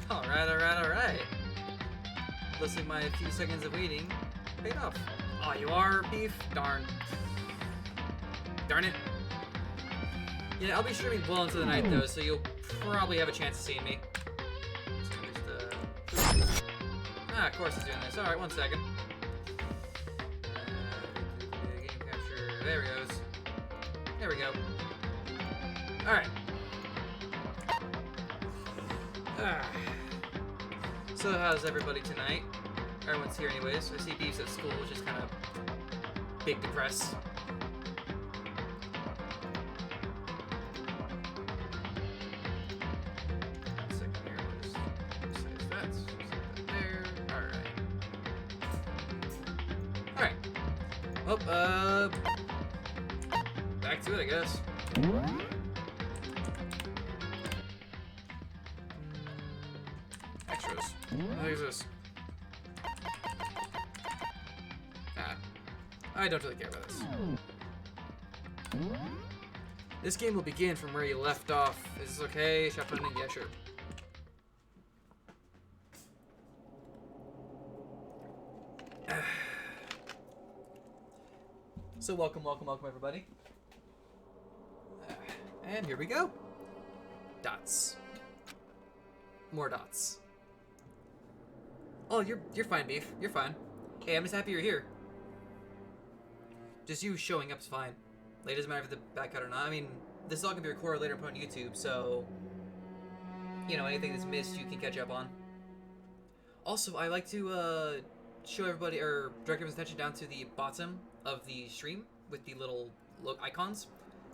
Alright. Looks like my few seconds of waiting paid off. Oh, you are beef? Darn it. Yeah, I'll be streaming well into the night though, so you'll probably have a chance of seeing me. Of course it's doing this. Alright, 1 second. Game capture. There it goes. There we go. Alright. So how's everybody tonight? Everyone's here anyways. I see Beef's at school, which is kind of big depressed. Well, back to it, I guess. Extras. What is this? I don't really care about this. This game will begin from where you left off. Is this okay? Should I put it in? Yeah, sure. So welcome everybody. And here we go. Dots. More dots. Oh, you're fine, Beef. You're fine. Hey, I'm just happy you're here. Just you showing up's fine. Like, it doesn't matter if it's a back cut or not. I mean, this is all gonna be recorded later and put on YouTube, so you know, anything that's missed you can catch up on. Also, I like to show everybody or direct everyone's attention down to the bottom of the stream with the little icons.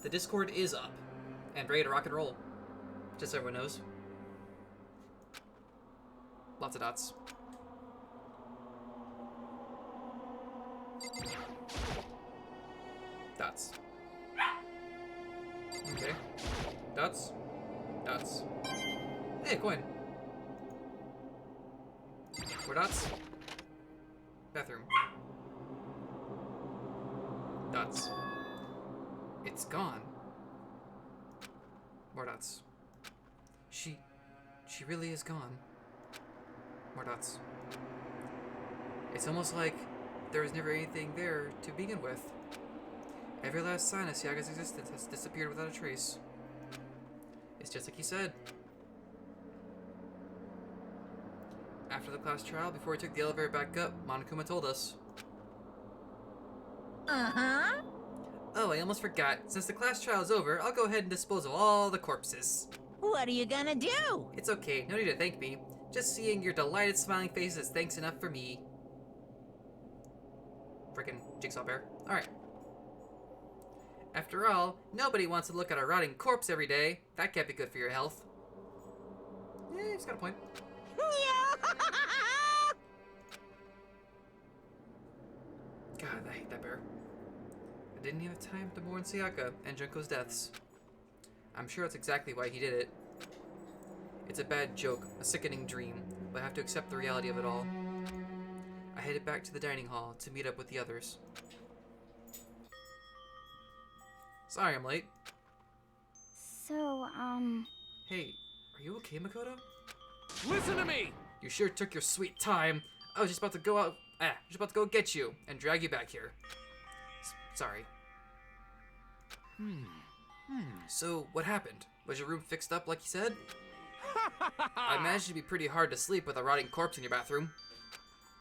The Discord is up and ready to rock and roll. Just so everyone knows. Lots of dots. Dots. Okay. Dots. Dots. Hey, coin. More dots. Bathroom. Dots. It's gone. More dots. She really is gone. More dots. It's almost like there was never anything there to begin with. Every last sign of Siaga's existence has disappeared without a trace. It's just like he said. After the class trial, before we took the elevator back up, Monokuma told us. Uh-huh. Oh, I almost forgot. Since the class trial is over, I'll go ahead and dispose of all the corpses. What are you gonna do? It's okay, no need to thank me. Just seeing your delighted smiling face is thanks enough for me. Frickin' Jigsaw Bear. Alright. After all, nobody wants to look at a rotting corpse every day. That can't be good for your health. Yeah, he's got a point. God, I hate that bear. I didn't have time to mourn Sayaka and Junko's deaths. I'm sure that's exactly why he did it. It's a bad joke, a sickening dream, but I have to accept the reality of it all. I headed back to the dining hall to meet up with the others. Sorry I'm late. So, Hey, are you okay, Makoto? Listen to me! You sure took your sweet time. I was just about to go get you and drag you back here. Sorry. So, what happened? Was your room fixed up like you said? I imagine it'd be pretty hard to sleep with a rotting corpse in your bathroom.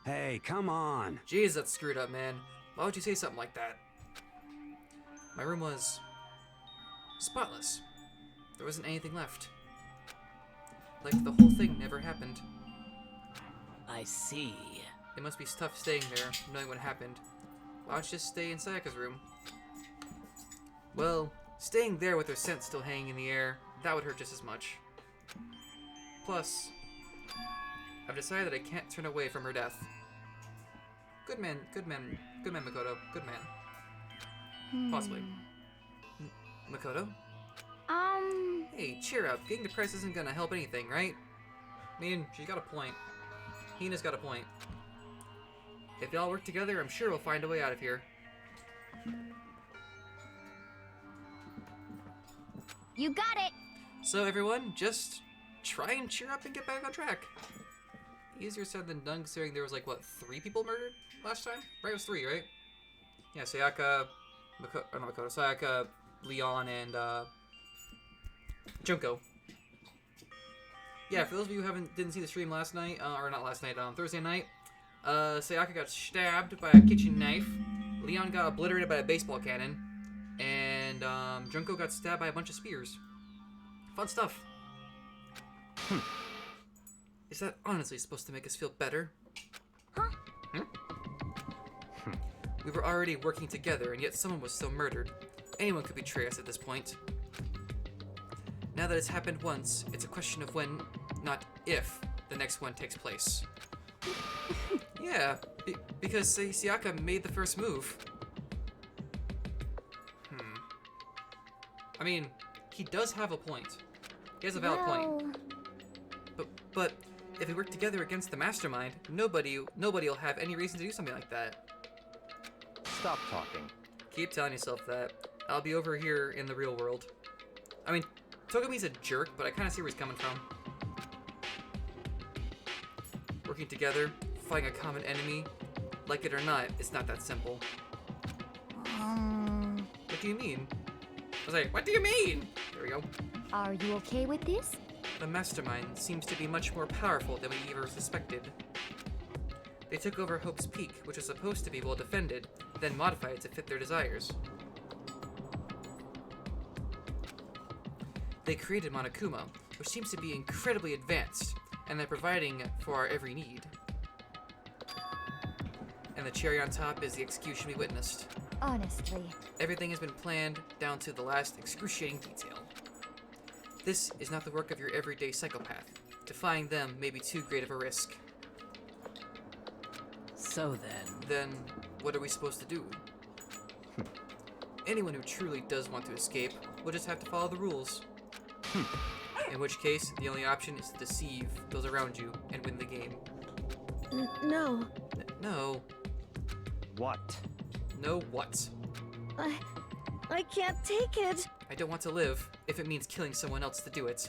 Hey, come on. Jeez, that's screwed up, man. Why would you say something like that? My room was spotless. There wasn't anything left. Like the whole thing never happened. I see. It must be tough staying there, knowing what happened. Why don't you just stay in Sayaka's room? Well, staying there with her scent still hanging in the air, that would hurt just as much. Plus, I've decided that I can't turn away from her death. Good man, Makoto. Good man. Possibly. Makoto? Hey, cheer up. Getting depressed isn't gonna help anything, right? I mean, she's got a point. Hina's got a point. If they all work together, I'm sure we'll find a way out of here. you got it. So everyone, just try and cheer up and get back on track. Easier said than done, considering there was like, what, 3 people murdered last time? Right, it was 3, right? Yeah, Sayaka, Sayaka, Leon, and Junko. Yeah, for those of you who didn't see the stream last night, or not last night, Thursday night, Sayaka got stabbed by a kitchen knife, Leon got obliterated by a baseball cannon, and Junko got stabbed by a bunch of spears. Fun stuff. Is that honestly supposed to make us feel better? Huh? We were already working together, and yet someone was still murdered. Anyone could betray us at this point. Now that it's happened once, it's a question of when, not if, the next one takes place. Yeah, because Sayaka made the first move. I mean, he does have a point. He has a valid point. But if we work together against the mastermind, nobody will have any reason to do something like that. Stop talking. Keep telling yourself that. I'll be over here in the real world. I mean, Togumi's a jerk, but I kind of see where he's coming from. Working together, fighting a common enemy, like it or not, it's not that simple. What do you mean? I was like, what do you mean? There we go. Are you okay with this? The mastermind seems to be much more powerful than we ever suspected. They took over Hope's Peak, which was supposed to be well defended, then modified to fit their desires. They created Monokuma, which seems to be incredibly advanced, and they're providing for our every need. And the cherry on top is the execution we witnessed. Honestly. Everything has been planned down to the last excruciating detail. This is not the work of your everyday psychopath. Defying them may be too great of a risk. So then... Then, what are we supposed to do? Anyone who truly does want to escape will just have to follow the rules. In which case, the only option is to deceive those around you and win the game. No. No. What? No what? I can't take it. I don't want to live if it means killing someone else to do it.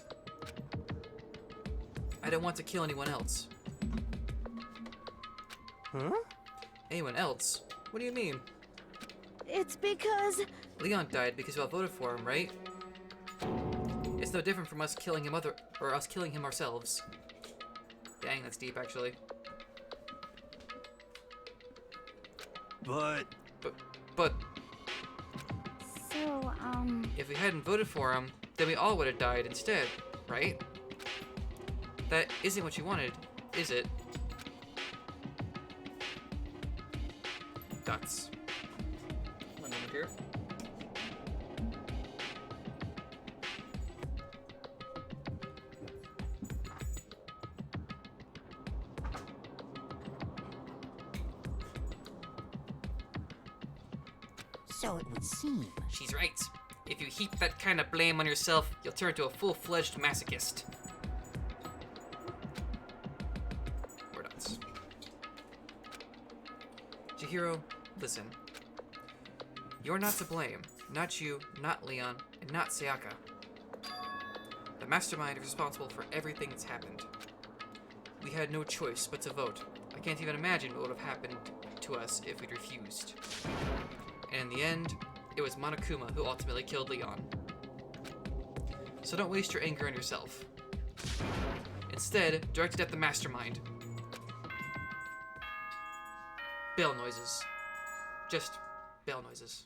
I don't want to kill anyone else. Huh? Anyone else? What do you mean? It's because... Leon died because you all voted for him, right? It's no different from us killing him us killing him ourselves. Dang, that's deep, actually. But But So, if we hadn't voted for him, then we all would have died instead, right? That isn't what you wanted, is it? Dots. One moment here. So it would seem. She's right. If you heap that kind of blame on yourself, you'll turn into a full-fledged masochist. More dots. Chihiro, listen. You're not to blame. Not you, not Leon, and not Sayaka. The mastermind is responsible for everything that's happened. We had no choice but to vote. I can't even imagine what would have happened to us if we'd refused. And in the end, it was Monokuma who ultimately killed Leon. So don't waste your anger on yourself. Instead, direct it at the mastermind. Bell noises. Just bell noises.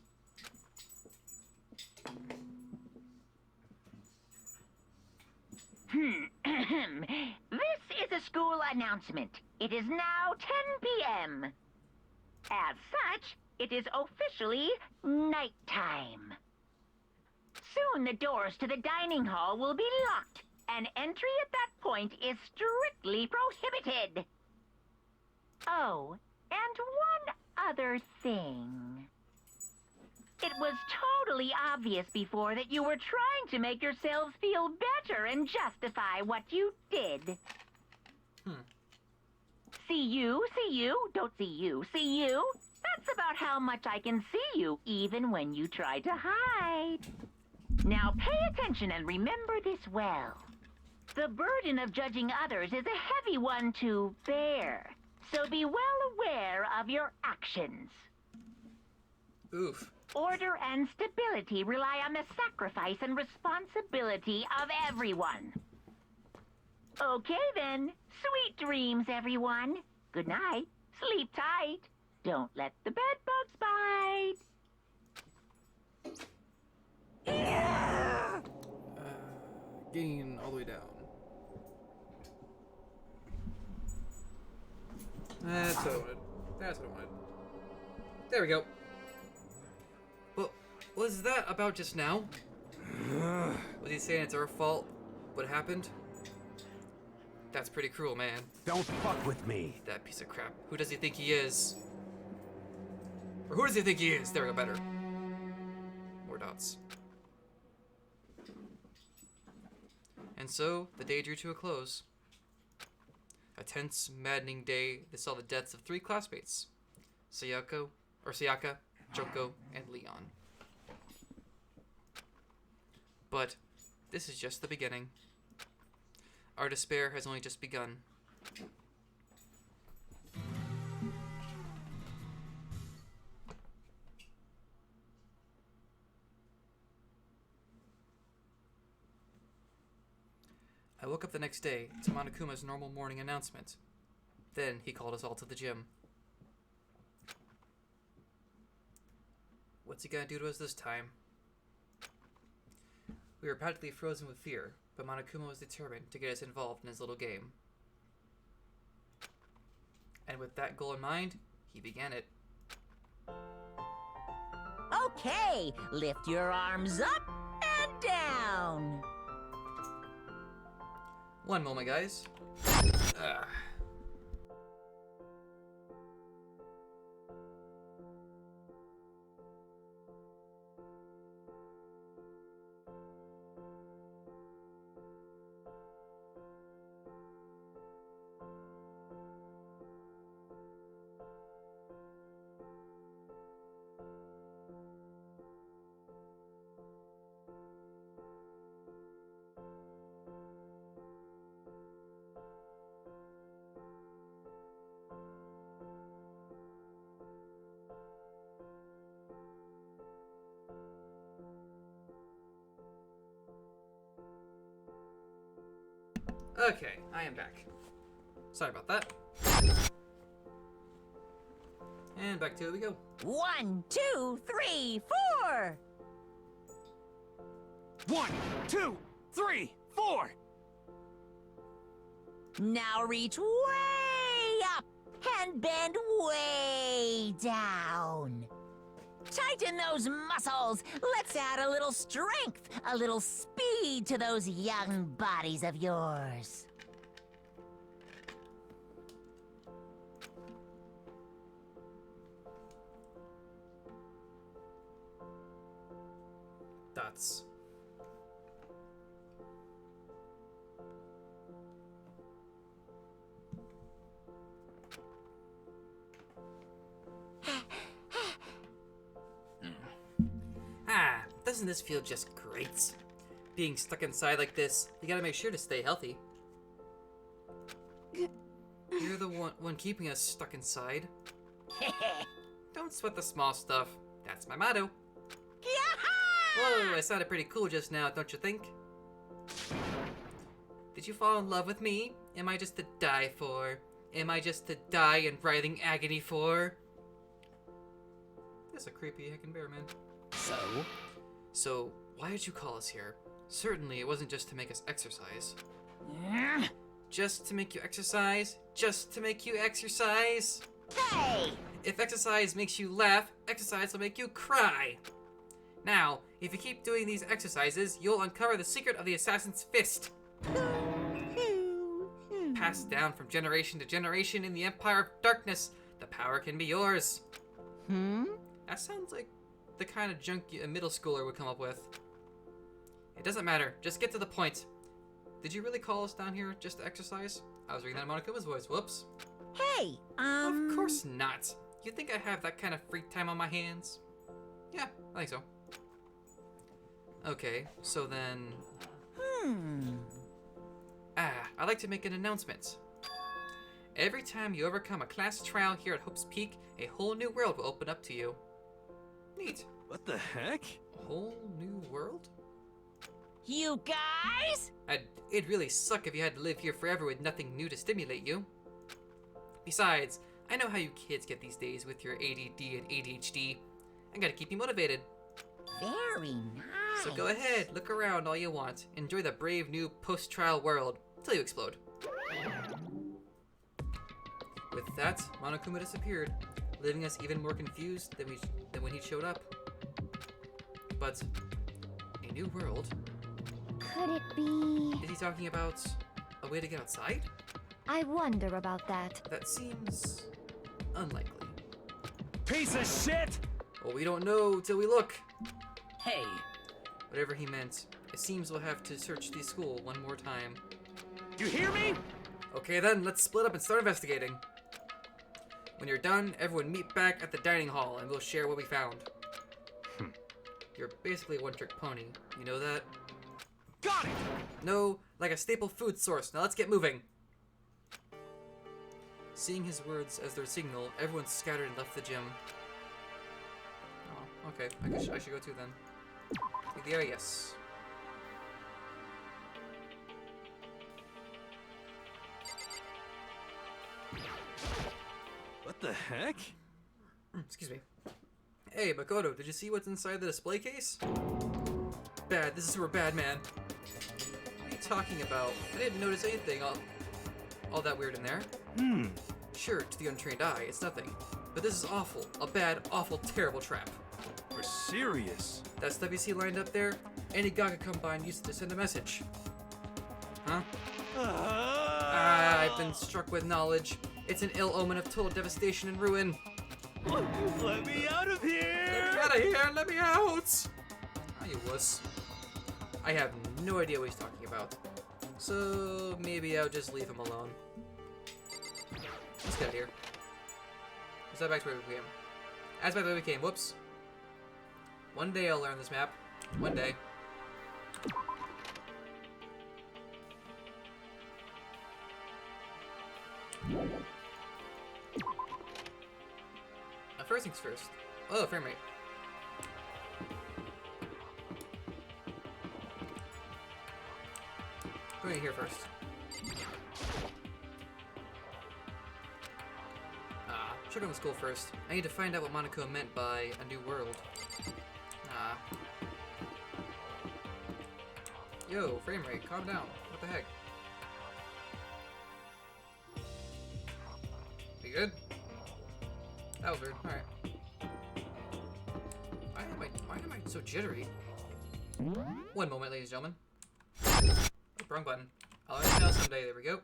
This is a school announcement. It is now 10 p.m. As such, it is officially nighttime. Soon the doors to the dining hall will be locked, and entry at that point is strictly prohibited. Oh, and one other thing. It was totally obvious before that you were trying to make yourselves feel better and justify what you did. See you, don't see you, see you. That's about how much I can see you, even when you try to hide. Now pay attention and remember this well. The burden of judging others is a heavy one to bear, so be well aware of your actions. Oof. Order and stability rely on the sacrifice and responsibility of everyone. Okay then, sweet dreams, everyone. Good night. Sleep tight. Don't let the bed bugs bite. Gain all the way down. That's what I wanted. That's what I wanted. There we go. Well, was that about just now? Was he saying it's our fault? What happened? That's pretty cruel, man. Don't fuck with me. That piece of crap. Who does he think he is? Or who does he think he is? There we go, better. More dots. And so, the day drew to a close. A tense, maddening day that saw the deaths of 3 classmates. Sayaka, Joko, and Leon. But this is just the beginning. Our despair has only just begun. I woke up the next day to Monokuma's normal morning announcement. Then he called us all to the gym. What's he gonna do to us this time? We were practically frozen with fear, but Monokuma was determined to get us involved in his little game. And with that goal in mind, he began it. Okay, lift your arms up and down. One moment, guys. Okay, I am back. Sorry about that. And back to it we go. 1, 2, 3, 4. 1, 2, 3, 4. Now reach way up and bend way down. Tighten those muscles. Let's add a little strength, a little speed to those young bodies of yours. Dots. Doesn't this feel just great? Being stuck inside like this, you gotta make sure to stay healthy. You're the one keeping us stuck inside. Don't sweat the small stuff. That's my motto. Whoa, I sounded pretty cool just now, don't you think? Did you fall in love with me? Am I just to die for? Am I just to die in writhing agony for? That's a creepy heckin' bear, man. So, why did you call us here? Certainly, it wasn't just to make us exercise. Just to make you exercise? Just to make you exercise? Hey! If exercise makes you laugh, exercise will make you cry. Now, if you keep doing these exercises, you'll uncover the secret of the assassin's fist. Passed down from generation to generation in the Empire of Darkness, the power can be yours. That sounds like the kind of junk a middle schooler would come up with. It doesn't matter, just get to the point. Did you really call us down here just to exercise? I was reading that in Monokuma's voice, whoops. Hey, Of course not. You think I have that kind of free time on my hands? Yeah, I think so. Okay, so then... I'd like to make an announcement. Every time you overcome a class trial here at Hope's Peak, a whole new world will open up to you. Neat. What the heck? A whole new world? You guys? It'd really suck if you had to live here forever with nothing new to stimulate you. Besides, I know how you kids get these days with your ADD and ADHD. I gotta keep you motivated. Very nice. So go ahead, look around all you want. Enjoy the brave new post-trial world till you explode. With that, Monokuma disappeared, leaving us even more confused than when he showed up. But a new world? Could it be? Is he talking about a way to get outside? I wonder about that. That seems unlikely. Piece of shit! Well, we don't know till we look. Hey, Whatever he meant, it seems we'll have to search the school one more time. You hear me? Okay then, let's split up and start investigating. When you're done, everyone meet back at the dining hall and we'll share what we found. You're basically a one-trick pony. You know that? Got it! No, like a staple food source. Now let's get moving. Seeing his words as their signal, everyone scattered and left the gym. Oh, okay. I should go too then. There, yes. What the heck? Excuse me. Hey, Makoto, did you see what's inside the display case? Bad. This is super bad, man. What are you talking about? I didn't notice anything all that weird in there. Sure, to the untrained eye, it's nothing. But this is awful. A bad, awful, terrible trap. We're serious. That stuff you see lined up there? Any Gaga combine used to send a message. Huh? I've been struck with knowledge. It's an ill omen of total devastation and ruin. Let me out of here! Let me out of here! Let me out! Ah, you wuss. I have no idea what he's talking about. So maybe I'll just leave him alone. Let's get out of here. Is that back to where we came? That's back to where we came. Whoops. One day I'll learn this map. One day. First things first. Oh, frame rate. Going here first. Should go to school first. I need to find out what Monaco meant by a new world. Yo, frame rate, calm down. What the heck? You good? That was weird. Alright. Why am I so jittery? One moment, ladies and gentlemen. Oh, wrong button. I'll learn now someday. There we go.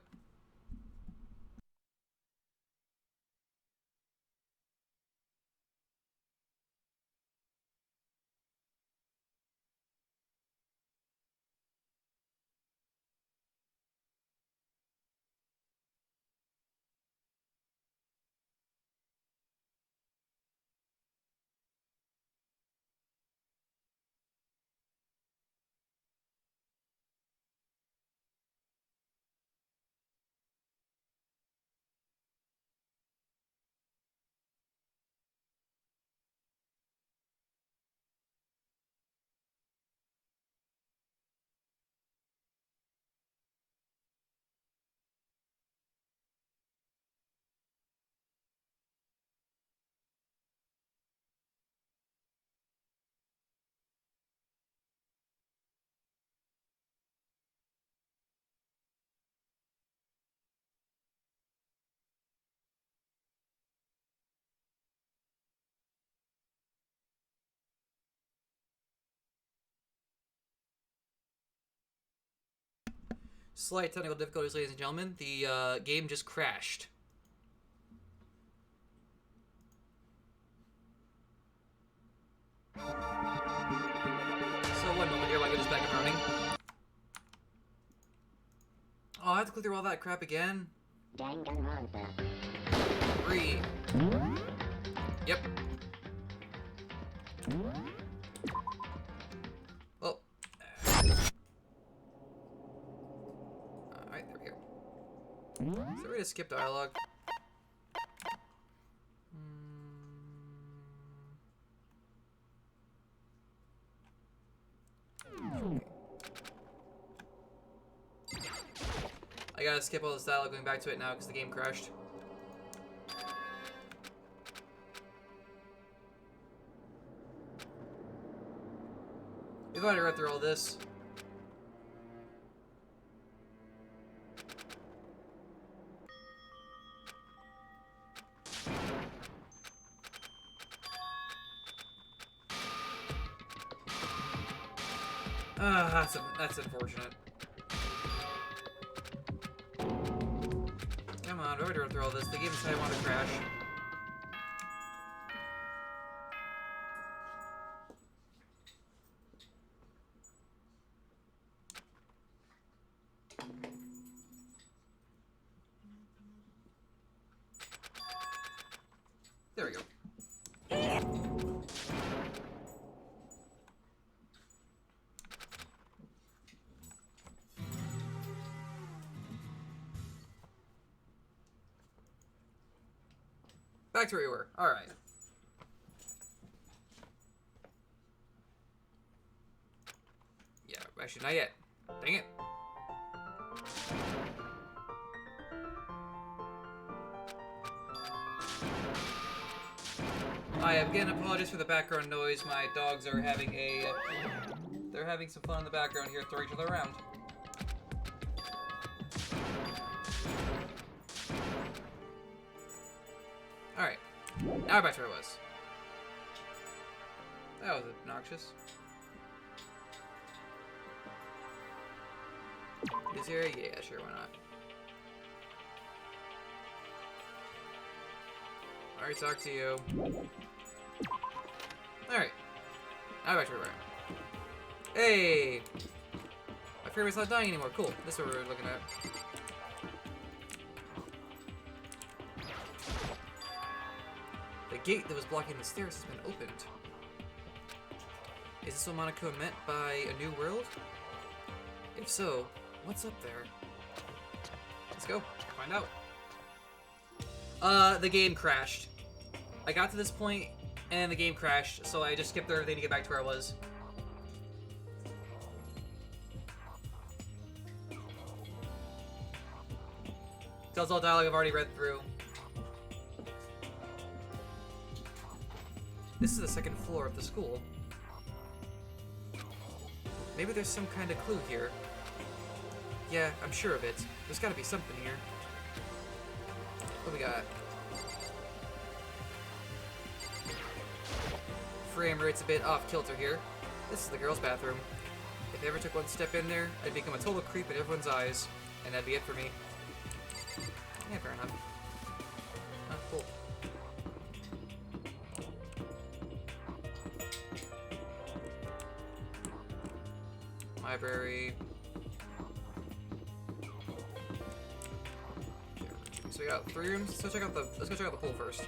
Slight technical difficulties, ladies and gentlemen. The game just crashed. So one moment here while I get this back and running. Oh, I have to click through all that crap again? Danganronpa. 3. Yep. Oh. Alright, there we go. we just skip dialogue? I gotta skip all this dialogue going back to it now because the game crashed. We've already read through all this. That's unfortunate. Come on, we've already read through all this. The game decided I want to crash. There we go. Back to where we were. Alright. Yeah, actually not yet. Dang it. I again apologize for the background noise. My dogs are having they're having some fun in the background here, throwing each other around. Alright. Now back to where I was. That was obnoxious. This area? Yeah, sure, why not? Alright, talk to you. Alright. Now back to where we're at. Hey! My favorite's not dying anymore. Cool. This is what we're looking at. The gate that was blocking the stairs has been opened. Is this what Monaco meant by a new world? If so, what's up there? Let's go. Find out. The game crashed. I got to this point, and the game crashed, so I just skipped everything to get back to where I was. Tells all dialogue I've already read through. This is the second floor of the school. Maybe there's some kind of clue here. Yeah, I'm sure of it. There's gotta be something here. What we got? Frame rate's a bit off kilter here. This is the girls' bathroom. If I ever took one step in there, I'd become a total creep in everyone's eyes. And that'd be it for me. Yeah, fair enough. Oh, cool. Library. So we got 3 rooms. Let's go check out the pool first.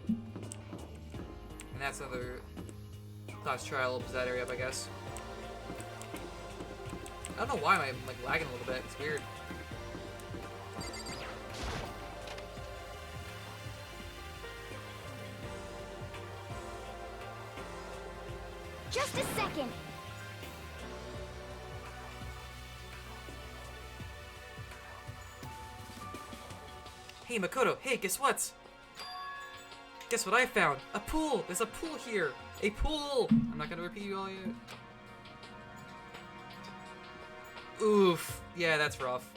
And that's another class trial of that area up, I guess. I don't know why I'm like lagging a little bit. It's weird. Just a second. Hey, Makoto. Hey, guess what? Guess what I found? A pool! There's a pool here! A pool! I'm not gonna repeat you all yet. Oof. Yeah, that's rough.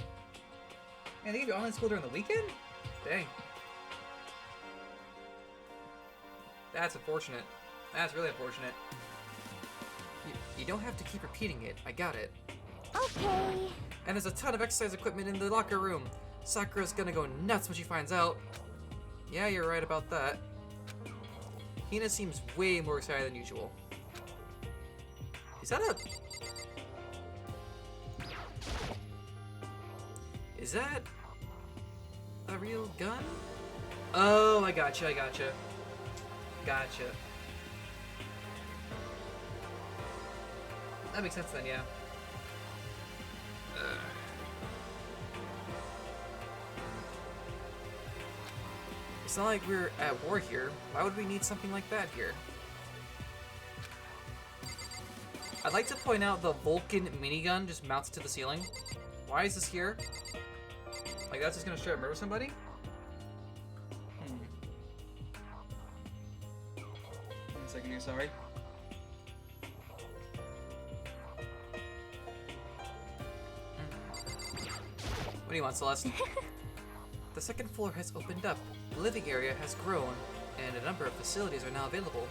Man, they give you online school during the weekend? Dang. That's unfortunate. That's really unfortunate. You don't have to keep repeating it. I got it. Okay. And there's a ton of exercise equipment in the locker room. Sakura's gonna go nuts when she finds out. Yeah, you're right about that. Hina seems way more excited than usual. Is that a... Is that a real gun? Oh, I gotcha. Gotcha. That makes sense then, yeah. It's not like we're at war here. Why would we need something like that here? I'd like to point out the Vulcan minigun just mounts to the ceiling. Why is this here? Like, that's just gonna straight up murder somebody? Hmm. 1 second here, sorry. What do you want, Celeste? The second floor has opened up, the living area has grown, and a number of facilities are now available.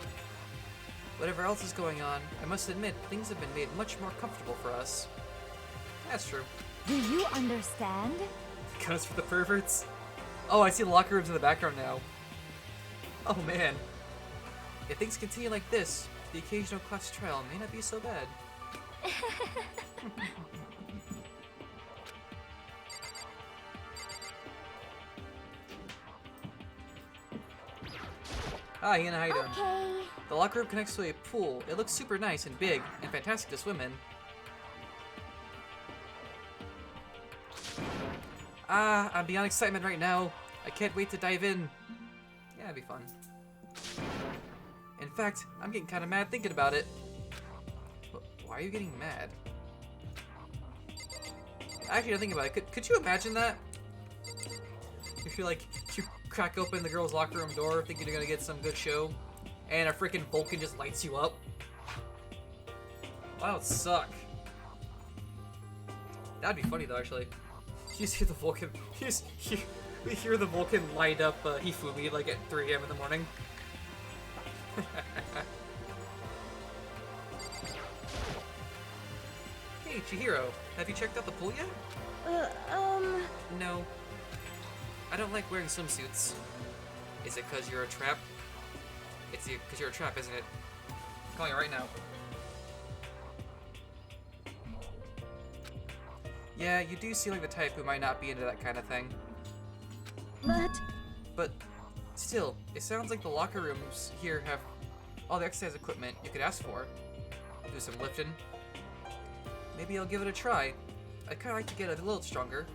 Whatever else is going on, I must admit, things have been made much more comfortable for us. That's true. Do you understand? Guns for the perverts? Oh, I see the locker rooms in the background now. Oh man. If things continue like this, the occasional class trial may not be so bad. Hi, Hannah, how you doing? Okay. The locker room connects to a pool. It looks super nice and big, and fantastic to swim in. Ah, I'm beyond excitement right now. I can't wait to dive in. Yeah, it'd be fun. In fact, I'm getting kind of mad thinking about it. But why are you getting mad? Actually, don't think about it. Could you imagine that? If you like, you crack open the girls' locker room door thinking you're gonna get some good show, and a freaking Vulcan just lights you up. Wow, that would suck. That'd be funny though, actually. You just hear the Vulcan. We hear the Vulcan light up Hifumi like at 3 AM in the morning. Hey, Chihiro, have you checked out the pool yet? No. I don't like wearing swimsuits. Is it because you're a trap? It's because you're a trap, isn't it? I'm calling it right now. Yeah, you do seem like the type who might not be into that kind of thing. But still, it sounds like the locker rooms here have all the exercise equipment you could ask for. Do some lifting. Maybe I'll give it a try. I'd kind of like to get a little stronger.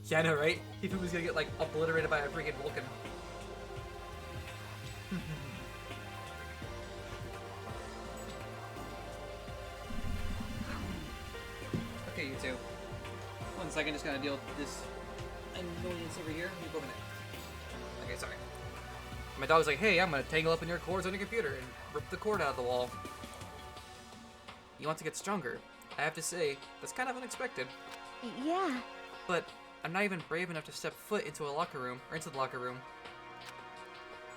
Yeah, I know, right? Hifumi's gonna get, like, obliterated by a freaking Vulcan. Okay, you two. 1 second, just gotta deal with this annoyance over here. Let me go a minute. Okay, sorry. My dog's like, hey, I'm gonna tangle up in your cords on your computer and rip the cord out of the wall. You want to get stronger. I have to say, that's kind of unexpected. Yeah. But I'm not even brave enough to step foot into a locker room, or into the locker room.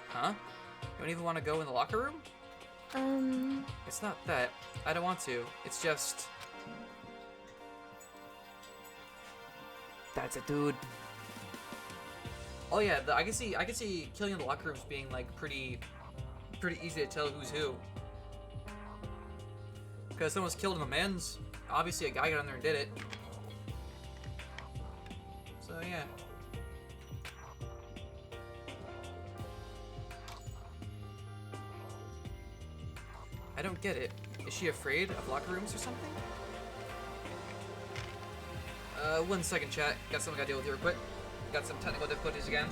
Huh? You don't even want to go in the locker room? It's not that. I don't want to. It's just... That's a dude. Oh yeah, I can see killing in the locker rooms being like pretty easy to tell who's who. Because someone was killed in the men's. Obviously a guy got in there and did it. So yeah. I don't get it. Is she afraid of locker rooms or something? 1 second, chat. Got something I gotta deal with real quick. Got some technical difficulties again.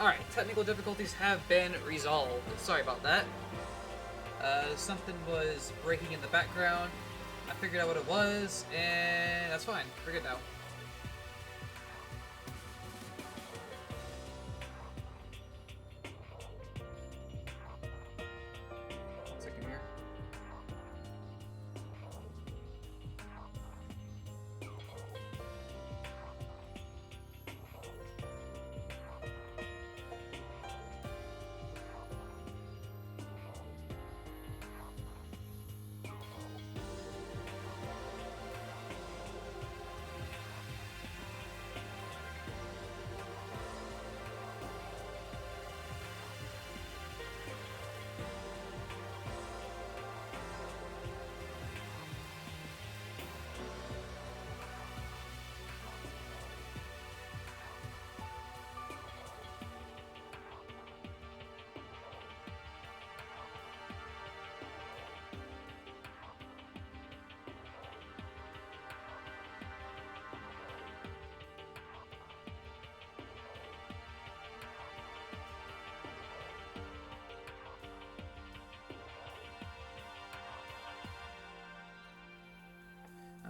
Alright, technical difficulties have been resolved. Sorry about that. Something was breaking in the background. I figured out what it was, and that's fine. We're good now. One second here.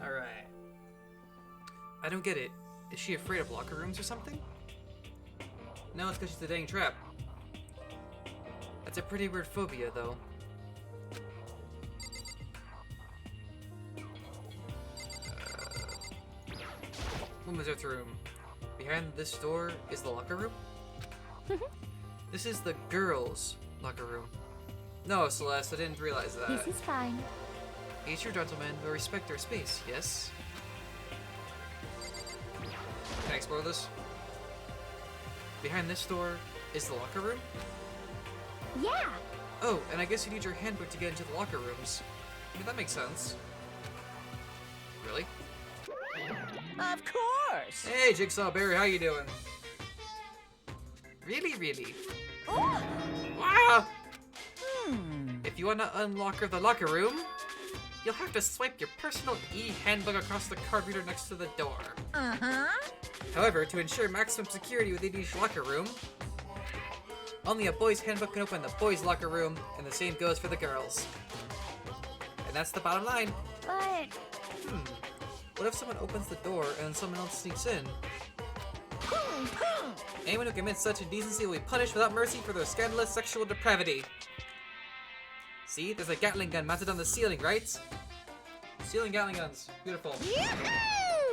Alright. I don't get it. Is she afraid of locker rooms or something? No, it's because she's a dang trap. That's a pretty weird phobia, though. Women's Earth room. Behind this door is the locker room? This is the girls' locker room. No, Celeste, I didn't realize that. This is fine. Each your gentlemen will respect their space, yes? Can I explore this? Behind this door is the locker room? Yeah. Oh, and I guess you need your handbook to get into the locker rooms. Yeah, that makes sense. Really? Of course. Hey, Jigsaw Barry, how you doing? Really, really? Oh. Wow! Hmm. If you want to unlock the locker room, you'll have to swipe your personal e-handbook across the card reader next to the door. Uh-huh. However, to ensure maximum security within each locker room, only a boy's handbook can open the boys' locker room, and the same goes for the girls. And that's the bottom line. But What if someone opens the door and then someone else sneaks in? Anyone who commits such indecency will be punished without mercy for their scandalous sexual depravity. See, there's a Gatling gun mounted on the ceiling, right? Ceiling Gatling guns. Beautiful.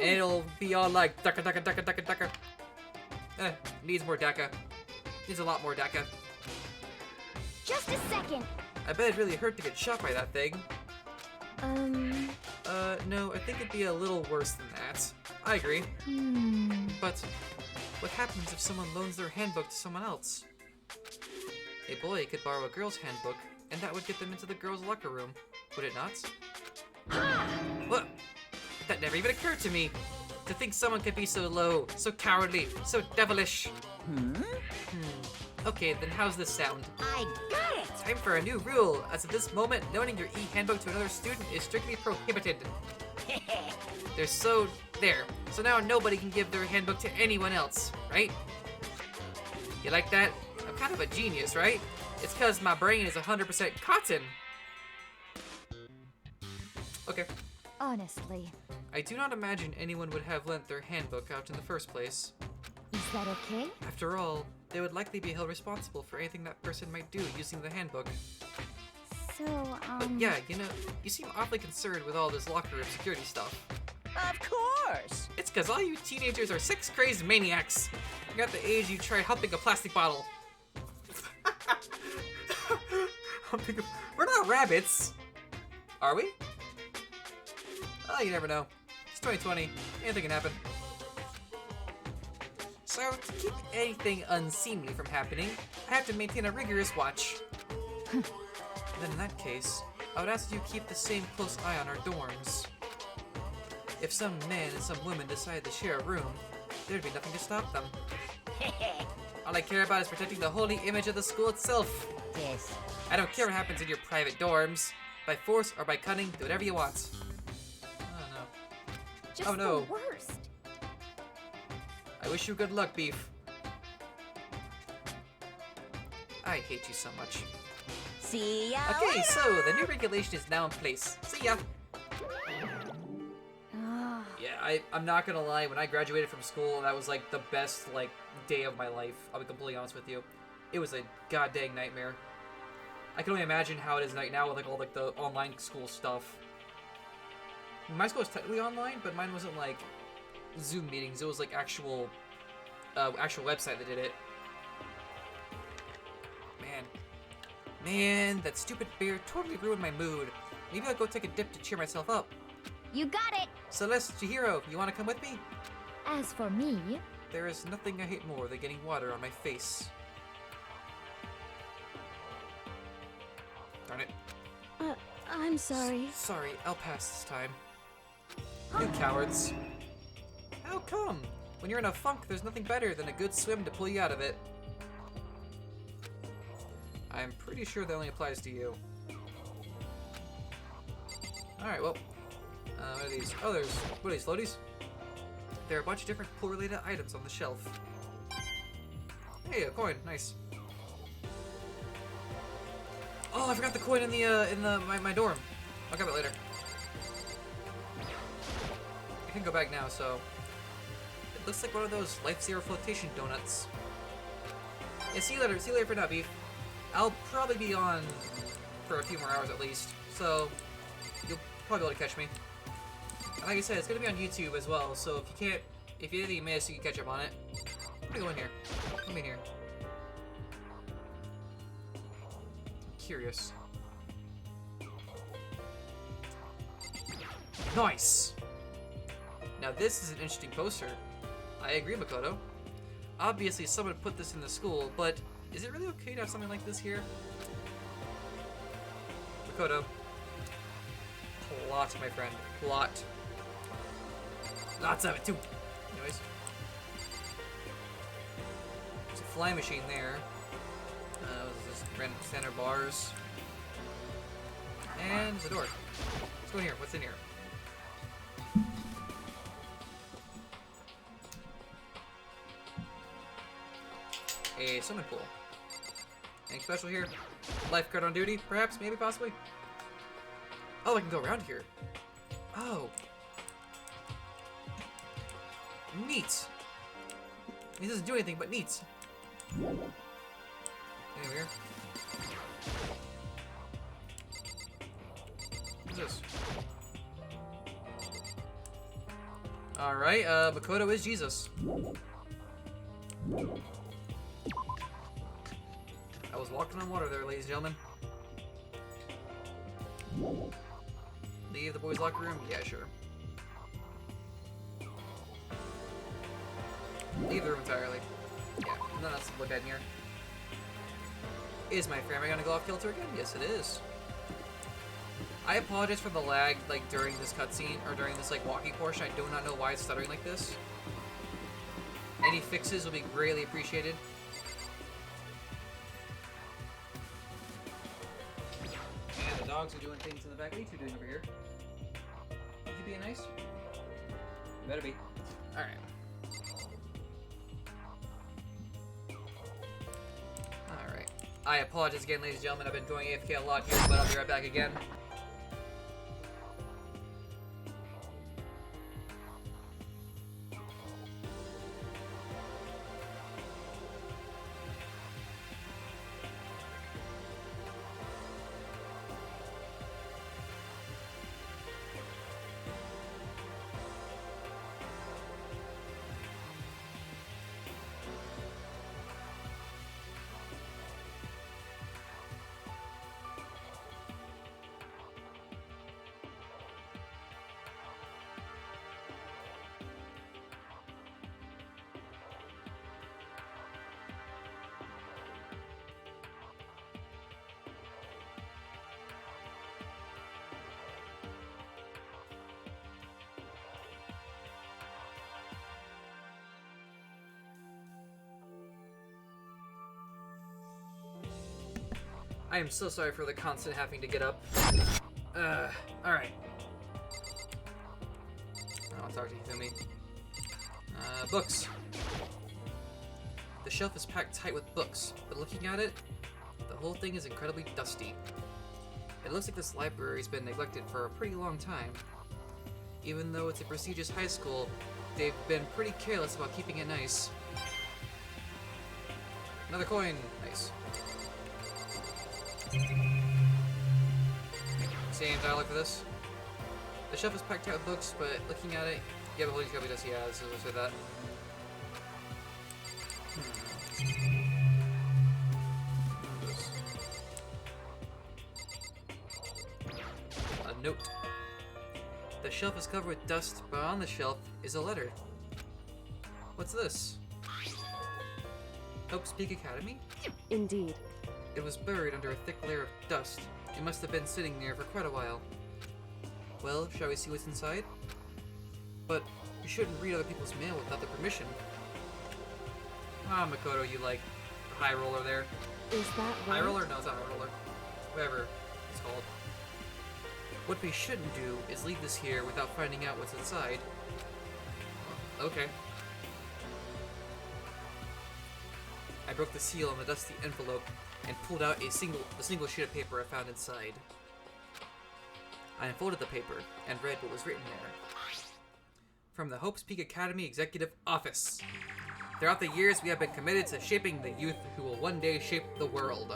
And it'll be all like, ducka, ducka, ducka, ducka, ducka. Needs more DACA. Needs a lot more DACA. just a second. I bet it'd really hurt to get shot by that thing. No, I think it'd be a little worse than that. I agree. But what happens if someone loans their handbook to someone else? A boy could borrow a girl's handbook, and that would get them into the girls' locker room, would it not? What? That never even occurred to me. To think someone could be so low, so cowardly, so devilish. Okay, then how's this sound? I got it. Time for a new rule. As of this moment, loaning your e-handbook to another student is strictly prohibited. There. So now nobody can give their handbook to anyone else, right? You like that? I'm kind of a genius, right? It's because my brain is 100% cotton. Okay. Honestly, I do not imagine anyone would have lent their handbook out in the first place. is that okay? After all, they would likely be held responsible for anything that person might do using the handbook. So, But yeah, you seem awfully concerned with all this locker room security stuff. Of course. It's because all you teenagers are sex-crazed maniacs. You're at the age you try humping a plastic bottle. We're not rabbits. Are we? Oh, you never know. It's 2020. Anything can happen. So, to keep anything unseemly from happening, I have to maintain a rigorous watch. Then in that case, I would ask that you keep the same close eye on our dorms. If some man and some women decide to share a room, there'd be nothing to stop them. All I care about is protecting the holy image of the school itself. Yes. I don't care what happens in your private dorms. By force or by cunning, do whatever you want. Oh no. just Oh, no. the worst. I wish you good luck, Beef. I hate you so much. See ya Okay, later. so the new regulation is now in place. See ya! Ah, Yeah, I'm not gonna lie, when I graduated from school, that was like the best like day of my life. I'll be completely honest with you. It was a goddamn nightmare. I can only imagine how it is right now with like all like the online school stuff. My school was technically online, but mine wasn't like Zoom meetings. It was like actual website that did it. Man, that stupid beer totally ruined my mood. Maybe I'll go take a dip to cheer myself up. you got it! Celeste, Chihiro, you want to come with me? As for me, There is nothing I hate more than getting water on my face. Darn it. I'm sorry. Sorry, I'll pass this time. You cowards. How come? When you're in a funk, there's nothing better than a good swim to pull you out of it. I'm pretty sure that only applies to you. Alright, well. What are these? Oh, what are these, floaties? There are a bunch of different pool-related items on the shelf. Hey, a coin. Nice. Oh, I forgot the coin in my dorm. I'll grab it later. I can go back now, so... It looks like one of those Life Zero flotation donuts. Yeah, see you later. See you later for now, Beef. I'll probably be on for a few more hours at least, so you'll probably be able to catch me. And like I said, it's gonna be on YouTube as well, so if you didn't miss, you can catch up on it. Let me go in here. Come in here. Curious. Nice! Now this is an interesting poster. I agree, Makoto. Obviously someone put this in the school, but is it really okay to have something like this here? Makoto. Plot, my friend. Plot. Lots of it, too. Anyways. There's a fly machine there. This random standard bars. And there's a door. Let's go in here. What's in here? A swimming pool. Anything special here? Lifeguard on duty, perhaps? Maybe, possibly? Oh, I can go around here. Oh. Neat. He doesn't do anything, but neat. Anything here? What's this? Alright, Makoto is Jesus. I was walking on water there, ladies and gentlemen. Leave the boys' locker room? Yeah, sure. Leave the room entirely. Yeah, nothing else to look at in here. Is my camera gonna go off kilter again? Yes, it is. I apologize for the lag, like, during this cutscene, or during this, like, walking portion. I do not know why it's stuttering like this. Any fixes will be greatly appreciated. And the dogs are doing things in the back. What are you two doing over here? Is you being nice? You better be. Alright. Alright. I apologize again, ladies and gentlemen. I've been going AFK a lot here, but I'll be right back again. I am so sorry for the constant having to get up. Alright. I want to talk to you, Fumi. Books. The shelf is packed tight with books, but looking at it, The whole thing is incredibly dusty. It looks like this library's been neglected for a pretty long time. Even though it's a prestigious high school, they've been pretty careless about keeping it nice. Another coin! Nice. Same dialogue for this. The shelf is packed out with books, but looking at it, yeah, the Holy Copy does, yeah, so let's say that. A note. The shelf is covered with dust, but on the shelf is a letter. What's this? Hope's Peak Academy? Indeed. It was buried under a thick layer of dust. It must have been sitting there for quite a while. Well, shall we see what's inside? But you shouldn't read other people's mail without their permission. Ah, Makoto, you like the high roller there. Is that right? High roller? No, it's not high roller. Whatever it's called. What we shouldn't do is leave this here without finding out what's inside. Okay. I broke the seal on the dusty envelope and pulled out the single sheet of paper I found inside. I unfolded the paper and read what was written there. From the Hope's Peak Academy Executive Office. Throughout the years, we have been committed to shaping the youth who will one day shape the world.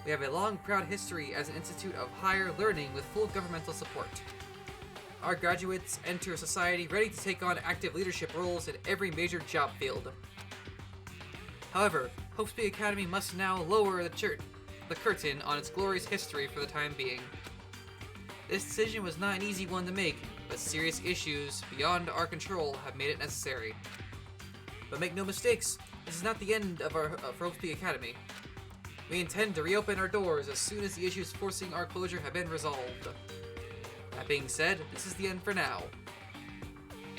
We have a long, proud history as an institute of higher learning with full governmental support. Our graduates enter society ready to take on active leadership roles in every major job field. However, Hope's Peak Academy must now lower the curtain on its glorious history for the time being. This decision was not an easy one to make, but serious issues beyond our control have made it necessary. But make no mistakes, this is not the end of our Hope's Peak Academy. We intend to reopen our doors as soon as the issues forcing our closure have been resolved. That being said, this is the end for now.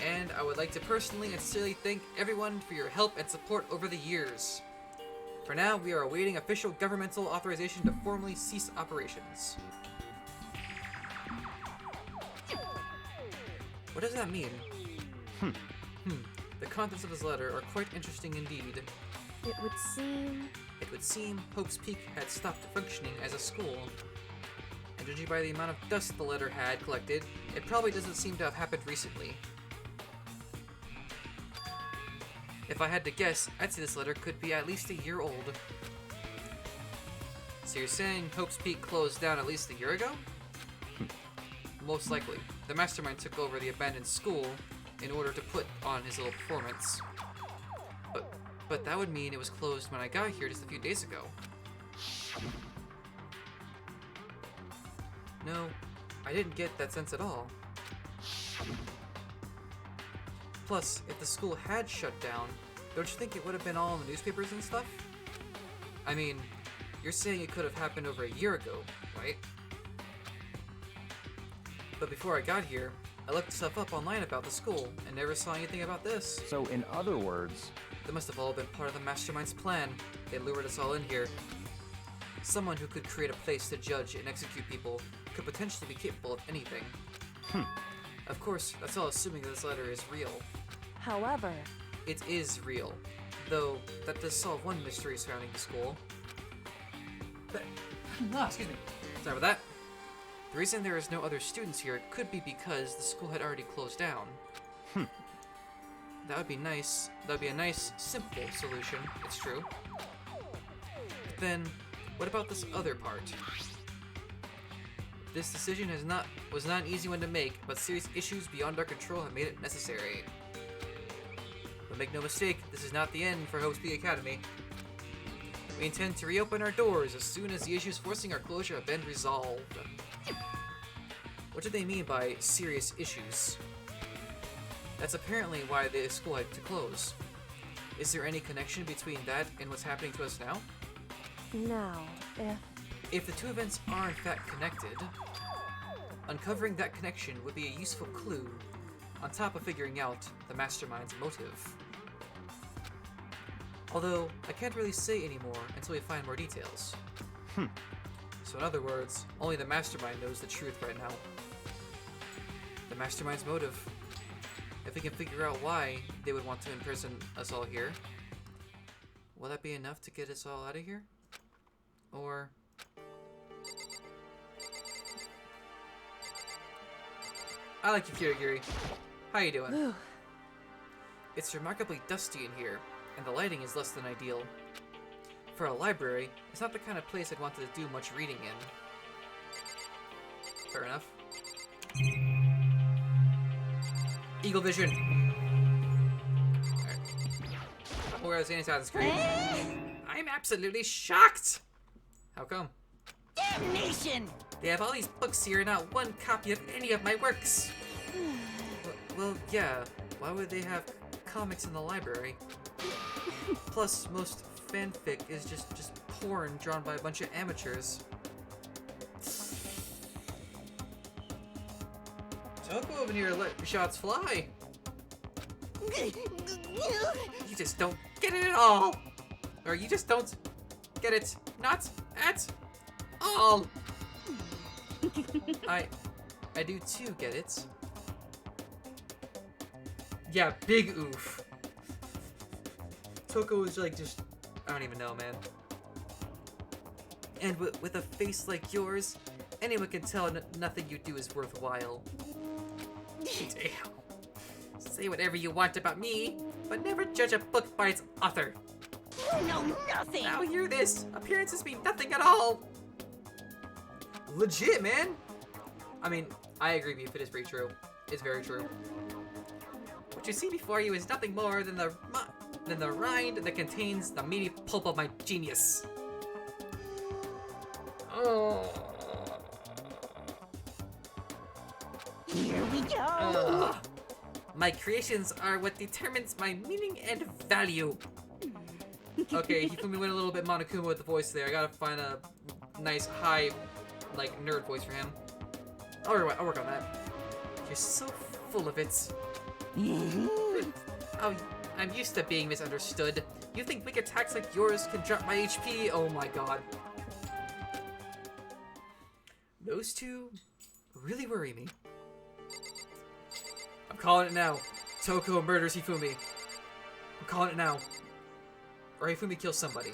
And I would like to personally and sincerely thank everyone for your help and support over the years. For now, we are awaiting official governmental authorization to formally cease operations. What does that mean? The contents of his letter are quite interesting indeed. It would seem Hope's Peak had stopped functioning as a school. And judging by the amount of dust the letter had collected, it probably doesn't seem to have happened recently. If I had to guess, I'd say this letter could be at least a year old. So you're saying Hope's Peak closed down at least a year ago? Most likely. The mastermind took over the abandoned school in order to put on his little performance. But that would mean it was closed when I got here just a few days ago. No, I didn't get that sense at all. Plus, if the school had shut down, don't you think it would have been all in the newspapers and stuff? I mean, you're saying it could have happened over a year ago, right? But before I got here, I looked stuff up online about the school and never saw anything about this. So, in other words, That must have all been part of the mastermind's plan. They lured us all in here. Someone who could create a place to judge and execute people could potentially be capable of anything. Of course, that's all assuming that this letter is real. However, It is real, though that does solve one mystery surrounding the school. But, excuse me. Sorry about that. The reason there is no other students here could be because the school had already closed down. That would be nice. That would be a nice, simple solution. It's true. But then, what about this other part? This decision was not an easy one to make, but serious issues beyond our control have made it necessary. But make no mistake, this is not the end for Hope's Peak Academy. We intend to reopen our doors as soon as the issues forcing our closure have been resolved. What do they mean by serious issues? That's apparently why the school had to close. Is there any connection between that and what's happening to us now? now, If the two events are in fact connected, uncovering that connection would be a useful clue, on top of figuring out the mastermind's motive. Although, I can't really say anymore until we find more details. So in other words, only the mastermind knows the truth right now. The mastermind's motive. If we can figure out why they would want to imprison us all here, will that be enough to get us all out of here? Or... I like you, Kirigiri. How you doing? Whew. It's remarkably dusty in here, and the lighting is less than ideal. For a library, it's not the kind of place I'd want to do much reading in. Fair enough. Eagle vision! Alright. Whereas the inside of the screen. I'm absolutely shocked! How come? Damnation! They have all these books here and not one copy of any of my works! Well, yeah. Why would they have comics in the library? Plus, most fanfic is just porn drawn by a bunch of amateurs. Don't go over here, let your shots fly. You just don't get it at all. Or you just don't get it not at all. I do too get it. Yeah, big oof. Toko is like just, I don't even know, man. And with a face like yours, anyone can tell nothing you do is worthwhile. Damn. Say whatever you want about me, but never judge a book by its author. You know nothing! Now hear this. Appearances mean nothing at all. Legit, man. I mean, I agree with you. It is pretty true. It's very true. What you see before you is nothing more than the rind that contains the meaty pulp of my genius. Oh. Here we go! Ugh. My creations are what determines my meaning and value. Okay, Hifumi went a little bit Monokuma with the voice there. I gotta find a nice high, like, nerd voice for him. I'll work on that. You're so full of it. Oh, I'm used to being misunderstood. You think weak attacks like yours can drop my HP? Oh my god. Those two really worry me. I'm calling it now. Toko murders Hifumi. I'm calling it now. Or Hifumi kills somebody.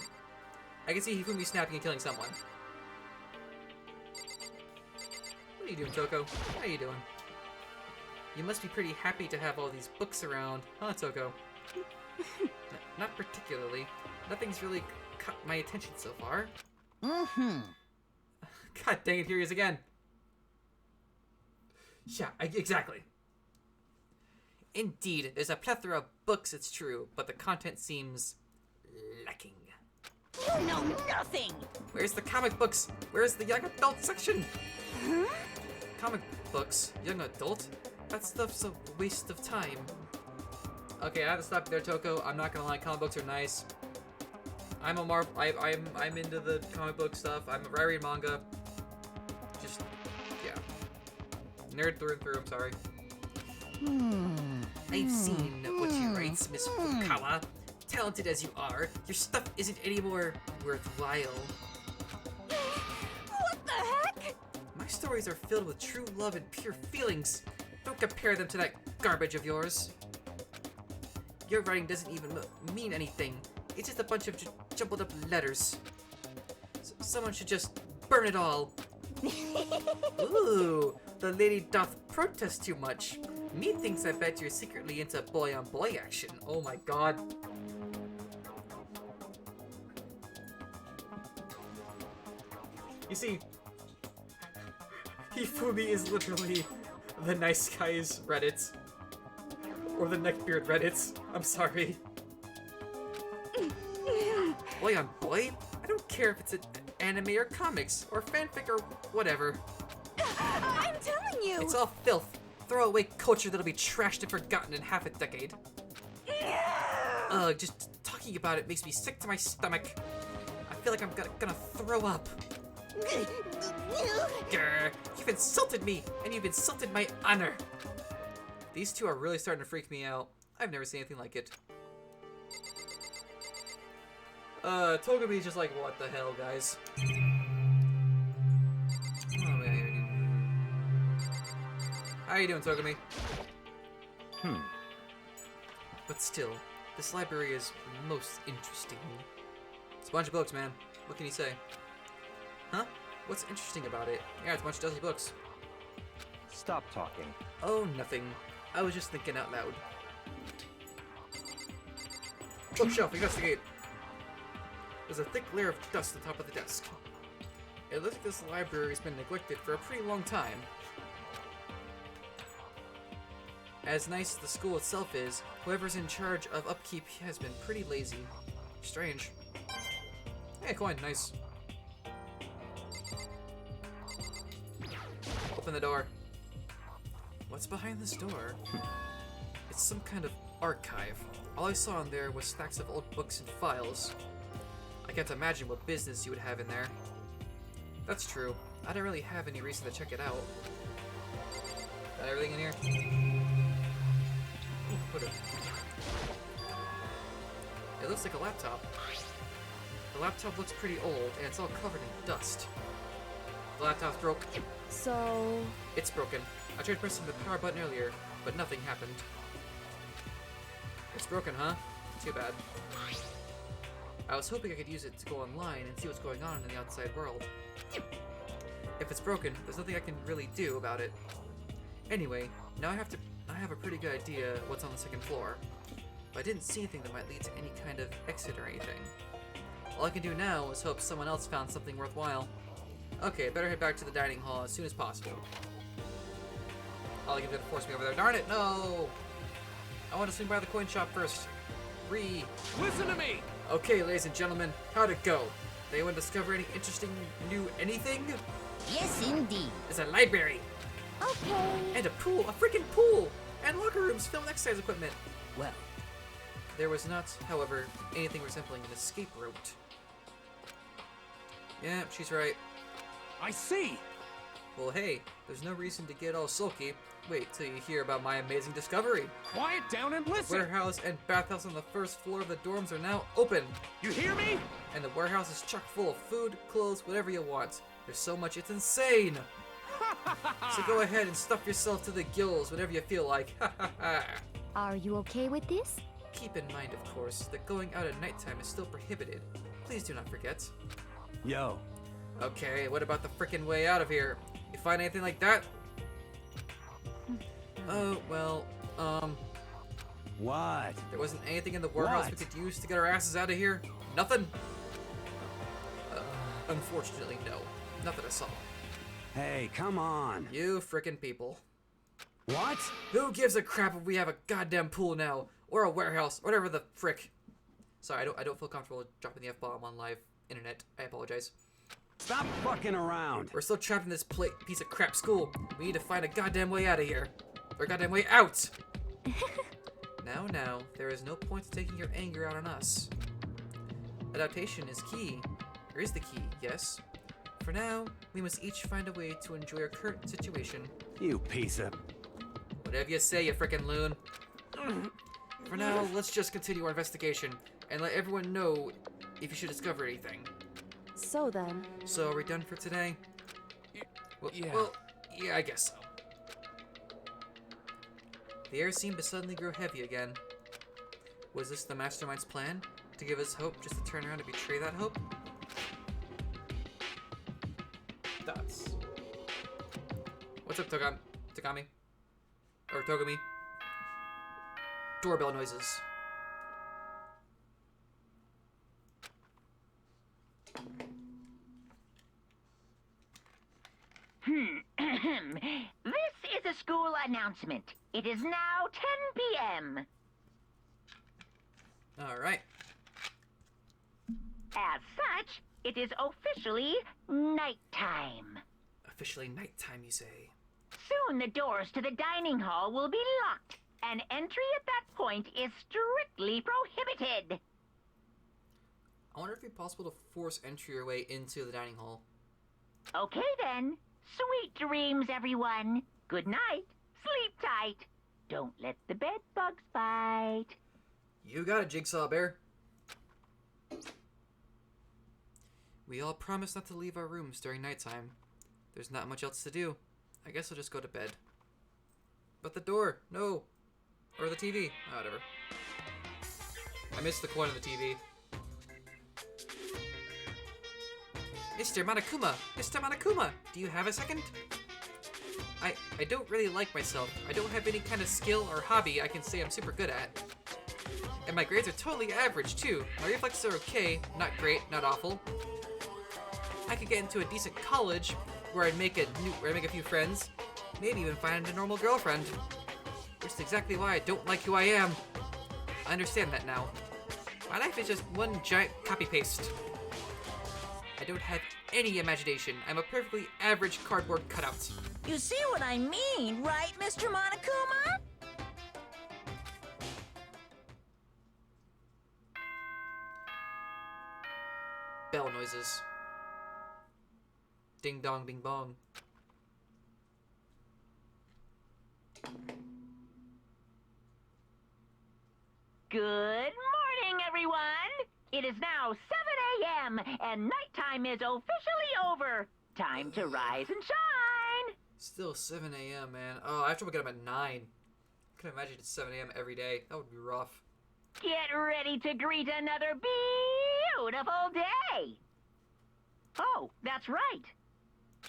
I can see Hifumi snapping and killing someone. What are you doing, Toko? How you doing? You must be pretty happy to have all these books around, huh, Toko? Not particularly. Nothing's really caught my attention so far. Mm-hmm. God dang it, here he is again. Yeah, exactly. Indeed, there's a plethora of books, it's true, but the content seems lacking. You know nothing! Where's the comic books? Where's the young adult section? Huh? Comic books? Young adult? That stuff's a waste of time. Okay, I have to stop there, Toko. I'm not gonna lie, comic books are nice. I'm into the comic book stuff. I read manga. Just, yeah. Nerd through and through, I'm sorry. I've seen what you write, Miss Fukawa. Talented as you are, your stuff isn't any more worthwhile. What the heck? My stories are filled with true love and pure feelings. Don't compare them to that garbage of yours. Your writing doesn't even mean anything. It's just a bunch of jumbled up letters. Someone should just burn it all. Ooh, the lady doth protest too much. Methinks I bet you're secretly into boy-on-boy action. Oh my god. You see, Hifumi is literally the nice guys Reddit. Or the neckbeard Reddit. I'm sorry. Boy on boy? I don't care if it's an anime or comics, or fanfic or whatever. I'm telling you! It's all filth. Throwaway culture that'll be trashed and forgotten in half a decade. Ugh, just talking about it makes me sick to my stomach. I feel like I'm gonna throw up. Grr, you've insulted me, and you've insulted my honor. These two are really starting to freak me out. I've never seen anything like it. Togepi's just like, what the hell, guys? Oh, man. How you doing, Togepi? But still, this library is most interesting. It's a bunch of books, man. What can you say? Huh? What's interesting about it? Yeah, it's a bunch of dusty books. Stop talking. Oh, nothing. I was just thinking out loud. Bookshelf, investigate. There's a thick layer of dust on top of the desk. It looks like this library's been neglected for a pretty long time. As nice as the school itself is, whoever's in charge of upkeep has been pretty lazy. Strange. Hey, coin, nice. Open the door. What's behind this door? It's some kind of archive. All I saw in there was stacks of old books and files. I can't imagine what business you would have in there. That's true. I don't really have any reason to check it out. Got everything in here? Ooh, put it. It looks like a laptop. The laptop looks pretty old, and it's all covered in dust. The laptop's broke. So... It's broken. I tried pressing the power button earlier, but nothing happened. It's broken, huh? Too bad. I was hoping I could use it to go online and see what's going on in the outside world. If it's broken, there's nothing I can really do about it. Anyway, now I have a pretty good idea what's on the second floor. But I didn't see anything that might lead to any kind of exit or anything. All I can do now is hope someone else found something worthwhile. Okay, better head back to the dining hall as soon as possible. Oh, you're gonna force me over there. Darn it, no! I want to swing by the coin shop first. Listen to me! Okay, ladies and gentlemen, how'd it go? Did anyone discover any interesting new anything? Yes, indeed. There's a library! Okay. And a pool! A freaking pool! And locker rooms filled with exercise equipment! Well, There was not, however, anything resembling an escape route. Yeah, she's right. I see! Well, hey, there's no reason to get all sulky. Wait till you hear about my amazing discovery. Quiet down and listen! Warehouse and bathhouse on the first floor of the dorms are now open. You hear me? And the warehouse is chock full of food, clothes, whatever you want. There's so much, it's insane! So go ahead and stuff yourself to the gills whenever you feel like. Are you okay with this? Keep in mind, of course, that going out at nighttime is still prohibited. Please do not forget. Yo, Okay, what about the frickin' way out of here? You find anything like that? Oh, well, what? there wasn't anything in the warehouse we What? could use to get our asses out of here? Nothing? Unfortunately, no. Not that I saw. Hey, come on. You frickin' people. What? Who gives a crap if we have a goddamn pool now? Or a warehouse, or whatever the frick. Sorry, I don't feel comfortable dropping the F-bomb on live internet. I apologize. Stop fucking around. We're still trapped in this piece of crap school. We need to find a goddamn way out of here. Or a goddamn way out! Now, there is no point to taking your anger out on us. Adaptation is key. Or is the key, yes. For now, we must each find a way to enjoy our current situation. You piece of... Whatever you say, you frickin' loon. For now, let's just continue our investigation and let everyone know if you should discover anything. So then, So, are we done for today? Yeah. Well, yeah, I guess so. The air seemed to suddenly grow heavy again. Was this the mastermind's plan? To give us hope just to turn around and betray that hope? Dots. What's up, Tagami? Or Togami? Doorbell noises. This is a school announcement. It is now 10 p.m. Alright. As such, it is officially nighttime. Officially nighttime, you say? Soon the doors to the dining hall will be locked, and entry at that point is strictly prohibited. I wonder if it'd be possible to force entry your way into the dining hall. Okay then. Sweet dreams, everyone. Good night. Sleep tight. Don't let the bed bugs bite. You got it, Jigsaw Bear. We all promised not to leave our rooms during nighttime. There's not much else to do. I guess I'll just go to bed. But the door, no. Or the TV, whatever. I missed the coin of the TV. Mr. Monokuma! Mr. Monokuma! Do you have a second? I don't really like myself. I don't have any kind of skill or hobby I can say I'm super good at. And my grades are totally average, too. My reflexes are okay, not great, not awful. I could get into a decent college where I'd make a few friends, maybe even find a normal girlfriend. Which is exactly why I don't like who I am. I understand that now. My life is just one giant copy-paste. I don't have any imagination. I'm a perfectly average cardboard cutout. You see what I mean, right, Mr. Monokuma? Bell noises. Ding dong, bing bong. Good morning, everyone! It is now 7 a.m. and nighttime is officially over. Time to rise and shine! Still 7 a.m., man. Oh, I have to wake up at 9. I can imagine it's 7 a.m. every day. That would be rough. Get ready to greet another beautiful day! Oh, that's right.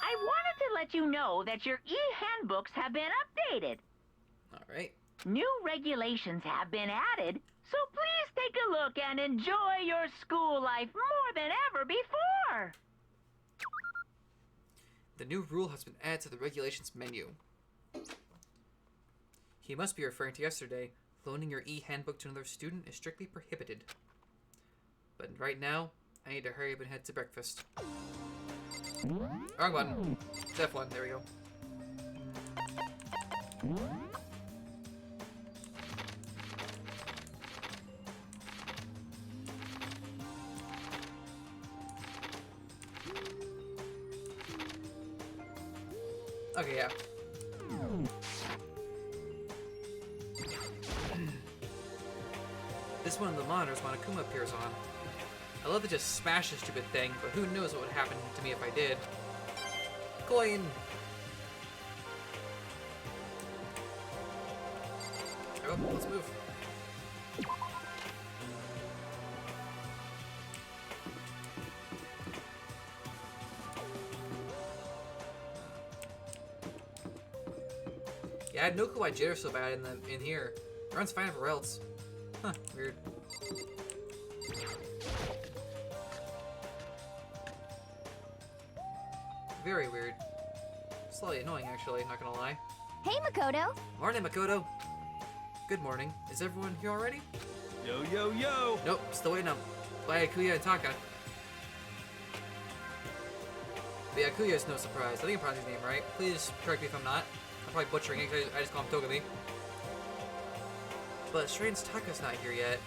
I wanted to let you know that your e-handbooks have been updated. Alright. New regulations have been added, so please take a look and enjoy your school life more than ever before. The new rule has been added to the regulations menu. He must be referring to yesterday. Loaning your e-handbook to another student is strictly prohibited. But right now, I need to hurry up and head to breakfast. Wrong button. F1, there we go. Okay, yeah. This one of the monitors Monokuma appears on. I love to just smash this stupid thing, but who knows what would happen to me if I did. Coin! Oh, let's move. Yeah, I had no clue why jitter's so bad in here. Runs fine everywhere else. Huh, weird. Very weird. Slightly annoying, actually, not gonna lie. Hey, Makoto. Morning, Makoto. Good morning. Is everyone here already? Yo, yo, yo! Nope, still waiting up. By Akuya and Taka. But yeah, Akuya is no surprise. I think I'm pronouncing his name right. Please correct me if I'm not. I'm probably butchering it because I just call him Togami. But strange Taka's not here yet.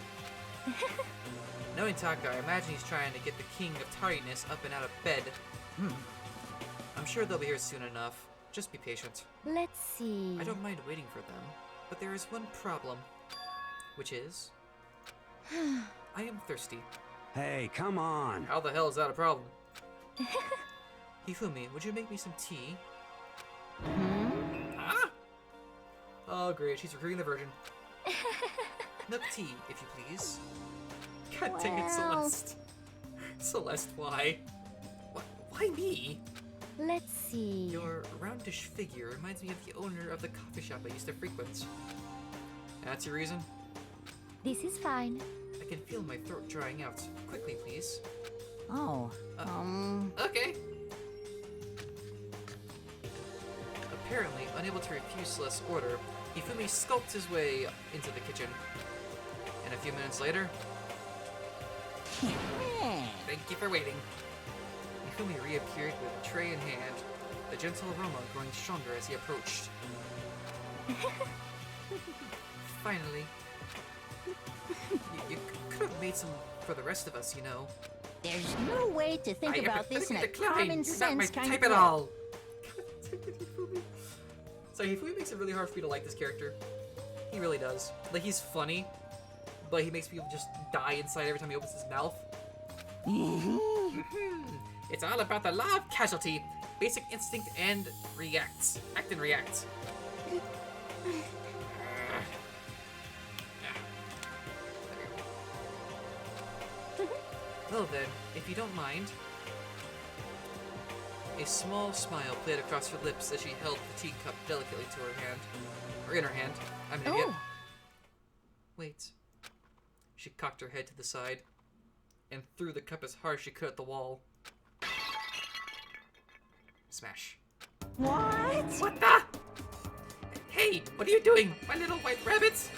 Knowing Taka, I imagine he's trying to get the king of tardiness up and out of bed. I'm sure they'll be here soon enough. Just be patient. Let's see. I don't mind waiting for them, but there is one problem. Which is... I am thirsty. Hey, come on! How the hell is that a problem? Hifumi, would you make me some tea? Ah! Oh great, she's recruiting the virgin. Milk tea, if you please. God dang it, Well. Celeste. Celeste, why? Why me? Let's see. Your roundish figure reminds me of the owner of the coffee shop I used to frequent. That's your reason? This is fine. I can feel my throat drying out. Quickly, please. Oh, Okay. Apparently, unable to refuse Celeste's order, Hifumi skulked his way into the kitchen. And a few minutes later... Thank you for waiting. Hifumi reappeared with a tray in hand, the gentle aroma growing stronger as he approached. Finally. You could have made some for the rest of us, you know. There's no way to think about this in a decline. common You're not sense my kind type of at way. all. So Hifumi makes it really hard for me to like this character. He really does. Like, he's funny, but he makes people just die inside every time he opens his mouth. It's all about the law of casualty. Basic instinct and react. Act and react. Well then, if you don't mind, A small smile played across her lips as she held the teacup delicately to her hand. Or in her hand. I'm an idiot. Oh. Wait. She cocked her head to the side and threw the cup as hard as she could at the wall. Smash. What? What the? Hey, what are you doing, my little white rabbits?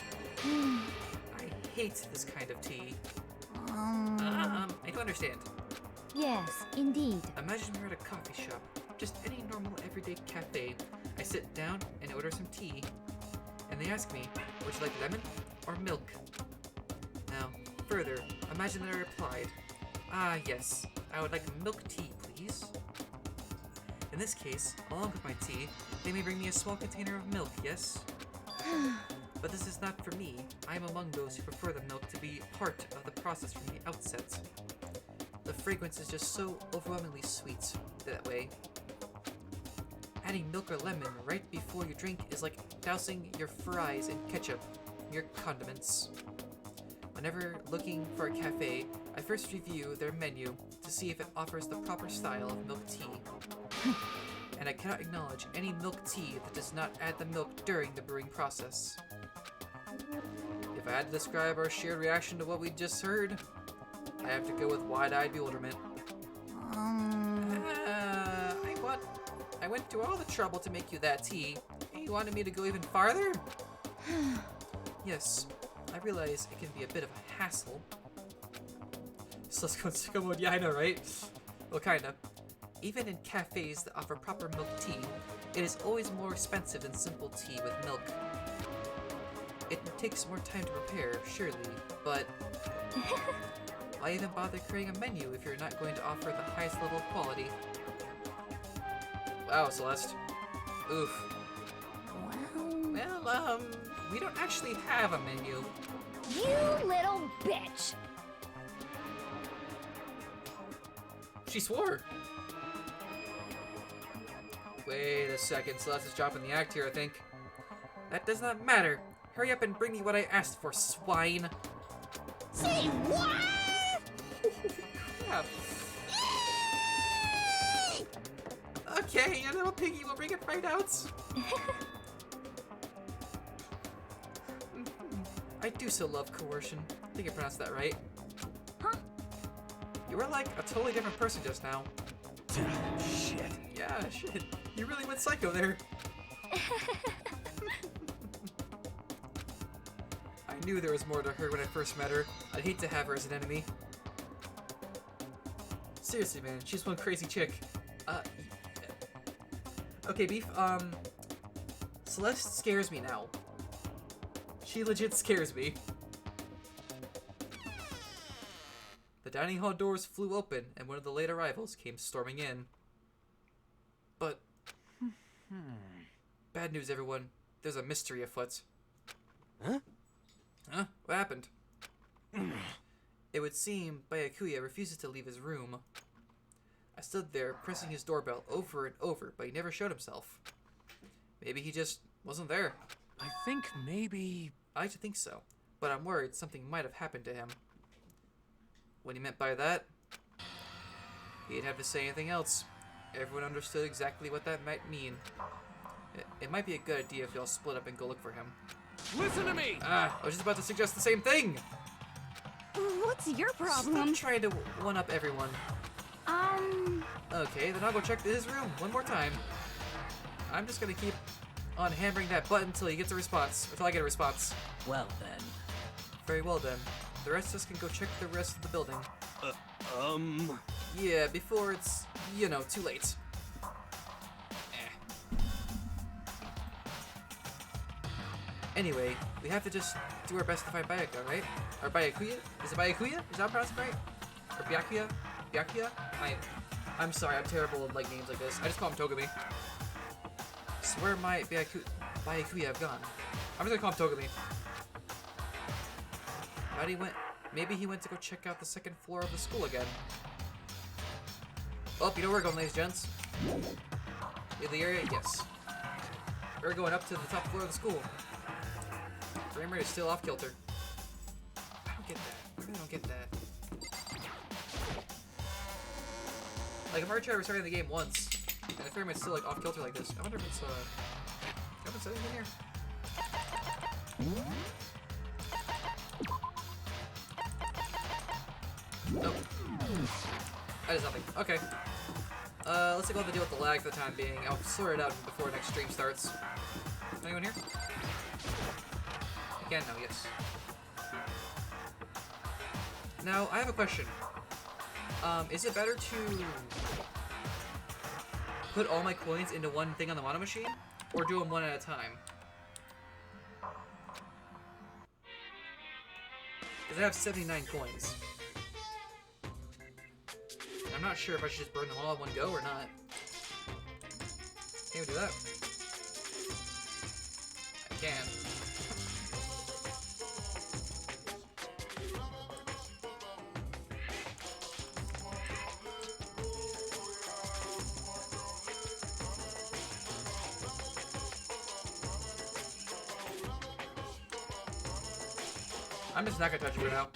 I hate this kind of tea. I don't understand. Yes, indeed. Imagine we're at a coffee shop, just any normal everyday cafe. I sit down and order some tea, and they ask me, would you like lemon or milk? Now, further, imagine that I replied, yes, I would like milk tea, please. In this case, along with my tea, they may bring me a small container of milk, yes? But this is not for me. I am among those who prefer the milk to be part of the process from the outset. The fragrance is just so overwhelmingly sweet that way. Adding milk or lemon right before you drink is like dousing your fries in ketchup, your condiments. Whenever looking for a cafe, I first review their menu to see if it offers the proper style of milk tea. And I cannot acknowledge any milk tea that does not add the milk during the brewing process. If I had to describe our shared reaction to what we just heard, I have to go with wide-eyed bewilderment. I went to all the trouble to make you that tea, and you wanted me to go even farther? Yes, I realize it can be a bit of a hassle. So let's go in sicko mode. Yeah, I know, right? Well, kinda. Even in cafes that offer proper milk tea, it is always more expensive than simple tea with milk. It takes more time to prepare, surely, but why even bother creating a menu if you're not going to offer the highest level of quality? Wow, Celeste. Oof. Well, we don't actually have a menu. You little bitch! She swore. Wait a second, Celeste is dropping the act here, I think. That does not matter. Hurry up and bring me what I asked for, swine. Say what? Crap. Okay, your little piggy will bring it right out. I do so love coercion. I think I pronounced that right. Huh? You were like a totally different person just now. Shit. Yeah, shit. You really went psycho there. I knew there was more to her when I first met her. I'd hate to have her as an enemy. Seriously, man, she's one crazy chick. Okay, Beef, Celeste scares me now. She legit scares me. The dining hall doors flew open, and one of the late arrivals came storming in. But... Bad news, everyone. There's a mystery afoot. Huh? Huh? What happened? It would seem Byakuya refuses to leave his room. I stood there, pressing his doorbell over and over, but he never showed himself. Maybe he just wasn't there. I think maybe... I like to think so, but I'm worried something might have happened to him. What he meant by that? He didn't have to say anything else. Everyone understood exactly what that might mean. It might be a good idea if y'all split up and go look for him. Listen to me! I was just about to suggest the same thing! What's your problem? Stop trying to one-up everyone. Okay, then I'll go check his room one more time. I'm just gonna keep on hammering that button until he gets a response, until I get a response. Well then. Very well then. The rest of us can go check the rest of the building. Yeah, before it's, you know, too late. Anyway, we have to just do our best to find Byakuya, right? Or Byakuya? Is it Byakuya? Is that pronounced right? Or Byakuya? Byakuya? I'm sorry, I'm terrible at like names like this. I just call him Togami. So where might Byakuya have gone? I'm just gonna call him Togami. How'd he went? Maybe he went to go check out the second floor of the school again. Oh, you know where we're going, ladies and gents. In the area? Yes. We're going up to the top floor of the school. Frame rate is still off kilter. I don't get that. I really don't get that. Like, I've already tried restarting the game once, And the frame rate's still like off kilter like this. I wonder if it's got settings in here. Nope. That is nothing. Okay. Let's take all the deal with the lag for the time being. I'll sort it out before next stream starts. Anyone here? Again, no, yes. Now, I have a question. Is it better to put all my coins into one thing on the mono machine? Or do them one at a time? Because I have 79 coins. I'm not sure if I should just burn them all in one go or not. Can we do that? I can. I'm just not gonna touch it for now.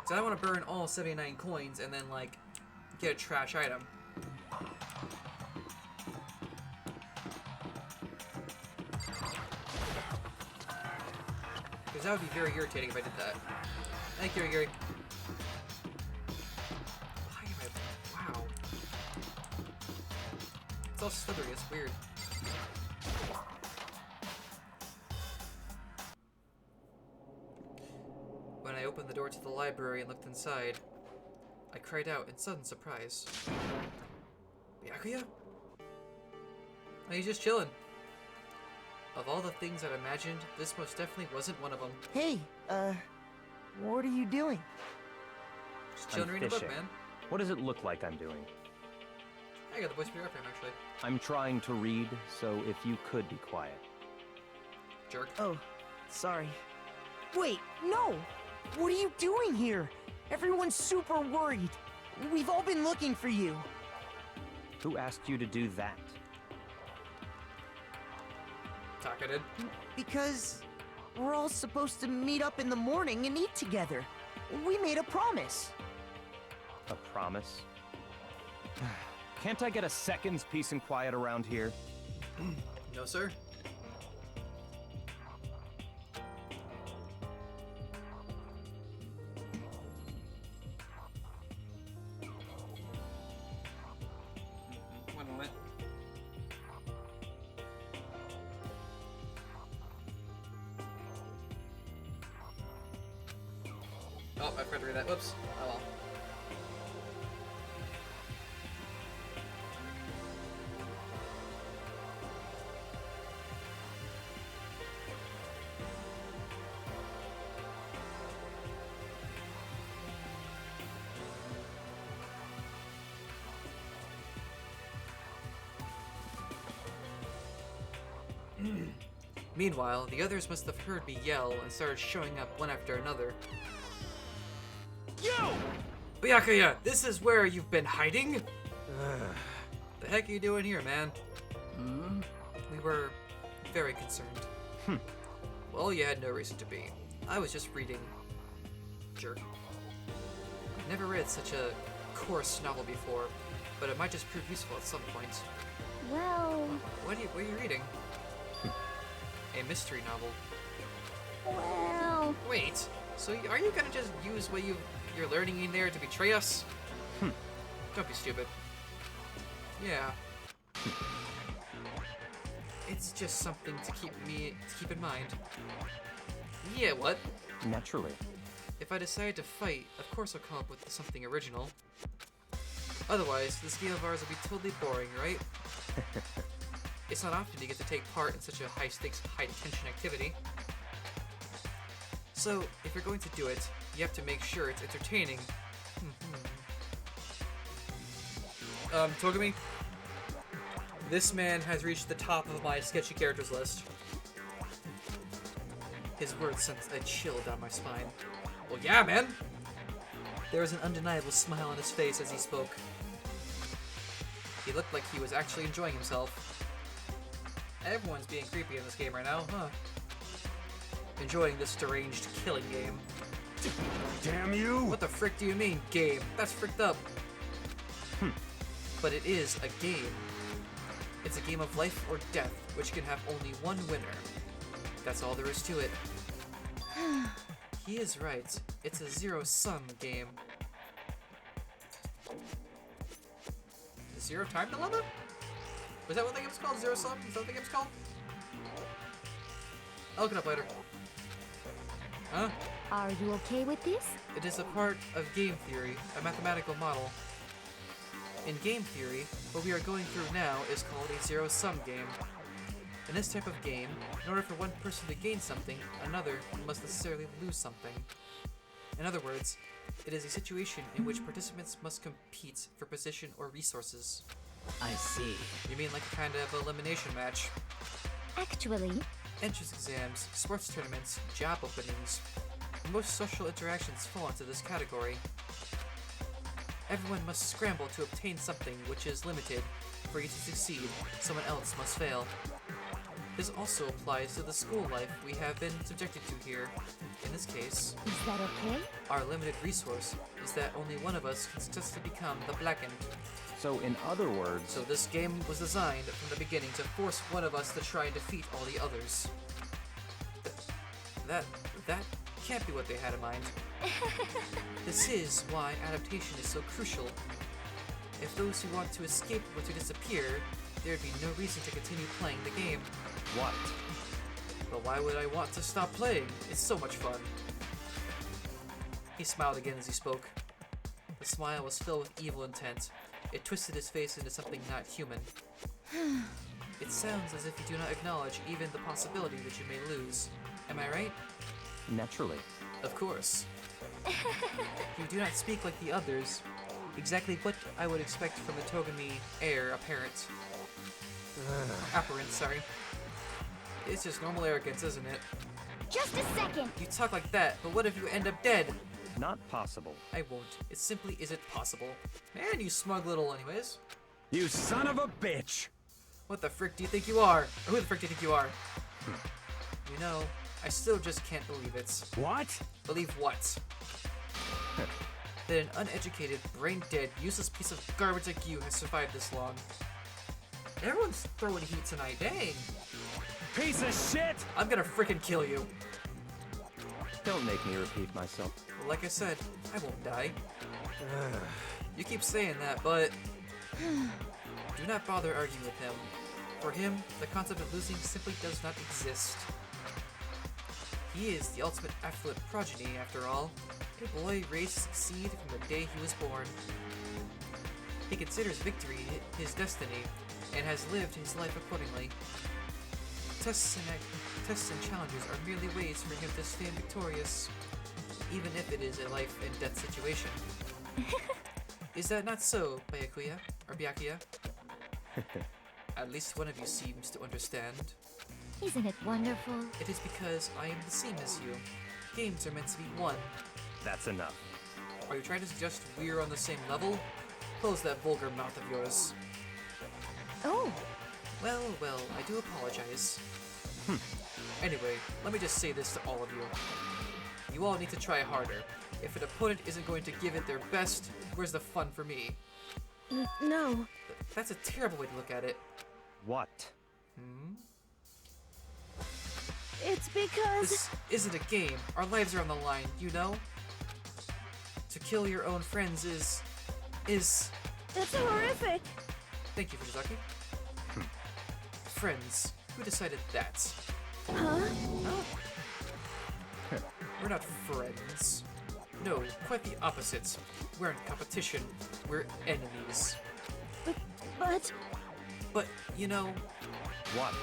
So I want to burn all 79 coins and then, like, get a trash item. Because that would be very irritating if I did that. Thank you, Gary. Why am I... Wow. It's all slithery, it's weird. When I opened the door to the library and looked inside, I cried out in sudden surprise. Byakuya? Oh, he's just chilling. Of all the things I'd imagined, this most definitely wasn't one of them. Hey, what are you doing? Just chilling I'm reading a book, fishing. man. What does it look like I'm doing? I got the voice for your frame, actually. I'm trying to read, so if you could be quiet. Jerk. Oh, sorry. Wait, no! What are you doing here? Everyone's super worried. We've all been looking for you. Who asked you to do that? Taka did. Because we're all supposed to meet up in the morning and eat together. We made a promise. A promise? Can't I get a second's peace and quiet around here? No, sir. One moment. Oh, I forgot to read that. Whoops. Oh well. Meanwhile, the others must have heard me yell and started showing up one after another. Yo! Byakuya, this is where you've been hiding? The heck are you doing here, man? We were very concerned. Well, you had no reason to be. I was just reading. Jerk. Never read such a coarse novel before, but it might just prove useful at some point. Well, What are you reading? A mystery novel. well, Wait, so are you gonna just use what you're learning in there to betray us? Don't be stupid. Yeah. It's just something to keep in mind. Yeah, what? Naturally. If I decide to fight, of course I'll come up with something original. Otherwise, this game of ours will be totally boring, right? It's not often you get to take part in such a high-stakes, high-tension activity. So, if you're going to do it, you have to make sure it's entertaining. Togami, this man has reached the top of my sketchy characters list. His words sent a chill down my spine. Well, yeah, man! There was an undeniable smile on his face as he spoke. He looked like he was actually enjoying himself. Everyone's being creepy in this game right now, huh? Enjoying this deranged killing game. Damn you! What the frick do you mean, game? That's fricked up. But it is a game. It's a game of life or death, which can have only one winner. That's all there is to it. He is right. It's a zero-sum game. Zero Time Dilemma? Was that what the game's called? Zero Sum? Is that what the game's called? I'll look it up later. Huh? Are you okay with this? It is a part of game theory, a mathematical model. In game theory, what we are going through now is called a zero-sum game. In this type of game, in order for one person to gain something, another must necessarily lose something. In other words, it is a situation in which participants must compete for position or resources. I see. You mean like a kind of elimination match? Actually, Entrance exams, sports tournaments, job openings. Most social interactions fall into this category. Everyone must scramble to obtain something which is limited. For you to succeed, someone else must fail. This also applies to the school life we have been subjected to here. In this case, is that okay? our limited resource is that only one of us can successfully become the Blackened. So in other words, So this game was designed from the beginning to force one of us to try and defeat all the others. That can't be what they had in mind. This is why adaptation is so crucial. If those who want to escape were to disappear, there'd be no reason to continue playing the game. what? But why would I want to stop playing? It's so much fun. He smiled again as he spoke. The smile was filled with evil intent. It twisted his face into something not human. It sounds as if you do not acknowledge even the possibility that you may lose. Am I right? Naturally. Of course. You do not speak like the others. Exactly what I would expect from the Togami heir apparent. Apparent, sorry. It's just normal arrogance, isn't it? Just a second. You talk like that, but what if you end up dead? Not possible. I won't. It simply isn't possible. Man, you smug little anyways. You son of a bitch! What the frick do you think you are? Or who the frick do you think you are? You know, I still just can't believe it. What? Believe what? That an uneducated, brain-dead, useless piece of garbage like you has survived this long. Everyone's throwing heat tonight, dang. Piece of shit! I'm gonna frickin' kill you. Don't make me repeat myself. Like I said, I won't die. You keep saying that, but do not bother arguing with him. For him, the concept of losing simply does not exist. He is the ultimate affluent progeny, after all. A boy raised to succeed from the day he was born. He considers victory his destiny, and has lived his life accordingly. Tests and challenges are merely ways for him to stand victorious, even if it is a life and death situation. Is that not so, Byakuya? Or Byakuya? At least one of you seems to understand. Isn't it wonderful? It is because I am the same as you. Games are meant to be one. That's enough. Are you trying to suggest we're on the same level? Close that vulgar mouth of yours. Oh, Well, I do apologize. Anyway, let me just say this to all of you. You all need to try harder. If an opponent isn't going to give it their best, where's the fun for me? No. That's a terrible way to look at it. What? It's because... This isn't a game. Our lives are on the line, you know? To kill your own friends is... It's horrific. Thank you, Fujizaki. Friends. Who decided that? Huh? We're not friends. No, quite the opposite. We're in competition. We're enemies. But, you know... What?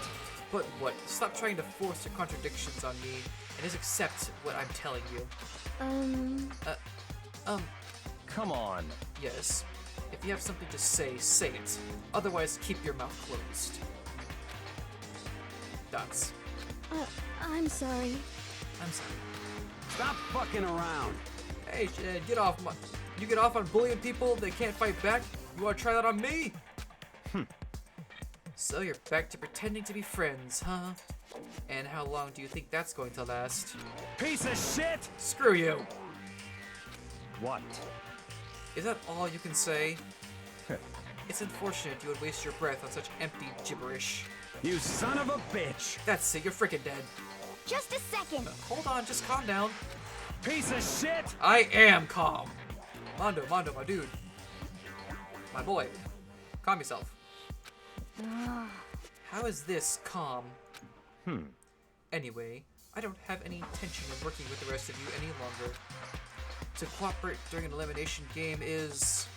But what? Stop trying to force your contradictions on me and just accept what I'm telling you. Come on. Yes. If you have something to say, say it. Otherwise, keep your mouth closed. Dots. I'm sorry. I'm sorry. Stop fucking around! Hey, get off my... You get off on bullying people that can't fight back? You wanna try that on me? So you're back to pretending to be friends, huh? And how long do you think that's going to last? Piece of shit! Screw you! What? Is that all you can say? It's unfortunate you would waste your breath on such empty gibberish. You son of a bitch! That's it, you're freaking dead. Just a second. Hold on, just calm down. Piece of shit! I am calm. Mondo, my dude. My boy. Calm yourself. How is this calm? Anyway, I don't have any intention of working with the rest of you any longer. To cooperate during an elimination game is...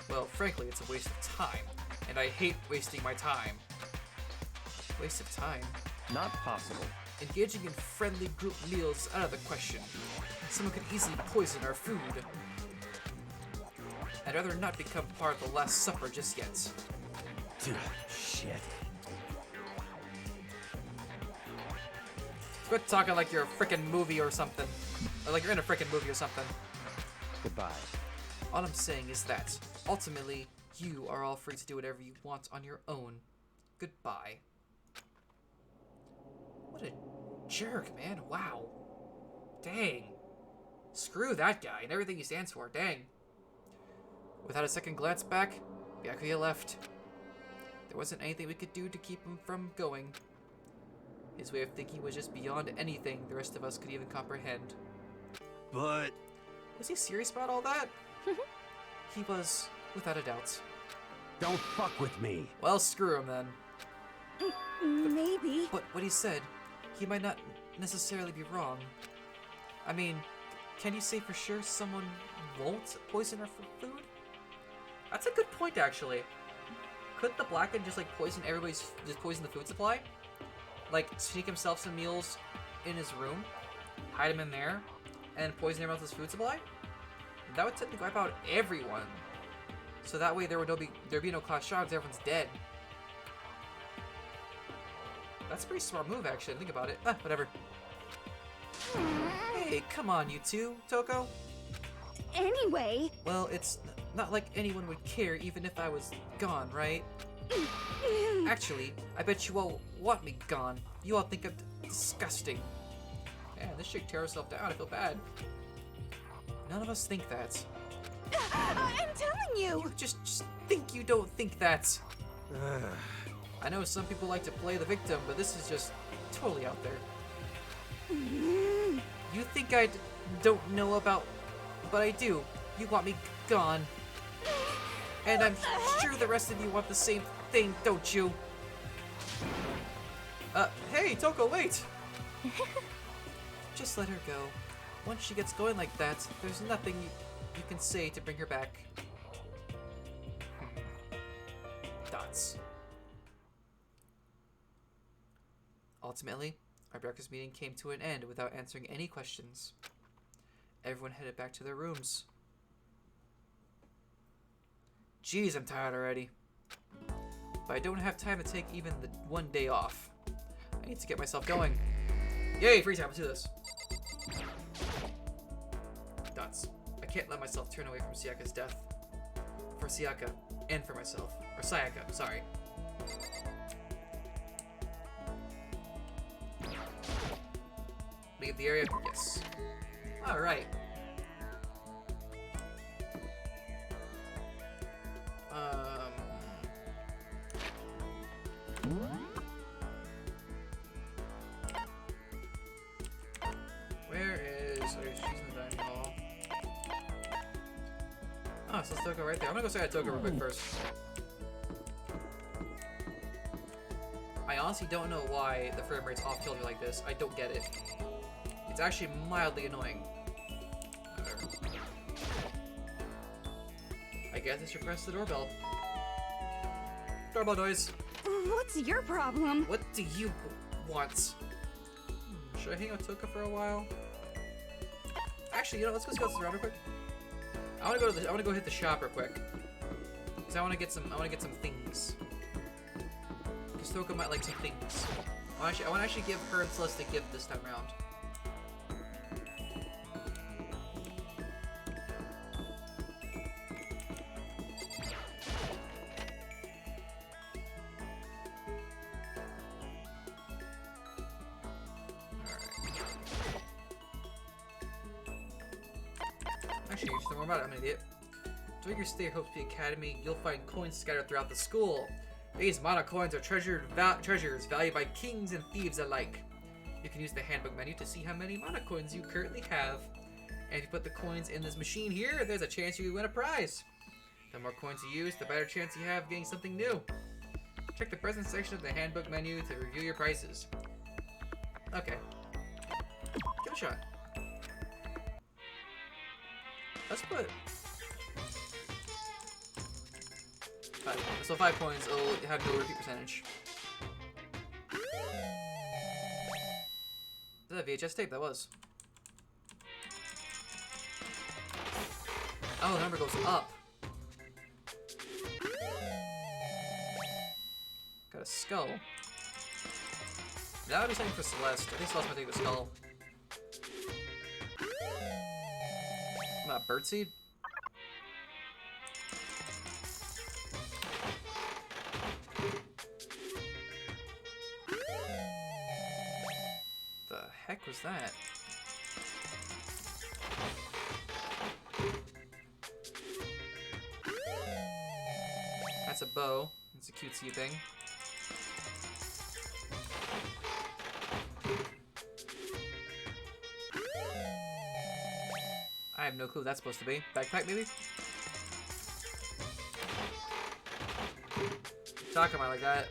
well, frankly, it's a waste of time. And I hate wasting my time. Waste of time? Not possible. Engaging in friendly group meals is out of the question. Someone could easily poison our food. I'd rather not become part of the Last Supper just yet. Shit. Quit talking like you're a frickin' movie or something. Or like you're in a frickin' movie or something. Goodbye. All I'm saying is that, ultimately, you are all free to do whatever you want on your own. Goodbye. What a jerk, man. Wow. Dang. Screw that guy and everything he stands for. Dang. Without a second glance back, Byakuya left. There wasn't anything we could do to keep him from going. His way of thinking was just beyond anything the rest of us could even comprehend. But... was he serious about all that? He was, without a doubt. don't fuck with me. Well, screw him then. Maybe. But what he said, he might not necessarily be wrong. I mean, can you say for sure someone won't poison our food? That's a good point, actually. Couldn't the Blacken just like poison the food supply? Like sneak himself some meals in his room, hide him in there, and poison everyone else's food supply? That would technically wipe out everyone. So that way there'd be no class shots, everyone's dead. That's a pretty smart move, actually. Think about it. Whatever. Hey, come on, you two, Toko. Anyway. Well, it's not like anyone would care even if I was gone, right? Actually, I bet you all want me gone. You all think I'm disgusting. Man, this chick tear herself down. I feel bad. None of us think that. I'm telling you. You just think you don't think that. I know some people like to play the victim, but this is just totally out there. You think I don't know about, but I do. You want me gone. And I'm sure the rest of you want the same thing, don't you? Hey, Toko, wait! Just let her go. Once she gets going like that, there's nothing you can say to bring her back. Dots. Ultimately, our breakfast meeting came to an end without answering any questions. Everyone headed back to their rooms. Jeez, I'm tired already. But I don't have time to take even the one day off. I need to get myself going. Yay, free time, let's do this. Dots. I can't let myself turn away from Sayaka's death. For Sayaka, and for myself. Or Sayaka, sorry. Leave the area? Yes. Alright. Where is... oh, she's in the dining hall. Oh, so it's Toko right there. I'm gonna go say hi to Toko real quick first. I honestly don't know why the frame rate's off kilter like this. I don't get it. It's actually mildly annoying. Whatever. I guess I should press the doorbell. Doorbell noise. What's your problem? What do you want? Should I hang out with Toko for a while? Actually, you know, let's go scout this around real quick. I wanna go hit the shop real quick. Cause I wanna get some things. Cause Toko might like some things. I wanna actually give her and Celeste a gift this time around. Actually, just more about it, I'm an idiot. During your stay at Hope Peak Academy, you'll find coins scattered throughout the school. These mana coins are treasures valued by kings and thieves alike. You can use the handbook menu to see how many mana coins you currently have. And if you put the coins in this machine here, there's a chance you win a prize. The more coins you use, the better chance you have of getting something new. Check the present section of the handbook menu to review your prices. Okay. Give it a shot. Let's put 5 points. So 5 points will have no repeat percentage. Is that a VHS tape? That was. Oh, the number goes up. Got a skull. That would be something for Celeste. I think Celeste might take the skull. Birdseed? The heck was that? That's a bow. It's a cutesy thing. I have no clue what that's supposed to be. Backpack, maybe? Talking about like that.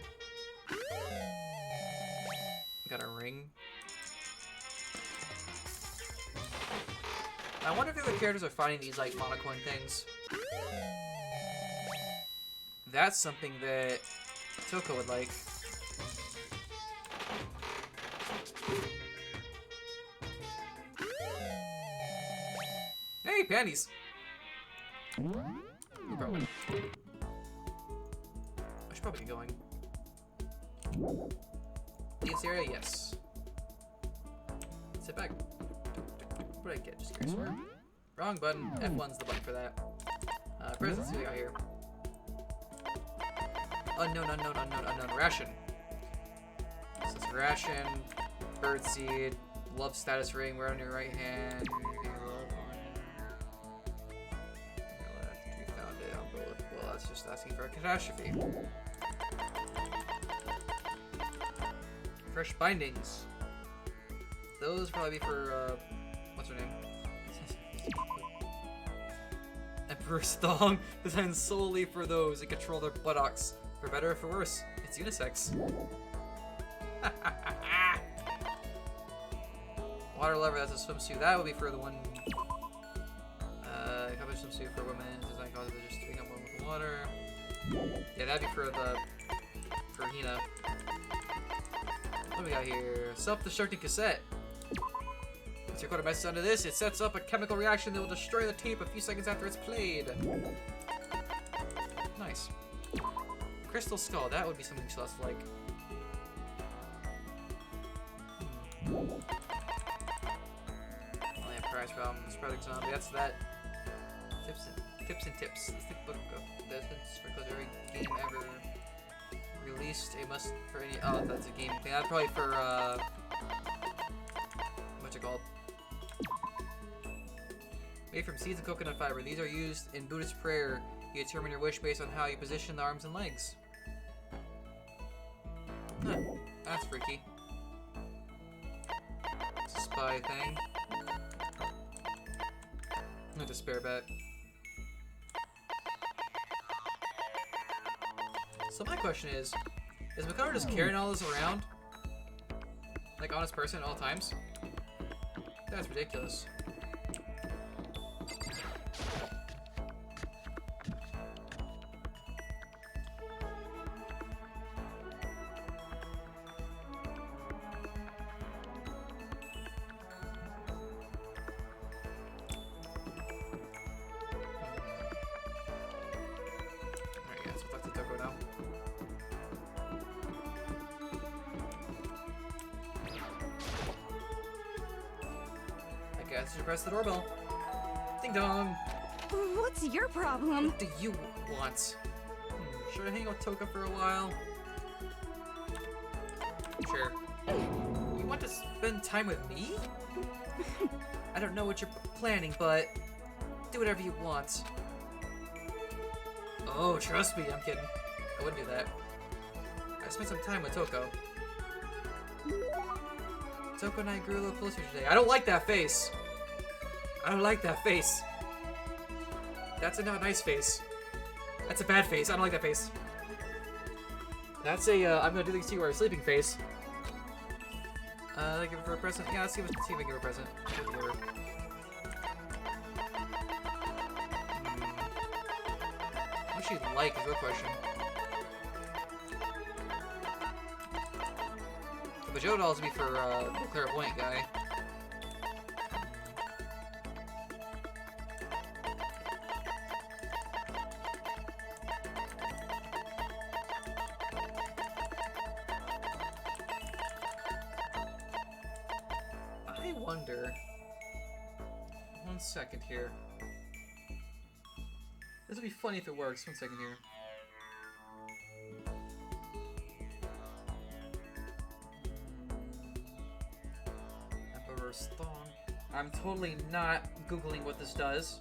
Got a ring. I wonder if the other characters are finding these like monocoin things. That's something that Toko would like. Hey, panties! Probably. I should probably get going. Leave this area? Yes. Sit back. What did I get? Just curious for. Wrong button. F1's the button for that. Press, let's see what we got here. Unknown. Ration. So it's ration, birdseed, love status ring, wear on your right hand. Well, that's just asking for a catastrophe. Fresh bindings. Those probably be for, what's her name? Emperor's thong, designed solely for those that control their buttocks. For better or for worse, it's unisex. Water lover, that's a swimsuit. That would be for the one. Cover swimsuit for women. Design causes just taking up one with the water. Yeah, that'd be for Hina. What do we got here? Self-destructing cassette. Once you record a message onto this, it sets up a chemical reaction that will destroy the tape a few seconds after it's played. Nice. Crystal skull, that would be something Celeste like. Only a prize from this project zombie. That's that. Tips and tips. This is the book of lessons for every game ever released. A must for any. Oh, that's a game thing. That's probably for what's it called? Made from seeds of coconut fiber. These are used in Buddhist prayer. You determine your wish based on how you position the arms and legs. Huh, that's freaky. It's a spy thing. Not a spare bet. So my question is Makoto just carrying all this around? Like honest person at all times? That's ridiculous. Guess you press the doorbell. Ding dong. What's your problem? What do you want? Should I hang out with Toka for a while? Sure. You want to spend time with me? I don't know what you're planning, but Do whatever you want. Oh, trust me, I'm kidding. I wouldn't do that. I spent some time with Toko. Toko and I grew a little closer today. I don't like that face. I don't like that face. That's a not nice face. That's a bad face. I don't like that face. That's a, I'm gonna do these to you are a sleeping face. Give her a present. Yeah, let's see if I can give her a present. What she like is a real question. The Joe dolls would be for the clairvoyant guy. I wonder. 1 second here. This would be funny if it works. 1 second here. Emperor's Thong. I'm totally not Googling what this does.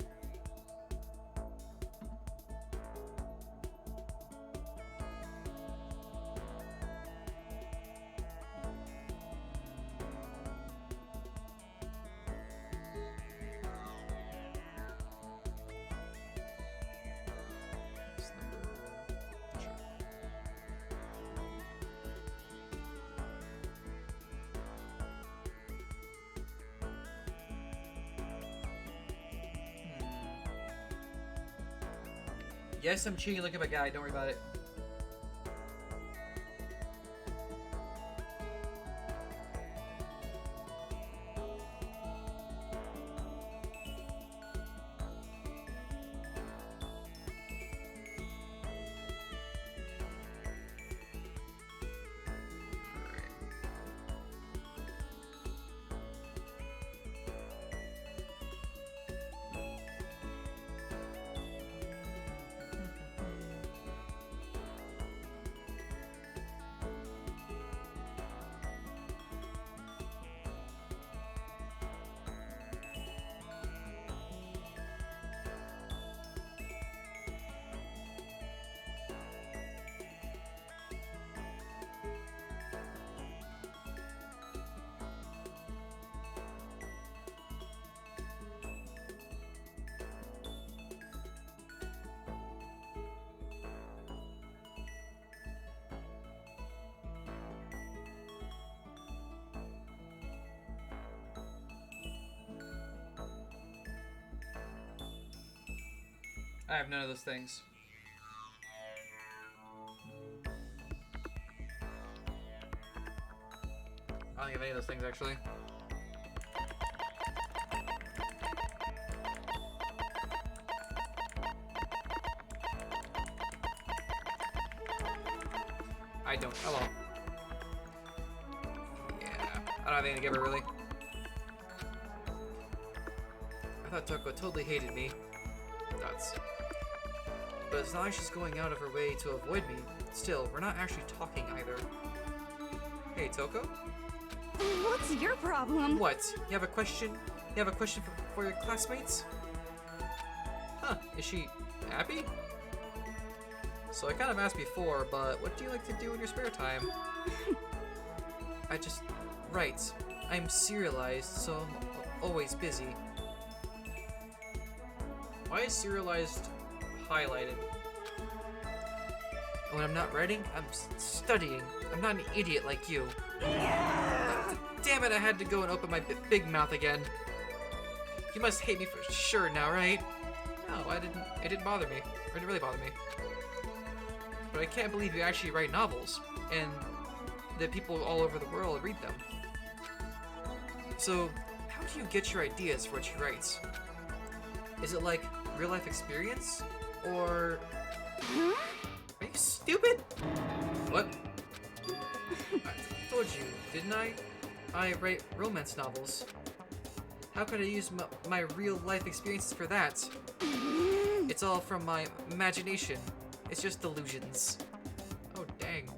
Yes, I'm cheating. Look at my guy. Don't worry about it. I have none of those things. I don't have any of those things, actually. I don't. Hello. Yeah. I don't have anything to give her, really. I thought Toko totally hated me. Nuts. But it's not like she's going out of her way to avoid me. Still, we're not actually talking either. Hey, Toko? What's your problem? What? You have a question? You have a question for your classmates? Huh, is she happy? So I kind of asked before, but what do you like to do in your spare time? I just write. I'm serialized, so I'm always busy. Why is serialized highlighted? When I'm not writing, I'm studying. I'm not an idiot like you. Damn it, I had to go and open my big mouth again. You must hate me for sure now, right? No, I didn't. It didn't bother me. It didn't really bother me. But I can't believe you actually write novels, and that people all over the world read them. So, how do you get your ideas for what you write? Is it like real life experience? Or... Huh? Are you stupid? What? I told you, didn't I? I write romance novels. How could I use my real life experiences for that? It's all from my imagination. It's just delusions. Oh, dang.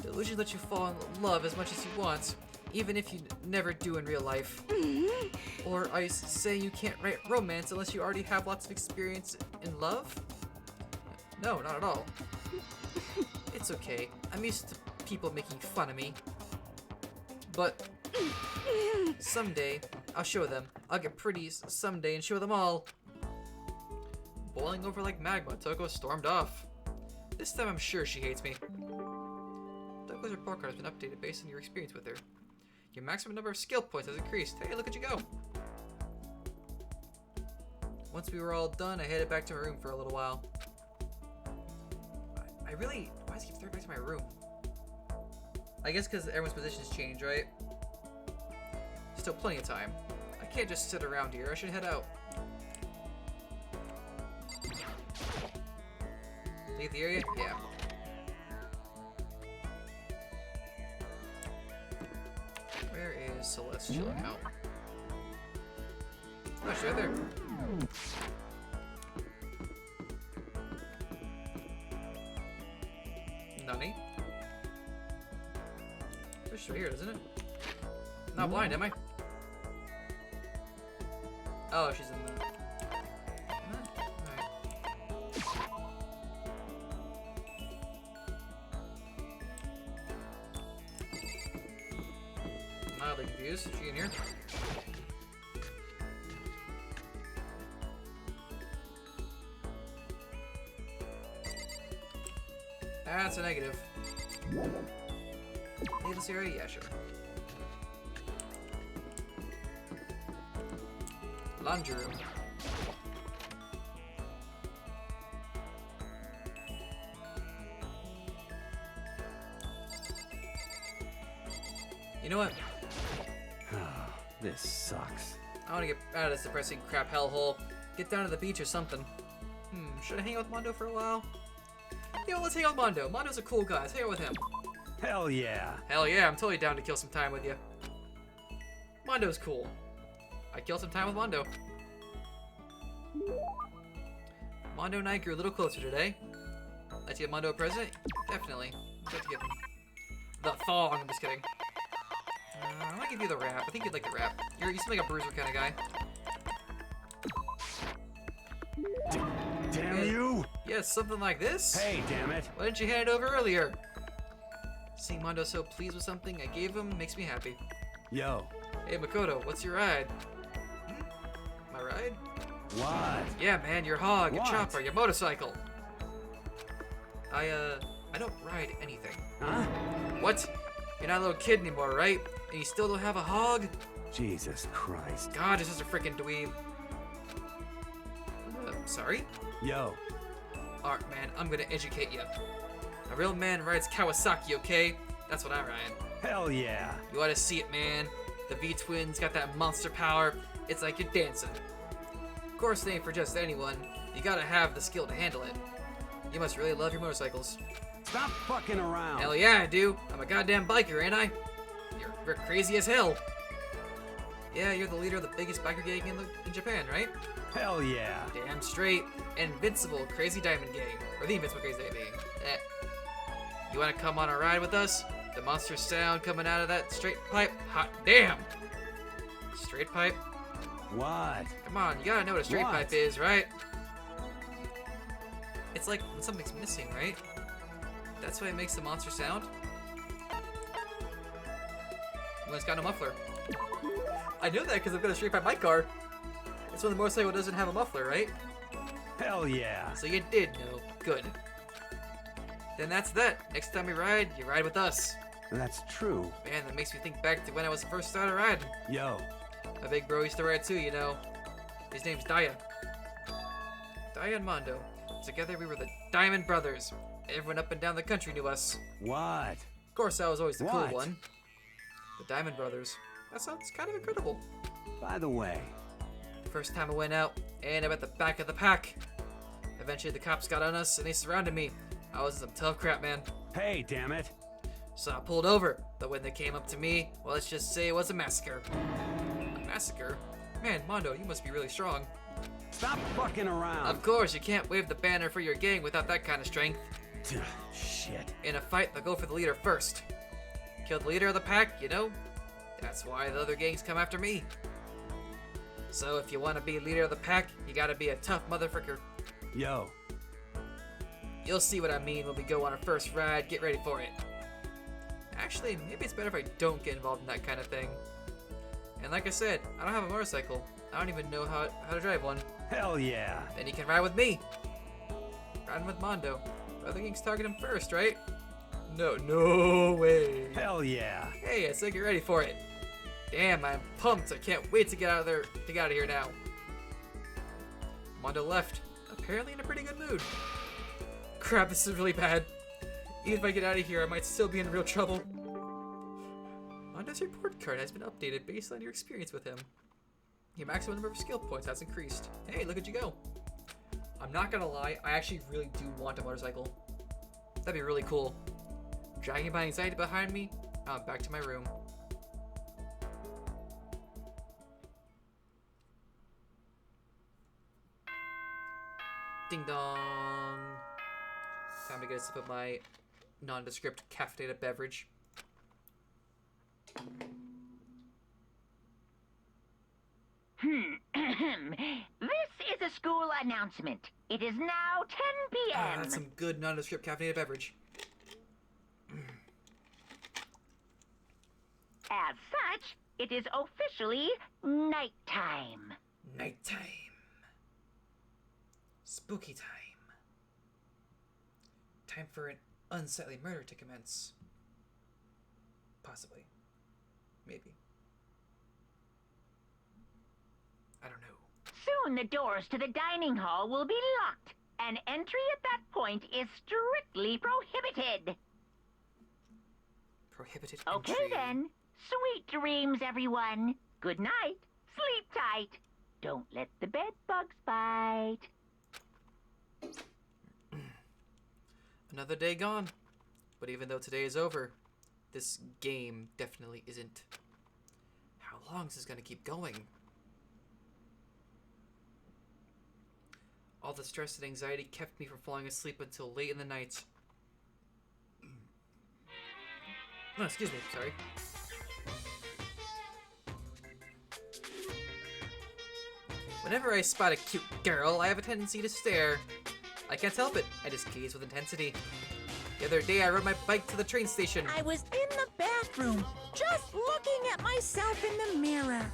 Delusions let you fall in love as much as you want, even if you never do in real life. Or are you saying you can't write romance unless you already have lots of experience in love? No, not at all. It's okay. I'm used to people making fun of me. But someday, I'll show them. I'll get pretty someday and show them all. Boiling over like magma, Toko stormed off. This time I'm sure she hates me. Toko's report card has been updated based on your experience with her. Your maximum number of skill points has increased. Hey, look at you go. Once we were all done, I headed back to my room for a little while. Why does he keep throwing back to my room? I guess because everyone's positions change, right? Still plenty of time. I can't just sit around here. I should head out. Leave the area? Yeah. Where is Celeste chilling out? Oh, she's right there. Nani? She's right here, isn't it? Not blind, am I? Oh, she's in the... Mildly confused. Is she in here? That's a negative. Leave this area? Yeah, sure. Laundry room. You know what? This sucks. I want to get out of this depressing crap hellhole. Get down to the beach or something. Should I hang out with Mondo for a while? You know, let's hang out with Mondo. Mondo's a cool guy. Let's hang out with him. Hell yeah. Hell yeah, I'm totally down to kill some time with you. Mondo's cool. I killed some time with Mondo. Mondo and I grew a little closer today. Like to give Mondo a present? Definitely. I'd like to give him the thong. I'm just kidding. I'm gonna give you the wrap. I think you'd like the wrap. You seem like a bruiser kind of guy. Damn you! Yes, something like this? Hey, damn it. Why didn't you hand it over earlier? Seeing Mondo so pleased with something I gave him makes me happy. Yo. Hey, Makoto, what's your ride? My ride? What? Yeah, man, your hog, your What? chopper, your motorcycle. I don't ride anything. Huh? What? You're not a little kid anymore, right? And you still don't have a hog? Jesus Christ. God, this is a freaking dweeb. Sorry? Yo. Alright, man, I'm gonna educate you. A real man rides Kawasaki, okay? That's what I ride. Hell yeah. You ought to see it, man. The V-twins got that monster power. It's like you're dancing. Of course, it ain't for just anyone. You gotta have the skill to handle it. You must really love your motorcycles. Stop fucking around. Hell yeah, I do. I'm a goddamn biker, ain't I? You're crazy as hell. Yeah, you're the leader of the biggest biker gang in Japan, right? Hell yeah. Damn straight. Invincible Crazy Diamond Gang. Or the Invincible Crazy Diamond Gang. You wanna come on a ride with us? The monster sound coming out of that straight pipe? Hot damn! Straight pipe? What? Come on, you gotta know what a straight What? pipe is, right? It's like when something's missing, right? That's why it makes the monster sound? When it's got no muffler. I know that because I've got a straight pipe mic car. It's when the motorcycle doesn't have a muffler, right? Hell yeah. So you did know. Good. Then that's that. Next time we ride, you ride with us. That's true. Man, that makes me think back to when I was first started riding. Yo. My big bro used to ride too, you know. His name's Daya. Daya and Mondo. Together we were the Diamond Brothers. Everyone up and down the country knew us. What? Of course, I was always the cool What? one. The Diamond Brothers. That sounds kind of incredible. By the way. The first time I went out, and I'm at the back of the pack. Eventually the cops got on us and they surrounded me. I was in some tough crap, man. Hey, damn it. So I pulled over, but when they came up to me, well, let's just say it was a massacre. A massacre? Man, Mondo, you must be really strong. Stop fucking around. Of course, you can't wave the banner for your gang without that kind of strength. Shit. In a fight, they'll go for the leader first. Kill the leader of the pack, you know? That's why the other gangs come after me. So if you want to be leader of the pack, you gotta be a tough motherfucker. Yo. You'll see what I mean when we go on our first ride. Get ready for it. Actually, maybe it's better if I don't get involved in that kind of thing. And like I said, I don't have a motorcycle. I don't even know how to drive one. Hell yeah. Then you can ride with me. Riding with Mondo. The other gangs target him first, right? No way. Hell yeah. Hey, I said get ready for it. Damn, I'm pumped. I can't wait to get out of there. To get out of here now. Mondo left. Apparently in a pretty good mood. Crap, this is really bad. Even if I get out of here, I might still be in real trouble. Mondo's report card has been updated based on your experience with him. Your maximum number of skill points has increased. Hey, look at you go. I'm not gonna lie, I actually really do want a motorcycle. That'd be really cool. Dragging my anxiety behind me, I'm back to my room. Ding dong. Time to get a sip of my nondescript caffeinated beverage. This is a school announcement. It is now 10 p.m. That's some good nondescript caffeinated beverage. As such, it is officially nighttime. Nighttime. Spooky time. Time for an unsightly murder to commence. Possibly. Maybe. I don't know. Soon the doors to the dining hall will be locked, and entry at that point is strictly prohibited. Prohibited Okay entry. then. Sweet dreams, everyone. Good night. Sleep tight. Don't let the bed bugs bite. Another day gone. But even though today is over, this game definitely isn't. How long is this gonna keep going? All the stress and anxiety kept me from falling asleep until late in the night. Oh, excuse me, sorry. Whenever I spot a cute girl, I have a tendency to stare. I can't help it, I just gaze with intensity. The other day, I rode my bike to the train station. I was in the bathroom, just looking at myself in the mirror.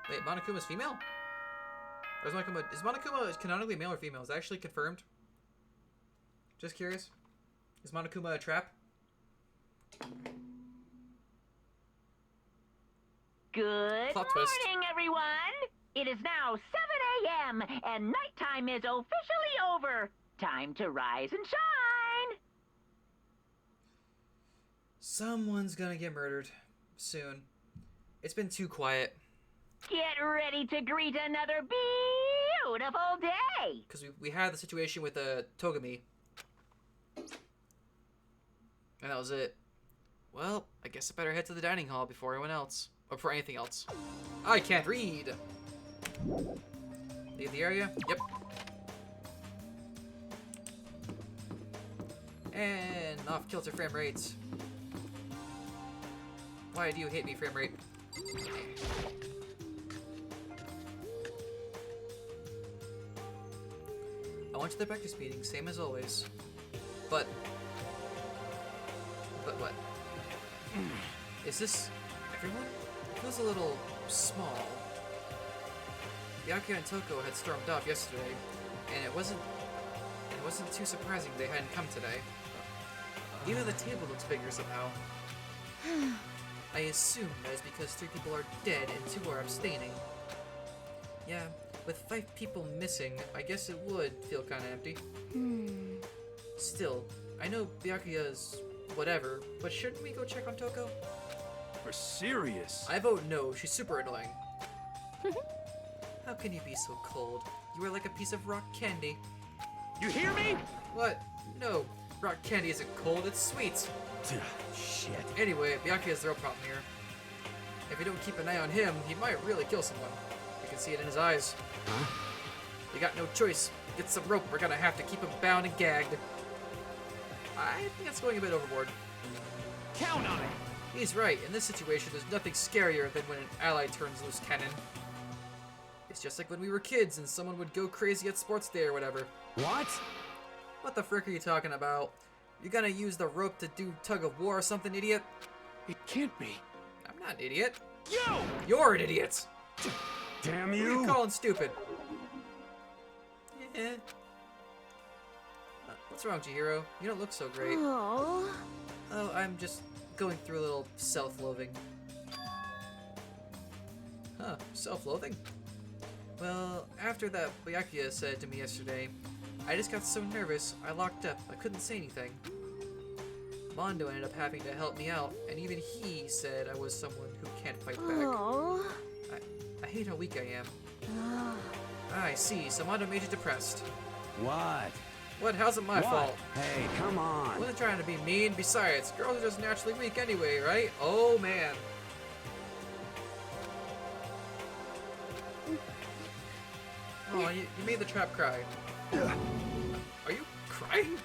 Wait, Monokuma's female? Or is Monokuma canonically male or female? Is that actually confirmed? Just curious. Is Monokuma a trap? Good Plot twist. morning, everyone. It is now 7 a.m. and nighttime is officially over. Time to rise and shine. Someone's gonna get murdered. Soon. It's been too quiet. Get ready to greet another beautiful day. Because we had the situation with Togami. And that was it. Well, I guess I better head to the dining hall before anyone else. Or before anything else. I can't read! Leave the area? Yep. And off-kilter frame rates. Why do you hate me, frame rate? I went to the breakfast meeting, same as always. But what? Is this everyone? It feels a little small. Byakuya and Toko had stormed off yesterday, and it wasn't too surprising they hadn't come today. Even the table looks bigger somehow. I assume that is because 3 people are dead and 2 are abstaining. Yeah, with 5 people missing, I guess it would feel kinda empty. Still, I know Byakuya's whatever, but shouldn't we go check on Toko? For serious? I vote no, she's super annoying. How can you be so cold? You are like a piece of rock candy. You hear me? What? No, rock candy isn't cold, it's sweet. Shit. Anyway, Byakuya's the real problem here. If you don't keep an eye on him, he might really kill someone. You can see it in his eyes. Huh? You got no choice. Get some rope, we're gonna have to keep him bound and gagged. I think that's going a bit overboard. Count on it. He's right. In this situation, there's nothing scarier than when an ally turns loose cannon. It's just like when we were kids and someone would go crazy at sports day or whatever. What? What the frick are you talking about? You gonna use the rope to do tug of war or something, idiot? It can't be. I'm not an idiot. Yo! You're an idiot! Damn Who are you! you calling stupid? Yeah. What's wrong, Chihiro? You don't look so great. Oh. Oh, I'm just going through a little self-loathing. Huh, self-loathing? Well, after that Byakuya said to me yesterday, I just got so nervous, I locked up. I couldn't say anything. Mondo ended up having to help me out, and even he said I was someone who can't fight back. Oh. I hate how weak I am. I see, so Mondo made you depressed. What? What? How's it my fault? Hey, come I on. wasn't trying to be mean. Besides, girls are just naturally weak anyway, right? Oh, man. Oh, you made the trap cry. Are you crying?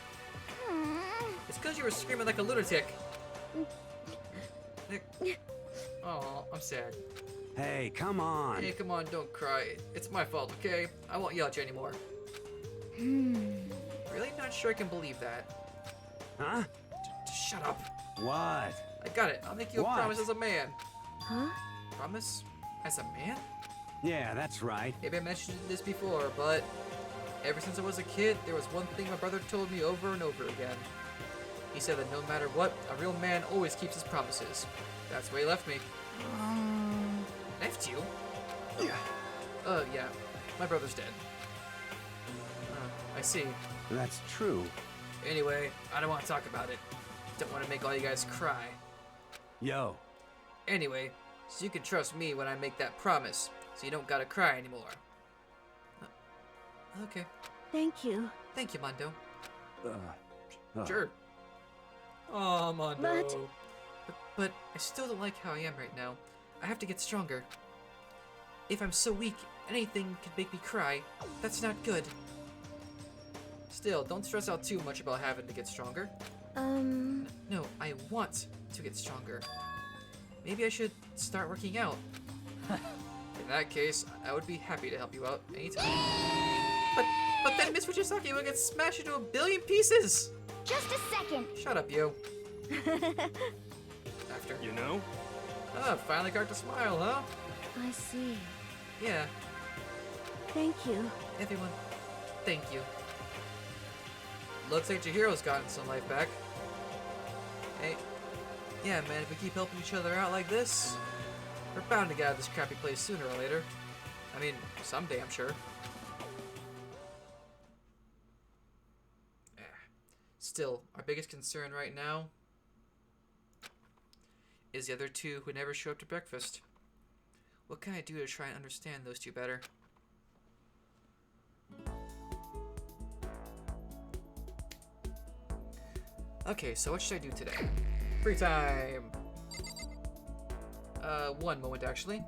It's because you were screaming like a lunatic. Oh, I'm sad. Hey, come on. Hey, come on, don't cry. It's my fault, okay? I won't yell at you anymore. Really not sure I can believe that. Huh? Just shut up. What? I got it. I'll make you a What? promise as a man. Huh? Promise? As a man? Yeah, that's right. Maybe I mentioned this before, but ever since I was a kid, there was one thing my brother told me over and over again. He said that no matter what, a real man always keeps his promises. That's where he left me. Left you? Yeah. My brother's dead. I see. That's true. Anyway, I don't want to talk about it. Don't want to make all you guys cry. Yo. Anyway, so you can trust me when I make that promise, so you don't gotta cry anymore. Okay. Thank you. Thank you, Mondo. Uh, Sure. Oh, Mondo. But- But I still don't like how I am right now. I have to get stronger. If I'm so weak, anything could make me cry. That's not good. Still, don't stress out too much about having to get stronger. No, I want to get stronger. Maybe I should start working out. In that case, I would be happy to help you out anytime. But then Miss Fujisaki will get smashed into a billion pieces! Just a second. Shut up, yo. After. you know? Oh, finally got to smile, huh? I see. Yeah, Thank you. everyone, thank you. Looks like Chihiro's gotten some life back. Hey, yeah, man, if we keep helping each other out like this, we're bound to get out of this crappy place sooner or later. I mean, someday, I'm sure. Still, our biggest concern right now is the other two who never show up to breakfast. What can I do to try and understand those two better? Okay, so what should I do today? Free time! One moment actually.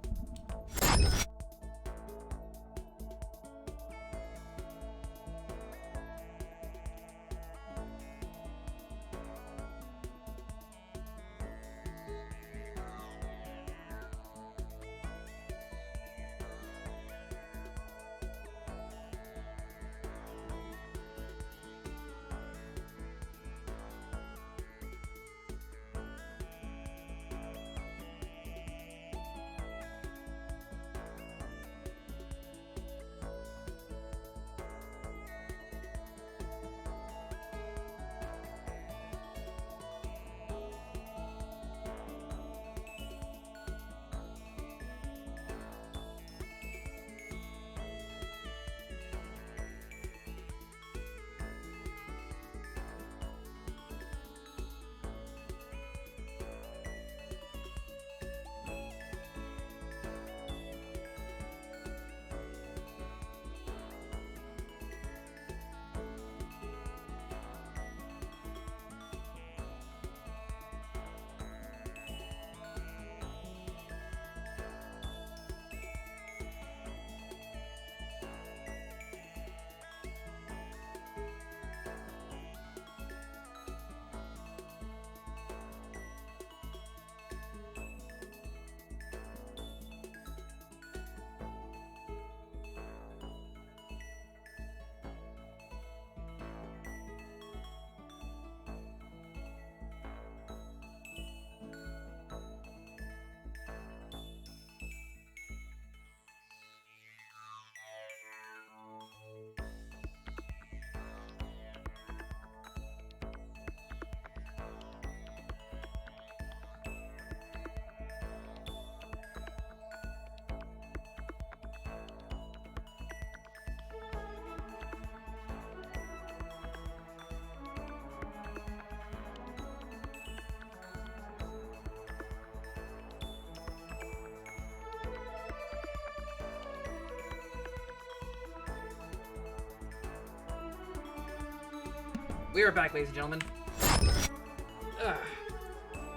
We are back, ladies and gentlemen.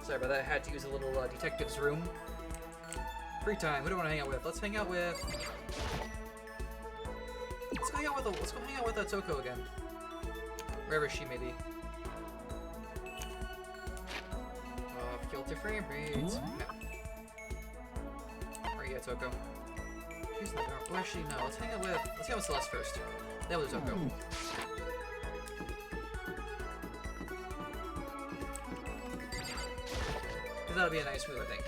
Sorry about that. I had to use a little detective's room. Free time. Who do I want to hang out with? Let's hang out with. Let's go hang out with Toko again. Wherever she may be. Kilter frame rates. No. Where are you at, Toko? She's not there. Oh, actually, no. Let's hang out with Celeste first. That was Toko. That'll be a nice move, I think.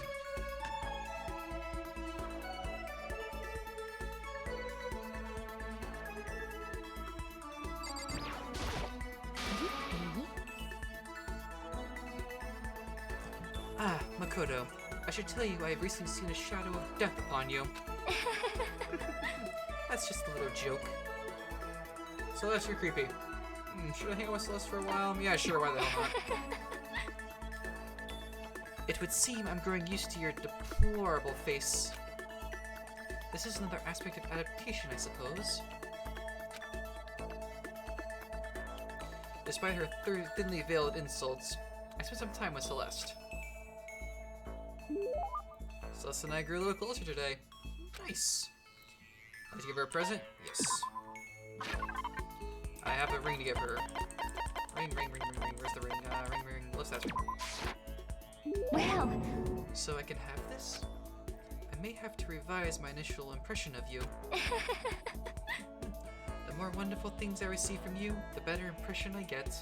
Ah, Makoto. I should tell you I have recently seen a shadow of death upon you. That's just a little joke. Celeste, you're creepy. Should I hang out with Celeste for a while? Yeah, sure, why the hell not? It would seem I'm growing used to your deplorable face. This is another aspect of adaptation, I suppose. Despite her thinly veiled insults, I spent some time with Celeste. Celeste and I grew a little closer today. Nice. Did you give her a present? Yes. I have a ring to give her. Ring. Where's the ring? Ring. What's that ring? Well, So I can have this? I may have to revise my initial impression of you. The more wonderful things I receive from you, the better impression I get.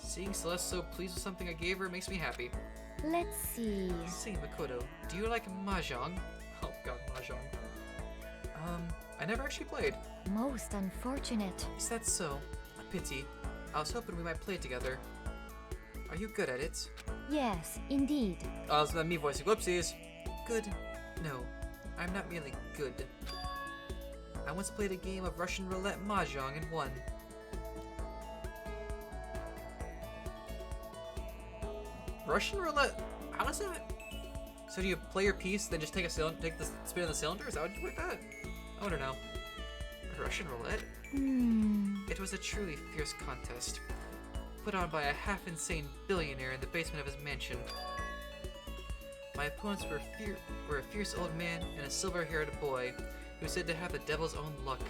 Seeing Celeste so pleased with something I gave her makes me happy. let's see. Say, Makoto, do you like Mahjong? Oh god, Mahjong. I never actually played. Most unfortunate. Is that so? A pity. I was hoping we might play together. Are you good at it? Yes, indeed. Oh, it's not me voicing. Whoopsies. Good? No, I'm not merely good. I once played a game of Russian roulette mahjong and won. Russian roulette? How does that? So do you play your piece, then just take the spin of the cylinder? Is that how you work that? I want to know. Russian roulette? It was a truly fierce contest, put on by a half-insane billionaire in the basement of his mansion. My opponents were a fierce old man and a silver-haired boy who said to have the devil's own luck.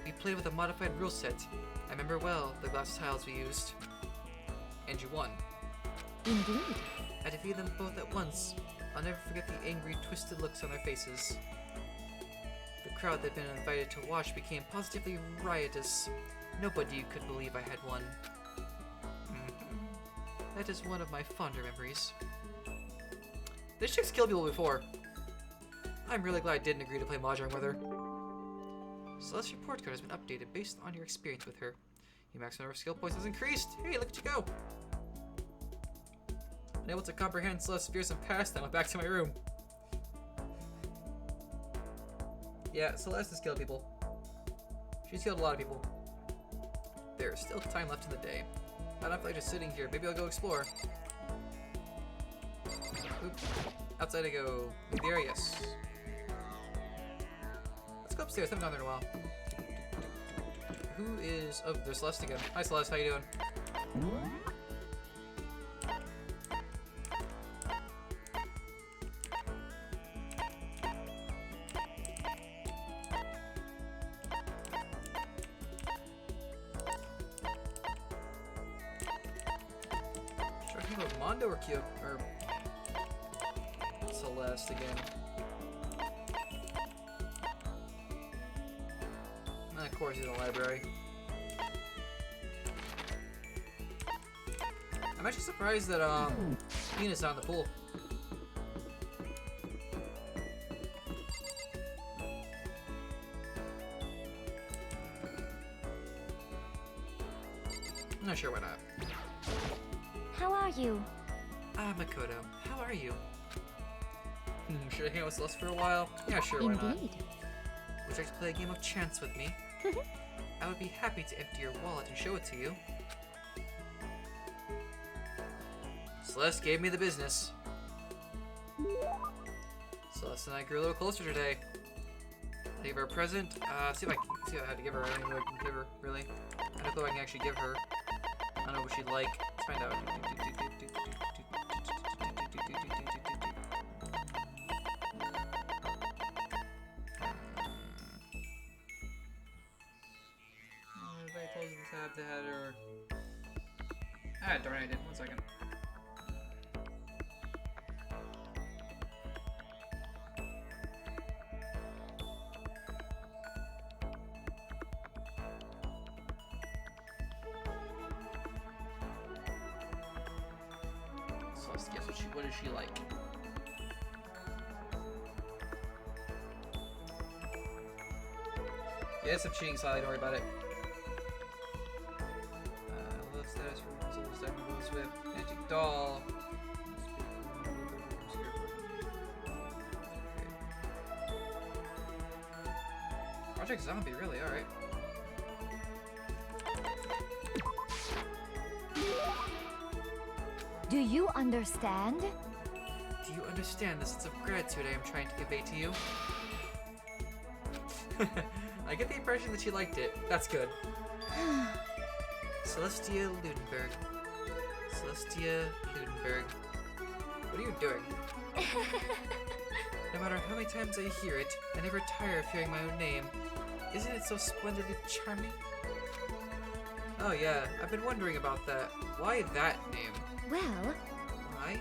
We played with a modified rule set. I remember well the glass tiles we used. And you won. Indeed. I defeated them both at once. I'll never forget the angry, twisted looks on their faces. The crowd that had been invited to watch became positively riotous. Nobody could believe I had won. That is one of my fonder memories. This chick's killed people before. I'm really glad I didn't agree to play Mahjong with her. Celeste's report card has been updated based on your experience with her. Your maximum number of skill points has increased. Hey, look at you go! Unable to comprehend Celeste's fearsome past, I went back to my room. Yeah, Celeste has killed people. She's killed a lot of people. There is still time left in the day. I don't feel like just sitting here. Maybe I'll go explore. Oop. Outside I go. Maybe there, yes. Let's go upstairs. I haven't gone there in a while. Who is... Oh, there's Celeste again. Hi, Celeste. How you doing? Mondo or Kyo or Celeste again. And of course he's in the library. I'm actually surprised that Nina's not in the pool. I'm not sure why not. How are you? Ah, Makoto, how are you? Should I hang out with Celeste for a while? Yeah, sure, why not? Indeed. Would you like to play a game of chance with me? I would be happy to empty your wallet and show it to you. Celeste gave me the business. Celeste and I grew a little closer today. Leave her a present. See if I can see how to give her. I don't know what I can give her, really. I don't know what I can actually give her. I don't know what she'd like. Let's find out. Everybody closes the tab to header. Ah, darn, I did. 1 second. So let's guess what does she like? Yes, I'm cheating slightly, don't worry about it. Love status for Brazil's diamond goes with antique doll. Project Zombie, really? Alright. Do you understand? Do you understand the sense of gratitude I am trying to convey to you? I get the impression that she liked it. That's good. Celestia Ludenberg. Celestia Ludenberg. What are you doing? No matter how many times I hear it, I never tire of hearing my own name. Isn't it so splendidly charming? Oh yeah, I've been wondering about that. Why that name? Well, Why?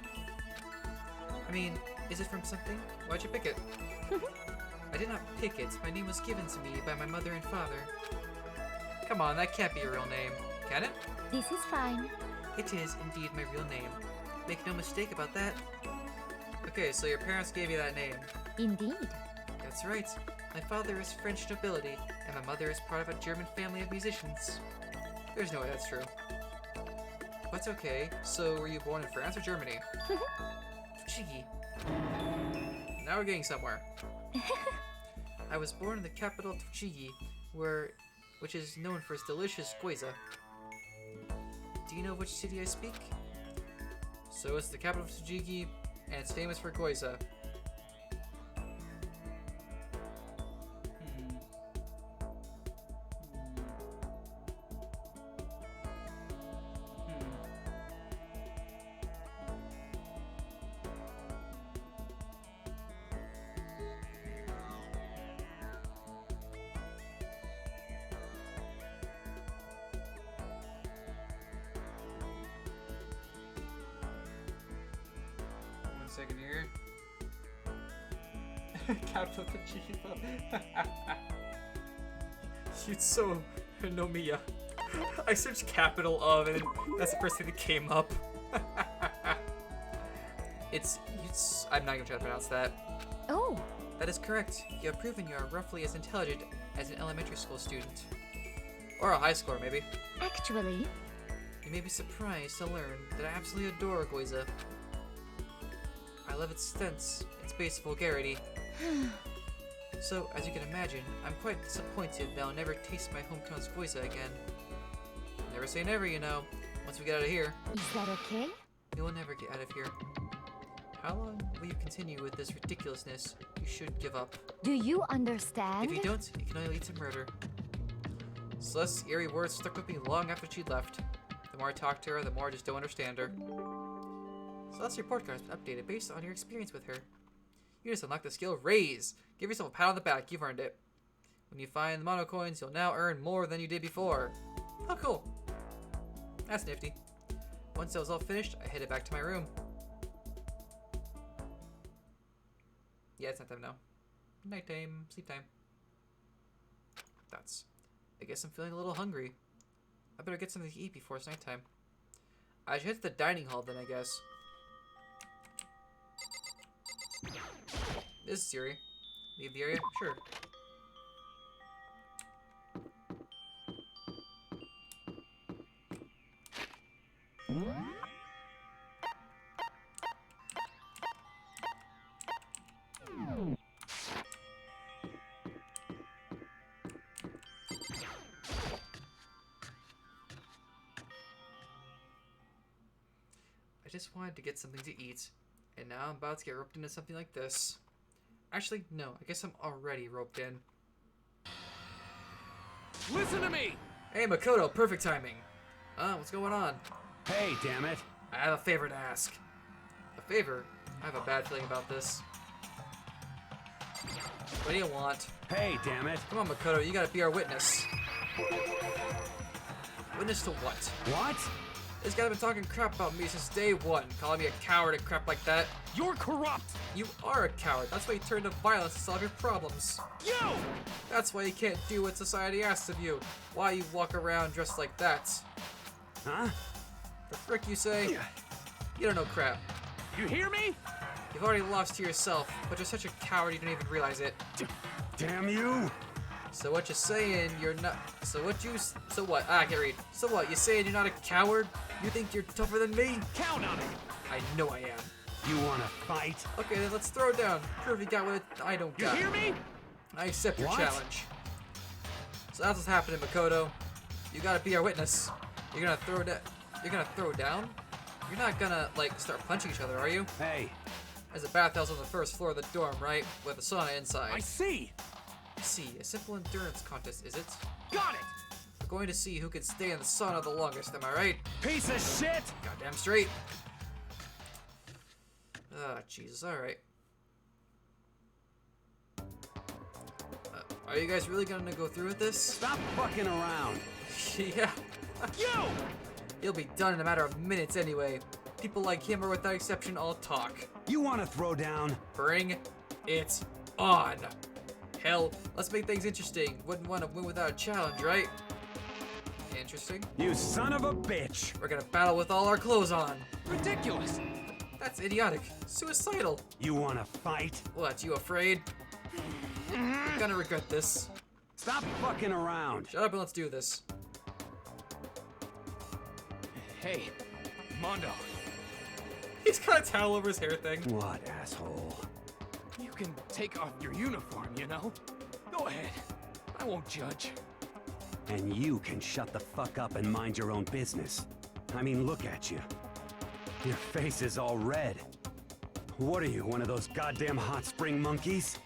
I mean, is it from something? Why'd you pick it? I did not pick it. My name was given to me by my mother and father. Come on, that can't be your real name. Can it? this is fine. It is indeed my real name. Make no mistake about that. Okay, so your parents gave you that name. Indeed. That's right. My father is French nobility, and my mother is part of a German family of musicians. There's no way that's true. But okay, so were you born in France or Germany? Fuchigi. Now we're getting somewhere. I was born in the capital of Fuchigi, which is known for its delicious gyoza. Do you know which city I speak? So it's the capital of Fuchigi, and it's famous for gyoza. Second here. Capital Kojima. Yutso Nomiya. I searched capital of, and that's the first thing that came up. It's Yuts. I'm not gonna try to pronounce that. Oh, That is correct. You have proven you are roughly as intelligent as an elementary school student. Or a high score, maybe. actually, You may be surprised to learn that I absolutely adore gyoza. I love its sense, its base vulgarity. So, as you can imagine, I'm quite disappointed that I'll never taste my hometown's gyoza again. Never say never, you know. Once we get out of here, is that okay? you will never get out of here. How long will you continue with this ridiculousness? You should give up. Do you understand? If you don't, it can only lead to murder. Celeste's eerie words stuck with me long after she'd left. The more I talk to her, the more I just don't understand her. Celeste's report card has been updated based on your experience with her. You just unlocked the skill Raise. Give yourself a pat on the back, you've earned it. When you find the mono coins, you'll now earn more than you did before. Oh, cool. That's nifty. Once I was all finished, I headed back to my room. Yeah, it's nighttime now. Nighttime, sleep time. I guess I'm feeling a little hungry. I better get something to eat before it's nighttime. I should head to the dining hall then, I guess. This is Siri. Leave the area? Sure. I just wanted to get something to eat, and now I'm about to get roped into something like this. Actually, no, I guess I'm already roped in. Listen to me! Hey, Makoto, perfect timing. What's going on? Hey, damn it. I have a favor to ask. A favor? I have a bad feeling about this. What do you want? Hey, damn it. Come on, Makoto, you gotta be our witness. Witness to what? What? This guy's been talking crap about me since day one, calling me a coward and crap like that. You're corrupt! You are a coward. That's why you turn to violence to solve your problems. You! That's why you can't do what society asks of you. Why you walk around dressed like that. Huh? The frick you say? You don't know crap. You hear me? You've already lost to yourself, but you're such a coward you don't even realize it. Damn you! So what you're saying, you're not... So what? I can't read. So what, you saying you're not a coward? You think you're tougher than me? Count on it! I know I am. You wanna fight? Okay, then let's throw it down. Prove you got what I don't You got. hear me? I accept your What? challenge. So that's what's happening, Makoto. You gotta be our witness. You're gonna throw down? You're not gonna, like, start punching each other, are you? Hey, There's a bathhouse on the first floor of the dorm, right? With a sauna inside. I see! See, a simple endurance contest, is it? Got it! We're going to see who can stay in the sauna the longest, am I right? piece of shit! Goddamn straight. Ah, Jesus, alright. Are you guys really gonna go through with this? Stop fucking around. Yeah. You! He'll be done in a matter of minutes anyway. People like him are without exception all talk. You wanna throw down? Bring it on. Hell, let's make things interesting. Wouldn't want to win without a challenge, right? Interesting. You son of a bitch! We're gonna battle with all our clothes on. Ridiculous! That's idiotic. Suicidal. You wanna fight? What, you afraid? You're gonna regret this. Stop fucking around. Shut up and let's do this. Hey, Mondo, He's got a towel over his hair thing. What, asshole? you can take off your uniform, you know? Go ahead. I won't judge. And you can shut the fuck up and mind your own business. I mean, look at you. Your face is all red. What are you, one of those goddamn hot spring monkeys?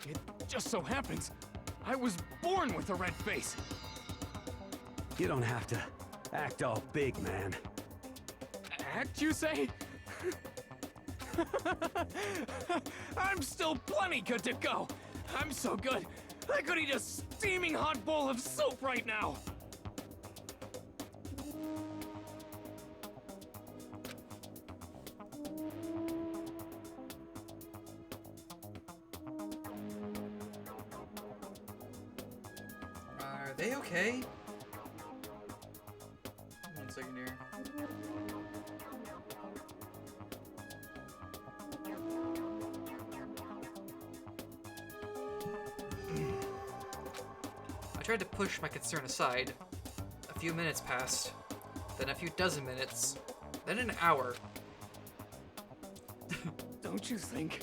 It just so happens I was born with a red face. You don't have to act all big, man. Act, you say? I'm still plenty good to go. I'm so good, I could eat a steaming hot bowl of soup right now. Are they okay? One second here. I tried to push my concern aside. A few minutes passed, then a few dozen minutes, then an hour. Don't you think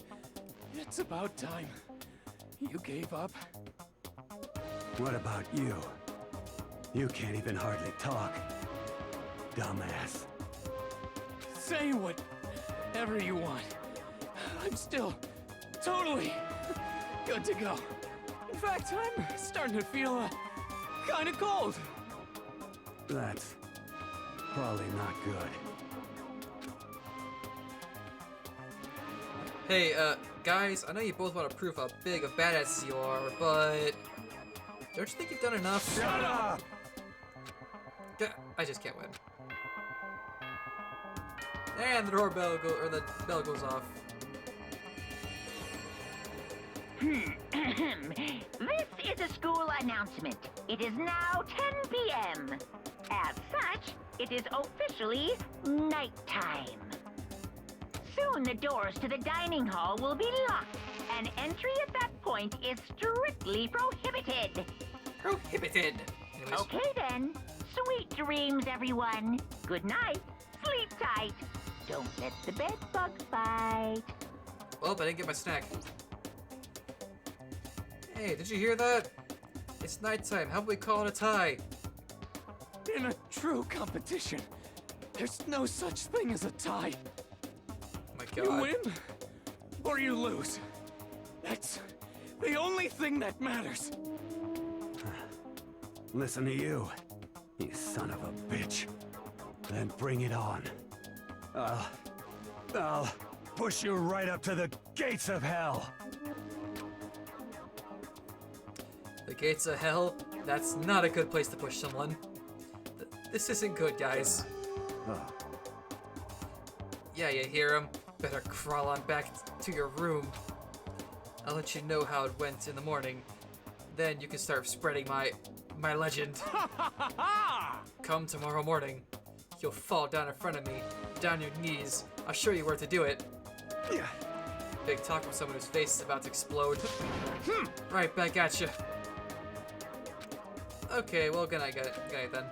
it's about time you gave up? What about you? You can't even hardly talk. Dumbass. Say whatever you want. I'm still totally good to go. In fact, I'm starting to feel kind of cold. That's probably not good. Hey, guys, I know you both want to prove how big of badasses you are, but don't you think you've done enough? Shut up! I just can't win. And the doorbell the bell goes off. This is a school announcement. It is now 10 p.m. As such, it is officially nighttime. Soon the doors to the dining hall will be locked, and entry at that point is strictly prohibited. Prohibited! Anyways, Okay then. Sweet dreams, everyone. Good night. Sleep tight. Don't let the bed bug bite. well, I didn't get my snack. Hey, did you hear that? It's nighttime. How about we call it a tie? In a true competition, there's no such thing as a tie. Oh my You god. win or you lose. The only thing that matters. Listen to you, you son of a bitch. Then bring it on. I'll push you right up to the gates of hell. The gates of hell? That's not a good place to push someone. This isn't good, guys. Oh. Yeah, you hear him? Better crawl on back to your room. I'll let you know how it went in the morning. Then you can start spreading my legend. Come tomorrow morning. You'll fall down in front of me, down your knees. I'll show you where to do it. Yeah. Big talk from someone whose face is about to explode. Right back at you. Okay, well, good night then.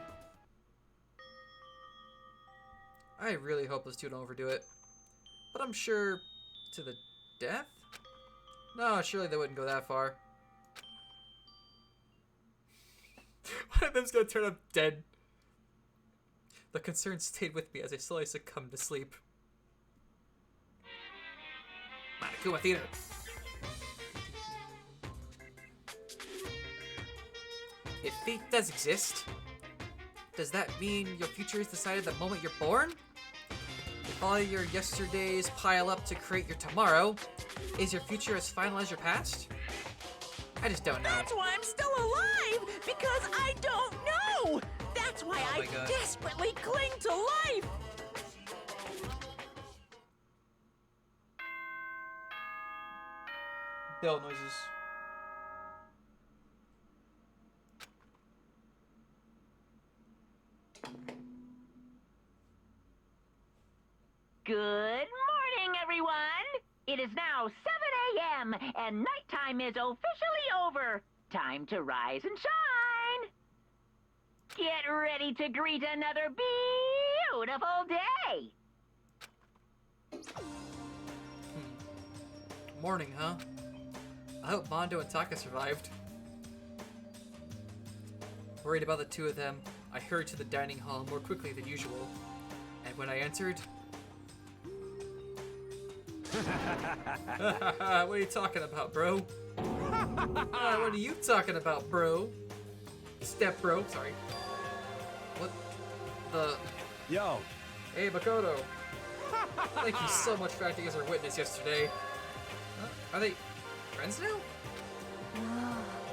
I really hope those two don't overdo it. But I'm sure... to the death? No, surely they wouldn't go that far. One of them's gonna turn up dead. The concern stayed with me as I slowly succumbed to sleep. Monokuma Theater. If fate does exist, does that mean your future is decided the moment you're born? If all your yesterdays pile up to create your tomorrow, is your future as final as your past? I just don't know. That's why I'm still alive, because I don't know. That's why Oh I my God. desperately cling to life. Bell noises. Good morning, everyone! It is now 7 a.m., and nighttime is officially over. Time to rise and shine! Get ready to greet another beautiful day! Morning, huh? I hope Mondo and Taka survived. Worried about the two of them, I hurried to the dining hall more quickly than usual. And when I entered... What are you talking about, bro? What are you talking about, bro? Step bro, sorry. What the... Yo, Hey, Makoto. Thank you so much for acting as our witness yesterday. Are they friends now?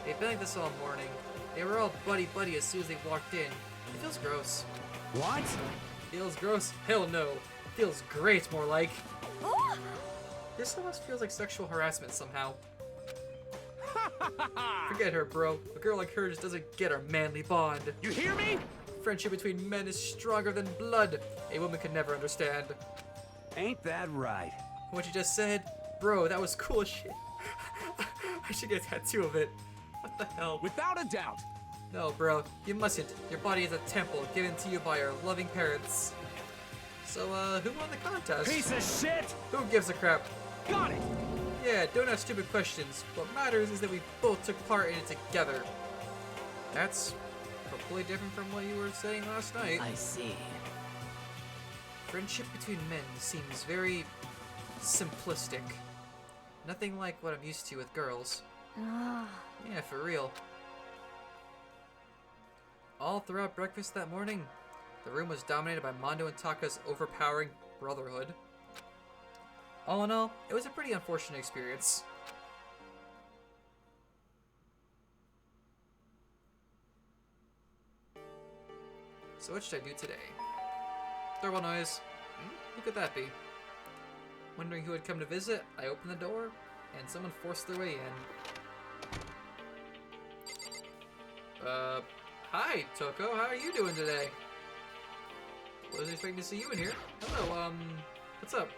They've been like this all morning. They were all buddy-buddy as soon as they walked in. It feels gross. what? Feels gross? Hell no. Feels great, more like. This almost feels like sexual harassment somehow. Forget her, bro. A girl like her just doesn't get our manly bond. You hear me? Friendship between men is stronger than blood. A woman could never understand. Ain't that right? What you just said? Bro, that was cool as shit. I should get a tattoo of it. What the hell? Without a doubt. No, bro, you mustn't. Your body is a temple given to you by your loving parents. So, who won the contest? Piece of shit! Who gives a crap? Got it. Yeah, don't ask stupid questions. What matters is that we both took part in it together. That's completely different from what you were saying last night. I see. Friendship between men seems very simplistic. Nothing like what I'm used to with girls. Yeah, for real. All throughout breakfast that morning, the room was dominated by Mondo and Taka's overpowering brotherhood. All in all, it was a pretty unfortunate experience. So what should I do today? Doorbell noise. Who could that be? Wondering who had come to visit, I opened the door, and someone forced their way in. Hi, Toko. How are you doing today? Wasn't expecting to see you in here. Hello, what's up?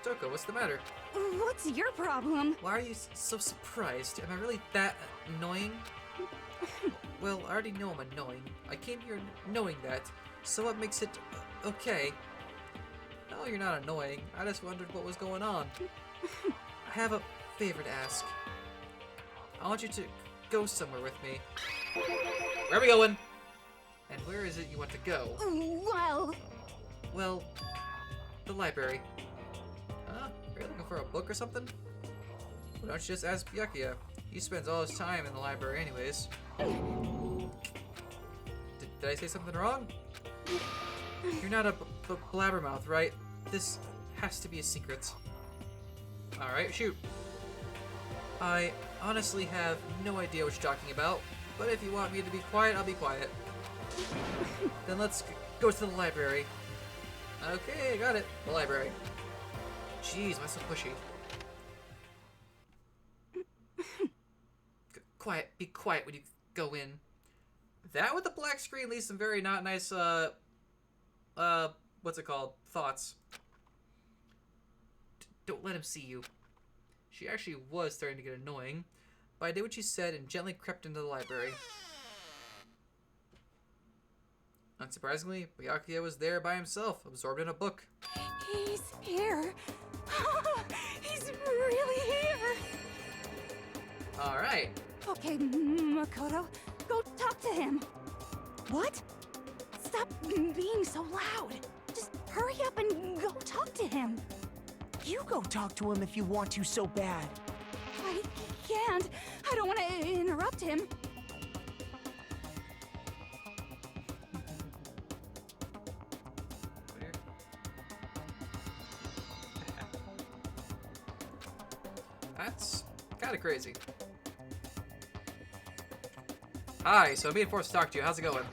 Toko, what's the matter? What's your problem? Why are you so surprised? Am I really that annoying? Well, I already know I'm annoying. I came here knowing that, so what makes it okay? No, you're not annoying. I just wondered what was going on. I have a favor to ask. I want you to go somewhere with me. Where are we going? And where is it you want to go? Well, Well, the library. Huh? Are you looking for a book or something? Why don't you just ask Byakuya? He spends all his time in the library anyways. Did I say something wrong? You're not a blabbermouth, right? This has to be a secret. Alright, shoot. I honestly have no idea what you're talking about, but if you want me to be quiet, I'll be quiet. Then let's go to the library. Okay, I got it. The library. Jeez, why so pushy? Quiet. Be quiet when you go in. That with the black screen leaves some very not nice, what's it called? Thoughts. Don't let him see you. She actually was starting to get annoying, but I did what she said and gently crept into the library. Unsurprisingly, Byakuya was there by himself, absorbed in a book. He's here. He's really here. Alright. Okay, Makoto, go talk to him. What? Stop being so loud. Just hurry up and go talk to him. You go talk to him if you want to so bad. I can't. I don't want to interrupt him. That's kind of crazy. Hi, so I'm being forced to talk to you. How's it going?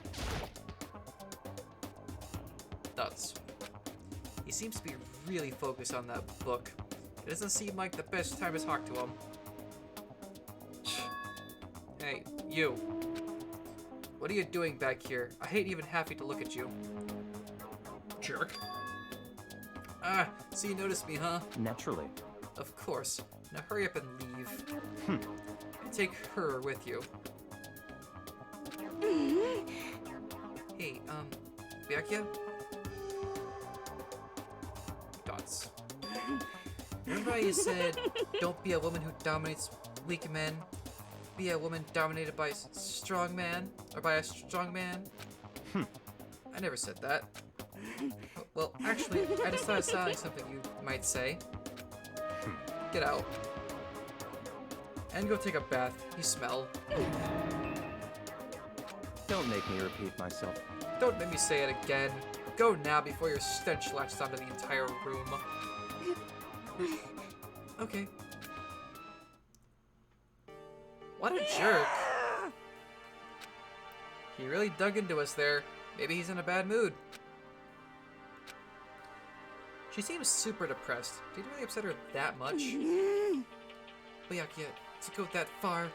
Nuts. He seems to be really focused on that book. It doesn't seem like the best time to talk to him. Hey, you. What are you doing back here? I hate even having to look at you. Jerk. Ah, so you noticed me, huh? Naturally. Of course. Now hurry up and leave. And take her with you. Hey, Byakuya? Dots. Remember how you said, don't be a woman who dominates weak men? Be a woman dominated by a strong man? Or by a strong man? I never said that. Well, actually, I just thought it sounded like something you might say. Get out. And go take a bath. You smell. Don't make me repeat myself. Don't make me say it again. Go now before your stench latches onto the entire room. Okay. What a jerk. He really dug into us there. Maybe he's in a bad mood. She seems super depressed. Did you really upset her that much? Byakuya, to go that far.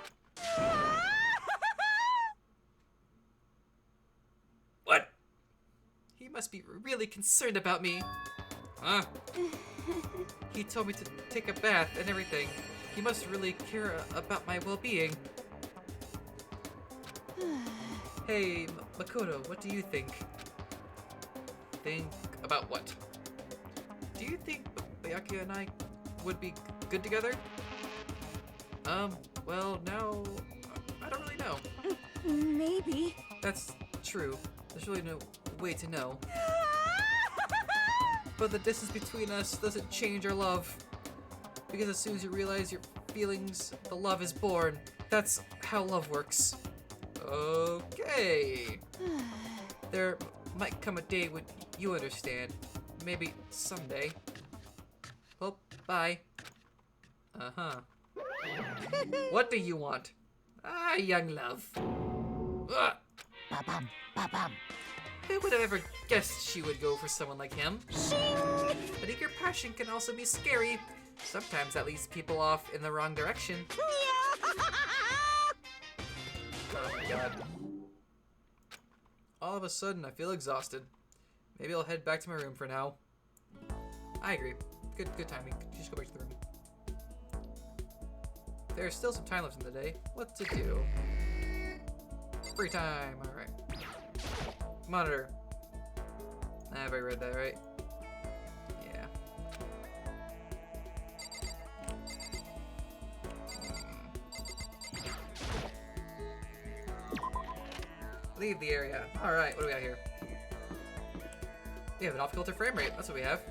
What? He must be really concerned about me. Huh? He told me to take a bath and everything. He must really care about my well-being. Hey, Makoto, what do you think? Think about what? Do you think Byakuya and I would be good together? Well, now, I don't really know. Maybe. That's true. There's really no way to know. But the distance between us doesn't change our love. Because as soon as you realize your feelings, the love is born. That's how love works. Okay. There might come a day when you understand. Maybe someday. Well, bye. Uh-huh. What do you want? Ah, young love. Ugh. Ba-bum, ba-bum. Who would have ever guessed she would go for someone like him? But eager passion can also be scary. Sometimes that leads people off in the wrong direction. Oh my god. All of a sudden, I feel exhausted. Maybe I'll head back to my room for now. I agree. Good timing. Just go back to the room. There's still some time left in the day. What to do? Free time. Alright. Monitor. I've already read that, right? Yeah. Leave the area. Alright, what do we got here? We have an off-kilter frame rate. That's what we have.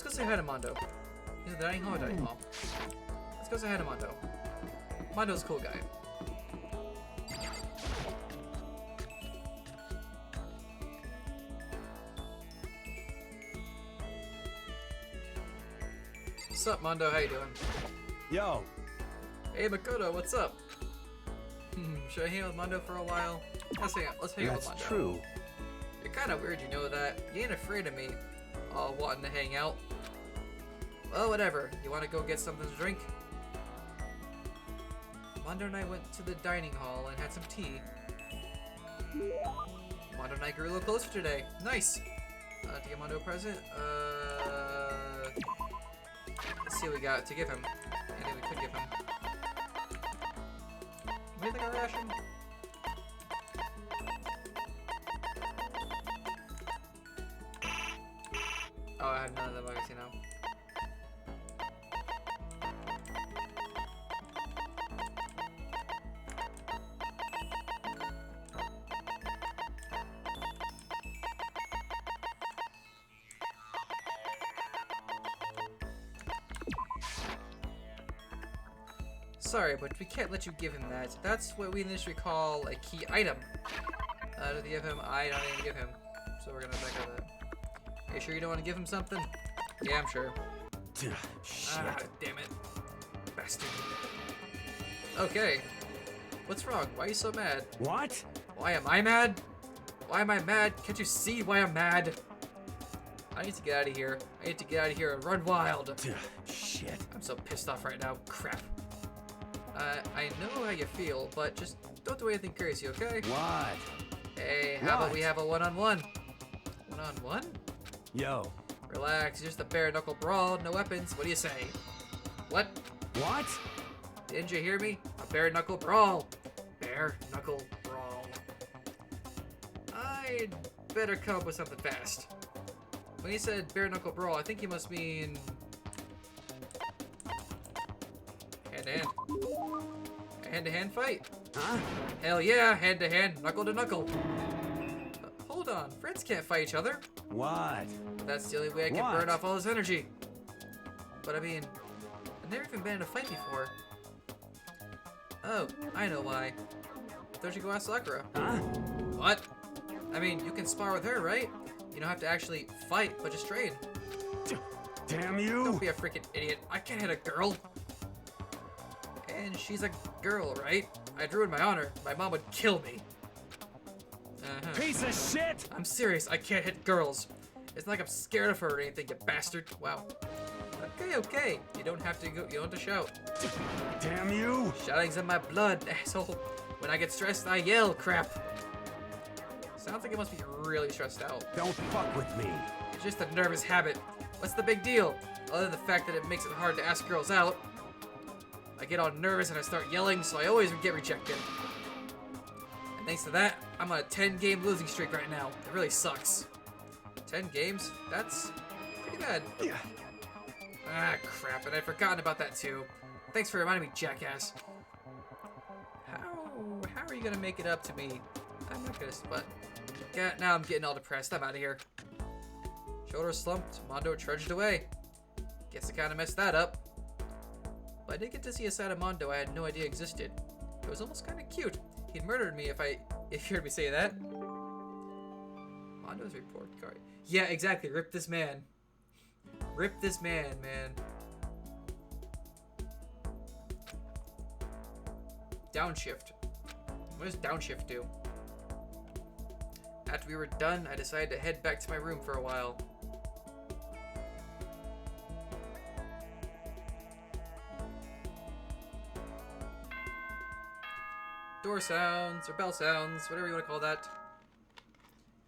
Let's go say hi to Mondo. He's in the dining hall or dining hall? Let's go say hi to Mondo. Mondo's a cool guy. What's up, Mondo? How you doing? Yo, Hey, Makoto, what's up? Should I hang out with Mondo for a while? Let's hang out with that's Mondo. true. You're kind of weird, you know that. You ain't afraid of me, all wanting to hang out. Well, whatever. You want to go get something to drink? Mondo and I went to the dining hall and had some tea. Mondo and I grew a little closer today. Nice. To get Mondo a present? Let's see what we got to give him. Anything we could give him. Anything I ration? Oh, I have none of them, I see now. Sorry, but we can't let you give him that. That's what we initially call a key item. To give him, I don't even give him. So we're gonna back out of that. Are you sure you don't want to give him something? Yeah, I'm sure. Shit. Ah, damn it. Bastard. Okay. What's wrong? Why are you so mad? What? Why am I mad? Why am I mad? Can't you see why I'm mad? I need to get out of here. I need to get out of here and run wild. Shit. I'm so pissed off right now. Crap. I know how you feel, but just don't do anything crazy, okay? What? Hey, how about we have a one-on-one? One-on-one? Yo. Relax, just a bare knuckle brawl, no weapons. What do you say? What? What? Didn't you hear me? A bare knuckle brawl. Bare knuckle brawl. I'd better come up with something fast. When he said bare knuckle brawl, I think he must mean hand-to-hand. Hand-to-hand fight. Huh? Hell yeah, hand-to-hand, knuckle to knuckle. Hold on, friends can't fight each other. What? That's the only way I can burn off all this energy. But I mean, I've never even been in a fight before. Oh, I know why. Don't you go ask Sakura? Huh? What? I mean, you can spar with her, right? You don't have to actually fight, but just train. Damn you! Don't be a freaking idiot. I can't hit a girl. And she's a girl, right? I'd ruin my honor. My mom would kill me. Piece of shit! I'm serious. I can't hit girls. It's not like I'm scared of her or anything, you bastard. Wow. Okay, okay. You don't have to go. You don't have to shout. Damn you! Shouting's in my blood, asshole. When I get stressed, I yell. Crap. Sounds like it must be really stressed out. Don't fuck with me. It's just a nervous habit. What's the big deal? Other than the fact that it makes it hard to ask girls out. I get all nervous and I start yelling, so I always get rejected. And thanks to that, I'm on a 10-game losing streak right now. It really sucks. 10 games? That's pretty bad. Yeah. Ah, crap, and I'd forgotten about that too. Thanks for reminding me, jackass. How are you gonna make it up to me? I'm not gonna, but yeah, now I'm getting all depressed. I'm out of here. Shoulders slumped, Mondo trudged away. Guess I kinda messed that up. But I did get to see a side of Mondo I had no idea existed. It was almost kinda cute. He'd murdered me if you heard me say that. Mondo's report card. Yeah, exactly. Rip this man. Rip this man, man. Downshift. What does downshift do? After we were done, I decided to head back to my room for a while. Door sounds, or bell sounds, whatever you want to call that.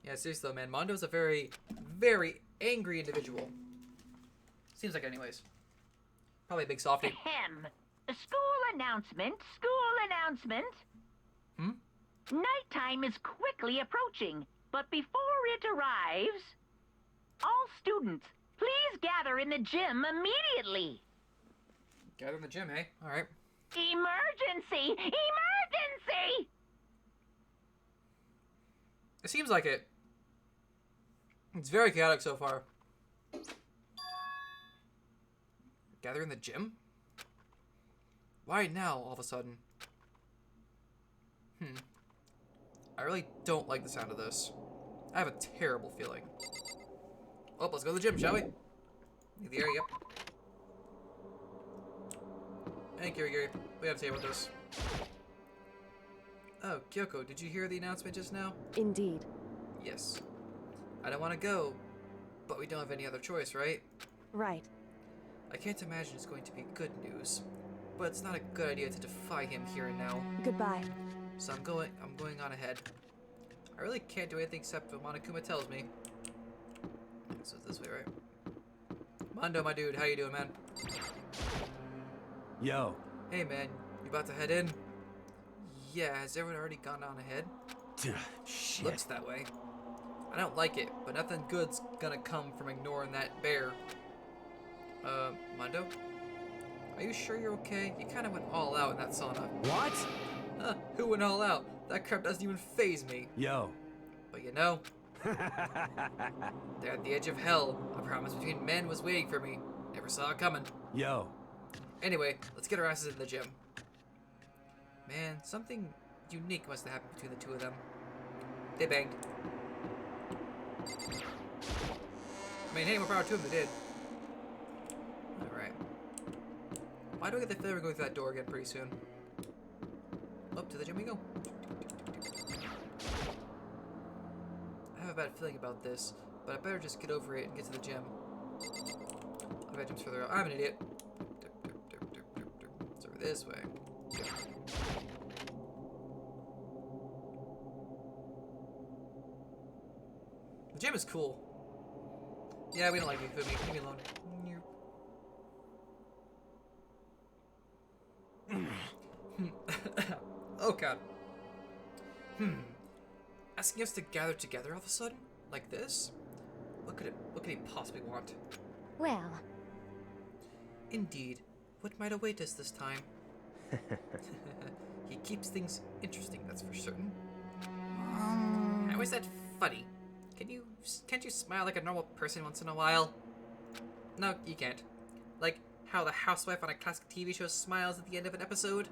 Yeah, seriously though, man, Mondo's a very, very angry individual. Seems like it anyways. Probably a big softie. Ahem. School announcement, school announcement. Nighttime is quickly approaching, but before it arrives, all students, please gather in the gym immediately. Gather in the gym, eh? Alright. Emergency! Emergency! It seems like it. It's very chaotic so far. Gather in the gym? Why now, all of a sudden? I really don't like the sound of this. I have a terrible feeling. Oh, let's go to the gym, shall we? Leave the area, yep. Hey, Gary. We gotta say about this. Oh, Kyoko, did you hear the announcement just now? Indeed. Yes. I don't want to go, but we don't have any other choice, right? Right. I can't imagine it's going to be good news, but it's not a good idea to defy him here and now. Goodbye. So I'm going on ahead. I really can't do anything except what Monokuma tells me. So it's this way, right? Mondo, my dude, how you doing, man? Yo. Hey, man, you about to head in? Yeah, has everyone already gone on ahead? Shit. Looks that way. I don't like it, but nothing good's gonna come from ignoring that bear. Mondo? Are you sure you're okay? You kinda went all out in that sauna. What? Huh, who went all out? That crap doesn't even faze me. Yo. But you know, they're at the edge of hell. A promise between men was waiting for me. Never saw it coming. Yo. Anyway, let's get our asses in the gym. Man, something unique must have happened between the two of them. They banged. I mean, hey, more power to them, they did. Alright. Why do I get the feeling we're going through that door again pretty soon? Up to the gym we go. I have a bad feeling about this, but I better just get over it and get to the gym. I bet gym's further out. I'm an idiot. It's over this way. The gym is cool. Yeah, we don't like you, Fumi. Leave me alone. Oh god. Asking us to gather together all of a sudden? Like this? What could he possibly want? Well, Indeed. What might await us this time? He keeps things interesting, that's for certain. How is that funny? Can't you smile like a normal person once in a while? No, you can't. Like how the housewife on a classic TV show smiles at the end of an episode?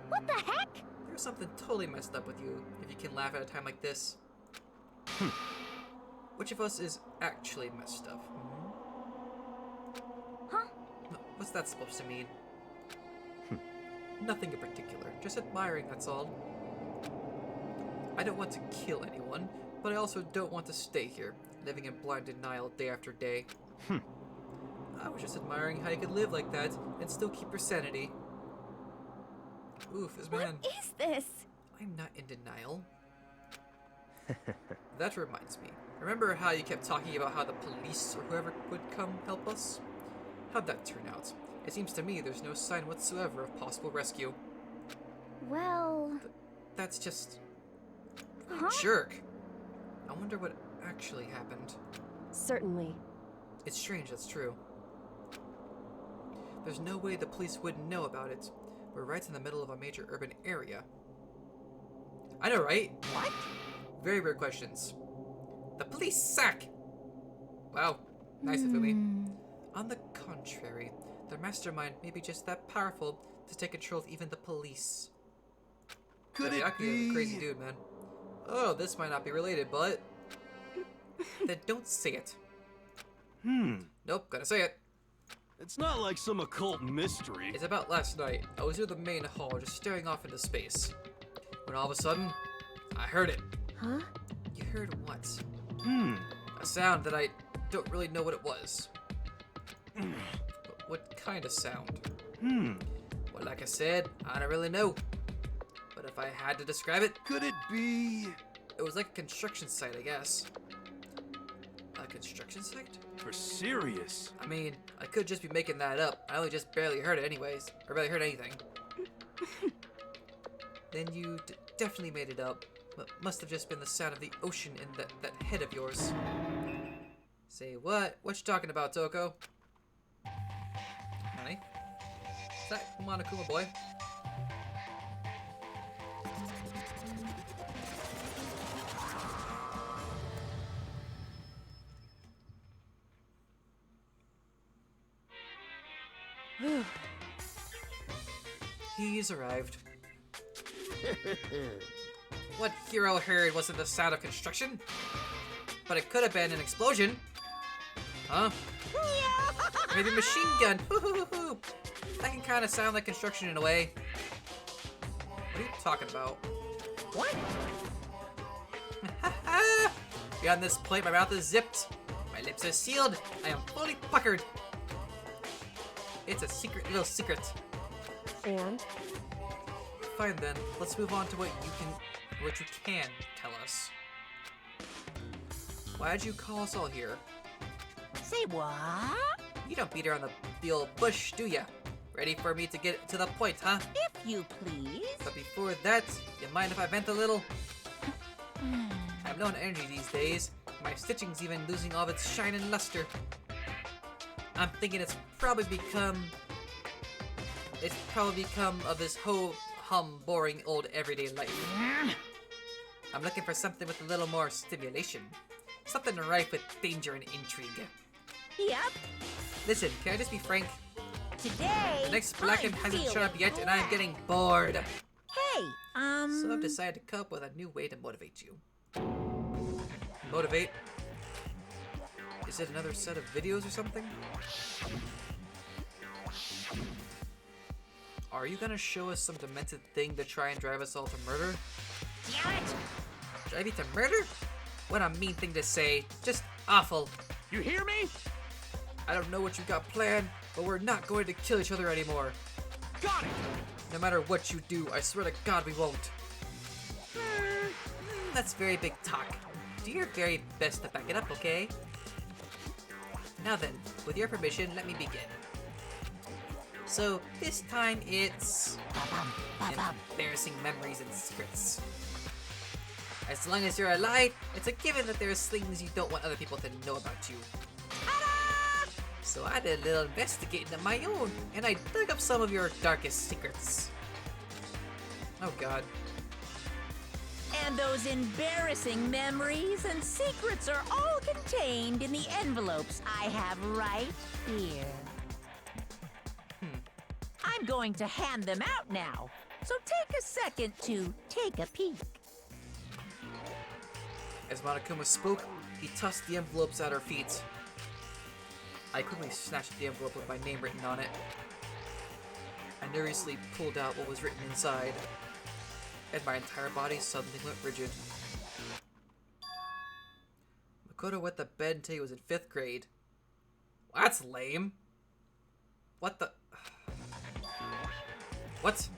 What the heck? There's something totally messed up with you if you can laugh at a time like this. Which of us is actually messed up? Huh? What's that supposed to mean? Nothing in particular, just admiring, that's all. I don't want to kill anyone, but I also don't want to stay here, living in blind denial day after day. I was just admiring how you could live like that and still keep your sanity. Oof, this man. What is this? I'm not in denial. That reminds me. Remember how you kept talking about how the police or whoever would come help us? How'd that turn out? It seems to me there's no sign whatsoever of possible rescue. well, That's just... Huh? jerk. I wonder what actually happened. Certainly. It's strange, that's true. There's no way the police wouldn't know about it. We're right in the middle of a major urban area. I know, right? What? Very rare questions. The police suck! Wow. Nice of me. On the contrary, their mastermind may be just that powerful to take control of even the police. Could it Yakuza is a crazy dude, man. Oh, this might not be related, but... then don't say it. Nope, gotta say it. It's not like some occult mystery. It's about last night. I was near the main hall just staring off into space. When all of a sudden, I heard it. Huh? You heard what? A sound that I don't really know what it was. But what kind of sound? Well, like I said, I don't really know. But if I had to describe it, Could it be it was like a construction site, I guess. A construction site? for serious? I mean, I could just be making that up. I only just barely heard it anyways. Or barely heard anything. Then you definitely made it up. But must have just been the sound of the ocean in that head of yours. Say what? What you talking about, Toko? Honey? Is that Monokuma boy? He's arrived. What Hero heard wasn't the sound of construction, but it could have been an explosion. Huh? Maybe a machine gun. That can kind of sound like construction in a way. What are you talking about? What? Beyond this point, my mouth is zipped. My lips are sealed. I am fully puckered. It's a secret, little secret. And? Fine then, let's move on to what you can tell us. Why'd you call us all here? Say what? You don't beat around the old bush, do ya? Ready for me to get to the point, huh? If you please. But before that, you mind if I vent a little? I have no energy these days. My stitching's even losing all of its shine and luster. I'm thinking it's probably become of this ho-hum boring old everyday life. I'm looking for something with a little more stimulation. Something rife with danger and intrigue. Yep. Listen, can I just be frank? Today, The next Blacken I'm hasn't shown up feeling yet and I'm black. getting bored. Hey, So I've decided to come up with a new way to motivate you. Motivate? Is it another set of videos or something? Are you gonna show us some demented thing to try and drive us all to murder? Damn it! Drive you to murder? What a mean thing to say. Just awful. You hear me? I don't know what you got planned, but we're not going to kill each other anymore. Got it! No matter what you do, I swear to God we won't. That's very big talk. Do your very best to back it up, okay? Now then, with your permission, let me begin. So, this time it's embarrassing memories and secrets. As long as you're alive, it's a given that there's things you don't want other people to know about you. So I did a little investigating of my own, and I dug up some of your darkest secrets. Oh God. And those embarrassing memories and secrets are all contained in the envelopes I have right here. I'm going to hand them out now, so take a second to take a peek. As Monokuma spoke, he tossed the envelopes at our feet. I quickly snatched the envelope with my name written on it. I nervously pulled out what was written inside, and my entire body suddenly went rigid. Makoto wet the bed until he was in 5th grade. That's lame. What the... What?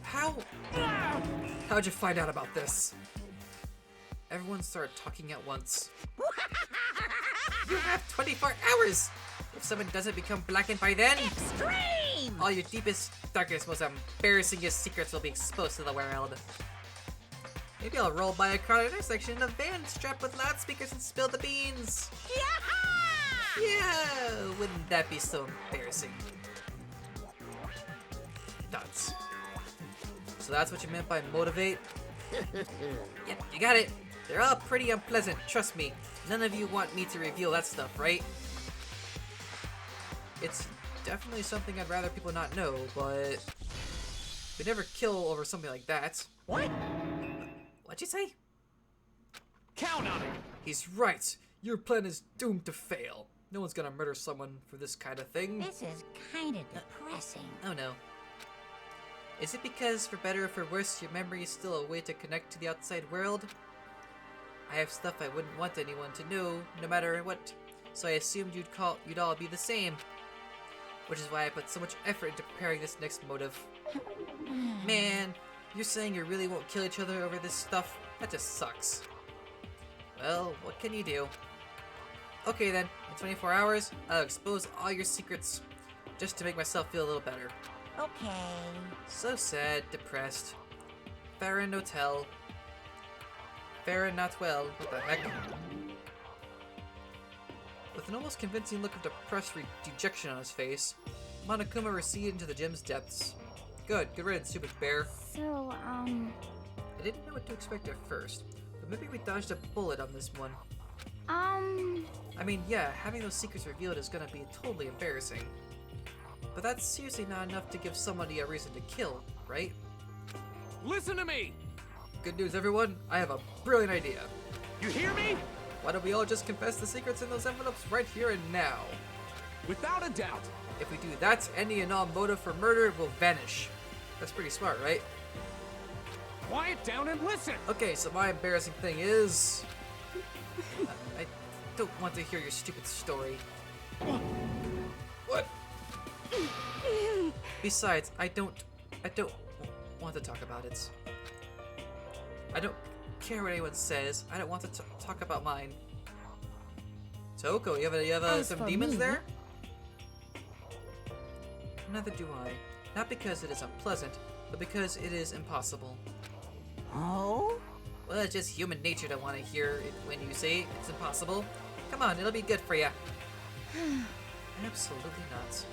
How? How'd you find out about this? Everyone started talking at once. You have 24 hours! If someone doesn't become blackened by then, Extreme! all your deepest, darkest, most embarrassingest secrets will be exposed to the world. Maybe I'll roll by a crowded intersection in a van strapped with loudspeakers and spill the beans. Yaha! Yeah, wouldn't that be so embarrassing? Dots. So that's what you meant by motivate? Yep, you got it. They're all pretty unpleasant, trust me. None of you want me to reveal that stuff, right? It's definitely something I'd rather people not know, but we'd never kill over something like that. What? What'd you say? Count on it! He's right. Your plan is doomed to fail. No one's gonna murder someone for this kind of thing. This is kind of depressing. Oh no. Is it because, for better or for worse, your memory is still a way to connect to the outside world? I have stuff I wouldn't want anyone to know, no matter what, so I assumed you'd all be the same. Which is why I put so much effort into preparing this next motive. Man, you're saying you really won't kill each other over this stuff? That just sucks. Well, what can you do? Okay then, in 24 hours, I'll expose all your secrets, just to make myself feel a little better. Okay. So sad, depressed. Farron no tell. Farron not well, what the heck? With an almost convincing look of depressed dejection on his face, Monokuma receded into the gym's depths. Good riddance, stupid bear. So, I didn't know what to expect at first, but maybe we dodged a bullet on this one. I mean, yeah, having those secrets revealed is gonna be totally embarrassing. But that's seriously not enough to give somebody a reason to kill, right? Listen to me! Good news, everyone. I have a brilliant idea. You hear me? Why don't we all just confess the secrets in those envelopes right here and now? Without a doubt. If we do that, any and all motive for murder will vanish. That's pretty smart, right? Quiet down and listen! Okay, so my embarrassing thing is... I don't want to hear your stupid story. What? Besides, I don't want to talk about it. I don't care what anyone says. I don't want to talk about mine. Toko, you have some demons there? Neither do I. Not because it is unpleasant, but because it is impossible. Oh? Well, it's just human nature to want to hear it when you say it's impossible. Come on, it'll be good for you. Absolutely not.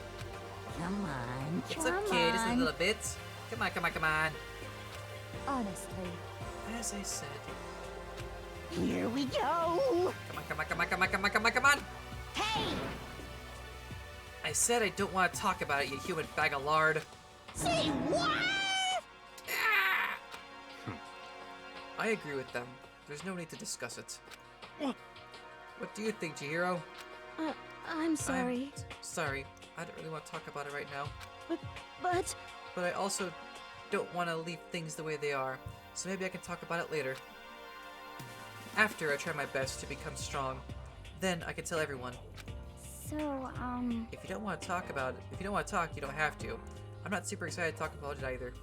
Come on, It's okay, just a little bit. Come on, come on, come on. Honestly. As I said. Here we go! Come on, come on, come on, come on, come on, come on, come on! Hey! I said I don't want to talk about it, you human bag of lard. Say what? I agree with them. There's no need to discuss it. What do you think, Chihiro? I'm sorry. Sorry. I don't really want to talk about it right now. But... But I also don't want to leave things the way they are, so maybe I can talk about it later. After I try my best to become strong, then I can tell everyone. So, If you don't want to talk about it, if you don't want to talk, you don't have to. I'm not super excited to talk about it either.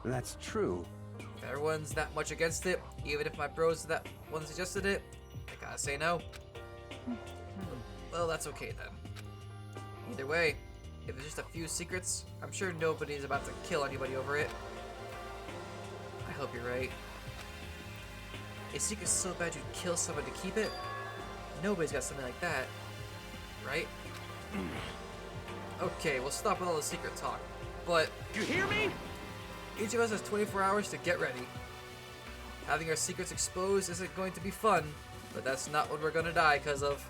That's true. If everyone's that much against it, even if my bros that one suggested it, I gotta say no. Well, that's okay then. Either way, if it's just a few secrets, I'm sure nobody's about to kill anybody over it. I hope you're right. A secret's so bad you'd kill someone to keep it? Nobody's got something like that, right? Okay, we'll stop with all the secret talk, but... You hear me? Each of us has 24 hours to get ready. Having our secrets exposed isn't going to be fun, but that's not what we're gonna die because of.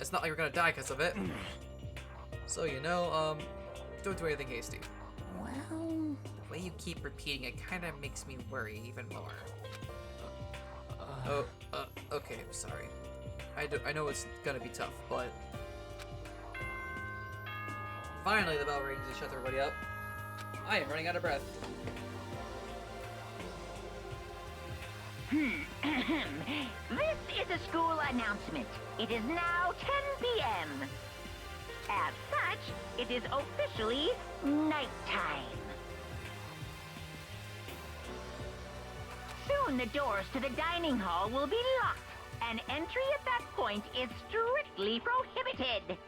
It's not like we're gonna die because of it. So, you know, don't do anything hasty. Well... The way you keep repeating it kind of makes me worry even more. Okay, I'm sorry. I know it's gonna be tough, but... Finally, the bell rings to shut everybody up. I am running out of breath. This is a school announcement. It is now 10 p.m. As such, it is officially nighttime. Soon the doors to the dining hall will be locked, and entry at that point is strictly prohibited.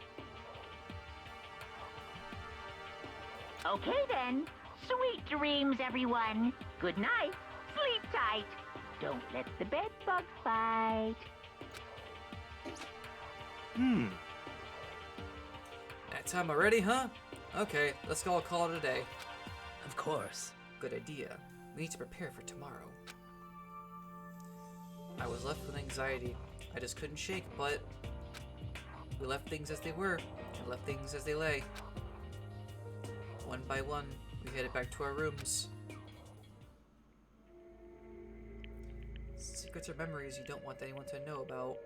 Okay then. Sweet dreams, everyone. Good night. Sleep tight. Don't let the bed bug fight. That time already, huh? Okay, let's all call it a day. Of course. Good idea. We need to prepare for tomorrow. I was left with anxiety. I just couldn't shake, but we left things as they were, and left things as they lay. One by one, we headed back to our rooms. Secrets are memories you don't want anyone to know about.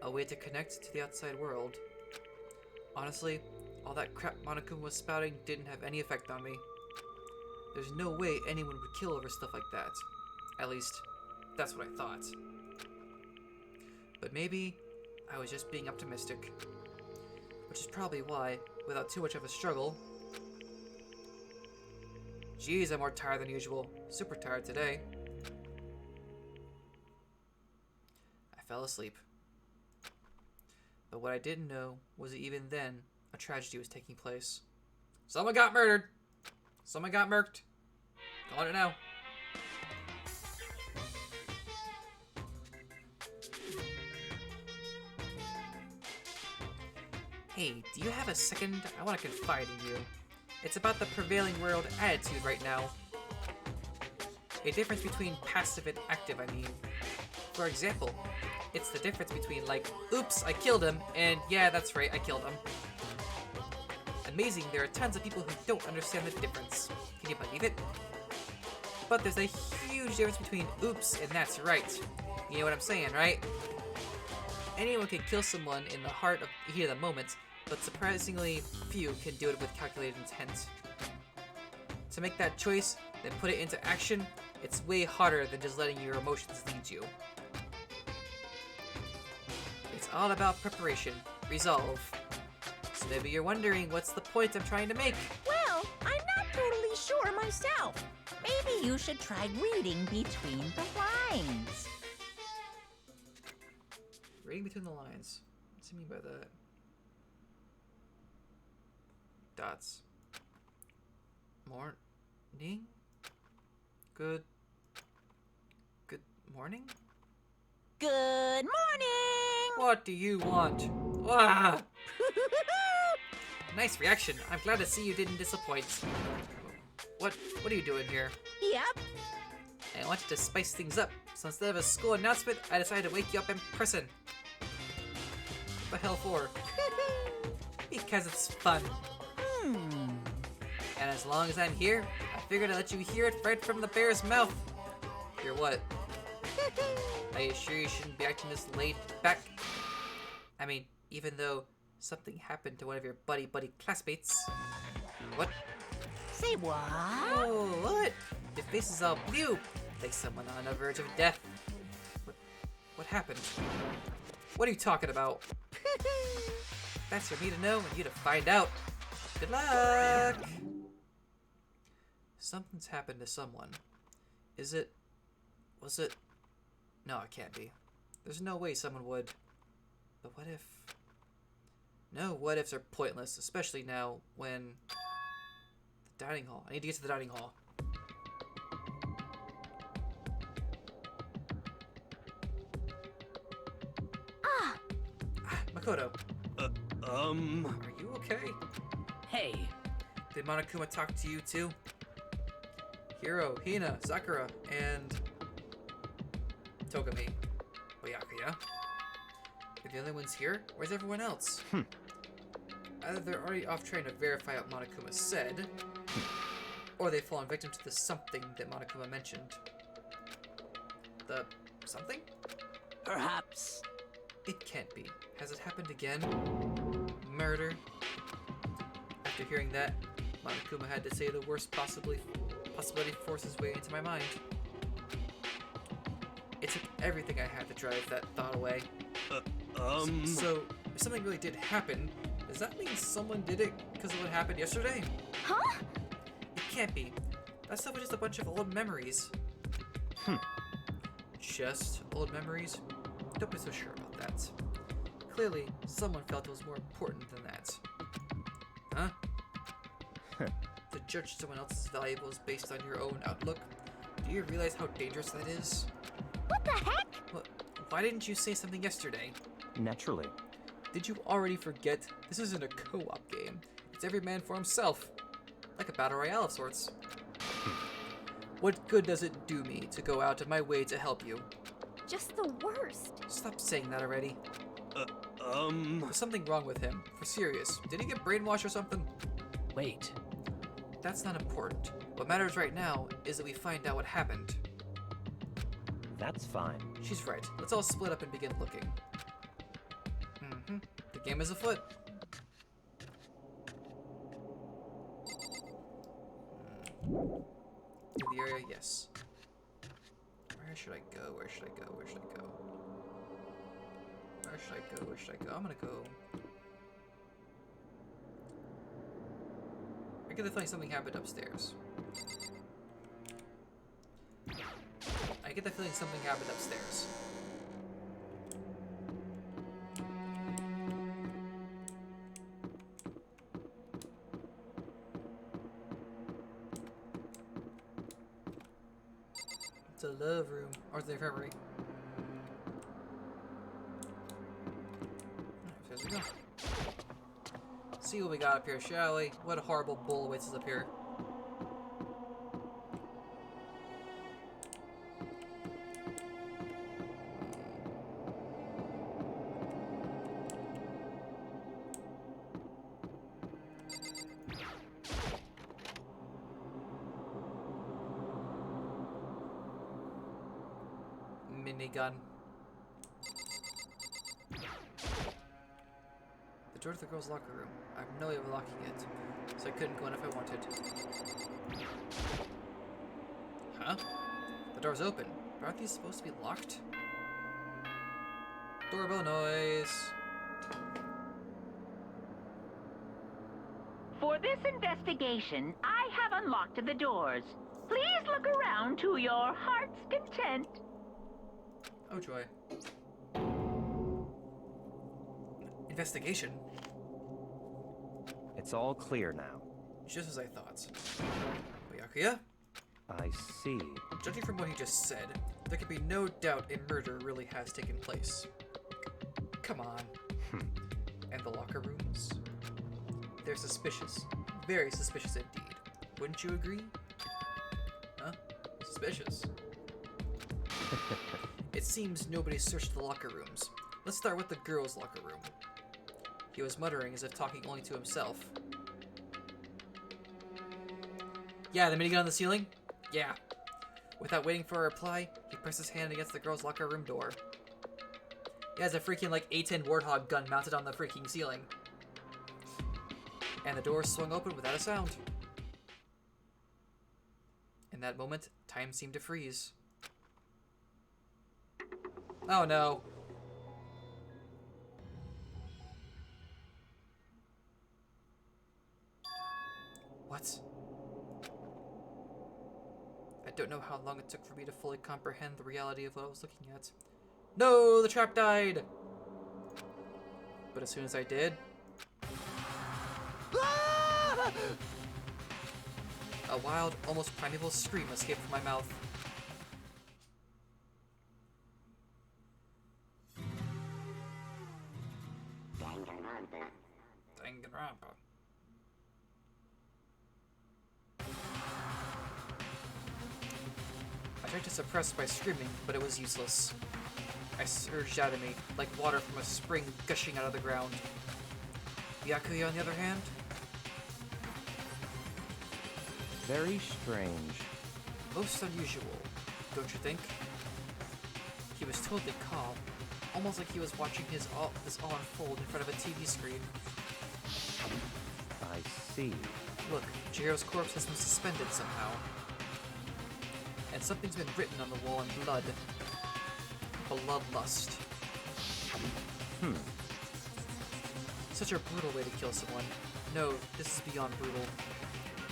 A way to connect to the outside world. Honestly, all that crap Monokuma was spouting didn't have any effect on me. There's no way anyone would kill over stuff like that. At least, that's what I thought. But maybe I was just being optimistic. Which is probably why, without too much of a struggle... Geez, I'm more tired than usual. Super tired today. I fell asleep. But what I didn't know was that even then, a tragedy was taking place. Someone got murdered! Someone got murked. Calling it now. Hey, do you have a second? I want to confide in you. It's about the prevailing world attitude right now. A difference between passive and active, I mean. For example, it's the difference between like, oops, I killed him, and yeah, that's right, I killed him. amazing there are tons of people who don't understand the difference. Can you believe it? But there's a huge difference between oops and that's right. You know what I'm saying, right? Anyone can kill someone in the heart of the heat of the moment, but surprisingly few can do it with calculated intent. To make that choice, then put it into action, it's way harder than just letting your emotions lead you. It's all about preparation, resolve. So maybe you're wondering what's the point I'm trying to make? Well, I'm not totally sure myself. Maybe you should try reading between the lines. Reading between the lines. What's he mean by that? Dots. Morning? Good morning? Good morning! What do you want? Ah! Nice reaction. I'm glad to see you didn't disappoint. What are you doing here? Yep. I wanted to spice things up, so instead of a school announcement, I decided to wake you up in person. What the hell for? Because it's fun. And as long as I'm here, I figured I'd let you hear it right from the bear's mouth. Hear what? Are you sure you shouldn't be acting this laid back? I mean, even though something happened to one of your buddy classmates. What? Say what? Oh, what? Your face is all blue, like someone on the verge of death. What happened? What are you talking about? That's for me to know and you to find out. Good luck! Something's happened to someone. Was it? No, it can't be. There's no way someone would. But what if? No, what ifs are pointless, especially now when... The dining hall. I need to get to the dining hall. Ah! Makoto. Are you okay? Hey. Did Monokuma talk to you too? Hiro, Hina, Sakura, and... Togami. Byakuya. Are the other ones here? Where's everyone else? Either they're already off trying to verify what Monokuma said, or they've fallen victim to the something that Monokuma mentioned. The something? Perhaps. It can't be. Has it happened again? Murder? After hearing that, Monokuma had to say the worst possibility forced its way into my mind. It took everything I had to drive that thought away. So, if something really did happen, does that mean someone did it because of what happened yesterday? Huh? It can't be. That stuff was just a bunch of old memories. Just old memories? Don't be so sure about that. Clearly, someone felt it was more important than that. Huh? To judge someone else's valuables based on your own outlook, do you realize how dangerous that is? What the heck? Why didn't you say something yesterday? Naturally. Did you already forget? This isn't a co-op game. It's every man for himself. Like a battle royale of sorts. What good does it do me to go out of my way to help you? Just the worst. Stop saying that already. There's something wrong with him. For serious. Did he get brainwashed or something? Wait. That's not important. What matters right now is that we find out what happened. That's fine. She's right. Let's all split up and begin looking. The game is afoot. Near the area, yes. Where should I go? Where should I go? Where should I go? Where should I go? Where should I go? I'm gonna go... I get the feeling something happened upstairs. I get the feeling something happened upstairs. It's a love room. Or it's the infirmary. There we go. See what we got up here, shall we? What a horrible bull awaits us up here. minigun. The door to the girls' locker room. I have no way of locking it, so I couldn't go in if I wanted. Huh? The door's open. But aren't these supposed to be locked? Doorbell noise. For this investigation, I have unlocked the doors. Please look around to your heart's content. Oh joy. Investigation? It's all clear now. Just as I thought. Byakuya? I see. Judging from what he just said, there can be no doubt a murder really has taken place. Come on. And the locker rooms? They're suspicious. Very suspicious indeed. Wouldn't you agree? Huh? Suspicious. It seems nobody searched the locker rooms. Let's start with the girls' locker room. He was muttering as if talking only to himself. Yeah, the minigun on the ceiling? Yeah. Without waiting for a reply, he pressed his hand against the girls' locker room door. He has a freaking like A-10 Warthog gun mounted on the freaking ceiling. And the door swung open without a sound. In that moment, time seemed to freeze. Oh no. What? I don't know how long it took for me to fully comprehend the reality of what I was looking at. No, the trap died! But as soon as I did... a wild, almost primeval scream escaped from my mouth. Danganronpa. I tried to suppress my screaming, but it was useless. I surged out of me, like water from a spring gushing out of the ground. Byakuya, on the other hand? Very strange. Most unusual, don't you think? He was totally calm, almost like he was watching this all unfold in front of a TV screen. I see. Look, Jiro's corpse has been suspended somehow. And something's been written on the wall in blood. Bloodlust. Such a brutal way to kill someone. No, this is beyond brutal.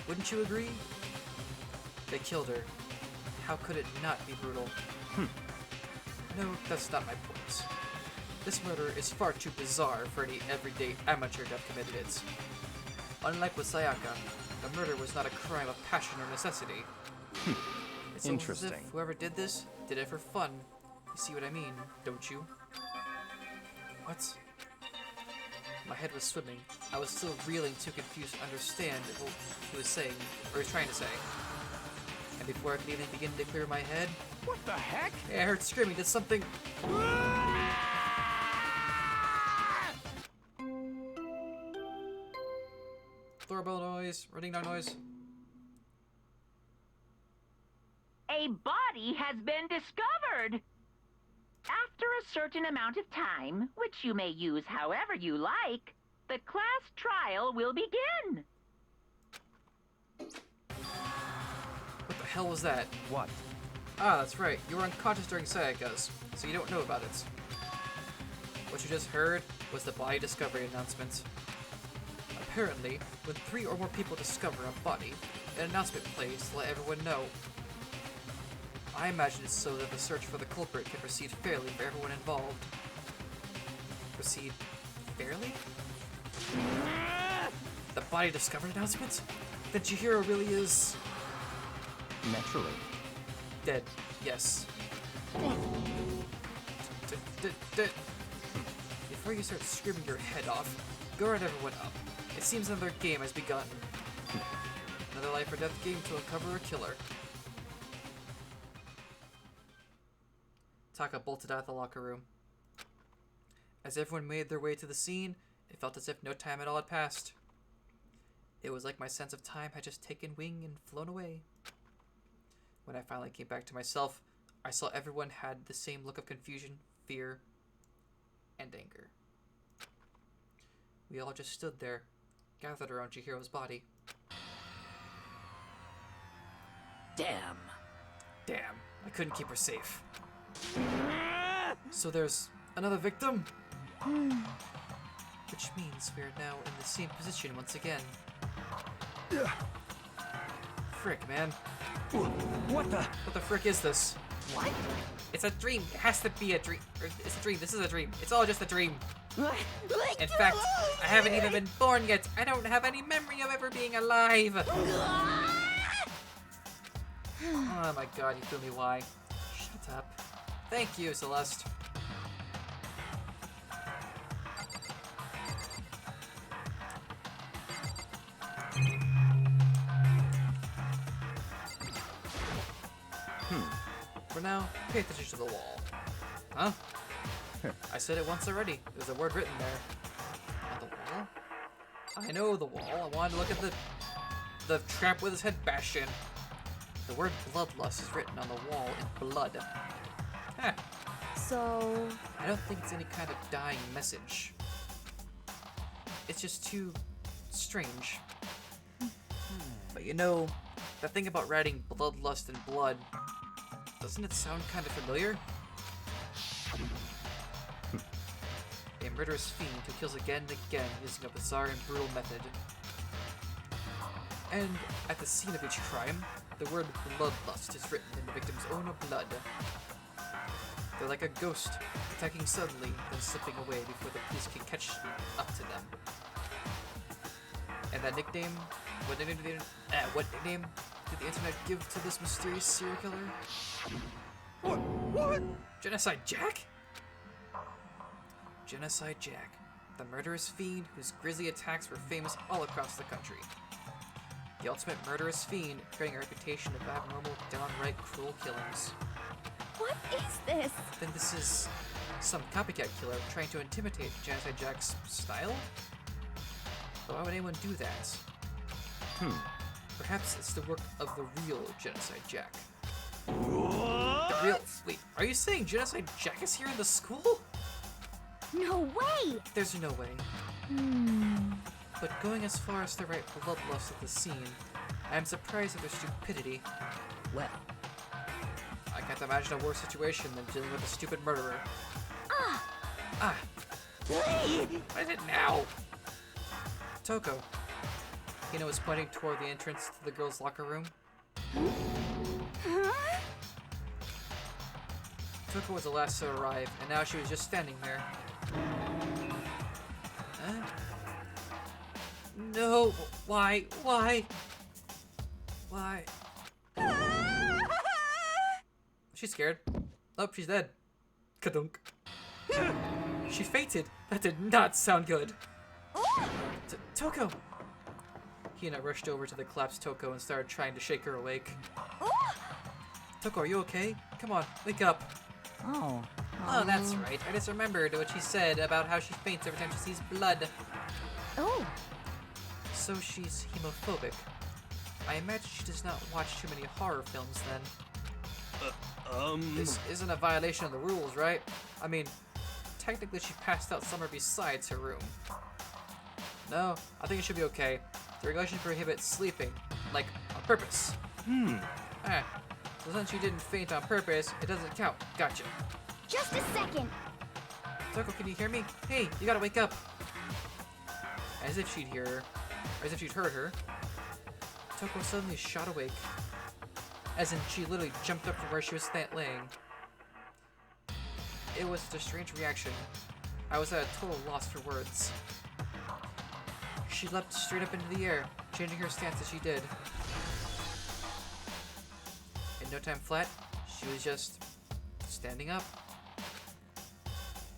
Wouldn't you agree? They killed her. How could it not be brutal? No, that's not my point. This murder is far too bizarre for any everyday amateur to have committed it. Unlike with Sayaka, the murder was not a crime of passion or necessity. It's almost as if whoever did this did it for fun. You see what I mean, don't you? What? My head was swimming. I was still reeling, too confused to understand what he was saying, or he was trying to say. And before I could even begin to clear my head... What the heck? I heard screaming. Did something... Doorbell noise. Ringing dong noise. A body has been discovered! After a certain amount of time, which you may use however you like, the class trial will begin. What the hell was that? What? Ah, that's right. You were unconscious during Sayaka's, so you don't know about it. What you just heard was the body discovery announcement. Apparently, when 3 or more people discover a body, an announcement plays to let everyone know. I imagine it's so that the search for the culprit can proceed fairly for everyone involved. Proceed fairly? The body discovered announcement? Then Chihiro really is... Naturally. Dead, yes. Before you start screaming your head off, go round everyone up. It seems another game has begun. Another life or death game to uncover a killer. Taka bolted out of the locker room. As everyone made their way to the scene, it felt as if no time at all had passed. It was like my sense of time had just taken wing and flown away. When I finally came back to myself, I saw everyone had the same look of confusion, fear, and anger. We all just stood there, gathered around Chihiro's body. Damn. Damn, I couldn't keep her safe. So there's another victim? Which means we are now in the same position once again. Frick, man. What the? What the frick is this? What? It's a dream. It has to be a dream. It's a dream. This is a dream. It's all just a dream. In fact, I haven't even been born yet. I don't have any memory of ever being alive. Oh my god, you feel me why? Shut up. Thank you, Celeste. For now, pay attention to the wall. Huh? I said it once already. There's a word written there. On the wall? I know the wall. I wanted to look at the tramp with his head bashed in. The word bloodlust is written on the wall in blood. Huh. So... I don't think it's any kind of dying message. It's just too strange. But you know, that thing about writing bloodlust and blood, doesn't it sound kind of familiar? A murderous fiend who kills again and again using a bizarre and brutal method. And at the scene of each crime, the word bloodlust is written in the victim's own blood. They're like a ghost, attacking suddenly, then slipping away before the police can catch up to them. And that nickname? What nickname did the internet give to this mysterious serial killer? What? Genocide Jack? Genocide Jack, the murderous fiend whose grisly attacks were famous all across the country. The ultimate murderous fiend, creating a reputation of abnormal, downright cruel killings. What is this? Then this is some copycat killer trying to intimidate Genocide Jack's style? But why would anyone do that? Perhaps it's the work of the real Genocide Jack. The real... Wait, are you saying Genocide Jack is here in the school? No way! There's no way. But going as far as to write bloodlust at the scene, I am surprised at their stupidity. Well, I can't imagine a worse situation than dealing with a stupid murderer. What is it now? Toko. Hino was pointing toward the entrance to the girls' locker room. Toko was the last to arrive, and now she was just standing there. No, why? She's scared. Oh, she's dead. Kadunk. She fainted. That did not sound good. Toko! Hina rushed over to the collapsed Toko and started trying to shake her awake. Toko, are you okay? Come on, wake up. Oh, that's right. I just remembered what she said about how she faints every time she sees blood. Oh. So she's hemophobic. I imagine she does not watch too many horror films then. This isn't a violation of the rules, right? I mean, technically she passed out somewhere besides her room. No, I think it should be okay. The regulations prohibit sleeping, like, on purpose. So since you didn't faint on purpose, it doesn't count. Gotcha. Just a second. Toko, can you hear me? Hey, you gotta wake up. As if she'd hear her, or as if she'd heard her, Toko suddenly shot awake. As in, she literally jumped up from where she was laying. It was such a strange reaction. I was at a total loss for words. She leapt straight up into the air, changing her stance as she did. In no time flat, she was just standing up.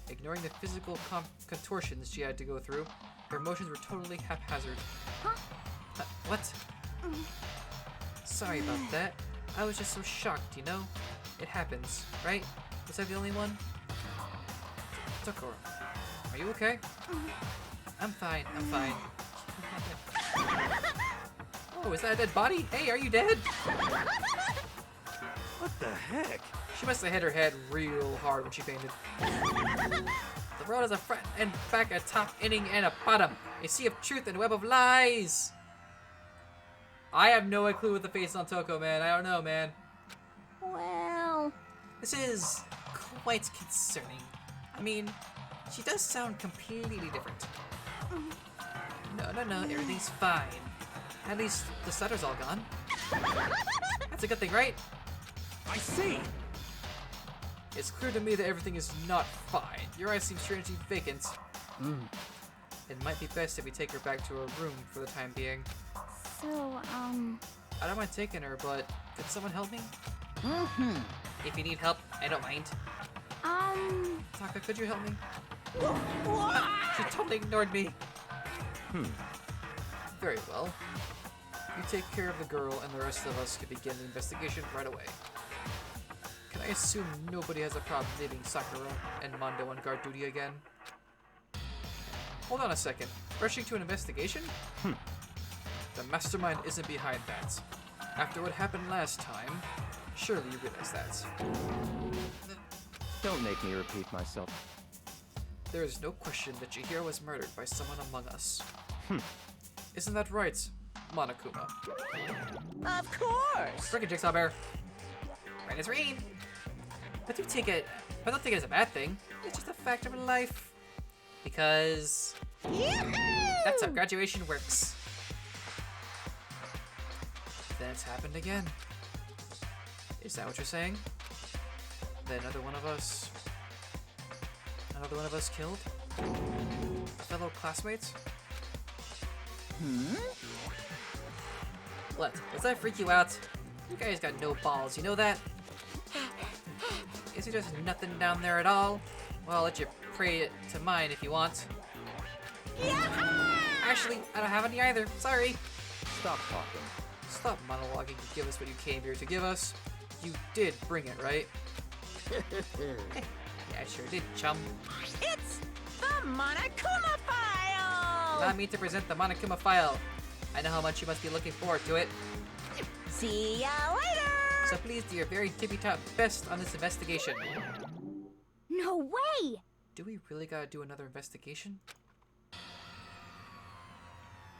Ignoring the physical contortions she had to go through, her motions were totally haphazard. What? Sorry about that. I was just so shocked, you know? It happens, right? Was I the only one? Toko, are you okay? I'm fine. Oh, is that a dead body? Hey, are you dead? What the heck? She must have hit her head real hard when she fainted. The world is a front and back, a top, inning, and a bottom. A sea of truth and a web of lies. I have no clue what the face is on Toko, man. I don't know, man. Well... This is quite concerning. I mean, she does sound completely different. No, everything's fine. At least the stutter's all gone. That's a good thing, right? I see. It's clear to me that everything is not fine. Your eyes seem strangely vacant. It might be best if we take her back to her room for the time being. So, I don't mind taking her, but could someone help me? If you need help, I don't mind. Taka, could you help me? She totally ignored me. Very well. You take care of the girl, and the rest of us can begin the investigation right away. Can I assume nobody has a problem leaving Sakura and Mondo on guard duty again? Hold on a second. Rushing to an investigation? The mastermind isn't behind that. After what happened last time, surely you realize that. Don't make me repeat myself. There is no question that Chihiro was murdered by someone among us. Isn't that right, Monokuma? Of course! Frickin' Jigsaw Bear. Right as rain. But don't take it as a bad thing. It's just a fact of life. Because that's how graduation works. Then it's happened again. Is that what you're saying? That another one of us killed? A fellow classmates? What? Does that freak you out? You guys got no balls, you know that? Is there just nothing down there at all? Well, I'll let you pray it to mine if you want. Actually, I don't have any either. Sorry. Stop talking. Stop monologuing to give us what you came here to give us. You did bring it, right? Yeah, I sure did, chum. It's the Monokuma file! Allow me to present the Monokuma file. I know how much you must be looking forward to it. See ya later! So please do your very tippy-top best on this investigation. no way! Do we really gotta do another investigation?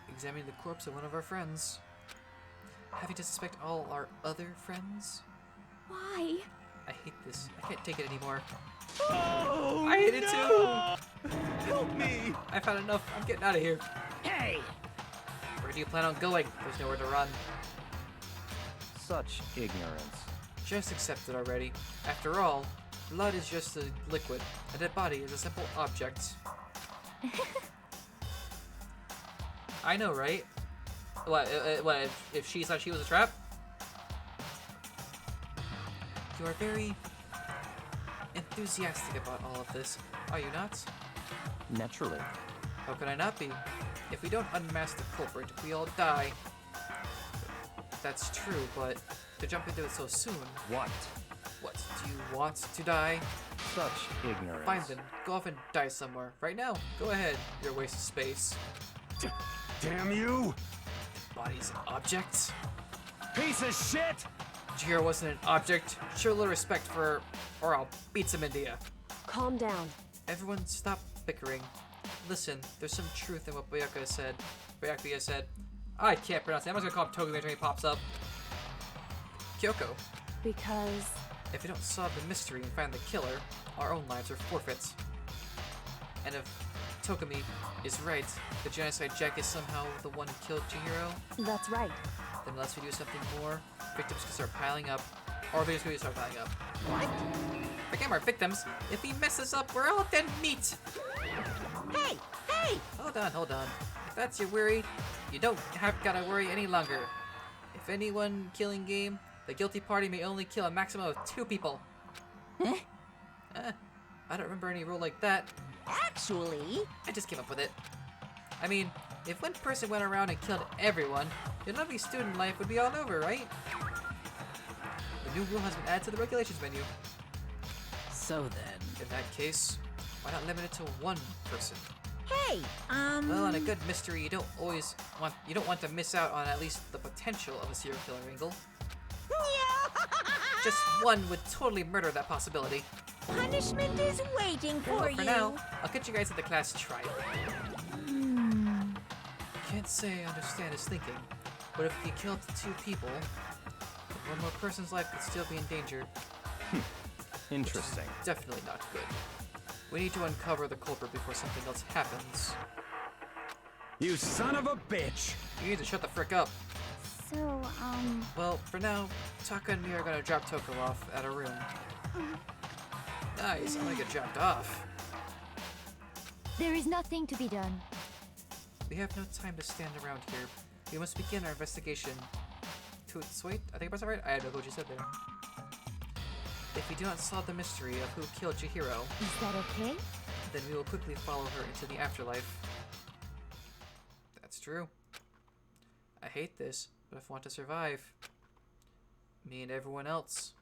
Examining the corpse of one of our friends. Having to suspect all our other friends? Why? I hate this. I can't take it anymore. Oh, I hate it too! Help me! I've had enough. I'm getting out of here. Hey! Where do you plan on going? There's nowhere to run. Such ignorance. Just accept it already. After all, blood is just a liquid. A dead body is a simple object. I know, right? What if she thought she was a trap? You are very enthusiastic about all of this, are you not? Naturally. How can I not be? If we don't unmask the culprit, we all die. That's true, but to jump into it so soon... What? What, do you want to die? Such ignorance. Fine then, go off and die somewhere. Right now, go ahead, you're a waste of space. Damn you! Bodies and objects? Piece of shit! Chihiro wasn't an object. Show a little respect for her, or I'll beat some India. Calm down. Everyone stop bickering. Listen, there's some truth in what Byakuya said. I can't pronounce it. I'm just gonna call him Togumi until he pops up. Kyoko. Because... If we don't solve the mystery and find the killer, our own lives are forfeits. And if Togumi is right, the genocide Jack is somehow the one who killed Chihiro, That's right. then unless we do something more, victims can start piling up. Or videos can start piling up. What? Forget our victims. If he messes up, we're all dead meat. Hey! Hey! Hold on. If that's your worry, you don't gotta worry any longer. If anyone killing game, the guilty party may only kill a maximum of 2 people. Huh? I don't remember any rule like that. Actually... I just came up with it. I mean, if one person went around and killed everyone, your lovely student life would be all over, right? The new rule has been added to the regulations menu. So then... In that case, why not limit it to 1 person? Hey, Well, in a good mystery, you don't want to miss out on at least the potential of a serial killer angle. Just one would totally murder that possibility. Punishment is waiting for Well, you. for now, I'll get you guys at the class trial. Can't say I understand his thinking, but if he killed 2 people, one more person's life could still be in danger. Interesting. Definitely not good. We need to uncover the culprit before something else happens. You son of a bitch! You need to shut the frick up. So, Well, for now, Taka and me are gonna drop Toko off at a room. Nice, I'm gonna get dropped off. There is nothing to be done. We have no time to stand around here. We must begin our investigation. Wait, I think I said right? I don't know what you said there. If we do not solve the mystery of who killed Chihiro, Is that okay? then we will quickly follow her into the afterlife. That's true. I hate this, but if I want to survive, me and everyone else,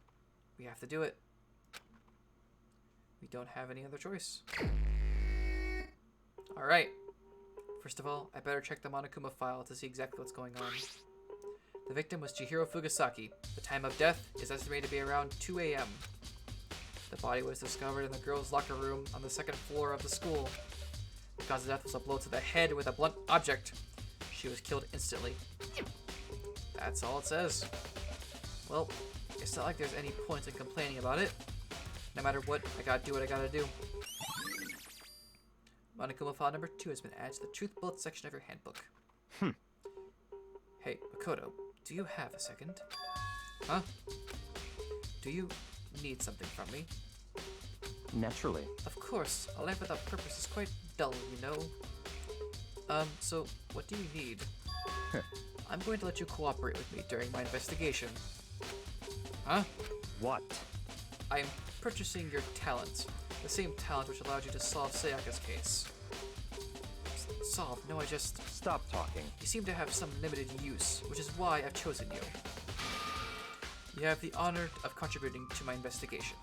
we have to do it. We don't have any other choice. Alright. First of all, I better check the Monokuma file to see exactly what's going on. The victim was Chihiro Fugasaki. The time of death is estimated to be around 2 a.m. The body was discovered in the girls' locker room on the 2nd floor of the school. The cause of death was a blow to the head with a blunt object. She was killed instantly. That's all it says. Well, it's not like there's any point in complaining about it. No matter what, I gotta do what I gotta do. Monokuma file number 2 has been added to the Truth Bullet section of your handbook. Hey, Makoto, do you have a second? Huh? Do you need something from me? Naturally. Of course, a life without purpose is quite dull, you know. So, what do you need? I'm going to let you cooperate with me during my investigation. Huh? What? I'm purchasing your talent. The same talent which allowed you to solve Sayaka's case. Solve? No, I just... Stop talking. You seem to have some limited use, which is why I've chosen you. You have the honor of contributing to my investigation.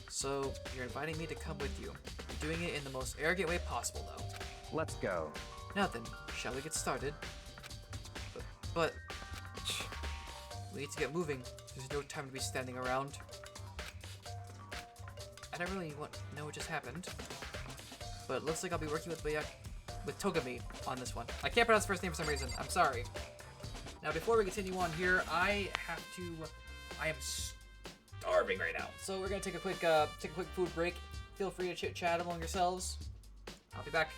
So, you're inviting me to come with you. You're doing it in the most arrogant way possible, though. Let's go. Now then, shall we get started? But we need to get moving. There's no time to be standing around. I don't really know what just happened, but it looks like I'll be working with Togami on this one. I can't pronounce his first name for some reason. I'm sorry. Now, before we continue on here, I am starving right now, so we're gonna take a quick food break. Feel free to chit chat among yourselves. I'll be back.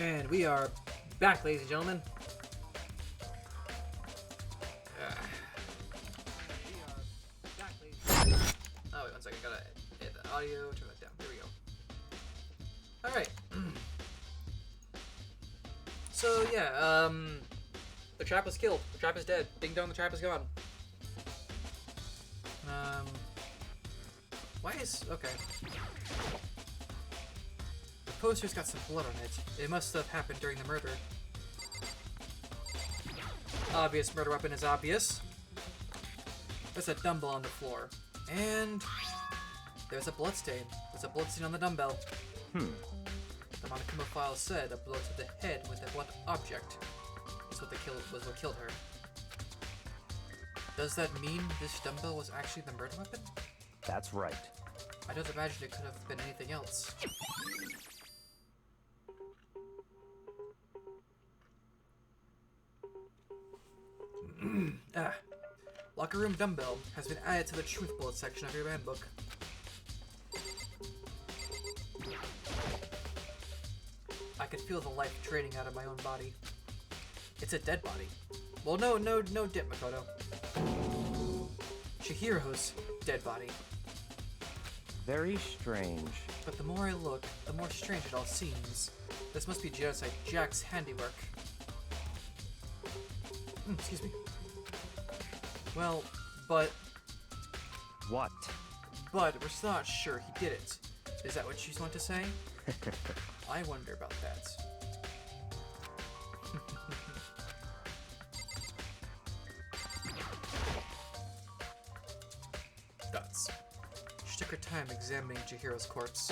And we are back, ladies and gentlemen. Oh, wait 1 second. Gotta hit the audio, turn that down. There we go. Alright. So, yeah, the trap was killed. The trap is dead. Ding dong, the trap is gone. Why is... Okay. The poster's got some blood on it. It must have happened during the murder. Obvious murder weapon is obvious. There's a dumbbell on the floor. And... there's a bloodstain. There's a bloodstain on the dumbbell. The Monokuma file said a blow to the head with a blunt object is what killed her. Does that mean this dumbbell was actually the murder weapon? That's right. I don't imagine it could have been anything else. Locker room dumbbell has been added to the truth bullet section of your handbook. I can feel the life draining out of my own body. It's a dead body. Well, no dip, Makoto. Chihiro's dead body. Very strange. But the more I look, the more strange it all seems. This must be Genocide Jack's handiwork. Excuse me. Well, but... What? But we're still not sure he did it. Is that what you want to say? I wonder about that. Guts. She took her time examining Chihiro's corpse.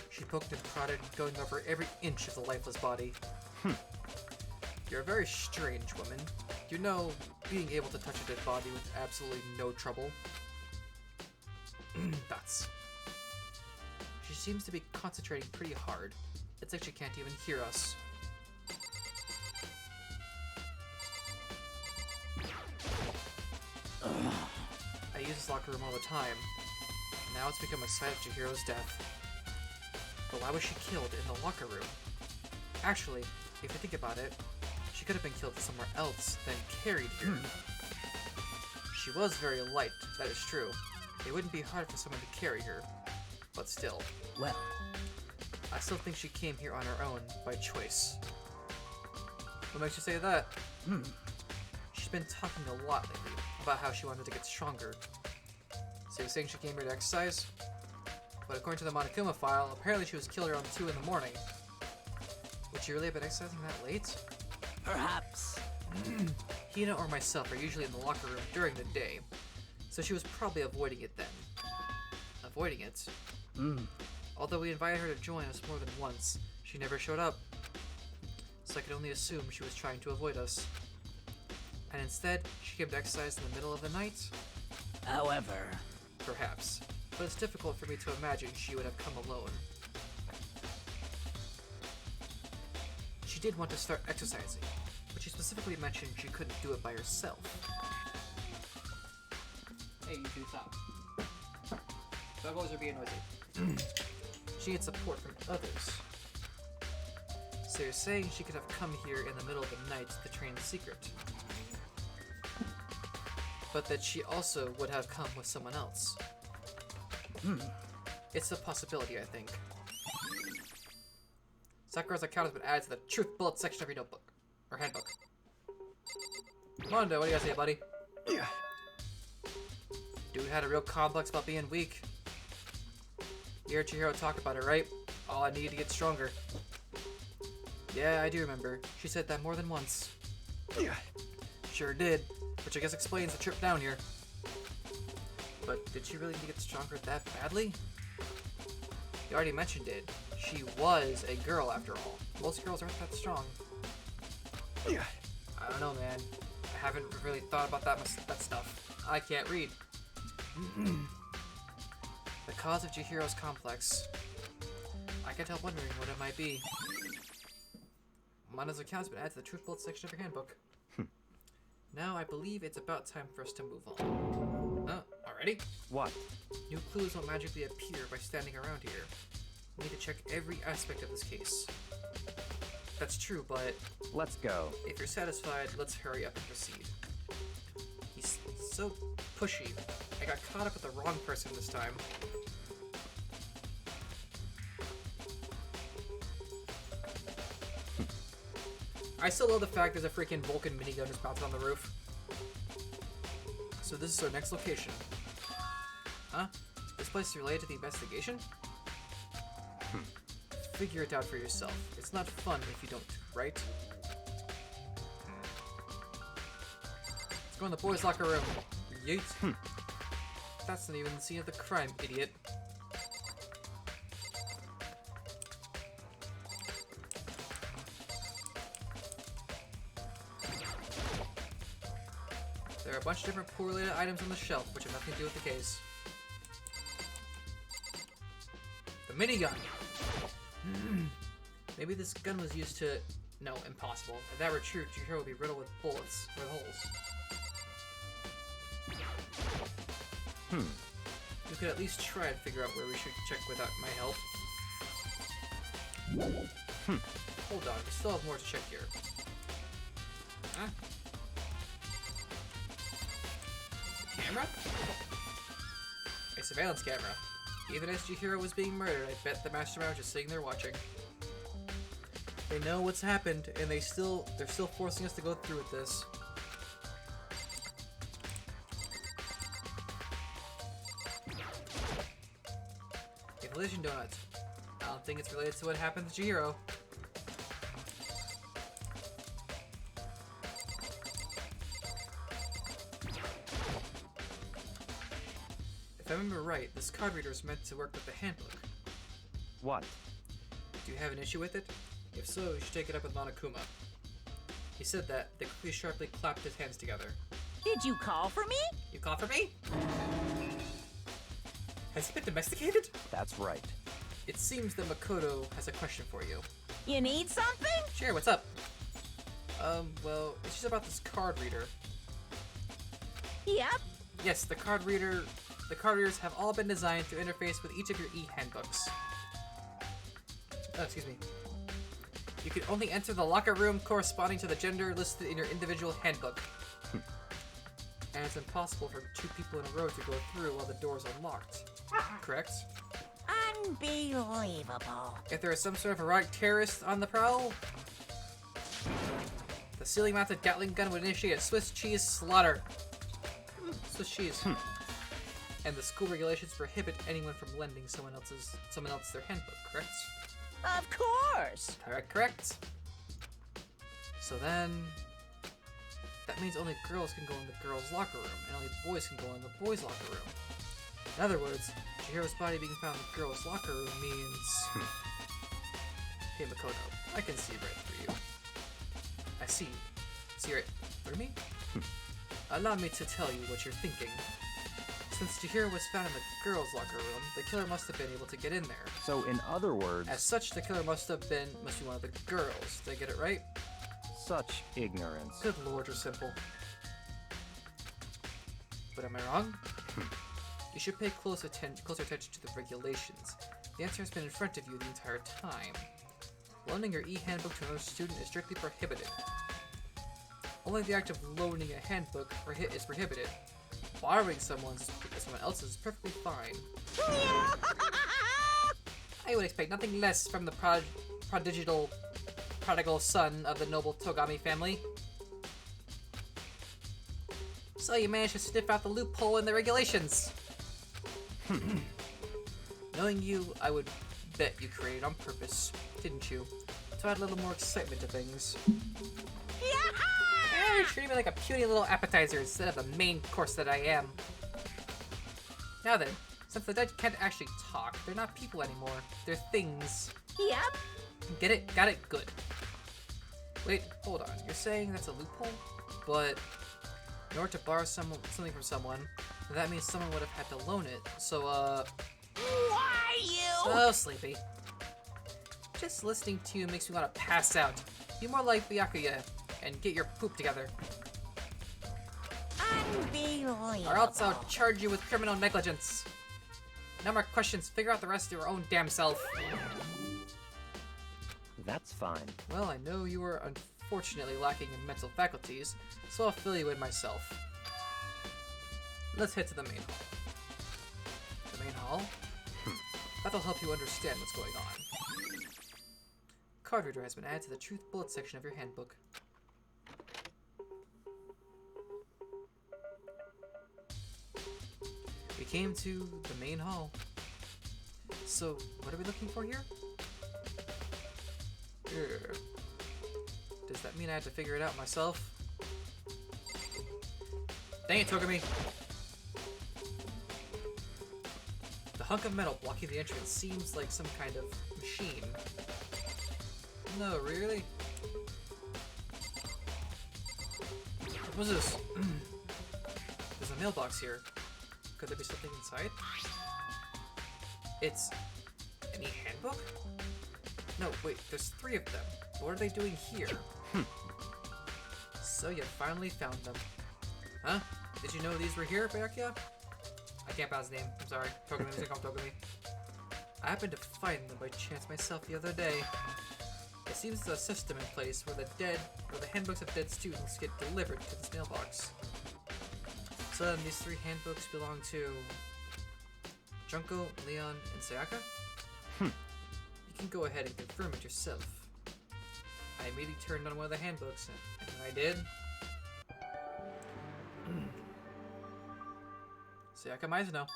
She poked and prodded, going over every inch of the lifeless body. You're a very strange woman. You know, being able to touch a dead body with absolutely no trouble. Guts. She seems to be concentrating pretty hard. It's like she can't even hear us. I use this locker room all the time. Now it's become a site of Chihiro's death. But why was she killed in the locker room? Actually, if you think about it, she could have been killed somewhere else, then carried here. She was very light, that is true. It wouldn't be hard for someone to carry her. But still. Well, I still think she came here on her own, by choice. What makes you say that? She's been talking a lot lately about how she wanted to get stronger. So you're saying she came here to exercise? But according to the Monokuma file, apparently she was killed around 2 in the morning. Would she really have been exercising that late? perhaps. Hina or myself are usually in the locker room during the day, so she was probably avoiding it then. Avoiding it? Although we invited her to join us more than once, she never showed up. So I could only assume she was trying to avoid us. And instead, she came to exercise in the middle of the night? However... Perhaps. But it's difficult for me to imagine she would have come alone. She did want to start exercising, but she specifically mentioned she couldn't do it by herself. Hey, you two, stop. Doggos are being noisy. She needs support from others. So you're saying she could have come here in the middle of the night to train secret. But that she also would have come with someone else. It's a possibility, I think. Sakura's account has been added to the truth bullet section of your notebook. Or handbook. Mondo, what do you guys say, buddy? Yeah. Dude had a real complex about being weak. You heard Chihiro talk about it, right? All I need to get stronger. Yeah, I do remember. She said that more than once. Yeah. Sure did. Which I guess explains the trip down here. But did she really need to get stronger that badly? You already mentioned it. She was a girl after all. Most girls aren't that strong. Yeah. I don't know, man. I haven't really thought about that stuff. I can't read. The cause of Chihiro's complex. I can't help wondering what it might be. Mondo's account has been added to the truth bullet section of your handbook. Now I believe it's about time for us to move on. Already? What? New clues won't magically appear by standing around here. We need to check every aspect of this case. That's true, but Let's go. if you're satisfied, let's hurry up and proceed. He's so pushy. I got caught up with the wrong person this time. I still love the fact there's a freaking Vulcan minigun just mounted on the roof. So this is our next location. Huh? This place is related to the investigation? Figure it out for yourself. It's not fun if you don't, right? Let's go in the boys' locker room. Yeet. That's not even the scene of the crime, idiot. There are a bunch of different poor-related items on the shelf, which have nothing to do with the case. The minigun! Maybe this gun was used to... No, impossible. If that were true, Chihiro would be riddled with bullets, with holes. You could at least try to figure out where we should check without my help. Hold on, we still have more to check here. Huh? Camera? A surveillance camera. Even as Chihiro was being murdered, I bet the mastermind was just sitting there watching. They know what's happened, and they're still forcing us to go through with this. A collision donut. I don't think it's related to what happened to Chihiro. If I remember right, this card reader is meant to work with the handbook. What? Do you have an issue with it? If so, you should take it up with Monokuma. He said that, then quickly sharply clapped his hands together. Did you call for me? You called for me? Has he been domesticated? That's right. It seems that Makoto has a question for you. You need something? Sure, what's up? Well, it's just about this card reader. Yep. Yes, the card readers have all been designed to interface with each of your e-handbooks. Oh, excuse me. You can only enter the locker room corresponding to the gender listed in your individual handbook. And it's impossible for two people in a row to go through while the door's unlocked. Correct? Unbelievable. If there is some sort of erotic terrorist on the prowl, the ceiling-mounted Gatling gun would initiate a Swiss cheese slaughter. Swiss cheese. And the school regulations prohibit anyone from lending someone else their handbook, correct? Of course. Correct. So then, that means only girls can go in the girls' locker room, and only boys can go in the boys' locker room. In other words, Chihiro's body being found in the girls' locker room means... Hey Makoto, I can see right through you. I see. See right through me? Allow me to tell you what you're thinking. Since Chihiro was found in the girls' locker room, the killer must have been able to get in there. So, in other words... As such, the killer must be one of the girls. Did I get it right? Such ignorance. Good lord, you're simple. But am I wrong? You should pay closer attention to the regulations. The answer has been in front of you the entire time. Loaning your e-handbook to another student is strictly prohibited. Only the act of loaning a handbook is prohibited. Borrowing someone else's is perfectly fine. I would expect nothing less from the prodigal son of the noble Togami family. So you managed to sniff out the loophole in the regulations. Knowing you, I would bet you created on purpose, didn't you? To add a little more excitement to things. Yeah, you're treating me like a puny little appetizer instead of the main course that I am. Now then, since the dead can't actually talk, they're not people anymore. They're things. Yep. Get it? Got it? Good. Wait, hold on. You're saying that's a loophole? But in order to borrow something from someone, that means someone would have had to loan it. So, Why you? So sleepy. Just listening to you makes me want to pass out. Be more like Byakuya and get your poop together. Unbelievable. Or else I'll charge you with criminal negligence. No more questions. Figure out the rest of your own damn self. That's fine. Well, I know you are unfortunately lacking in mental faculties, so I'll fill you in myself. Let's head to the main hall. The main hall? That'll help you understand what's going on. Card reader has been added to the Truth Bullet section of your handbook. We came to the main hall. So, what are we looking for here? Does that mean I have to figure it out myself? Dang it, Togami! The hunk of metal blocking the entrance seems like some kind of machine. No, really? What's this? There's a mailbox here. Could there be something inside? It's an e-handbook? No, wait, there's 3 of them. What are they doing here? So you finally found them. Huh? Did you know these were here, Byakuya? I can't pronounce his name. I'm sorry. Togami, music on Togami. I happened to find them by chance myself the other day. It seems there's a system in place where the handbooks of dead students get delivered to this mailbox. So then these 3 handbooks belong to Junko, Leon, and Sayaka? You can go ahead and confirm it yourself. I immediately turned on one of the handbooks, and when I did... Sayaka Mizuno.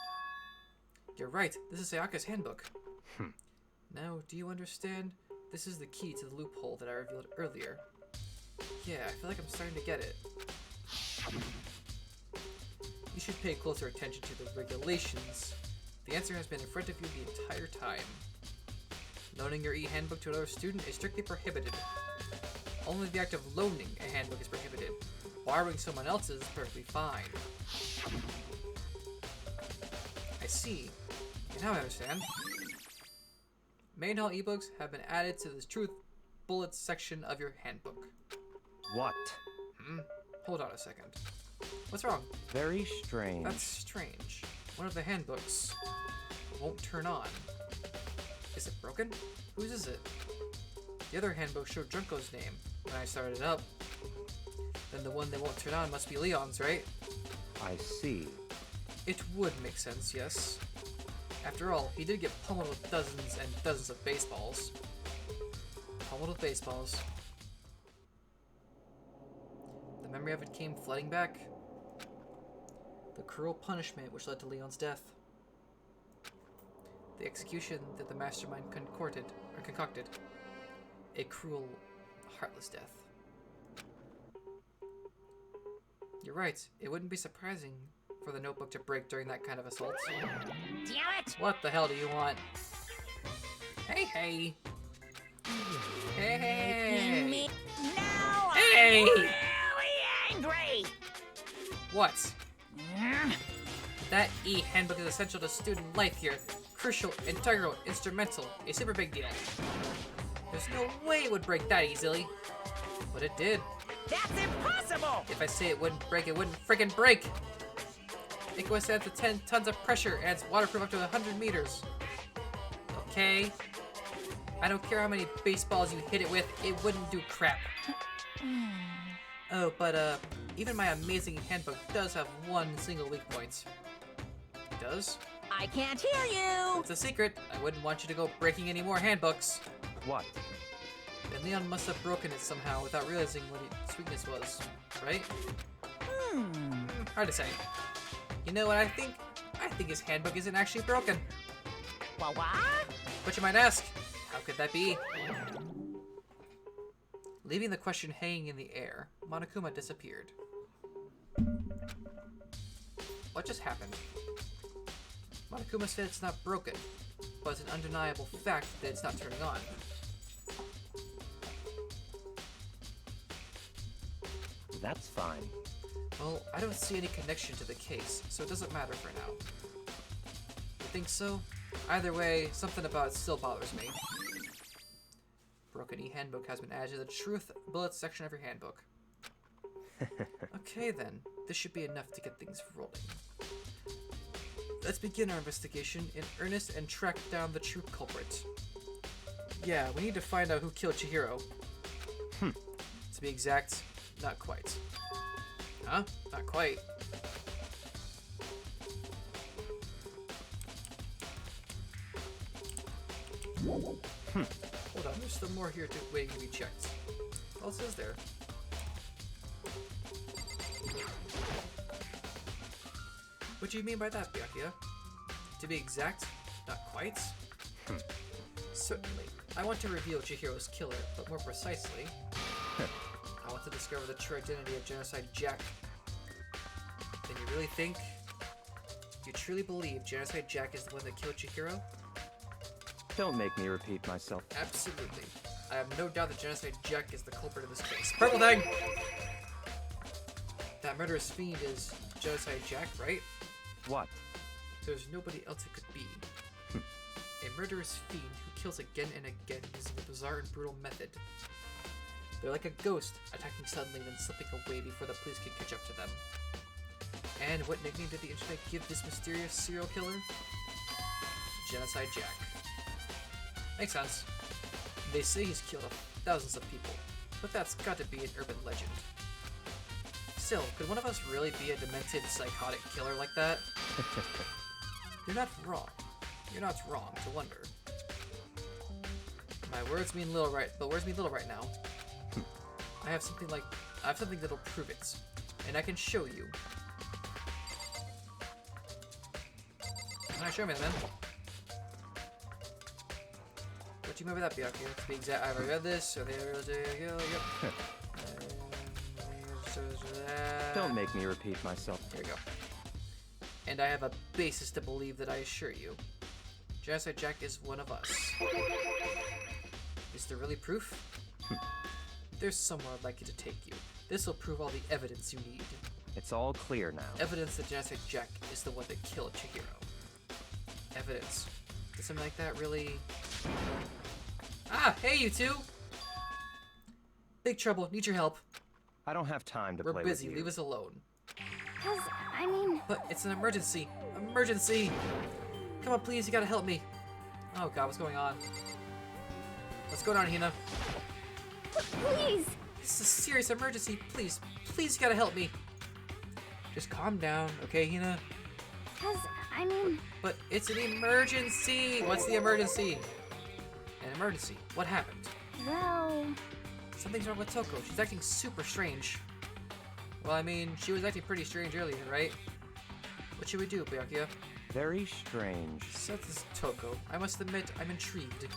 You're right, this is Sayaka's handbook. Now, do you understand? This is the key to the loophole that I revealed earlier. Yeah, I feel like I'm starting to get it. You should pay closer attention to the regulations. The answer has been in front of you the entire time. Loaning your e-handbook to another student is strictly prohibited. Only the act of loaning a handbook is prohibited. Borrowing someone else's is perfectly fine. I see. Okay, now I understand. Main hall ebooks have been added to the Truth Bullets section of your handbook. What? Hold on a second. What's wrong? Very strange. That's strange. One of the handbooks won't turn on. Is it broken? Whose is it? The other handbook showed Junko's name when I started it up. Then the one that won't turn on must be Leon's, right? I see. It would make sense, yes. After all, he did get pummeled with dozens and dozens of baseballs. Pummeled with baseballs. The memory of it came flooding back. The cruel punishment which led to Leon's death. The execution that the mastermind concocted. A cruel, heartless death. You're right, it wouldn't be surprising for the notebook to break during that kind of assault. Damn it! What the hell do you want? Hey, hey! Hey! Me now Hey! I'm really angry! What? That e-handbook is essential to student life here. Crucial, integral, instrumental, a super big deal. There's no way it would break that easily. But it did. That's impossible! If I say it wouldn't break, it wouldn't friggin' break! It can withstand up to 10 tons of pressure and it's waterproof up to 100 meters. Okay? I don't care how many baseballs you hit it with, it wouldn't do crap. Oh, but even my amazing handbook does have one single weak point. It does? I can't hear you! It's a secret. I wouldn't want you to go breaking any more handbooks. What? Then Leon must have broken it somehow without realizing what its weakness was, right? Hard to say. You know what I think? I think his handbook isn't actually broken. What? But you might ask, how could that be? Leaving the question hanging in the air, Monokuma disappeared. What just happened? Monokuma said it's not broken, but it's an undeniable fact that it's not turning on. That's fine. Well, I don't see any connection to the case, so it doesn't matter for now. You think so? Either way, something about it still bothers me. Broken e-handbook has been added to the Truth Bullets section of your handbook. Okay then, this should be enough to get things rolling. Let's begin our investigation in earnest and track down the true culprit. Yeah, we need to find out who killed Chihiro. To be exact, not quite. Huh? Not quite. Hold on, there's still more here waiting to be checked. What else is there? What do you mean by that, Byakuya? To be exact, not quite. Certainly. I want to reveal Chihiro's killer, but more precisely, I want to discover the true identity of Genocide Jack. Then you really think? You truly believe Genocide Jack is the one that killed Chihiro? Don't make me repeat myself. Absolutely. I have no doubt that Genocide Jack is the culprit of this case. Purple thing! That murderous fiend is Genocide Jack, right? What? There's nobody else it could be. A murderous fiend who kills again and again using a bizarre and brutal method. They're like a ghost, attacking suddenly then slipping away before the police can catch up to them. And what nickname did the internet give this mysterious serial killer? Genocide Jack. Makes sense. They say he's killed thousands of people, but that's got to be an urban legend. Still, could one of us really be a demented, psychotic killer like that? You're not wrong. You're not wrong to wonder. My words mean little right now. I have something that'll prove it, and I can show you. Alright, show me then. What do you mean by that, Byakuya? To be exact, I already read this, so there you go, yep. Don't make me repeat myself. Here we go. And I have a basis to believe that I assure you. Genocide Jack is one of us. Is there really proof? There's somewhere I'd like you to take you. This will prove all the evidence you need. It's all clear now. Evidence that Genocide Jack is the one that killed Chihiro. Evidence. Does something like that really... Ah! Hey, you two! Big trouble. Need your help. I don't have time to We're play busy. with you. Leave us alone. I mean... But it's an emergency. Emergency! Come on, please. You gotta help me. Oh god, what's going on? What's going on, Hina? Please! This is a serious emergency. Please, please, you gotta help me. Just calm down, okay, Hina? I mean... But it's an emergency! What's the emergency? An emergency. What happened? Well... Something's wrong with Toko. She's acting super strange. Well, I mean, she was acting pretty strange earlier, right? What should we do, Byakuya? Very strange. So this is Toko. I must admit, I'm intrigued.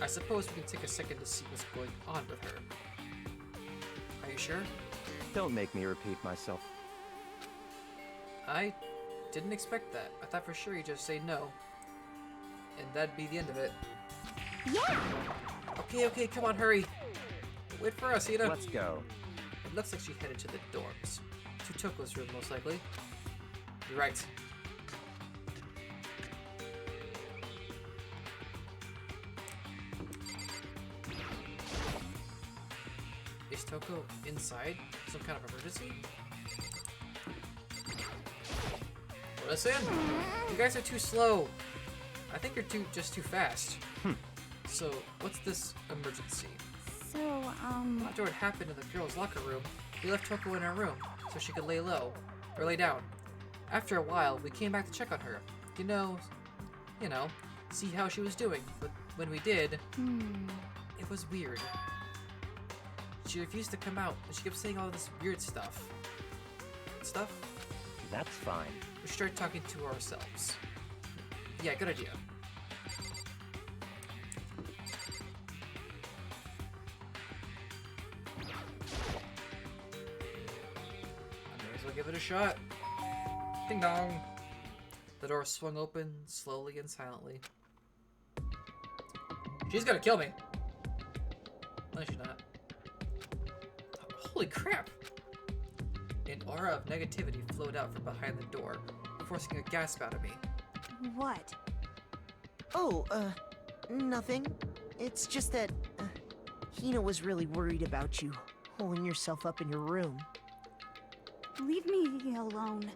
I suppose we can take a second to see what's going on with her. Are you sure? Don't make me repeat myself. I didn't expect that. I thought for sure you'd just say no. And that'd be the end of it. Yeah! Okay, come on, hurry. Wait for us, Hina. Let's go. It looks like she headed to the dorms. To Toko's room, most likely. You're right. Is Toko inside? Some kind of emergency? Let us in! You guys are too slow. I think you're just too fast. So, what's this emergency? So, After what happened in the girls' locker room, we left Toko in her room so she could lay low, or lay down. After a while, we came back to check on her. You know, see how she was doing. But when we did, it was weird. She refused to come out, and she kept saying all this weird stuff. That's fine. We started talking to ourselves. Yeah, good idea. I may as well give it a shot. Ding dong. The door swung open slowly and silently. She's gonna kill me. No, she's not. Holy crap! An aura of negativity flowed out from behind the door, forcing a gasp out of me. What? Oh, nothing. It's just that, Hina was really worried about you, holding yourself up in your room. Leave me alone.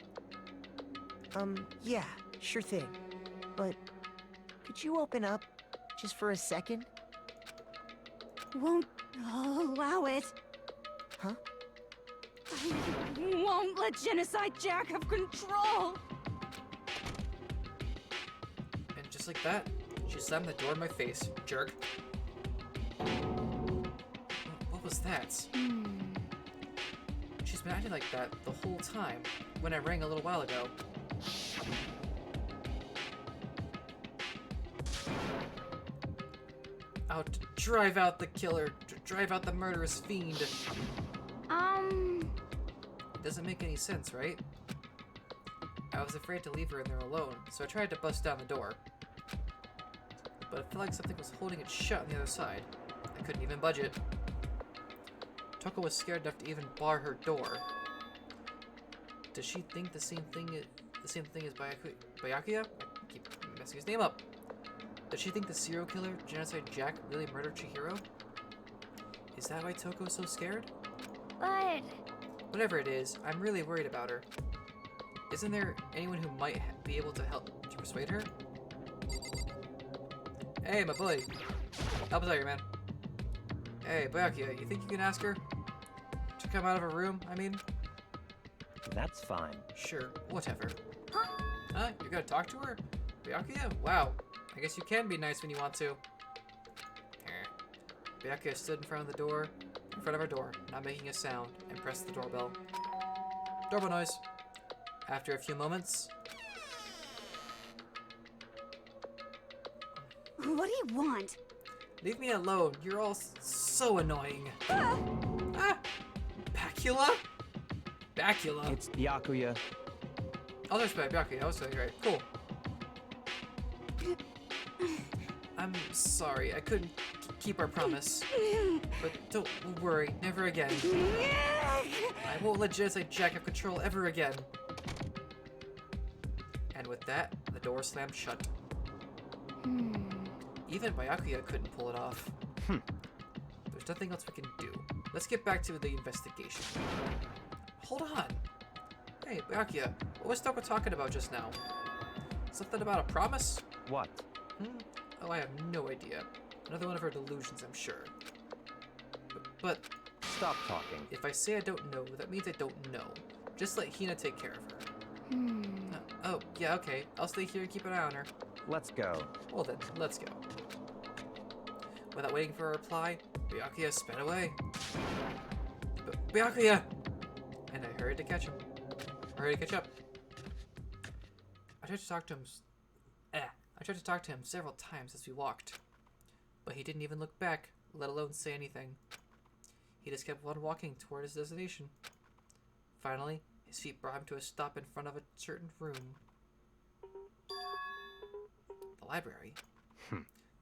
Yeah, sure thing. But, could you open up? Just for a second? Won't allow it. Huh? I won't let Genocide Jack have control. And just like that, she slammed the door in my face, jerk. What was that? She's been acting like that the whole time, when I rang a little while ago. Out to drive out the killer, to drive out the murderous fiend. It doesn't make any sense, right? I was afraid to leave her in there alone, so I tried to bust down the door. But it felt like something was holding it shut on the other side. I couldn't even budge it. Toko was scared enough to even bar her door. Does she think the same thing as Byakuya? I keep messing his name up. Does she think the serial killer, Genocide Jack, really murdered Chihiro? Is that why Toko is so scared? But... Whatever it is, I'm really worried about her. Isn't there anyone who might be able to help to persuade her? Hey, my boy. Help us out here, man. Hey, Byakuya, you think you can ask her to come out of her room, I mean? That's fine. Sure, whatever. Huh? You're gonna talk to her? Byakuya? Wow. I guess you can be nice when you want to. Byakuya stood in front of our door, not making a sound, and pressed the doorbell. Doorbell noise. After a few moments... What do you want? Leave me alone. You're all so annoying. Ah! Bacula? Bacula? It's Byakuya. Oh, that's right, Byakuya. I was saying right. Cool. I'm sorry. I couldn't keep our promise. But don't worry. Never again. I won't let Genocide Jack have control ever again. And with that, the door slammed shut. Even Byakuya couldn't pull it off. There's nothing else we can do. Let's get back to the investigation. Hold on. Hey, Byakuya, what was Toko talking about just now? Something about a promise? What? Oh, I have no idea. Another one of her delusions, I'm sure. But Stop talking. if I say I don't know, that means I don't know. Just let Hina take care of her. Oh, yeah, okay. I'll stay here and keep an eye on her. Let's go. Well then, let's go. Without waiting for a reply, Byakuya sped away. Byakuya! And I hurried to catch him. Hurried to catch up. I tried to talk to him several times as we walked. But he didn't even look back, let alone say anything. He just kept on walking toward his destination. Finally, his feet brought him to a stop in front of a certain room. The library?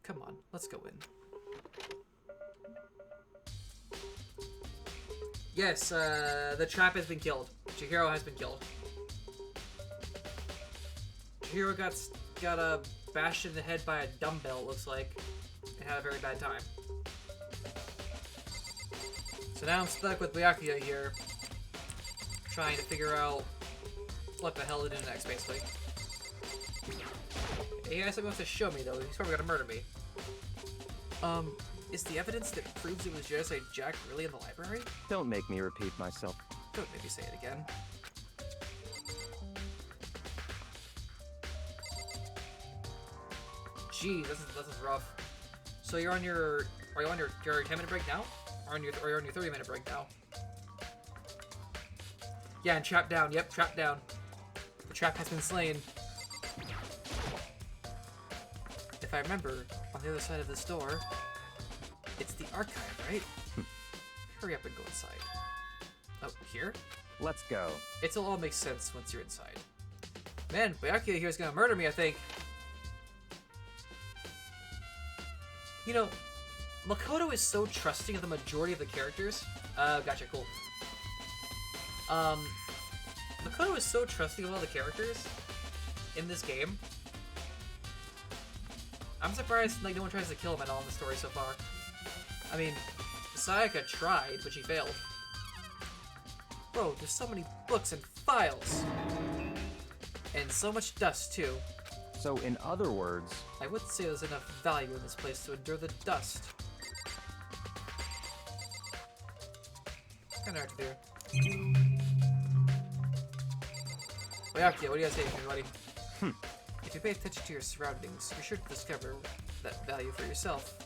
Come on, let's go in. Yes, the trap has been killed. Chihiro has been killed. Chihiro got bashed in the head by a dumbbell, it looks like, and had a very bad time. So now I'm stuck with Byakuya here, trying to figure out what the hell to do next, basically. He has something else to show me, though. He's probably gonna murder me. Is the evidence that proves it was Genocide Jack really in the library? Don't make me repeat myself. Don't make me say it again. Jeez, this is rough. So you're on your 10-minute break now? Or you're on your 30-minute break now? Yeah, and trapped down. Yep, trapped down. The trap has been slain. If I remember, on the other side of this door, it's the archive, right? Hurry up and go inside. Oh, here? Let's go. It'll all make sense once you're inside. Man, Byakuya here is gonna murder me, I think. You know, Makoto is so trusting of the majority of the characters. Gotcha, cool. Makoto is so trusting of all the characters in this game. I'm surprised like no one tries to kill him at all in the story so far. I mean, Sayaka tried, but she failed. Bro, there's so many books and files. And so much dust, too. So, in other words... I would say there's enough value in this place to endure the dust. Kinda hard to do. Oyaki, what do you guys say, everybody? If you pay attention to your surroundings, you're sure to discover that value for yourself.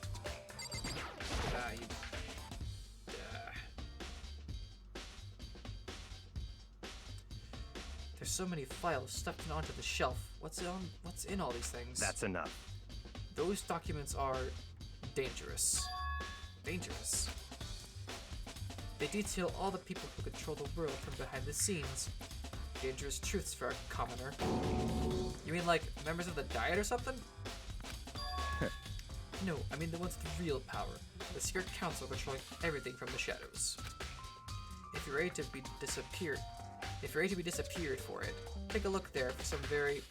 There's so many files stuffed onto the shelf. What's in all these things? That's enough. Those documents are dangerous. Dangerous. They detail all the people who control the world from behind the scenes. Dangerous truths for a commoner. You mean like members of the Diet or something? No, I mean the ones with real power. The secret council controlling everything from the shadows. If you're ready to be disappeared for it, take a look there for some very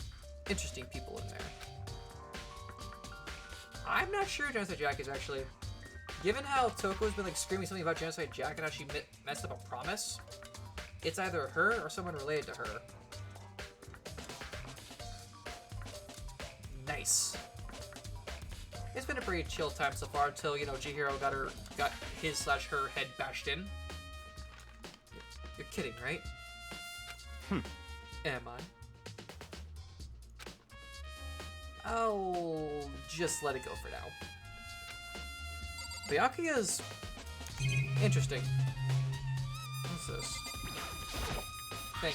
interesting people in there. I'm not sure Genocide Jack is actually. Given how Toko's been like screaming something about Genocide Jack and how she messed up a promise, it's either her or someone related to her. Nice. It's been a pretty chill time so far until, you know, Chihiro got his/her head bashed in. You're kidding, right? Am I? I'll just let it go for now. Byakuya's interesting. What's this? Thing.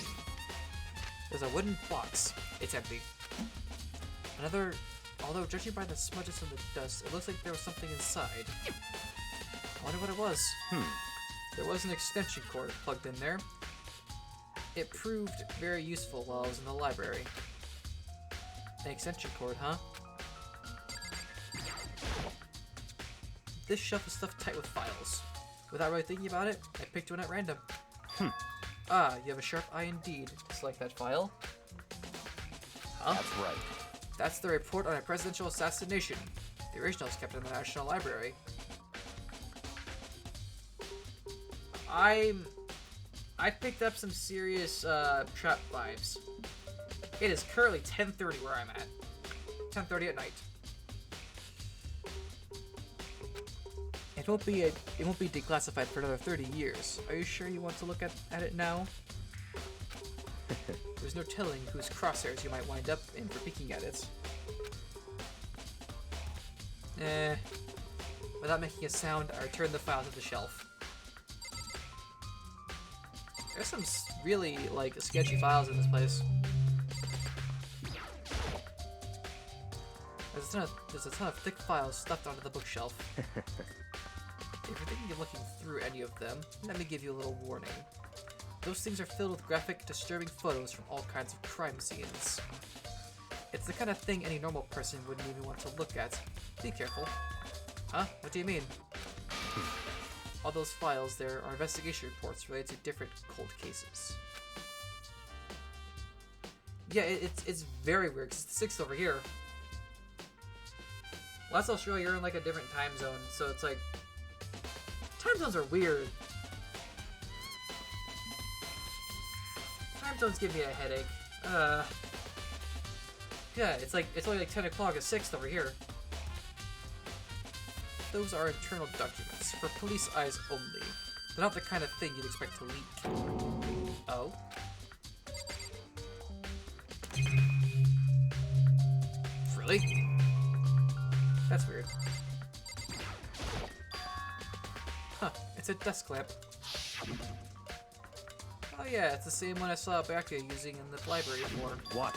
There's a wooden box. It's empty. Although judging by the smudges and the dust, it looks like there was something inside. I wonder what it was. There was an extension cord plugged in there. It proved very useful while I was in the library. An extension cord, huh? This shelf is stuffed tight with files. Without really thinking about it, I picked one at random. Ah, you have a sharp eye indeed. Select that file. Huh? That's right. That's the report on a presidential assassination. The original is kept in the National Library. I picked up some serious trap vibes. It is currently 10:30 where I'm at. 10:30 at night. It won't be declassified for another 30 years. Are you sure you want to look at it now? There's no telling whose crosshairs you might wind up in for peeking at it. Without making a sound, I return the file to the shelf. There's some really, like, sketchy files in this place. There's a ton of thick files stuffed onto the bookshelf. If you're thinking of looking through any of them, let me give you a little warning. Those things are filled with graphic, disturbing photos from all kinds of crime scenes. It's the kind of thing any normal person wouldn't even want to look at. Be careful. Huh? What do you mean? All those files there are investigation reports related to different cold cases. Yeah, it's very weird, because it's 6 over here. Well, that's Australia, you're in like a different time zone, so it's like... Time zones are weird. Time zones give me a headache. Yeah, it's only like 10 o'clock at 6 over here. Those are internal documents, for police eyes only. They're not the kind of thing you'd expect to leak. Oh? Really? That's weird. Huh, it's a desk lamp. Oh yeah, it's the same one I saw Byakuya using in the library before. What?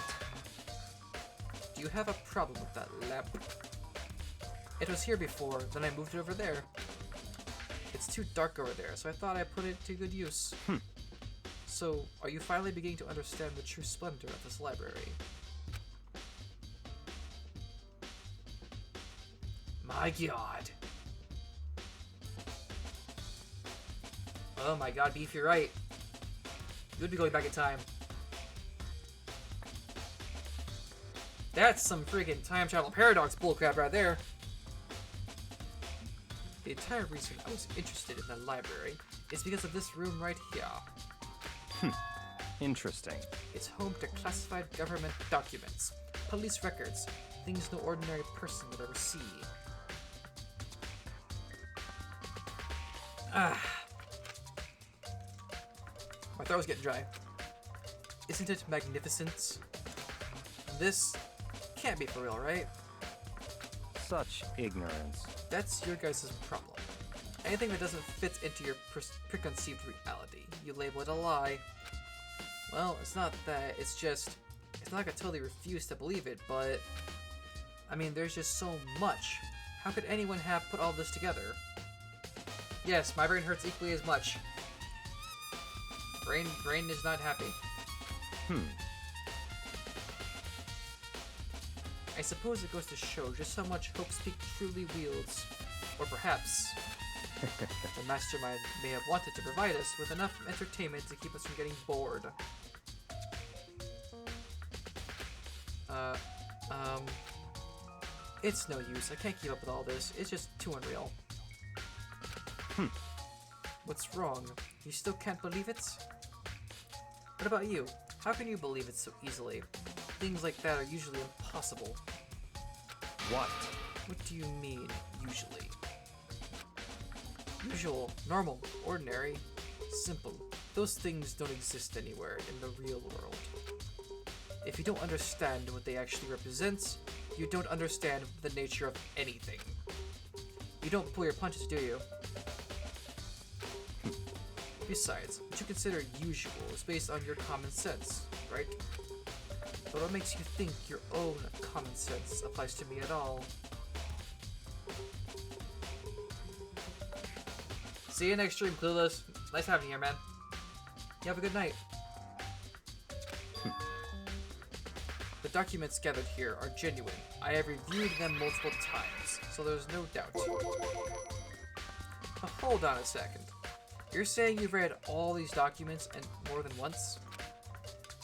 Do you have a problem with that lamp? It was here before, then I moved it over there. It's too dark over there, so I thought I'd put it to good use. So, are you finally beginning to understand the true splendor of this library? My god. Oh my god, Beef, you're right. You would be going back in time. That's some freaking time travel paradox bullcrap right there. The entire reason I was interested in the library is because of this room right here. Interesting. It's home to classified government documents. Police records. Things no ordinary person would ever see. Ah. My throat was getting dry. Isn't it magnificent? This can't be for real, right? Such ignorance. That's your guys' problem. Anything that doesn't fit into your preconceived reality, you label it a lie. Well, it's not that, it's not like I totally refuse to believe it, but I mean, there's just so much. How could anyone have put all this together? Yes, my brain hurts equally as much. Brain is not happy. I suppose it goes to show just how much Hope's Peak truly wields. Or perhaps the mastermind may have wanted to provide us with enough entertainment to keep us from getting bored. It's no use. I can't keep up with all this. It's just too unreal. What's wrong? You still can't believe it? What about you? How can you believe it so easily? Things like that are usually impossible. What? What do you mean, usually? Usual, normal, ordinary, simple. Those things don't exist anywhere in the real world. If you don't understand what they actually represent, you don't understand the nature of anything. You don't pull your punches, do you? Besides, what you consider usual is based on your common sense, right? But what makes you think your own common sense applies to me at all? See you next stream, Clueless. Nice having you here, man. You have a good night. The documents gathered here are genuine. I have reviewed them multiple times, so there's no doubt. But hold on a second. You're saying you've read all these documents and more than once?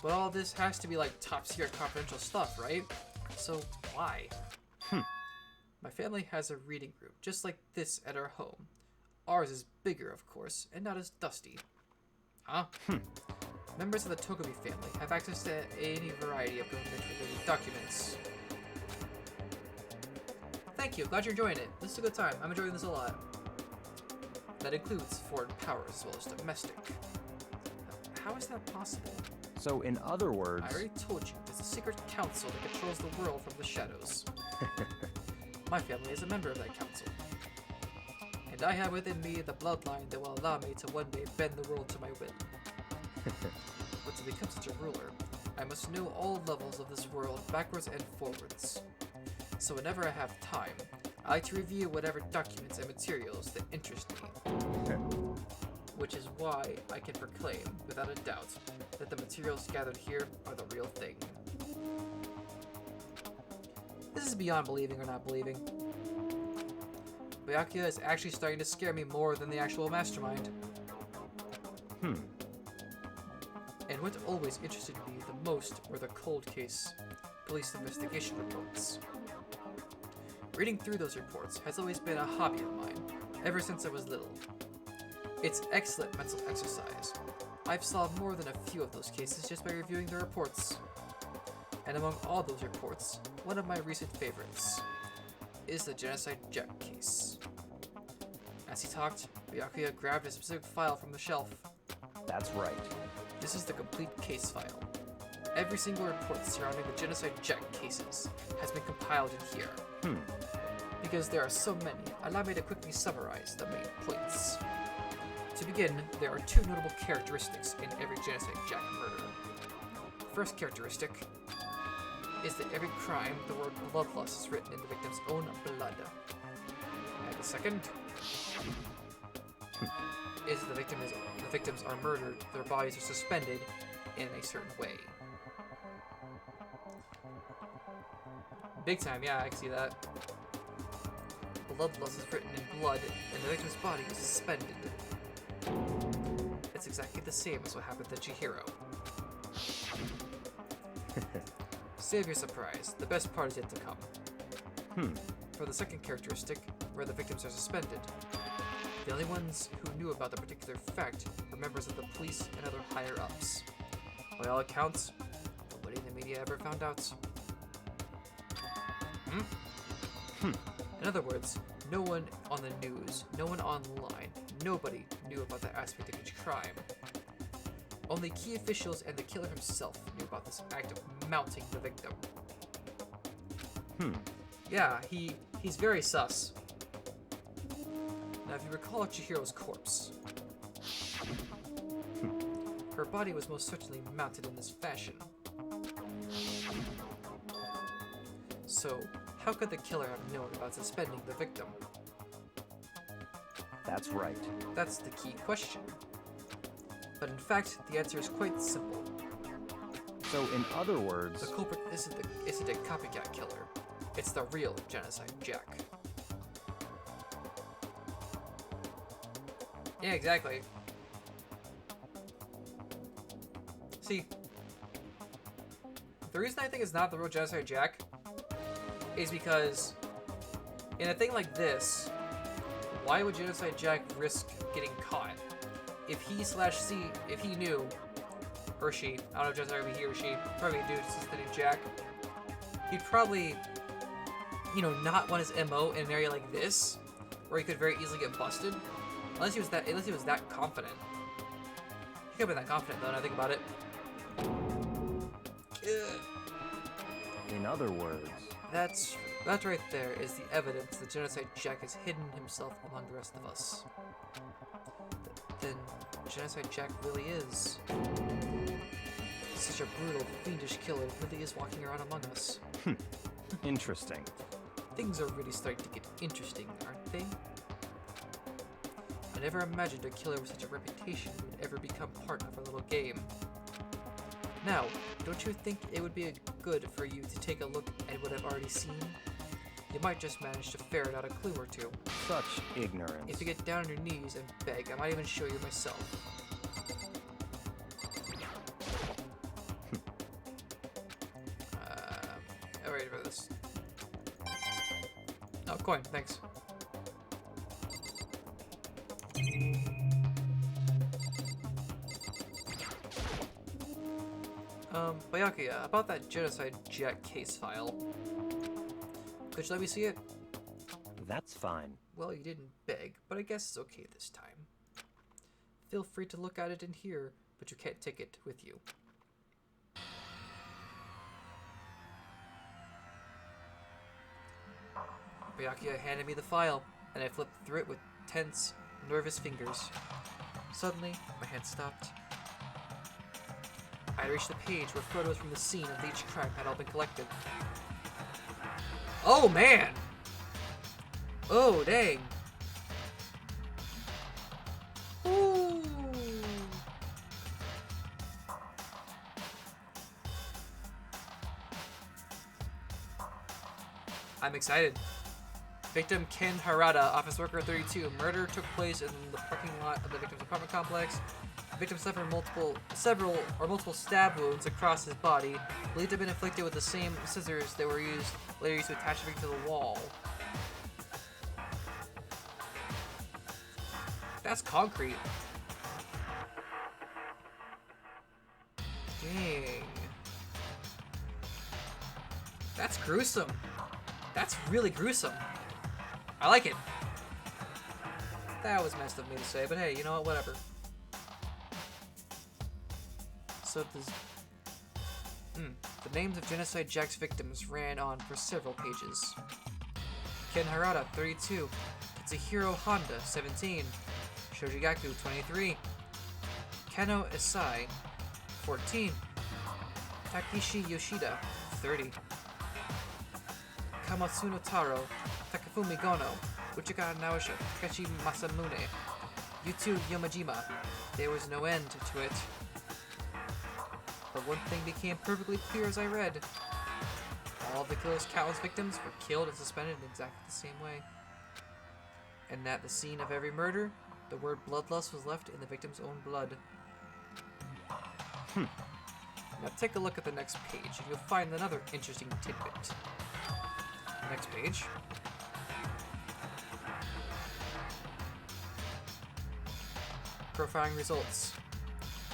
But all this has to be like top secret confidential stuff, right? So why? My family has a reading group just like this at our home. Ours is bigger, of course, and not as dusty. Huh? Members of the Tokobi family have access to any variety of government-related documents. Thank you, glad you're enjoying it. This is a good time. I'm enjoying this a lot. That includes foreign powers as well as domestic. How is that possible? So, in other words... I already told you, there's a secret council that controls the world from the shadows. My family is a member of that council. And I have within me the bloodline that will allow me to one day bend the world to my will. But to become such a ruler, I must know all levels of this world backwards and forwards. So whenever I have time, I like to review whatever documents and materials that interest me. Which is why I can proclaim, without a doubt, that the materials gathered here are the real thing. This is beyond believing or not believing. Byakuya is actually starting to scare me more than the actual mastermind. And what always interested me the most were the cold case police investigation reports. Reading through those reports has always been a hobby of mine, ever since I was little. It's excellent mental exercise. I've solved more than a few of those cases just by reviewing the reports. And among all those reports, one of my recent favorites is the Genocide Jack case. As he talked, Byakuya grabbed a specific file from the shelf. That's right. This is the complete case file. Every single report surrounding the Genocide Jack cases has been compiled in here. Because there are so many, allow me to quickly summarize the main points. To begin, there are two notable characteristics in every Genocide Jack murder. The first characteristic is that every crime, the word bloodlust is written in the victim's own blood. And the second is the victims are murdered, their bodies are suspended in a certain way. Big time, yeah, I can see that. Bloodlust is written in blood, and the victim's body is suspended. It's exactly the same as what happened to Chihiro. Save your surprise, the best part is yet to come. For the second characteristic, where the victims are suspended, the only ones who knew about the particular fact were members of the police and other higher-ups. By all accounts, nobody in the media ever found out. In other words, no one on the news, no one online, nobody knew about that aspect of each crime. Only key officials and the killer himself knew about this act of mounting the victim. Yeah, he's very sus. Now, if you recall Chihiro's corpse, her body was most certainly mounted in this fashion. So, how could the killer have known about suspending the victim? That's right. That's the key question. But in fact, the answer is quite simple. So, in other words... The culprit isn't a copycat killer. It's the real Genocide Jack. Yeah, exactly. See, the reason I think it's not the real Genocide Jack is because in a thing like this, why would Genocide Jack risk getting caught? If he knew, or she, I don't know if Genocide would be he or she, probably a dude suspending Jack, he'd probably, you know, not want his MO in an area like this, where he could very easily get busted. Unless he was that confident. He could have been that confident though, now I think about it. In other words... That right there is the evidence that Genocide Jack has hidden himself among the rest of us. Then Genocide Jack really is such a brutal, fiendish killer, really is walking around among us. Interesting. Things are really starting to get interesting, aren't they? I never imagined a killer with such a reputation would ever become part of our little game. Now, don't you think it would be good for you to take a look at what I've already seen? You might just manage to ferret out a clue or two. Such ignorance. If you get down on your knees and beg, I might even show you myself. I'm ready for this. Oh, coin, thanks. Byakuya, about that Genocide Jack case file. Could you let me see it? That's fine. Well, you didn't beg, but I guess it's okay this time. Feel free to look at it in here, but you can't take it with you. Byakuya handed me the file, and I flipped through it with tense, nervous fingers. Suddenly, my hand stopped. I reached the page where photos from the scene of each crime had all been collected. Oh man! Oh dang! Ooh! I'm excited. Victim Ken Harada, office worker 32. Murder took place in the parking lot of the victim's apartment complex. The victim suffered multiple stab wounds across his body, believed to have been inflicted with the same scissors that were later used to attach the victim to the wall. That's concrete. Dang. That's gruesome. That's really gruesome. I like it. That was messed of me to say, but hey, you know what? Whatever. So the names of Genocide Jack's victims ran on for several pages. Ken Harada, 32. Katsuhiro Honda, 17. Shojigaku, 23. Kano Isai, 14. Takeshi Yoshida, 30. Kamatsuno Taro, Takafumi Gono, Uchika Naosha, Takeshi Masamune, Yutu Yomajima. There was no end to it. But one thing became perfectly clear as I read. All of the killer's countless victims were killed and suspended in exactly the same way. And at the scene of every murder, the word bloodlust was left in the victim's own blood. Now take a look at the next page and you'll find another interesting tidbit. Next page. Profiling results.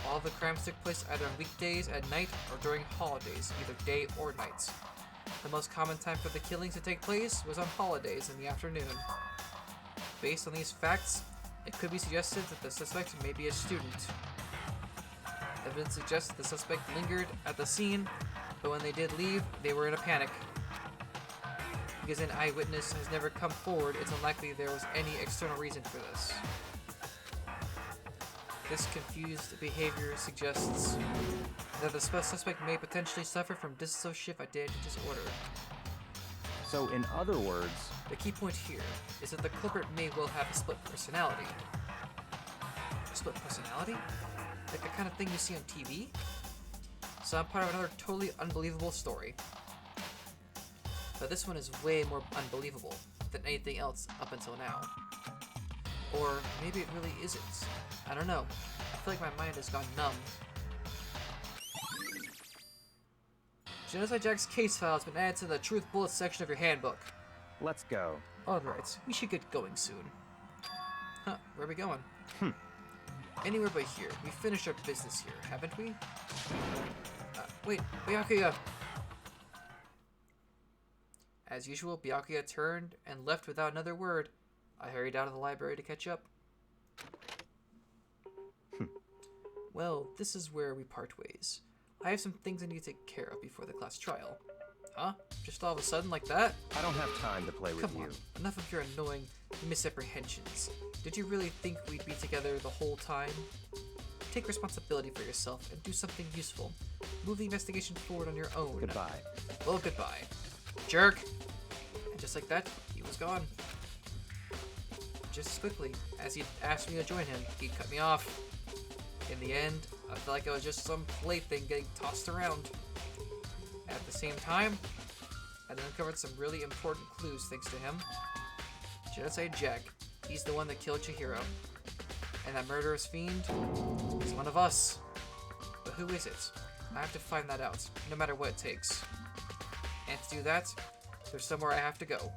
All the crimes took place either on weekdays, at night, or during holidays, either day or nights. The most common time for the killings to take place was on holidays in the afternoon. Based on these facts, it could be suggested that the suspect may be a student. Evidence suggests that the suspect lingered at the scene, but when they did leave, they were in a panic. Because an eyewitness has never come forward, it's unlikely there was any external reason for this. This confused behavior suggests that the suspect may potentially suffer from dissociative identity disorder. So, in other words, The key point here is that the culprit may well have a split personality. A split personality? Like the kind of thing you see on TV? So I'm part of another totally unbelievable story. But this one is way more unbelievable than anything else up until now. Or maybe it really isn't. I don't know. I feel like my mind has gone numb. Genocide Jack's case file has been added to the Truth Bullets section of your handbook. let's go. Alright, we should get going soon. Huh, where are we going? Anywhere but here. We finished our business here, haven't we? Wait, Byakuya! As usual, Byakuya turned and left without another word. I hurried out of the library to catch up. Well, this is where we part ways. I have some things I need to take care of before the class trial. Huh? Just all of a sudden like that? I don't have time to play with Come you. on, enough of your annoying misapprehensions. Did you really think we'd be together the whole time? Take responsibility for yourself and do something useful. Move the investigation forward on your own. Goodbye. Well, goodbye. Jerk! And just like that, he was gone. Just as quickly as he asked me to join him, he cut me off. In the end, I felt like I was just some plaything getting tossed around. At the same time, I uncovered some really important clues thanks to him. Genocide Jack, he's the one that killed Chihiro. And that murderous fiend is one of us. But who is it? I have to find that out, no matter what it takes. And to do that, there's somewhere I have to go.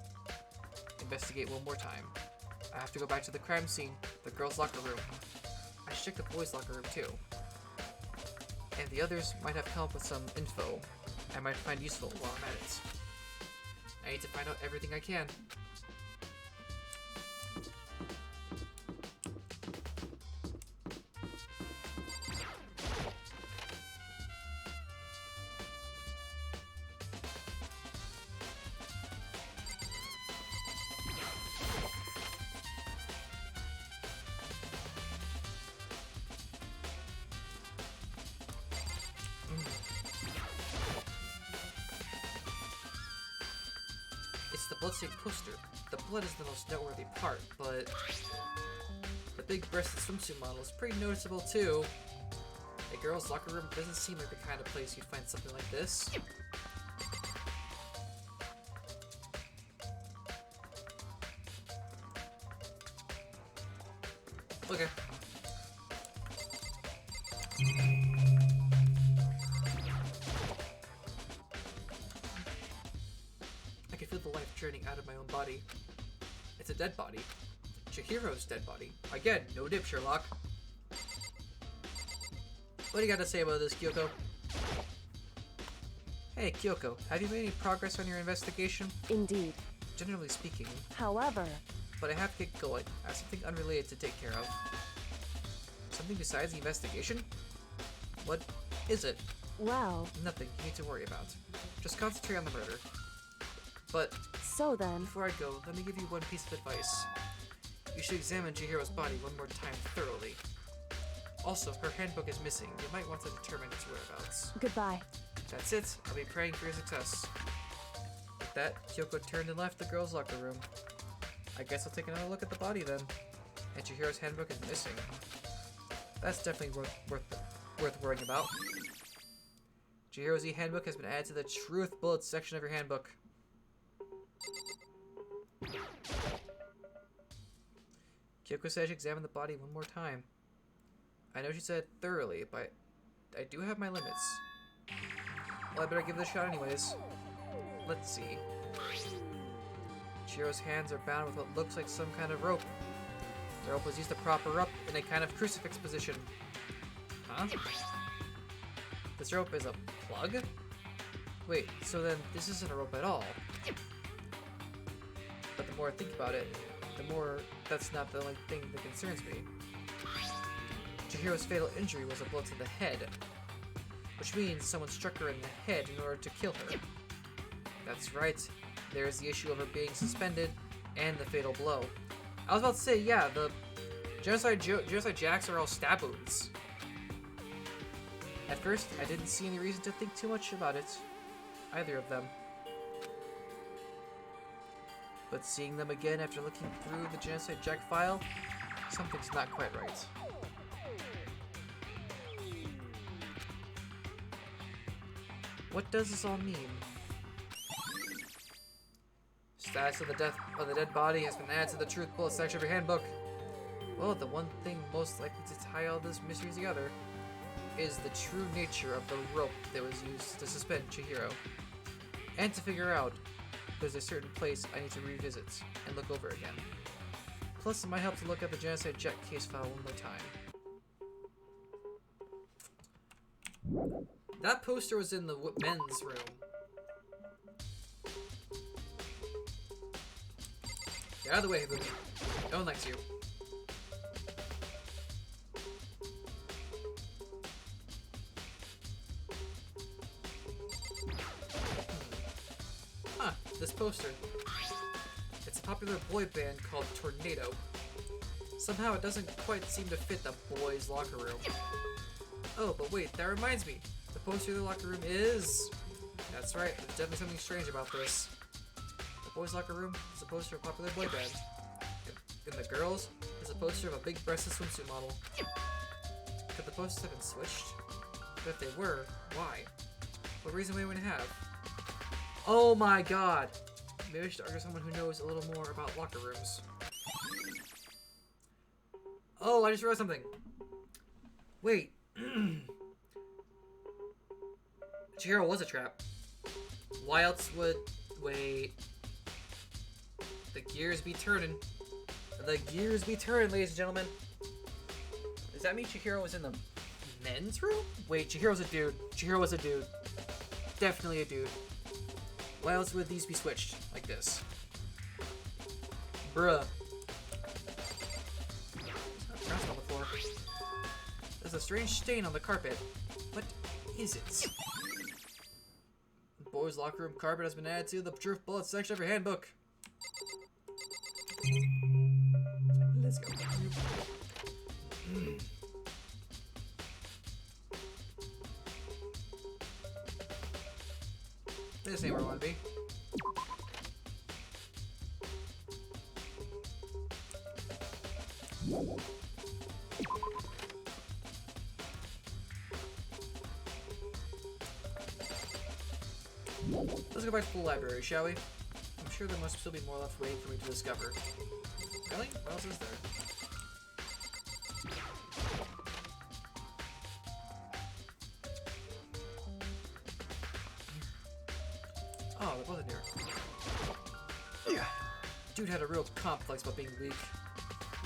Investigate one more time. I have to go back to the crime scene, the girls' locker room. I should check the boys' locker room too. And the others might have come up with some info I might find useful while I'm at it. I need to find out everything I can. It's the bloodstained poster. The blood is the most noteworthy part, but the big-breasted swimsuit model is pretty noticeable too. A girl's locker room doesn't seem like the kind of place you'd find something like this. Okay. I can feel the life draining out of my own body. It's a dead body. Chihiro's dead body. Again, no dip, Sherlock. What do you got to say about this, Kyoko? Hey, Kyoko, have you made any progress on your investigation? Indeed. Generally speaking. However... But I have to get going. I have something unrelated to take care of. Something besides the investigation? What is it? Well... Nothing you need to worry about. Just concentrate on the murder. But... So then... Before I go, let me give you one piece of advice. You should examine Chihiro's body one more time thoroughly. Also, her handbook is missing. You might want to determine its whereabouts. Goodbye. That's it. I'll be praying for your success. With that, Kyoko turned and left the girls' locker room. I guess I'll take another look at the body then. And Chihiro's handbook is missing. That's definitely worth worrying about. Chihiro's e-handbook has been added to the Truth Bullets section of your handbook. Kyoko said I should examine the body one more time. I know she said thoroughly, but I do have my limits. Well, I better give it a shot anyways. Let's see. Chihiro's hands are bound with what looks like some kind of rope. The rope was used to prop her up in a kind of crucifix position. Huh? This rope is a plug? Wait, so then this isn't a rope at all. But the more I think about it, the more that's not the only thing that concerns me. Chihiro's fatal injury was a blow to the head, which means someone struck her in the head in order to kill her. That's right, there's the issue of her being suspended and the fatal blow. I was about to say, yeah, the Genocide Jacks are all stab wounds. At first, I didn't see any reason to think too much about it, either of them. But seeing them again after looking through the Genocide Jack file, something's not quite right. What does this all mean? Status of the dead body has been added to the truth bullet section of your handbook. Well, the one thing most likely to tie all this mystery together is the true nature of the rope that was used to suspend Chihiro. And to figure out if there's a certain place I need to revisit and look over again. Plus, it might help to look at the Genocide Jack case file one more time. That poster was in the men's room. Get out of the way, Boomy. No one likes you. Huh, this poster. It's a popular boy band called Tornado. Somehow it doesn't quite seem to fit the boys' locker room. Oh, but wait, that reminds me. The poster of the locker room is... That's right, there's definitely something strange about this. The boys' locker room is a poster of a popular boy band. In the girls, is a poster of a big-breasted swimsuit model. Could the posters have been switched? But if they were, why? What reason we wouldn't have? Oh my god! Maybe I should argue someone who knows a little more about locker rooms. Oh, I just realized something. Wait. Chihiro was a trap. Why else would... Wait. The gears be turning. The gears be turning, ladies and gentlemen. Does that mean Chihiro was in the men's room? Wait, Chihiro's a dude. Chihiro was a dude. Definitely a dude. Why else would these be switched like this? Bruh. Grass on the floor. There's a strange stain on the carpet. What is it? The boys' locker room carpet has been added to the truth bullet section of your handbook. Let's go. This ain't where I want to be. Let's go back to the library, shall we? I'm sure there must still be more left waiting for me to discover. Really? What else is there? Oh, they're both in here. Yeah. Dude had a real complex about being weak.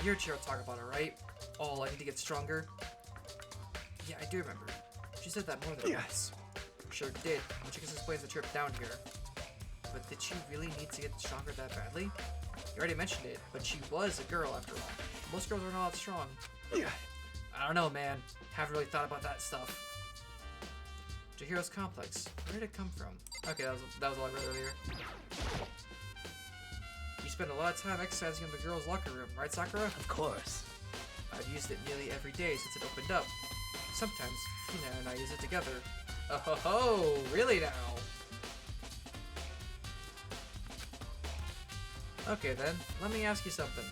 You heard Chihiro talk about it, right? Oh, I need to get stronger. Yeah, I do remember. She said that more than once. Sure did, when she explains the trip down here. But did she really need to get stronger that badly? You already mentioned it, but she was a girl after all. Most girls are not that strong. Yeah. I don't know, man. Haven't really thought about that stuff. Chihiro's complex. Where did it come from? Okay, that was all I read earlier. You spend a lot of time exercising in the girls' locker room, right, Sakura? Of course. I've used it nearly every day since it opened up. Sometimes Hina and I use it together. Oh ho ho! Really now? Okay then, let me ask you something.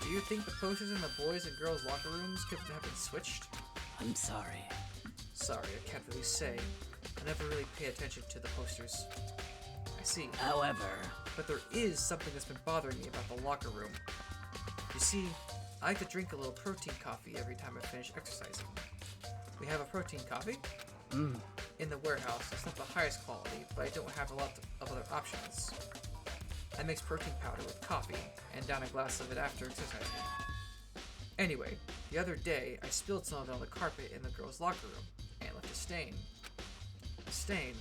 Do you think the posters in the boys' and girls' locker rooms could have been switched? I'm sorry. Sorry, I can't really say. I never really pay attention to the posters. I see. However... But there is something that's been bothering me about the locker room. You see, I like to drink a little protein coffee every time I finish exercising. We have a protein coffee in the warehouse. It's not the highest quality, but I don't have a lot of other options. I mix protein powder with coffee and down a glass of it after exercising. Anyway, the other day I spilled some of it on the carpet in the girls' locker room and left a stain. A stain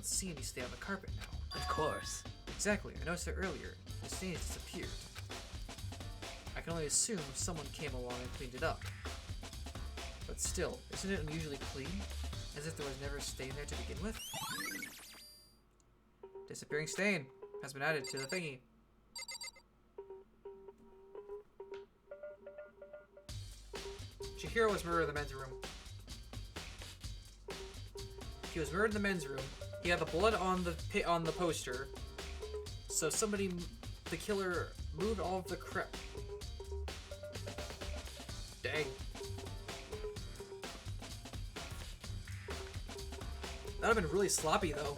don't see any stain on the carpet now. Of course. Exactly, I noticed it earlier. The stain has disappeared. I can only assume someone came along and cleaned it up. But still, isn't it unusually clean? As if there was never a stain there to begin with? Disappearing stain has been added to the thingy. Chihiro was murdered in the men's room. He was murdered in the men's room. He had the blood on the poster. So somebody, the killer, moved all of the crap. Dang. That would have been really sloppy though.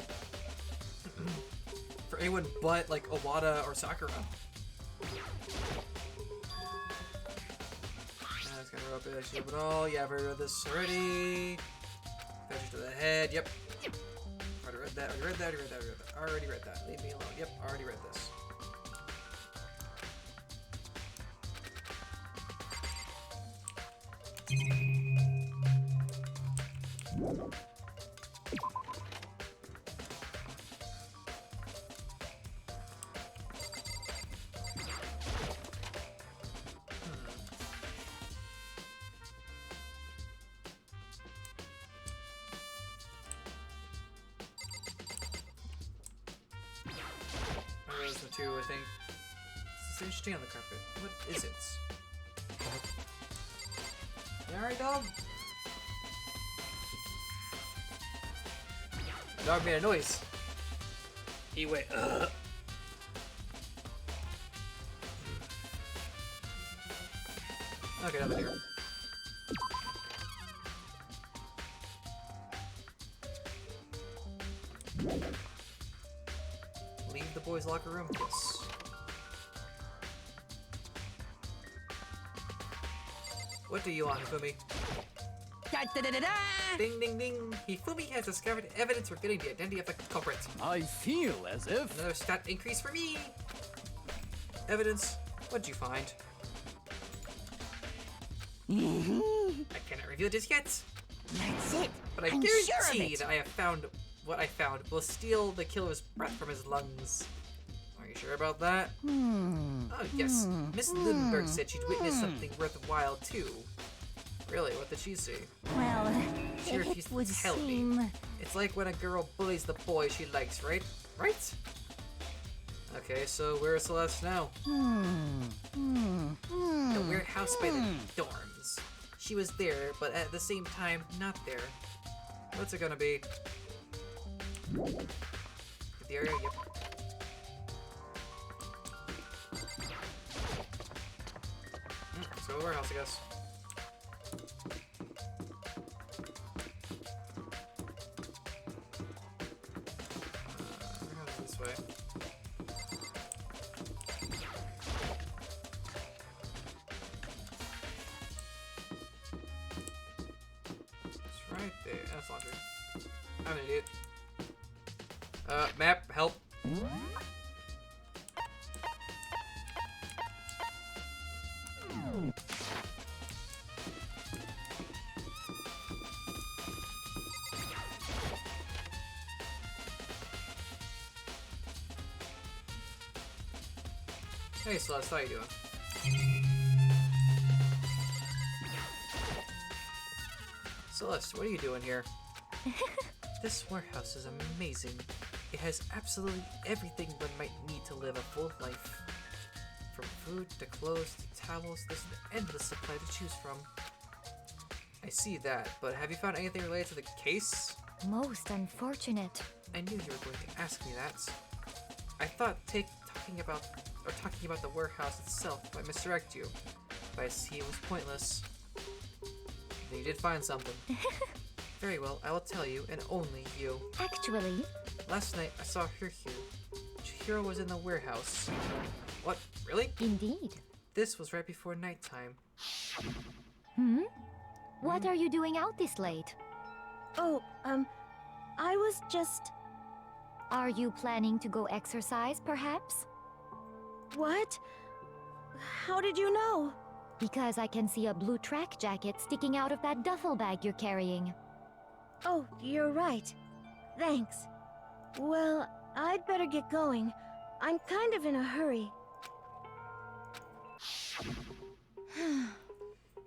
For anyone but like Owada or Sakura. That's gonna rub it. I should rub it all. Yeah, I've already read this already. Fetch to the head. Yep. Already read that. Already read that. Already read that. Already read that. Already read that. Leave me alone. Yep. Already read this. Too, I think. It's interesting on the carpet. What is it? You alright, dog? The dog made a noise. He went, Okay, nothing here. Leave the boys' locker room? Yes. What do you want, Hifumi? Ding ding ding! Hifumi has discovered evidence revealing the identity of the culprit. I feel as if... Another stat increase for me! Evidence? What'd you find? I cannot reveal this yet. That's it. But I I'm guarantee sure of it. that I have found what I found will steal the killer's breath from his lungs. Are you sure about that? Oh, yes. Miss Lindbergh said she'd witnessed something worthwhile, too. Really? What did she see? Well, She refused to tell me. It's like when a girl bullies the boy she likes, right? Right? Okay, so where is Celeste now? The warehouse by the dorms. She was there, but at the same time, not there. What's it gonna be? The area? Yep. Let's go to the warehouse, I guess. Warehouse is this way. It's right there. That's laundry. I'm an idiot. Map, help. Hey Celeste, how you doing? Celeste, what are you doing here? This warehouse is amazing. It has absolutely everything one might need to live a full life. From food to clothes to towels, there's an endless supply to choose from. I see that, but have you found anything related to the case? Most unfortunate. I knew you were going to ask me that. I thought talking about the warehouse itself might misdirect you, but I see it was pointless. Then you did find something. Very well, I will tell you, and only you. Actually, Last night I saw her here. Chihiro was in the warehouse. What? Really? indeed. This was right before nighttime. What are you doing out this late? Oh, I was just... Are you planning to go exercise, perhaps? What? How did you know? Because I can see a blue track jacket sticking out of that duffel bag you're carrying. Oh, you're right. Thanks. Well, I'd better get going. I'm kind of in a hurry.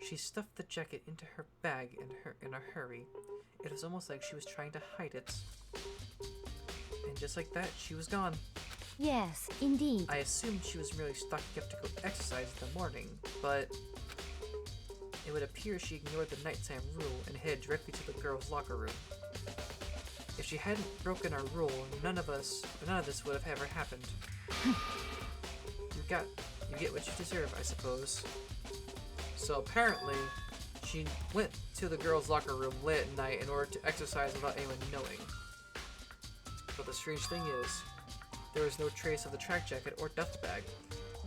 She stuffed the jacket into her bag in a hurry. It was almost like she was trying to hide it. And just like that, she was gone. Yes, indeed. I assumed she was merely stocking up to go exercise in the morning, but it would appear she ignored the nighttime rule and headed directly to the girls' locker room. If she hadn't broken our rule, none of this would have ever happened. You get what you deserve, I suppose. So apparently, she went to the girls' locker room late at night in order to exercise without anyone knowing. But the strange thing is, there was no trace of the track jacket or duffel bag.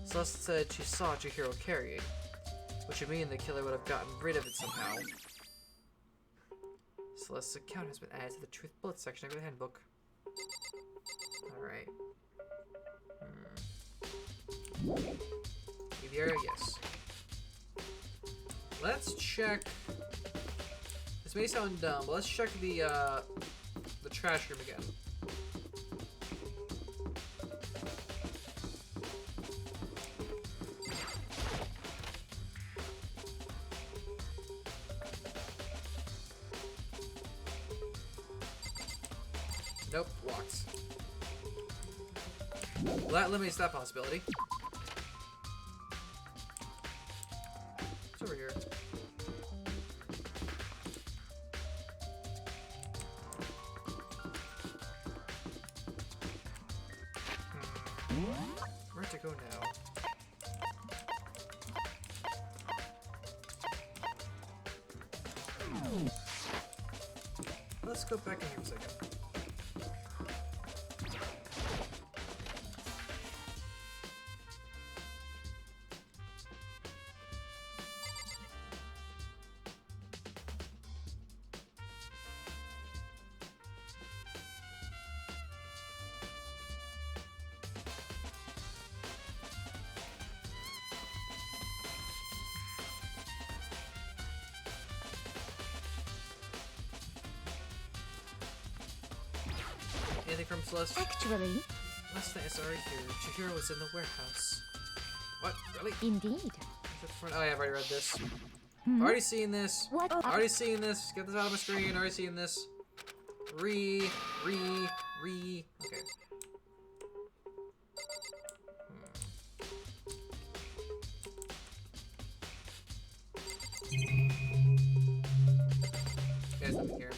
Celeste said she saw Chihiro carry it, which would mean the killer would have gotten rid of it somehow. Celeste's account has been added to the Truth Bullet section of the handbook. Alright. Riviera, yes. Let's check. This may sound dumb, but let's check the trash room again. Nope, locked. Well, that eliminates that possibility. It's over here. Where to go now? Let's go back in here for a second. Anything from Celeste? Actually, Last night I saw her here. Chihiro was in the warehouse. What? Really? indeed. Oh yeah, I've already read this. Already seen this. What? Already seen this. Get this out of my screen. Already seen this. Okay. There's nothing here.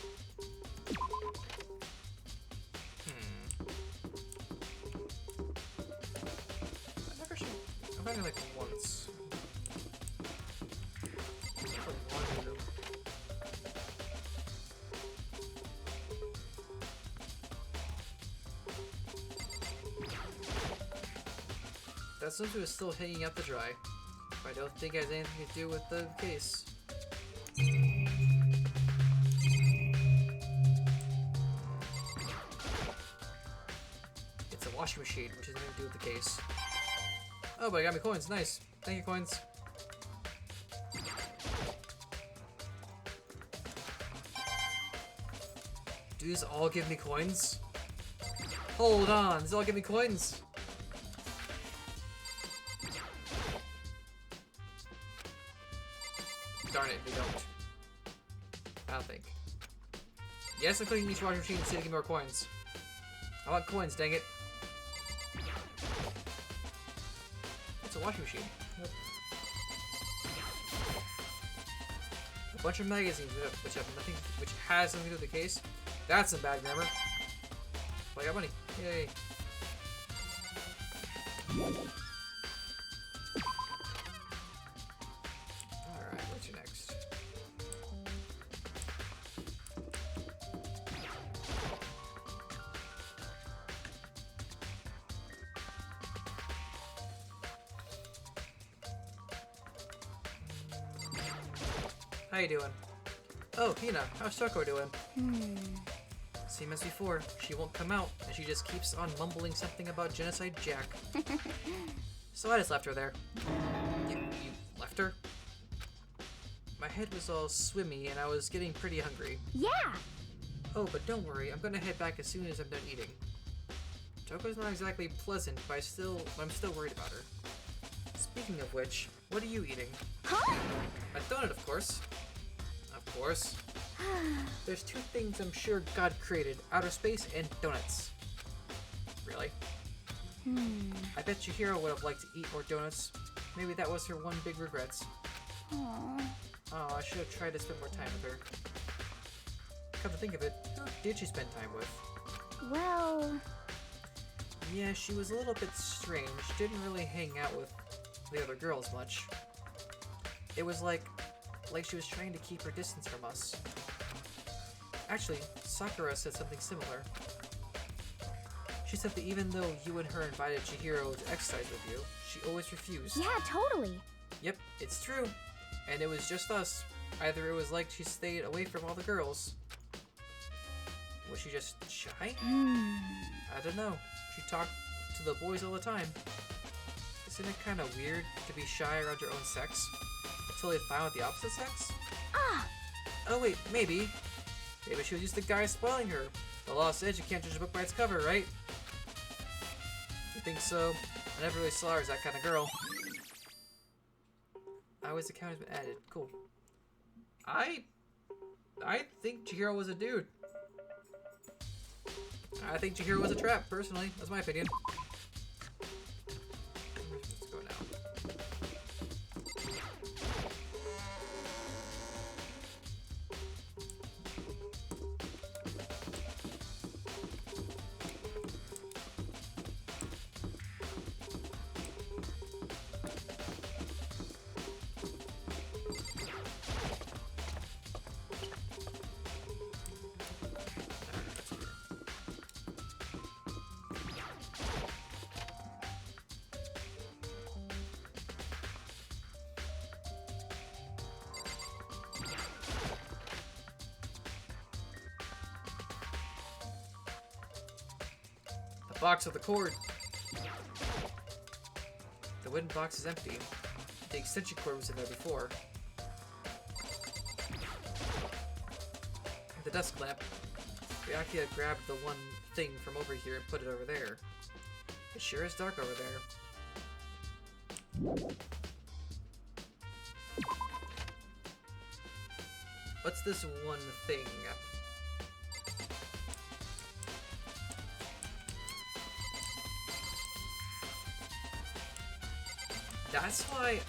I've only like once. That swimsuit is still hanging out to dry. I don't think it has anything to do with the case. It's a washing machine, which has nothing to do with the case. Oh, but I got me coins. Nice. Thank you, coins. Do these all give me coins? Hold on. These all give me coins? Darn it, they don't. I don't think. Yes, I'm clicking each washing machine to see if they give me more coins. I want coins, dang it. It's a washing machine. Yep. A bunch of magazines which have nothing, which has something to do with the case. That's some bad grammar. Well, I got money. Yay. Alright, what's your next? How you doing? Oh, Hina, how's Shoko doing? Same as before, she won't come out, and she just keeps on mumbling something about Genocide Jack. So I just left her there. You left her? My head was all swimmy, and I was getting pretty hungry. Yeah! Oh, but don't worry, I'm gonna head back as soon as I'm done eating. Toko's not exactly pleasant, but I'm still worried about her. Speaking of which, what are you eating? Huh? A donut, of course. Of course. There's two things I'm sure God created, outer space and donuts. Really? I bet Chihiro would have liked to eat more donuts. Maybe that was her one big regret. Aww. Oh, I should have tried to spend more time with her. Come to think of it, who did she spend time with? Well... Yeah, she was a little bit strange. Didn't really hang out with the other girls much. It was like she was trying to keep her distance from us. Actually, Sakura said something similar. She said that even though you and her invited Chihiro to exercise with you, she always refused. Yeah, totally. Yep, it's true. And it was just us. Either it was like she stayed away from all the girls. Was she just shy? I don't know. She talked to the boys all the time. Isn't it kind of weird to be shy around your own sex? Until they find out the opposite sex? Ah! Oh wait, maybe. Maybe she was used to guys spoiling her. The law says you can't judge a book by its cover, right? You think so? I never really saw her as that kind of girl. Always the count has been added. Cool. I think Chihiro was a dude. I think Chihiro was a trap, personally. That's my opinion. Let's go now. Box of the cord. The wooden box is empty. The extension cord was in there before. The desk lamp. Ryakia grabbed the one thing from over here and put it over there. It sure is dark over there. What's this one thing? That's why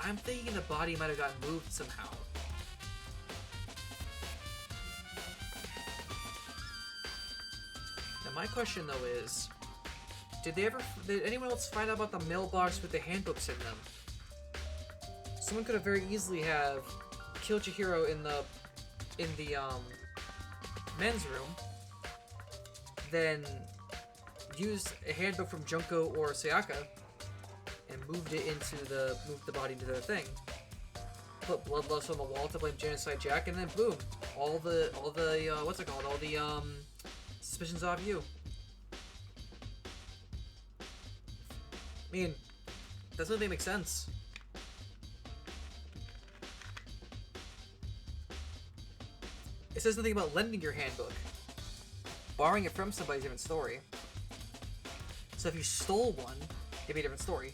I'm thinking the body might have gotten moved somehow. Now my question though is, did anyone else find out about the mailbox with the handbooks in them? Someone could have very easily have killed Chihiro in the men's room, then used a handbook from Junko or Sayaka and moved the body into their thing. Put bloodlust on the wall to blame Genocide Jack, and then boom, all the what's it called? All the suspicions off you. I mean, doesn't really make sense. It says nothing about lending your handbook. Borrowing it from somebody's a different story. So if you stole one, it'd be a different story.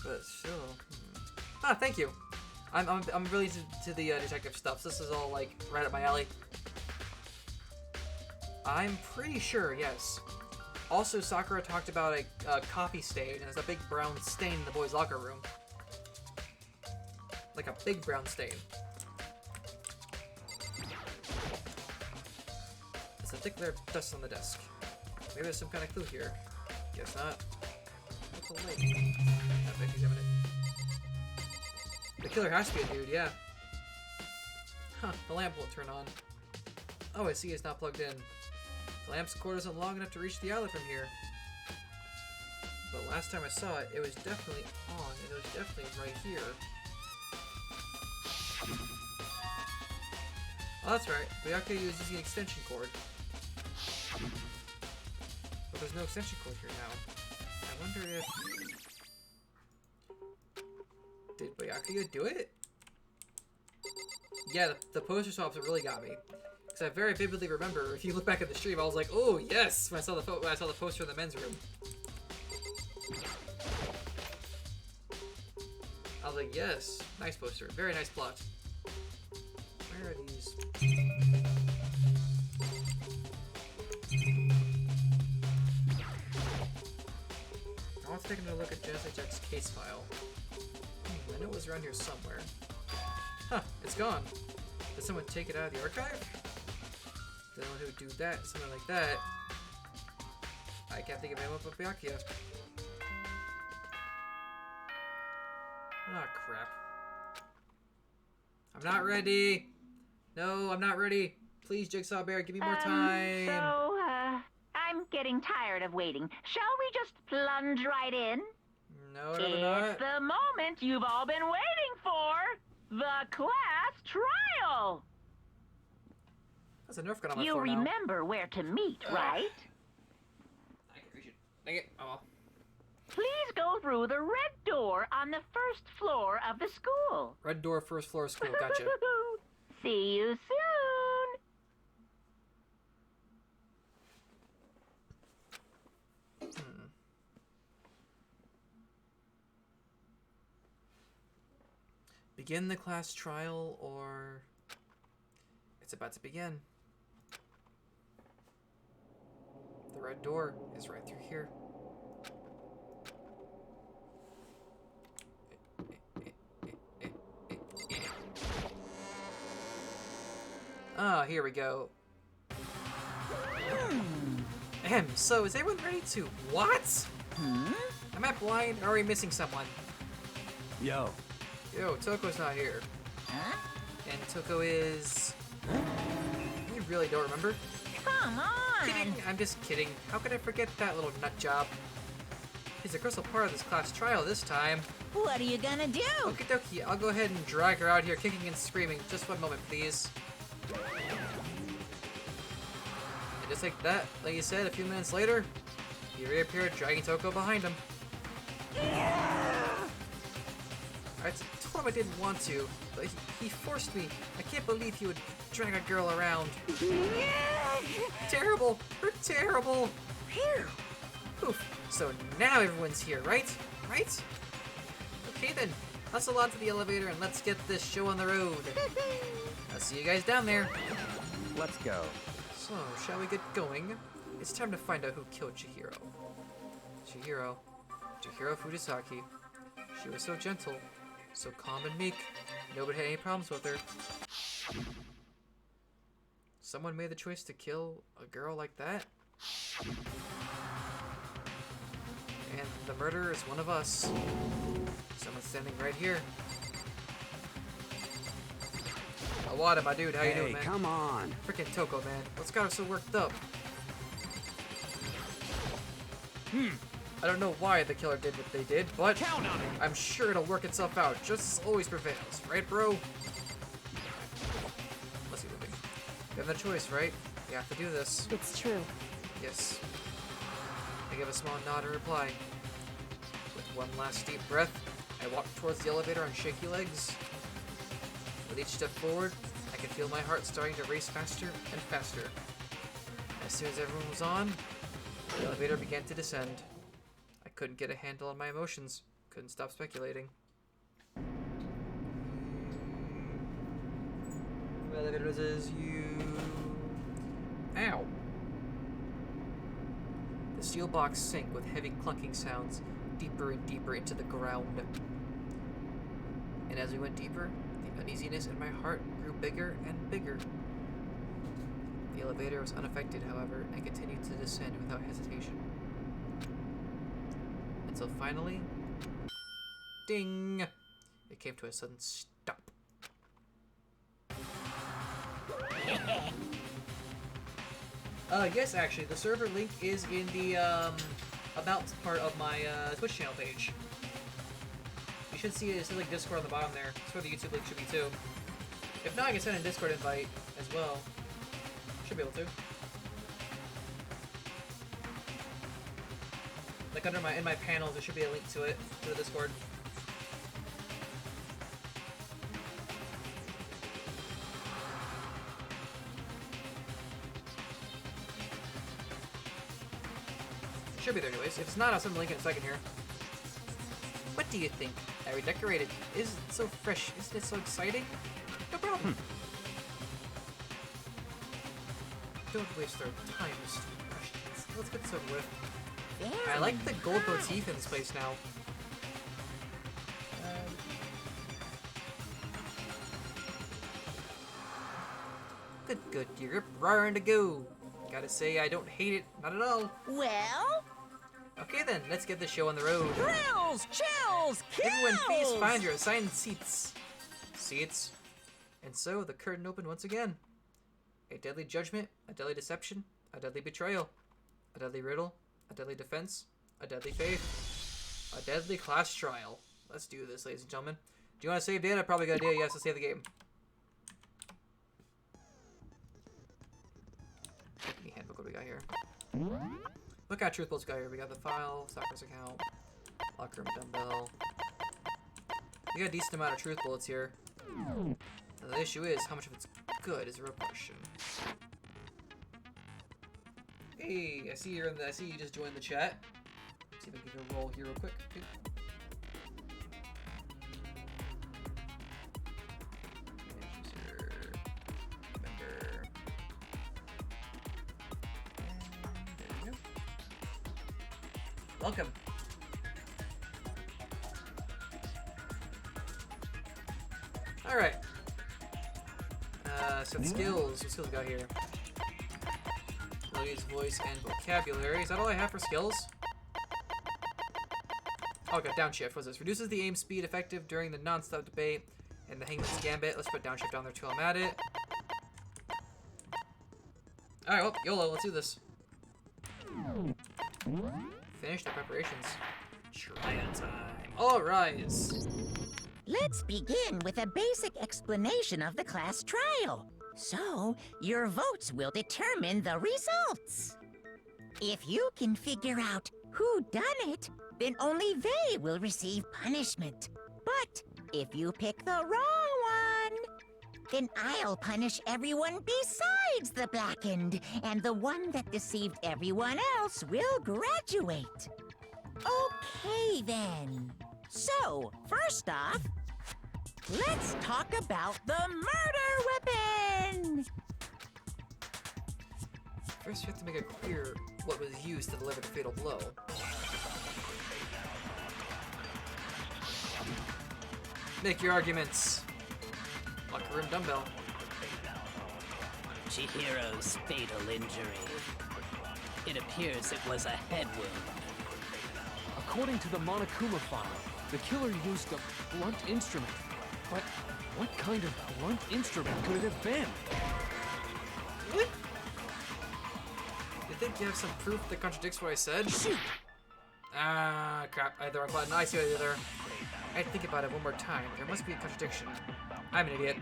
But still, Ah, thank you. I'm really to the detective stuff. So this is all like right up my alley. I'm pretty sure, yes. Also, Sakura talked about a coffee stain, and there's a big brown stain in the boys' locker room. Like a big brown stain. There's a thick layer of dust on the desk. Maybe there's some kind of clue here. Guess not. What's the light? I think he's having it. The killer has to be a dude, yeah. Huh, the lamp won't turn on. Oh, I see it's not plugged in. The lamp's cord isn't long enough to reach the outlet from here. But last time I saw it, it was definitely on, and it was definitely right here. Oh, that's right. Ryakia was using an extension cord. But there's no extension cord here now. I wonder if... Did Byakuya do it? Yeah, the poster swaps really got me. Because I very vividly remember, if you look back at the stream, I was like, oh yes, when I saw the poster in the men's room. I was like, yes, nice poster, very nice plot. Where are these? I want to take another look at Genesis Jack's case file. I know it was around here somewhere. Huh, it's gone. Did someone take it out of the archive? The one who would do that, something like that. I can't think of anyone but Byakuya. Ah, crap. I'm not ready! No, I'm not ready! Please, Jigsaw Bear, give me more time! So, I'm getting tired of waiting. Shall we just plunge right in? No, not. It's the moment you've all been waiting for! The class trial! That's a Nerf gun on my You floor now. remember where to meet, right? I can reach it. Dang it. Oh well. Please go through the red door on the first floor of the school. Red door, first floor school. Gotcha. See you soon! Begin the class trial, or it's about to begin. The red door is right through here. Ah, here we go. So is everyone ready to what? Am I blind or are we missing someone? Yo. Yo, Toko's not here. Huh? And Toko is... You really don't remember? Come on! Kidding, I'm just kidding. How could I forget that little nut job? He's a crystal part of this class trial this time. What are you gonna do? Okie dokie, I'll go ahead and drag her out here kicking and screaming. Just one moment, please. And just like that, like you said, a few minutes later, he reappeared dragging Toko behind him. I told him I didn't want to, but he forced me. I can't believe he would drag a girl around. Terrible! We're terrible! Phew! Poof. So now everyone's here, right? Right? Okay then, hustle onto the elevator and let's get this show on the road. I'll see you guys down there. Let's go. So, shall we get going? It's time to find out who killed Chihiro. Chihiro Fudosaki. She was so gentle, so calm and meek. Nobody had any problems with her. Someone made the choice to kill a girl like that? And the murderer is one of us. Someone's standing right here. Awada, my dude, how you doing, man? Come on. Frickin' Toko, man. What's got her so worked up? I don't know why the killer did what they did, but Count on it. I'm sure it'll work itself out. Justice always prevails, right, bro? Let's see what we do. You have no choice, right? You have to do this. It's true. Yes. I give a small nod in reply. With one last deep breath, I walk towards the elevator on shaky legs. With each step forward, I can feel my heart starting to race faster and faster. As soon as everyone was on, the elevator began to descend. I couldn't get a handle on my emotions. Couldn't stop speculating. Elevator says you... Ow! The steel box sank with heavy clunking sounds, deeper and deeper into the ground. And as we went deeper, the uneasiness in my heart grew bigger and bigger. The elevator was unaffected, however, and continued to descend without hesitation. Until finally... Ding! It came to a sudden stop. Yes, actually, the server link is in the, about part of my, Twitch channel page. You should see it, it says, like, Discord on the bottom there. That's where the YouTube link should be, too. If not, I can send a Discord invite as well. Should be able to. Like, in my panels, there should be a link to it, to the Discord. Should be there anyways. If it's not, I'll send the link in a second here. What do you think? I redecorated. Isn't it so fresh? Isn't it so exciting? No problem. Don't waste our time, Mr. Questions. Let's get this over with. I like the gold motif in this place now. Good, you're raring to go. Gotta say, I don't hate it, not at all. Well? Okay then, let's get the show on the road. Thrills, chills, kills! Everyone, please find your assigned seats. Seats. And so, the curtain opened once again. A deadly judgment, a deadly deception, a deadly betrayal, a deadly riddle, a deadly defense, a deadly faith, a deadly class trial. Let's do this, ladies and gentlemen. Do you want to save data? Probably a good idea. Yes, let's save the game. Any handbook, what do we got here? Look at truth bullets we got here. We got the file, Sakura's account, locker room dumbbell. We got a decent amount of truth bullets here. Now, the issue is, how much of it's good is a real question. Hey, I see you just joined the chat. Let's see if I can give a roll here real quick. Okay. Member. And there we go. Welcome. All right. So the skills. What skills we got here? Abilities, voice, and vocabulary. Is that all I have for skills? Oh, I got downshift. What's this? Reduces the aim speed effective during the non-stop debate and the Hangman's Gambit. Let's put downshift down there too. I'm at it. All right. Well, YOLO. Let's do this. Finish the preparations. Trial time. All rise. Let's begin with a basic explanation of the class trial. So, your votes will determine the results. If you can figure out who done it, then only they will receive punishment. But if you pick the wrong one, then I'll punish everyone besides the blackened, and the one that deceived everyone else will graduate. Okay, then. So, first off, let's talk about the murder weapon! First, you have to make it clear what was used to deliver the fatal blow. Make your arguments. Locker room dumbbell. Chihiro's fatal injury. It appears it was a head wound. According to the Monokuma file, the killer used a blunt instrument. But what kind of blunt instrument could it have been? What? You think you have some proof that contradicts what I said? Shoot! Ah, crap. I had the wrong button. I see what I did there. I had to think about it one more time. There must be a contradiction. I'm an idiot.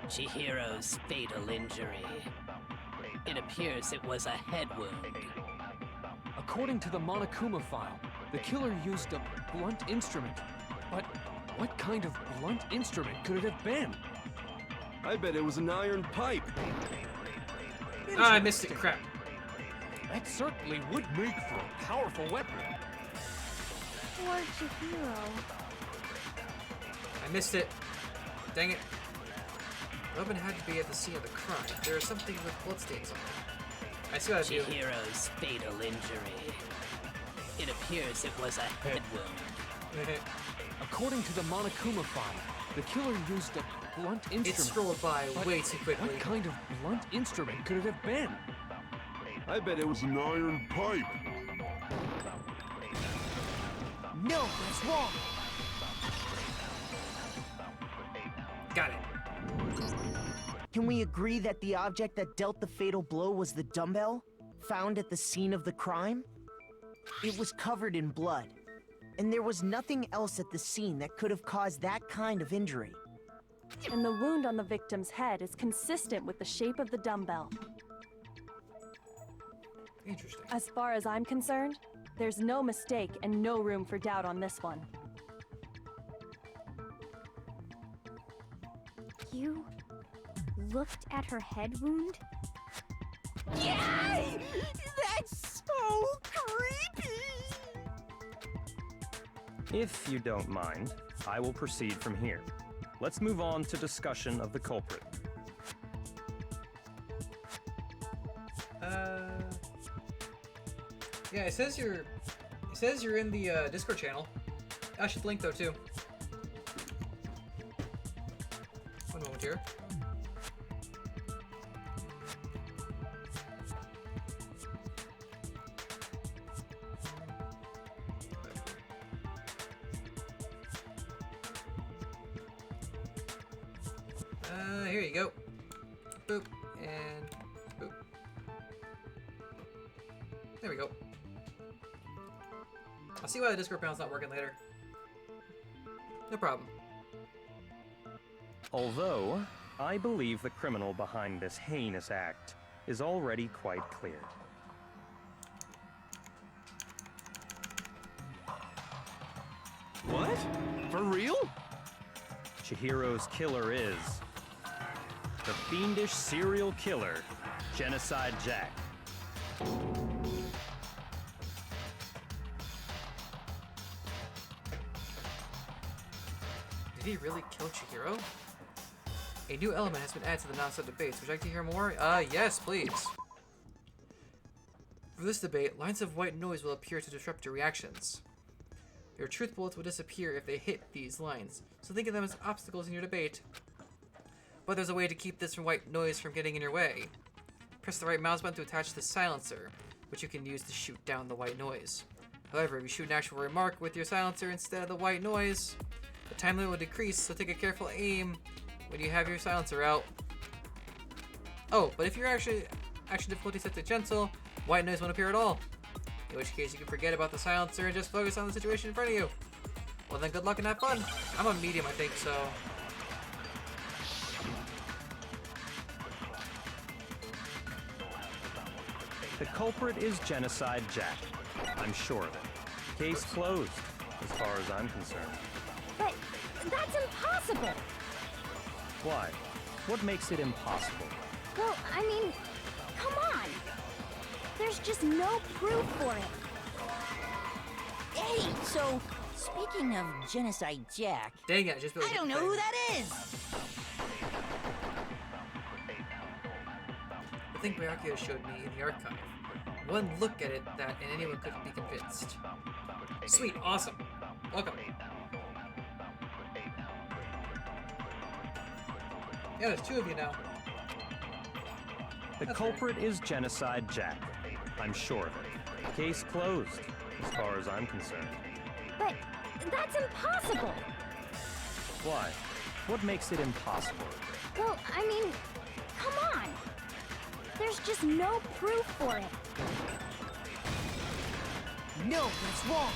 Chihiro's fatal injury. It appears it was a head wound. According to the Monokuma file, the killer used a blunt instrument. But what kind of blunt instrument could it have been? I bet it was an iron pipe. Ah, I missed it. Crap. That certainly would make for a powerful weapon. Poor Chihiro. I missed it. Dang it. The weapon had to be at the scene of the crime. There is something with bloodstains on it. I see what I do. Chihiro's fatal injury. It appears it was a head wound. According to the Monokuma file, the killer used a blunt instrument. It scrolled by way too quickly. What kind of blunt instrument could it have been? I bet it was an iron pipe. No, that's wrong. Got it. Can we agree that the object that dealt the fatal blow was the dumbbell, found at the scene of the crime? It was covered in blood, and there was nothing else at the scene that could have caused that kind of injury. And the wound on the victim's head is consistent with the shape of the dumbbell. Interesting. As far as I'm concerned, there's no mistake and no room for doubt on this one. You looked at her head wound? Yay! That's so creepy! If you don't mind, I will proceed from here. Let's move on to discussion of the culprit. Yeah, it says you're in the Discord channel. I should link though too. One moment here. Here you go. Boop and boop. There we go. I'll see why the Discord panel's not working later. No problem. Although, I believe the criminal behind this heinous act is already quite clear. What? For real? Chihiro's killer is the fiendish serial killer, Genocide Jack. Did he really kill Chihiro? A new element has been added to the non-stop debates. Would you like to hear more? Yes, please. For this debate, lines of white noise will appear to disrupt your reactions. Your truth bullets will disappear if they hit these lines, so think of them as obstacles in your debate. But there's a way to keep this white noise from getting in your way. Press the right mouse button to attach the silencer, which you can use to shoot down the white noise. However, if you shoot an actual remark with your silencer instead of the white noise, the time limit will decrease, so take a careful aim when you have your silencer out. Oh, but if your action difficulty set to gentle, white noise won't appear at all. In which case you can forget about the silencer and just focus on the situation in front of you. Well then, good luck and have fun. I'm a medium, I think, so... The culprit is Genocide Jack. I'm sure of it. Case closed, as far as I'm concerned. But that's impossible. Why? What makes it impossible? Well, I mean, come on. There's just no proof for it. Hey, so speaking of Genocide Jack, Dang it, I just I don't know who that is. The thing Byakuya showed me in the archive. One look at it that and anyone could be convinced. Sweet, awesome. Welcome. Yeah, there's two of you now. The culprit is Genocide Jack. I'm sure of it. Case closed, as far as I'm concerned. But that's impossible. Why? What makes it impossible? Well, I mean, come on. There's just no proof for it. No, that's wrong.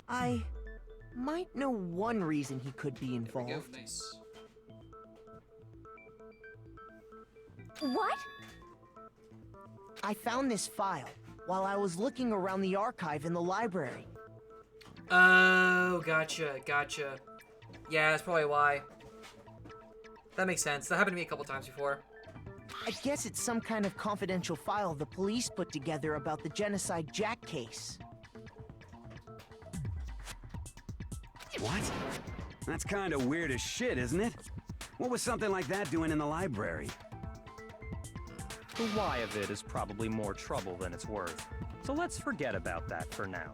I might know one reason he could be involved. There we go. Nice. What? I found this file while I was looking around the archive in the library. Oh, gotcha. Yeah, that's probably why. That makes sense. That happened to me a couple times before. I guess it's some kind of confidential file the police put together about the Genocide Jack case. What? That's kind of weird as shit, isn't it? What was something like that doing in the library? The why of it is probably more trouble than it's worth. So let's forget about that for now.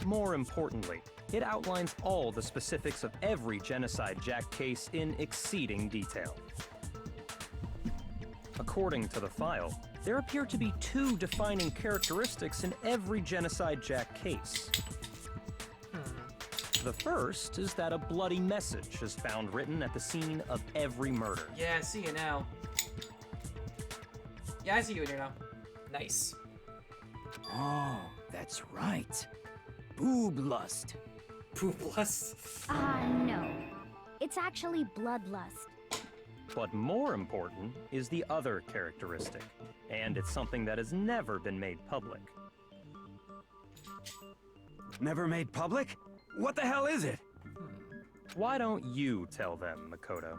More importantly, it outlines all the specifics of every Genocide Jack case in exceeding detail. According to the file, there appear to be two defining characteristics in every Genocide Jack case. The first is that a bloody message is found written at the scene of every murder. Yeah, I see you now. Yeah, I see you in here now. Nice. Oh, that's right. Boob lust. Poop lust? No. It's actually bloodlust. But more important is the other characteristic, and it's something that has never been made public. Never made public? What the hell is it? Why don't you tell them, Makoto?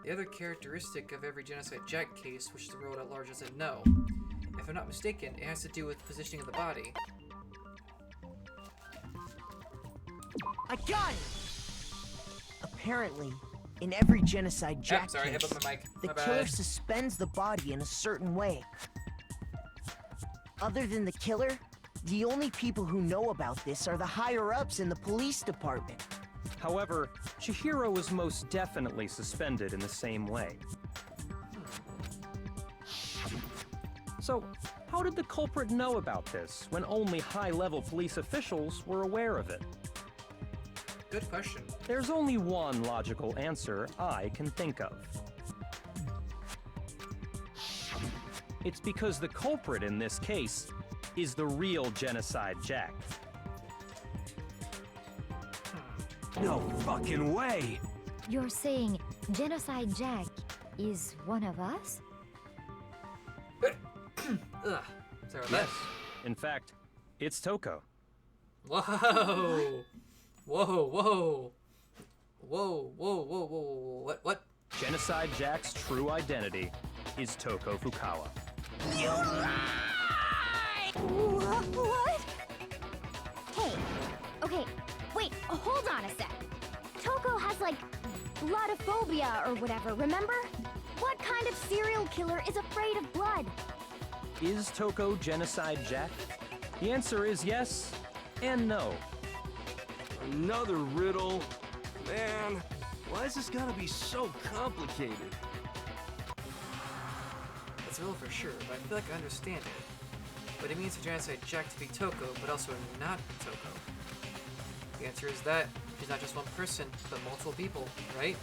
The other characteristic of every Genocide Jack case, which the world at large doesn't know. If I'm not mistaken, it has to do with the positioning of the body. I got it! Apparently, in every Genocide Jack sorry, I case, hit up my mic. the My killer bad. suspends the body in a certain way. Other than the killer, the only people who know about this are the higher-ups in the police department. However, Chihiro was most definitely suspended in the same way. So, how did the culprit know about this when only high-level police officials were aware of it? Good question. There's only one logical answer I can think of. It's because the culprit in this case is the real Genocide Jack. No fucking way! You're saying Genocide Jack is one of us? Ugh. Sorry about that. Yes. In fact, it's Toko. Whoa! Whoa! Whoa! Whoa! Whoa! Whoa! Whoa! What? Genocide Jack's true identity is Toko Fukawa. You lie! What? Hey, okay, wait, hold on a sec. Toko has like bloodophobia or whatever, remember? What kind of serial killer is afraid of blood? Is Toko Genocide Jack? The answer is yes and no. Another riddle? Man, why is this gotta be so complicated? That's a riddle for sure, but I feel like I understand it. But it means for Genocide Jack to be Toko, but also not Toko. The answer is that she's not just one person, but multiple people, right?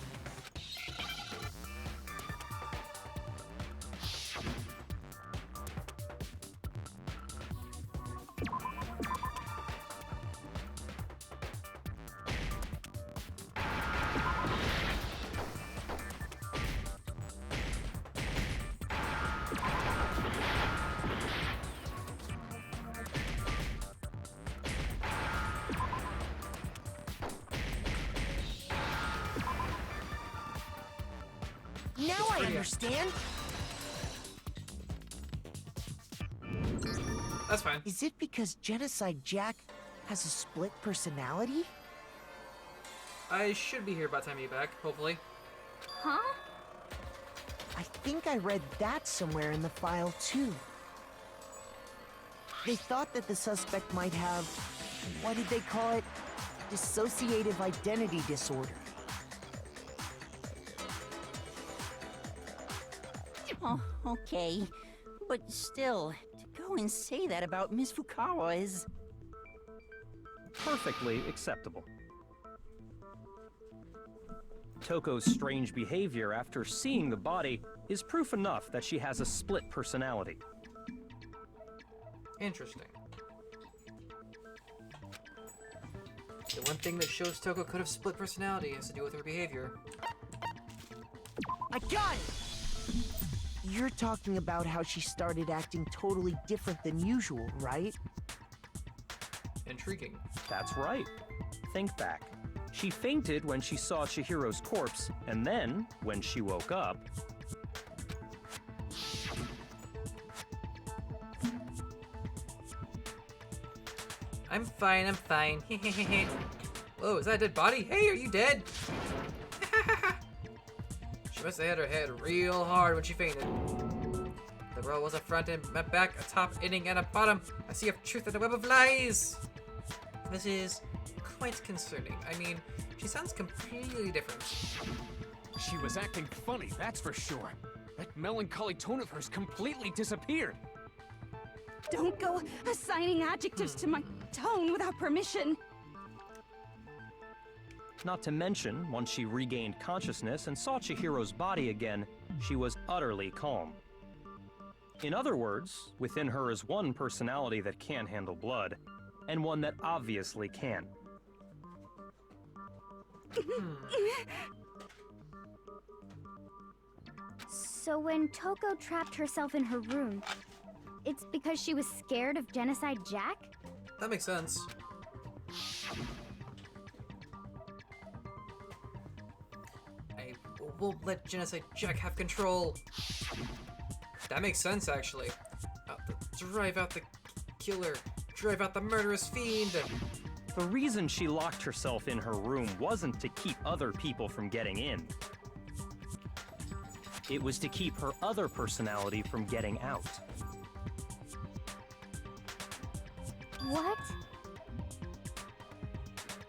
Now I understand. That's fine. Is it because Genocide Jack has a split personality? I should be here by the time you get back, hopefully. Huh? I think I read that somewhere in the file, too. They thought that the suspect might have, what did they call it? Dissociative identity disorder. Oh, okay. But still, to go and say that about Miss Fukawa is... Perfectly acceptable. Toko's strange behavior after seeing the body is proof enough that she has a split personality. Interesting. The one thing that shows Toko could have split personality has to do with her behavior. I got it! You're talking about how she started acting totally different than usual, right? Intriguing. That's right. Think back. She fainted when she saw Chihiro's corpse, and then, when she woke up... I'm fine, I'm fine. Whoa, is that a dead body? Hey, are you dead? She must have hit her head real hard when she fainted. The roll was a front and a back, a top, inning, and a bottom. A sea of truth and a web of lies. This is quite concerning. I mean, she sounds completely different. She was acting funny, that's for sure. That melancholy tone of hers completely disappeared. Don't go assigning adjectives to my tone without permission. Not to mention, once she regained consciousness and saw Chihiro's body again, she was utterly calm. In other words, within her is one personality that can handle blood, and one that obviously can. So when Toko trapped herself in her room, it's because she was scared of Genocide Jack? That makes sense. I won't let Genocide Jack have control. That makes sense, actually. Drive out the killer. Drive out the murderous fiend. The reason she locked herself in her room wasn't to keep other people from getting in. It was to keep her other personality from getting out. What?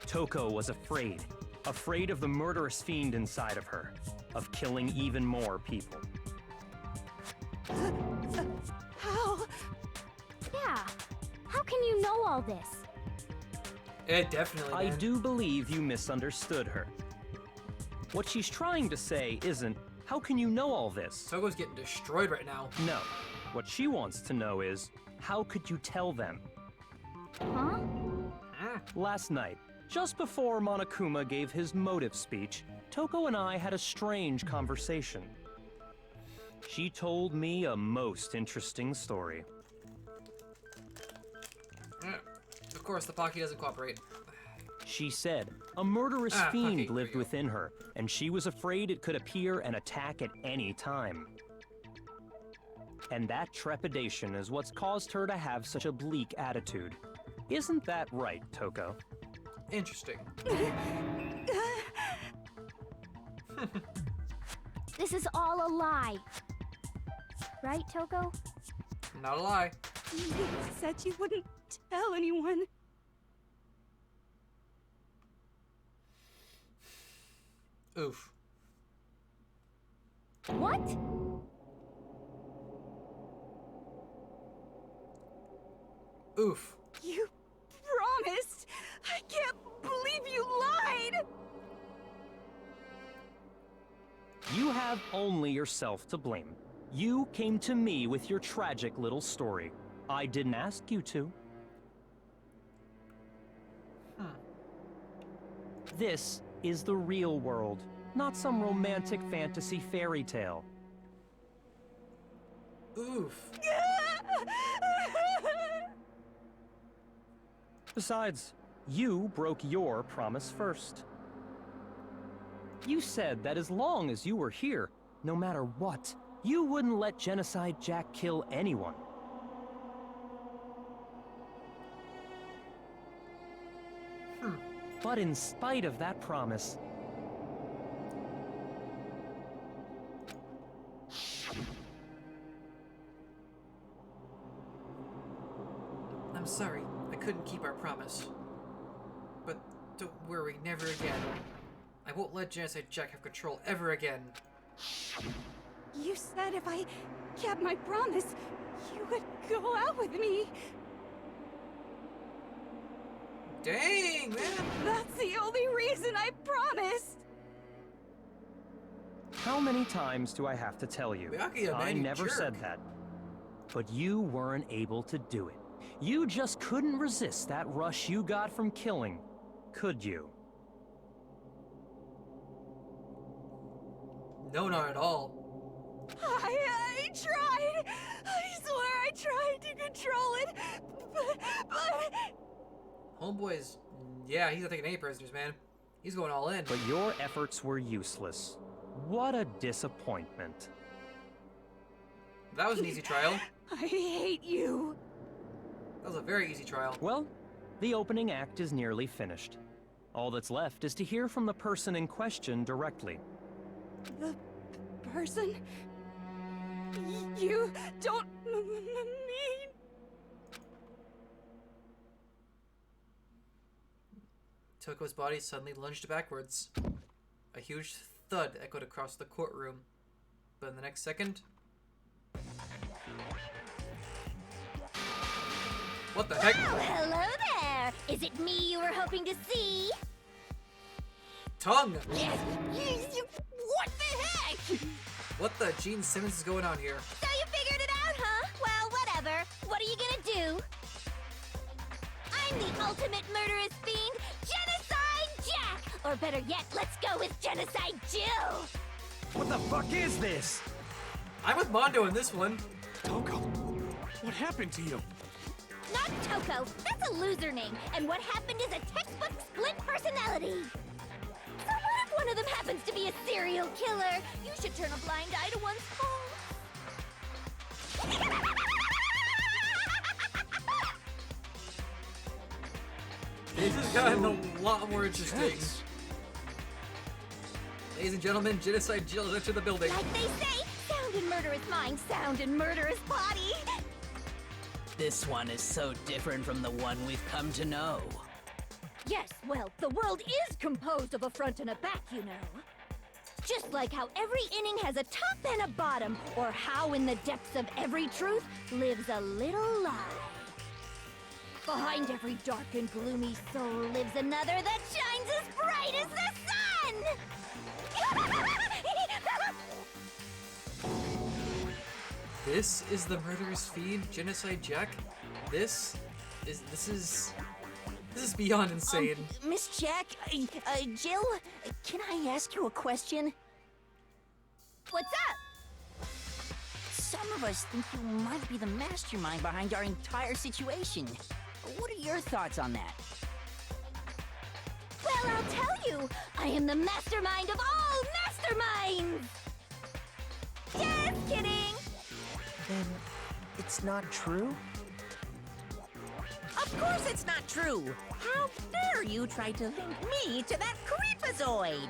Toko was afraid. Afraid of the murderous fiend inside of her. Of killing even more people. How? Yeah. How can you know all this? Definitely, I man. do believe you misunderstood her. What she's trying to say isn't, how can you know all this? Togo's getting destroyed right now. No. What she wants to know is, how could you tell them? Huh? Last night, just before Monokuma gave his motive speech, Toko and I had a strange conversation. She told me a most interesting story. Of course, the Pocky doesn't cooperate. She said a murderous Pocky, fiend here lived we go. within her, and she was afraid it could appear and attack at any time. And that trepidation is what's caused her to have such a bleak attitude. Isn't that right, Toko? Interesting. This is all a lie. Right, Toko? Not a lie. You said you wouldn't tell anyone. Oof. What? Oof. You promised! I can't believe you lied! You have only yourself to blame. You came to me with your tragic little story. I didn't ask you to. This is the real world, not some romantic fantasy fairy tale. Oof. Besides, you broke your promise first. You said that as long as you were here, no matter what, you wouldn't let Genocide Jack kill anyone. But in spite of that promise, I'm sorry, I couldn't keep our promise. But don't worry, never again. I won't let Genocide Jack have control ever again. You said if I kept my promise, you would go out with me. Dang, man! That's the only reason I promised. how many times do I have to tell you? Miyake, man, I you never jerk. said that. But you weren't able to do it. You just couldn't resist that rush you got from killing, could you? No, not at all. I tried. I swear I tried to control it, but... Homeboy's... Yeah, he's not taking any prisoners, man. He's going all in. But your efforts were useless. What a disappointment. That was an easy trial. I hate you. That was a very easy trial. Well, the opening act is nearly finished. All that's left is to hear from the person in question directly. The person? You don't mean... Toko's body suddenly lunged backwards. A huge thud echoed across the courtroom. But in the next second... What the heck? Oh, hello there! Is it me you were hoping to see? Tongue! What the heck? What the Gene Simmons is going on here? So you figured it out, huh? Well, whatever. What are you gonna do? I'm the ultimate murderous fiend, Genocide Jack! Or better yet, let's go with Genocide Jill! What the fuck is this? I'm with Mondo in this one. Toko, what happened to you? Not Toko. That's a loser name. And what happened is a textbook split personality. So what if one of them happens to be a serial killer, you should turn a blind eye to one's faults. This has gotten a lot more interesting. Ladies and gentlemen, Genocide Jill has entered the building. Like they say, sound and murder is mind, sound and murder is body. This one is so different from the one we've come to know. Yes, well, the world is composed of a front and a back, you know. Just like how every inning has a top and a bottom, or how in the depths of every truth lives a little lie. Behind every dark and gloomy soul lives another that shines as bright as the sun! This is the murderous fiend, Genocide Jack. This is beyond insane. Miss Jack, Jill, can I ask you a question? What's up? Some of us think you might be the mastermind behind our entire situation. What are your thoughts on that? Well, I'll tell you, I am the mastermind of all masterminds! Just kidding! Then it's not true? Of course it's not true! How dare you try to link me to that creepazoid?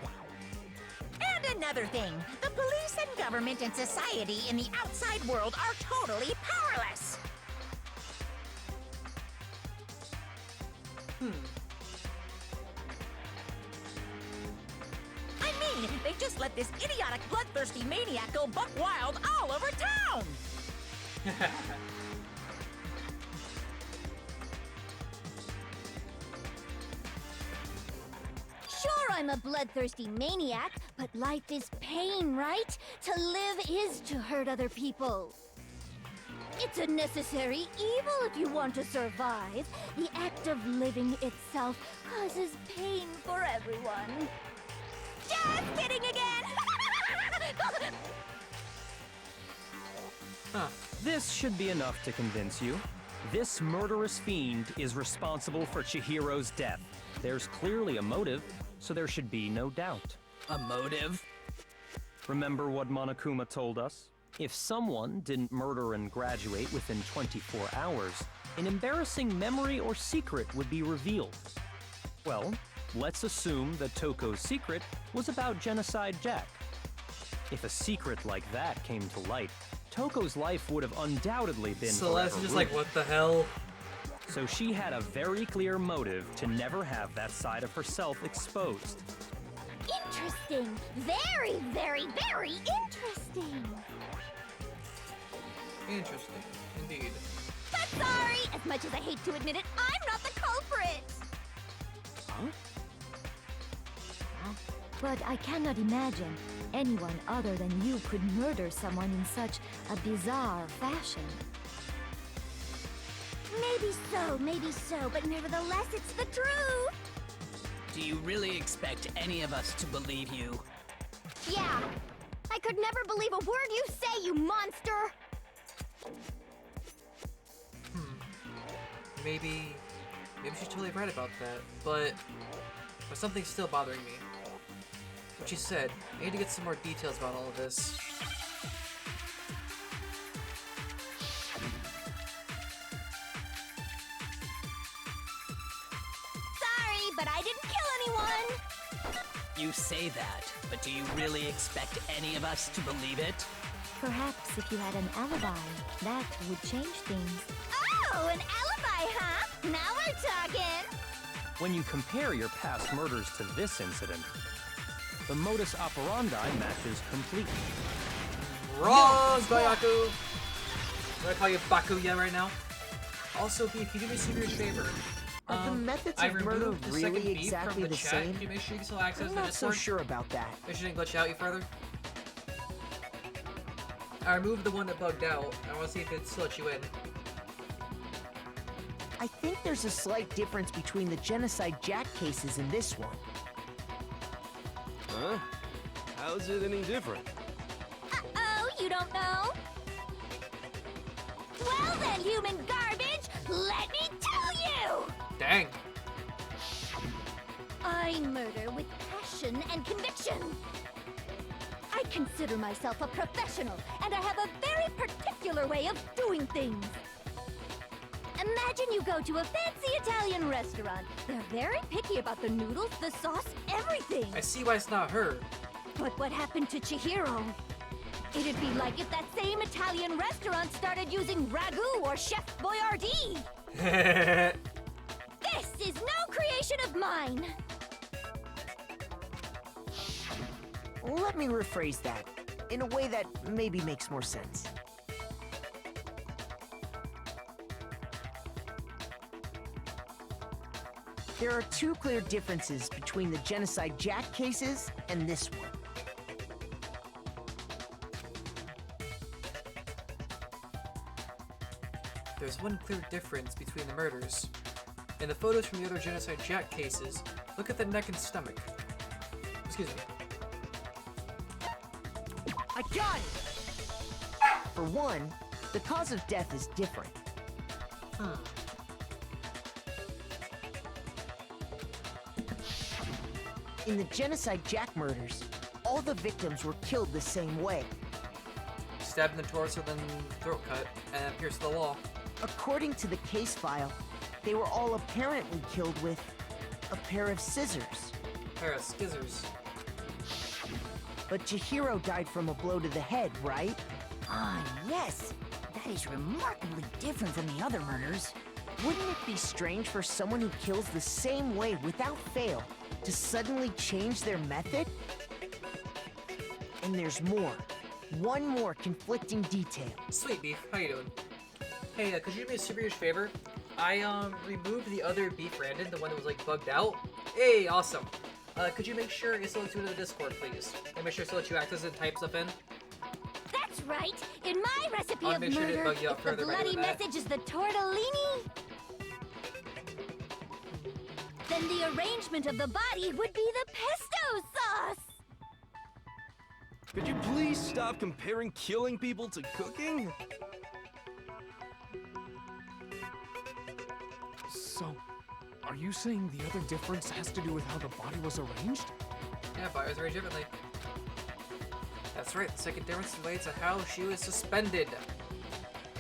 And another thing, the police and government and society in the outside world are totally powerless! I mean, they just let this idiotic, bloodthirsty maniac go buck wild all over town! Sure, I'm a bloodthirsty maniac, but life is pain, right? To live is to hurt other people. It's a necessary evil if you want to survive. The act of living itself causes pain for everyone. Just kidding again! This should be enough to convince you. This murderous fiend is responsible for Chihiro's death. There's clearly a motive, so there should be no doubt. A motive? Remember what Monokuma told us? If someone didn't murder and graduate within 24 hours, an embarrassing memory or secret would be revealed. Well, let's assume that Toko's secret was about Genocide Jack. If a secret like that came to light, Toko's life would have undoubtedly been Celeste forever is just like, ruined. what the hell? So she had a very clear motive to never have that side of herself exposed. Interesting. Very, very, very interesting. Interesting, indeed. But sorry, as much as I hate to admit it, I'm not the culprit. But I cannot imagine anyone other than you could murder someone in such a bizarre fashion. Maybe so, but nevertheless, it's the truth. Do you really expect any of us to believe you? Yeah, I could never believe a word you say, you monster. Maybe she's totally right about that, but something's still bothering me. What she said, I need to get some more details about all of this. Sorry, but I didn't kill anyone. You say that, but do you really expect any of us to believe it? Perhaps if you had an alibi, that would change things. Oh, an alibi, huh? Now we're talking. When you compare your past murders to this incident, the modus operandi matches completely. Wrong, Bayaku! Do I call you Bakuya right now? Also, B, if you do me a serious favor, Are the methods I of murder removed the second really beef exactly from the the chat. same? Can you make sure you can still access I'm the not so Discord? sure about that. Make sure you didn't glitch out you further. I removed the one that bugged out. I want to see if it still lets you in. I think there's a slight difference between the Genocide Jack cases and this one. Huh? How's it any different? Uh-oh, you don't know? Well then, human garbage, let me tell you! Dang. I murder with passion. passion and conviction. I consider myself a professional, and I have a very particular way of doing things. Imagine you go to a fancy Italian restaurant. They're very picky about the noodles, the sauce, everything. I see why it's not her. But what happened to Chihiro? It'd be like if that same Italian restaurant started using ragu or Chef Boyardee. This is no creation of mine. Let me rephrase that in a way that maybe makes more sense. There are two clear differences between the Genocide Jack cases and this one. There's one clear difference between the murders. In the photos from the other Genocide Jack cases, look at the neck and stomach. Excuse me. I got it! For one, the cause of death is different. In the Genocide Jack murders, all the victims were killed the same way. Stabbed in the torso, then throat cut, and pierced the wall. According to the case file, they were all apparently killed with a pair of scissors. Pair of skizzers. But Chihiro died from a blow to the head, right? Ah, yes. That is remarkably different from the other murders. Wouldn't it be strange for someone who kills the same way without fail to suddenly change their method? And there's more. One more conflicting detail. Sweet Beef, how you doing? Hey, could you do me a super huge favor? I removed the other Beef Brandon, the one that was like bugged out. Hey, awesome. Could you make sure it still lets you into the Discord, please? And make sure it still lets you access and type stuff in. That's right. In my recipe I'll of make sure to murder, bug you up if the further by bloody doing that. message is the tortellini, then the arrangement of the body would be the pesto sauce. Could you please stop comparing killing people to cooking? So, are you saying the other difference has to do with how the body was arranged? Yeah, bodies arranged differently. That's right, the second difference relates to how she was suspended.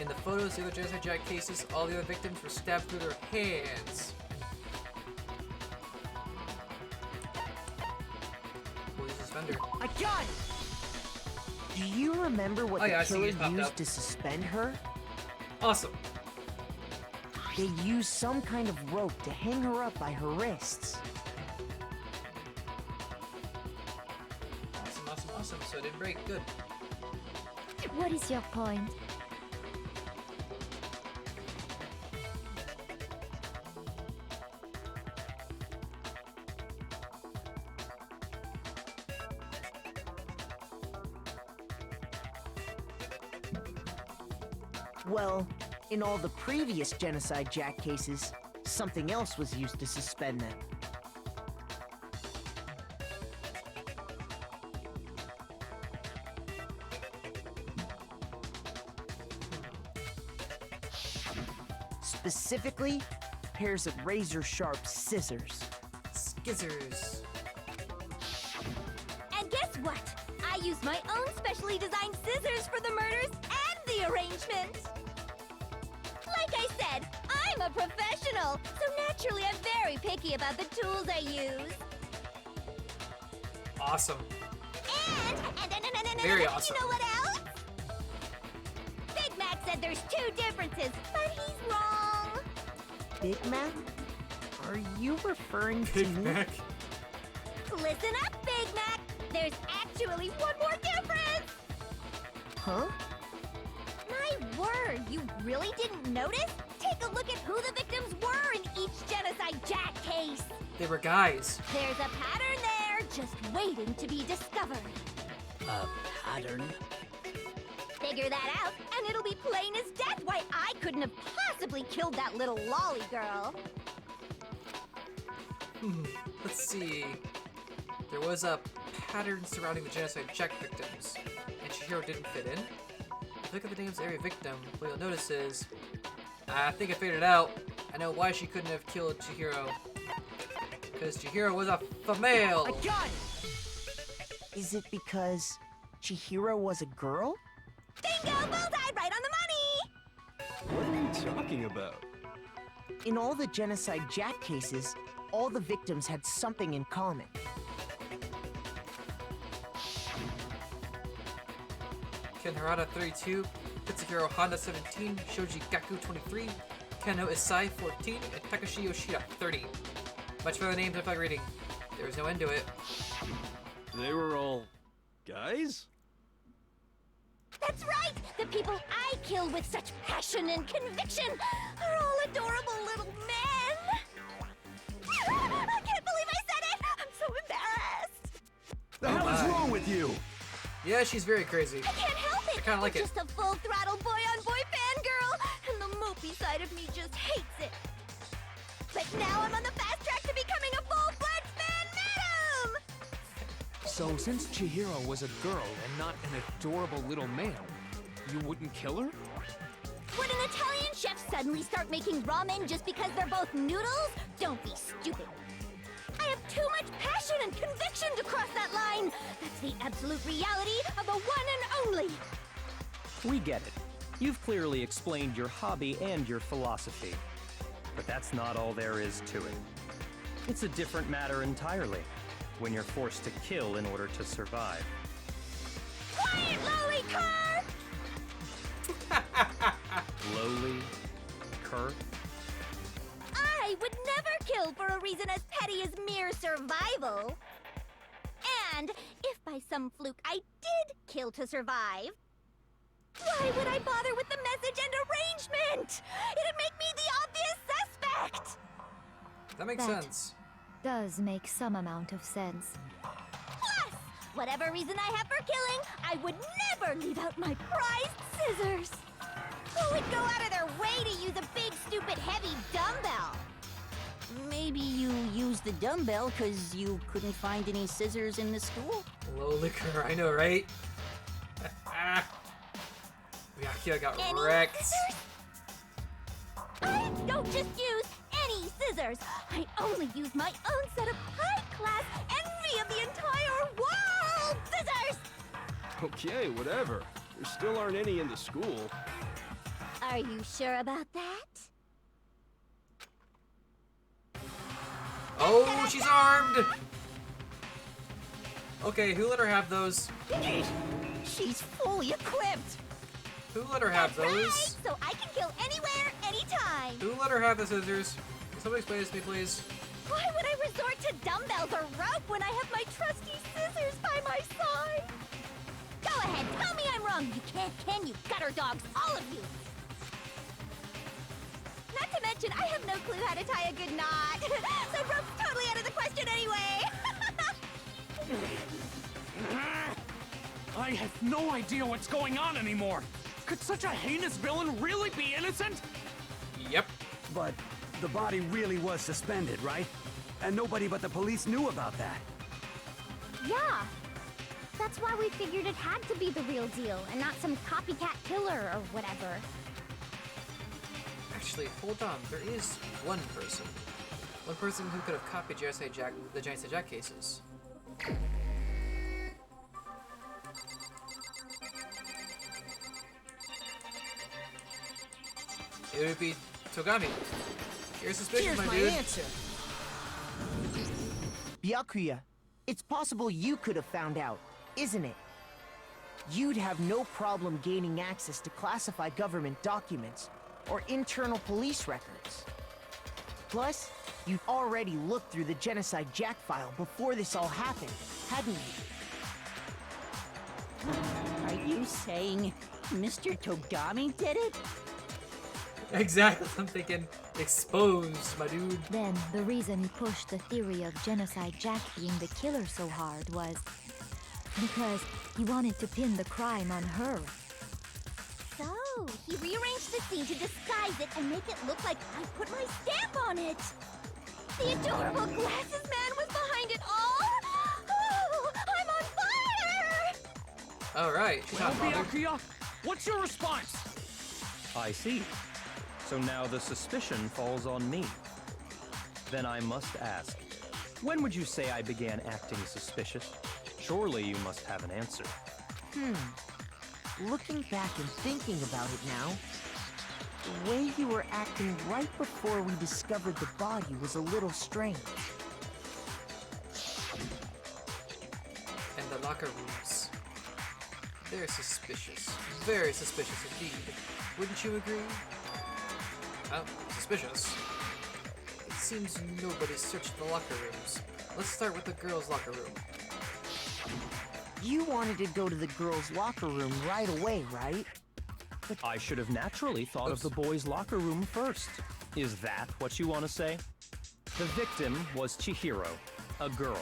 In the photos, the other Genocide Jack cases, all the other victims were stabbed through their hands. We'll use the suspender. I got it! Do you remember what Oh, yeah, I the see killer it popped used up. to suspend her? Awesome. They used some kind of rope to hang her up by her wrists. Awesome, awesome, awesome. So it didn't break. Good. What is your point? Well, in all the previous Genocide Jack cases, something else was used to suspend them. Specifically, pairs of razor-sharp scissors. Skizzers. And guess what? I used my own specially designed scissors for the murders and the arrangement. Like I said, I'm a professional, so naturally I'm very picky about the tools I use. Awesome. And Very awesome. You know what else? Big Mac said there's two differences, but he's wrong. Big Mac? Are you referring to Big me? Mac. Listen up, Big Mac. There's actually one more difference. Huh? My word, you really didn't notice? Take a look at who the victims were in each Genocide Jack case. They were guys. There's a pattern there, just waiting to be discovered. A pattern? Figure that out, and it'll be plain as death why I couldn't have possibly killed that little lolly girl. Let's see. There was a pattern surrounding the Genocide Jack victims, and Chihiro didn't fit in. If you look at the names of every victim, what you'll notice is, I think I figured it out. I know why she couldn't have killed Chihiro. Because Chihiro was a female. I got it! Is it because Chihiro was a girl? Bingo! Bullseye! Right on the money! What are you talking about? In all the Genocide Jack cases, all the victims had something in common. Ken Harada 32, Tetsuhiro Honda 17, Shoji Gaku 23, Keno Isai 14, and Takashi Yoshida 30. Much for the names I felt like reading. There was no end to it. They were all guys? That's right! The people I kill with such passion and conviction are all adorable little men! I can't believe I said it! I'm so embarrassed! The hell is wrong with you? Yeah, she's very crazy. I can't help it! I kinda like I'm it. just a full-throttle boy-on-boy fangirl, and the mopey side of me just hates it. But now I'm on the fast track to becoming a full-fledged fan madam! So, since Chihiro was a girl and not an adorable little man, you wouldn't kill her? Would an Italian chef suddenly start making ramen just because they're both noodles? Don't be stupid. I have too much passion and conviction to cross that line. That's the absolute reality of the one and only. We get it. You've clearly explained your hobby and your philosophy. But that's not all there is to it. It's a different matter entirely, when you're forced to kill in order to survive. Quiet, lowly cur! Lowly? Cur? I would never kill for a reason as petty as mere survival. And if by some fluke I did kill to survive, why would I bother with the message and arrangement? It'd make me the obvious suspect! That makes sense. Does make some amount of sense. Plus, whatever reason I have for killing, I would never leave out my prized scissors. Who would go out of their way to use a big, stupid, heavy dumbbell? Maybe you used the dumbbell because you couldn't find any scissors in the school? Low liquor, I know, right? Byakuya got Any wrecked. scissors? I don't just use any scissors. I only use my own set of high-class envy of the entire world scissors! Okay, whatever. There still aren't any in the school. Are you sure about that? Oh, she's armed! Okay, who let her have those? She's fully equipped! Who let her have That's those? right, so I can kill anywhere, anytime. Who let her have the scissors? Can somebody explain this to me, please? Why would I resort to dumbbells or rope when I have my trusty scissors by my side? Go ahead, tell me I'm wrong. You can't, can you, gutter dogs, all of you. Not to mention, I have no clue how to tie a good knot. So rope's totally out of the question anyway. I have no idea what's going on anymore! Could such a heinous villain really be innocent? Yep. But the body really was suspended, right? And nobody but the police knew about that. Yeah. That's why we figured it had to be the real deal and not some copycat killer or whatever. Actually, hold on. There is one person. One person who could have copied the Genocide Jack cases. It would be Togami. Your suspicion, my dude. answer. Byakuya, it's possible you could have found out, isn't it? You'd have no problem gaining access to classified government documents or internal police records. Plus, you'd already looked through the Genocide Jack file before this all happened, hadn't you? Are you saying Mr. Togami did it? Exactly. I'm thinking exposed, my dude. Then, the reason he pushed the theory of Genocide Jack being the killer so hard was because he wanted to pin the crime on her. So, he rearranged the scene to disguise it and make it look like I put my stamp on it. The adorable glasses man was behind it all. Oh, I'm on fire! Alright, she's not bothered. Byakuya, what's your response? I see. So now the suspicion falls on me. Then I must ask, when would you say I began acting suspicious? Surely you must have an answer. Looking back and thinking about it now, the way you were acting right before we discovered the body was a little strange. And the locker rooms. They're suspicious. Very suspicious indeed. Wouldn't you agree? Oh, suspicious. It seems nobody searched the locker rooms. Let's start with the girls' locker room. You wanted to go to the girls' locker room right away, right? I should have naturally thought of the boys' locker room first. Is that what you want to say? The victim was Chihiro, a girl.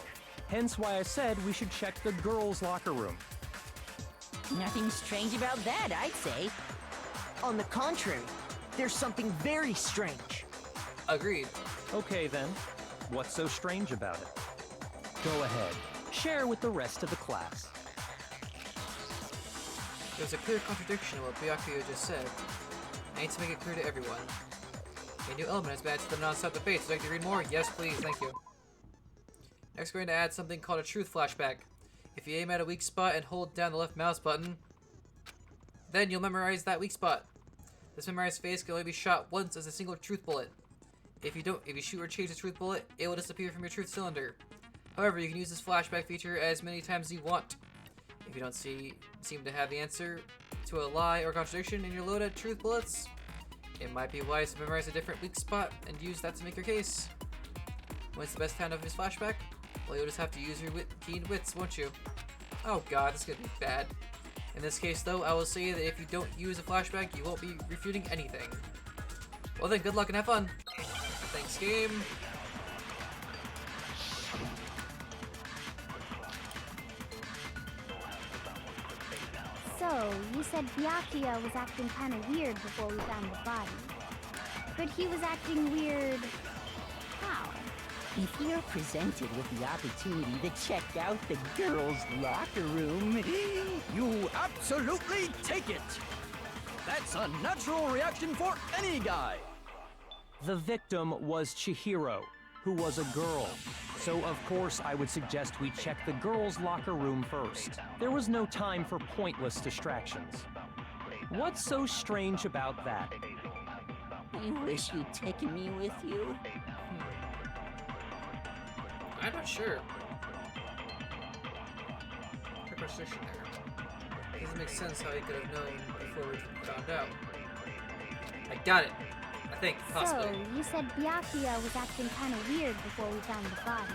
Hence why I said we should check the girls' locker room. Nothing strange about that, I'd say. On the contrary, there's something very strange. Agreed. Okay then, what's so strange about it? Go ahead, share with the rest of the class. There's a clear contradiction in what Byakuya just said. I need to make it clear to everyone. A new element has been added to the non-stop debate. Would you like to read more? Yes, please. Thank you. Next, we're going to add something called a truth flashback. If you aim at a weak spot and hold down the left mouse button, then you'll memorize that weak spot. This memorized phase can only be shot once as a single truth bullet. If you shoot or change the truth bullet, it will disappear from your truth cylinder. However, you can use this flashback feature as many times as you want. If you don't seem to have the answer to a lie or contradiction in your loaded truth bullets, it might be wise to memorize a different weak spot and use that to make your case. When's the best time of his flashback? Well, you'll just have to use your keen wits, won't you? Oh god, this is gonna be bad. In this case, though, I will say that if you don't use a flashback, you won't be refuting anything. Well then, good luck and have fun. Thanks, game. So, you said Byakuya was acting kind of weird before we found the body. But he was acting weird... how? If you're presented with the opportunity to check out the girls' locker room, You absolutely take it! That's a natural reaction for any guy! The victim was Chihiro, who was a girl. So of course I would suggest we check the girls' locker room first. There was no time for pointless distractions. What's so strange about that? I wish you'd taken me with you. I'm not sure. Preposition there. Doesn't make sense how he could have known before we found out. I got it. I think, possibly. So, you said Byakuya was acting kind of weird before we found the body.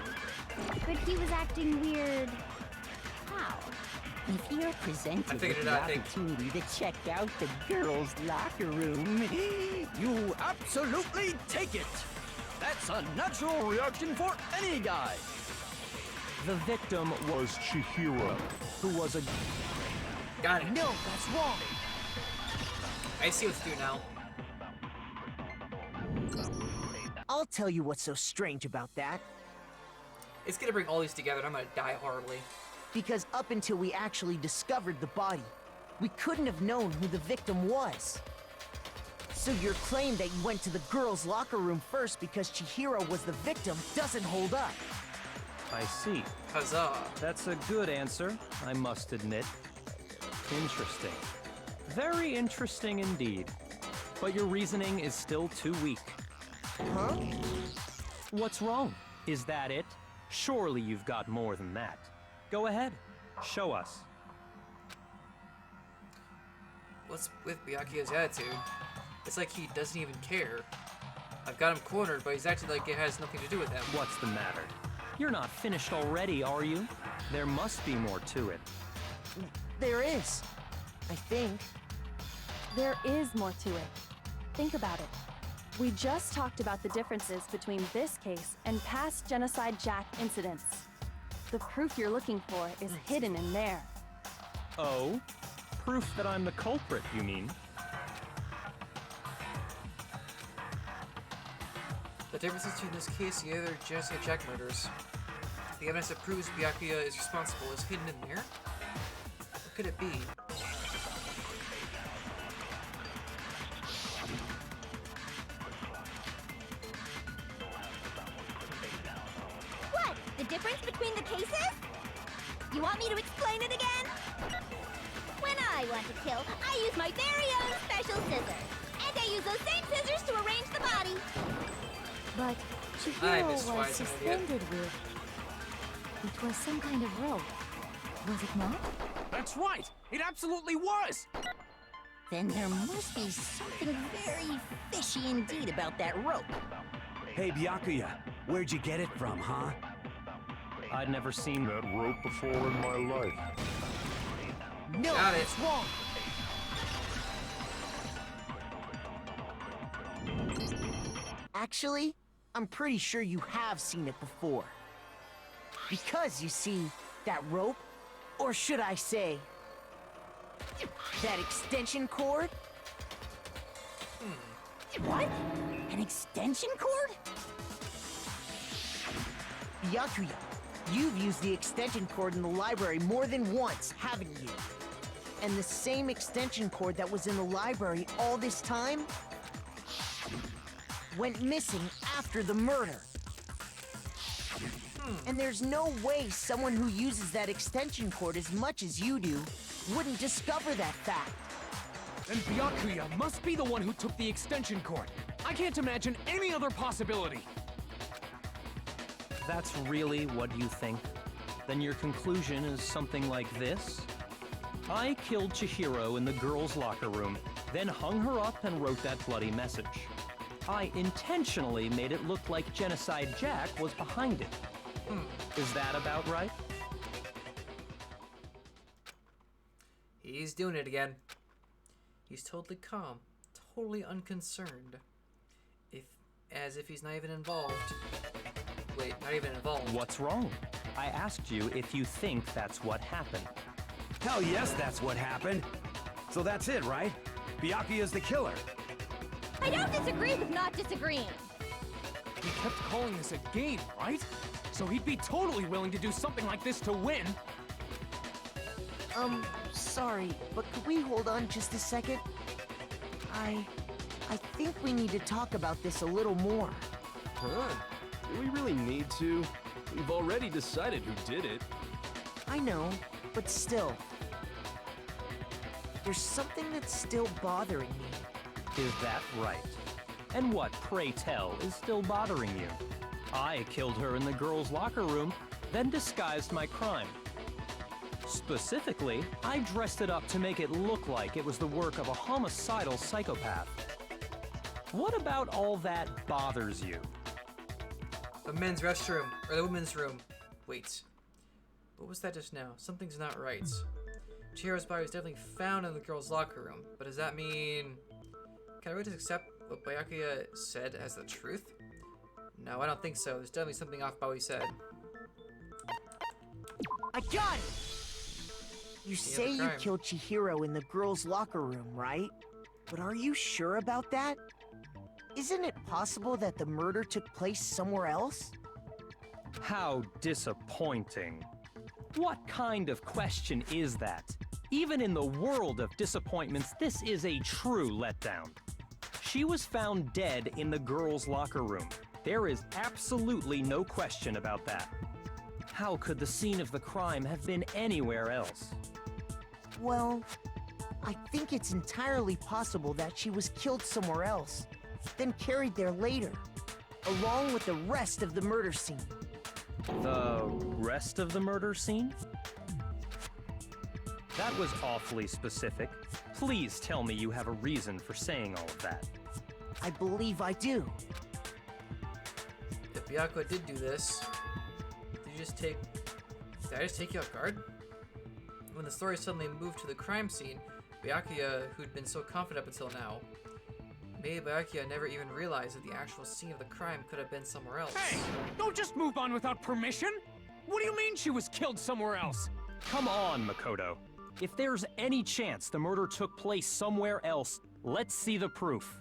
But he was acting weird... how? If you're presented with it the out, I think. opportunity to check out the girls' locker room, You absolutely take it! That's a natural reaction for any guy! The victim was Chihiro, who was a... Got it. No, that's wrong. I see what to do now. I'll tell you what's so strange about that. It's gonna bring all these together and I'm gonna die horribly. Because up until we actually discovered the body, we couldn't have known who the victim was. So your claim that you went to the girls' locker room first because Chihiro was the victim doesn't hold up. I see. Huzzah. That's a good answer, I must admit. Interesting. Very interesting indeed. But your reasoning is still too weak. Huh? What's wrong? Is that it? Surely you've got more than that. Go ahead. Show us. What's with Byakuya's attitude? It's like he doesn't even care. I've got him cornered, but he's acting like it has nothing to do with him. What's the matter? You're not finished already, are you? There must be more to it. There is. I think. There is more to it. Think about it. We just talked about the differences between this case and past Genocide Jack incidents. The proof you're looking for is hidden in there. Oh? Proof that I'm the culprit, you mean? The differences between this case and the other Genocide Jack murders. The evidence that proves Byakuya is responsible is hidden in there? What could it be? What? The difference between the cases? You want me to explain it again? When I want to kill, I use my very own special scissors. And I use those same scissors to arrange the body. But Chihiro was suspended with... It was some kind of rope. Was it not? That's right! It absolutely was! Then there must be something very fishy indeed about that rope. Hey, Byakuya, where'd you get it from, huh? I'd never seen that rope before in my life. No, Got it. it's wrong. Actually, I'm pretty sure you have seen it before. Because, you see, that rope, or should I say, that extension cord? What? An extension cord? Byakuya, you've used the extension cord in the library more than once, haven't you? And the same extension cord that was in the library all this time went missing after the murder. And there's no way someone who uses that extension cord as much as you do wouldn't discover that fact. Then Byakuya must be the one who took the extension cord. I can't imagine any other possibility. That's really what you think? Then your conclusion is something like this? I killed Chihiro in the girls' locker room, then hung her up and wrote that bloody message. I intentionally made it look like Genocide Jack was behind it. Is that about right? He's doing it again. He's totally calm, totally unconcerned. As if he's not even involved. Wait, not even involved. What's wrong? I asked you if you think that's what happened. Hell yes, that's what happened. So that's it, right? Byakuya's the killer. I don't disagree with not disagreeing. He kept calling this a game, right? So he'd be totally willing to do something like this to win. Sorry, but could we hold on just a second? I think we need to talk about this a little more. Huh? Do we really need to? We've already decided who did it. I know, but still. There's something that's still bothering me. Is that right? And what, pray tell, is still bothering you? I killed her in the girls' locker room, then disguised my crime. Specifically, I dressed it up to make it look like it was the work of a homicidal psychopath. What about all that bothers you? The men's restroom, or the women's room. Wait. What was that just now? Something's not right. Chihiro's body was definitely found in the girls' locker room, but does that mean... Can I really just accept what Byakuya said as the truth? No, I don't think so. There's definitely something off by what he said. I got it! You say you killed Chihiro in the girls' locker room, right? But are you sure about that? Isn't it possible that the murder took place somewhere else? How disappointing. What kind of question is that? Even in the world of disappointments, this is a true letdown. She was found dead in the girls' locker room. There is absolutely no question about that. How could the scene of the crime have been anywhere else? Well, I think it's entirely possible that she was killed somewhere else, then carried there later, along with the rest of the murder scene. The rest of the murder scene? That was awfully specific. Please tell me you have a reason for saying all of that. I believe I do. If Byakuya did do this, did I just take you off guard? When the story suddenly moved to the crime scene, Byakuya, who'd been so confident up until now, maybe Byakuya never even realized that the actual scene of the crime could have been somewhere else. Hey! Don't just move on without permission! What do you mean she was killed somewhere else? Come on, Makoto. If there's any chance the murder took place somewhere else, let's see the proof.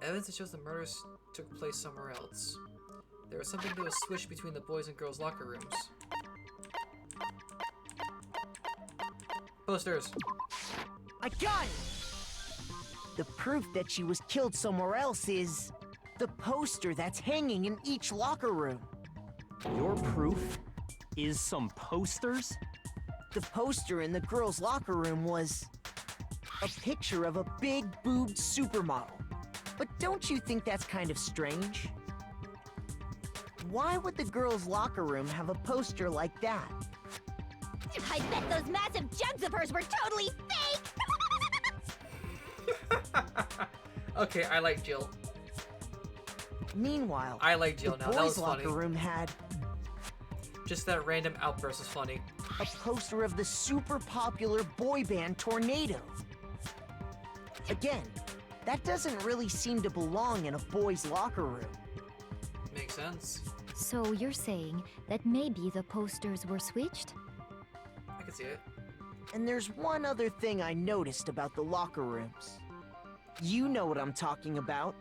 Evidence that shows the murders took place somewhere else. There was something that was switched between the boys' and girls' locker rooms. Posters. I got it! The proof that she was killed somewhere else is the poster that's hanging in each locker room. Your proof is some posters? The poster in the girls' locker room was a picture of a big boobed supermodel. But don't you think that's kind of strange? Why would the girls' locker room have a poster like that? I bet those massive jugs of hers were totally fake! Okay, I like Jill. Meanwhile, I like Jill the now. That was boys' funny. locker room had Just that random outburst was funny. a poster of the super popular boy band Tornado. Again, that doesn't really seem to belong in a boys' locker room. Makes sense. So you're saying that maybe the posters were switched? I can see it. And there's one other thing I noticed about the locker rooms. You know what I'm talking about,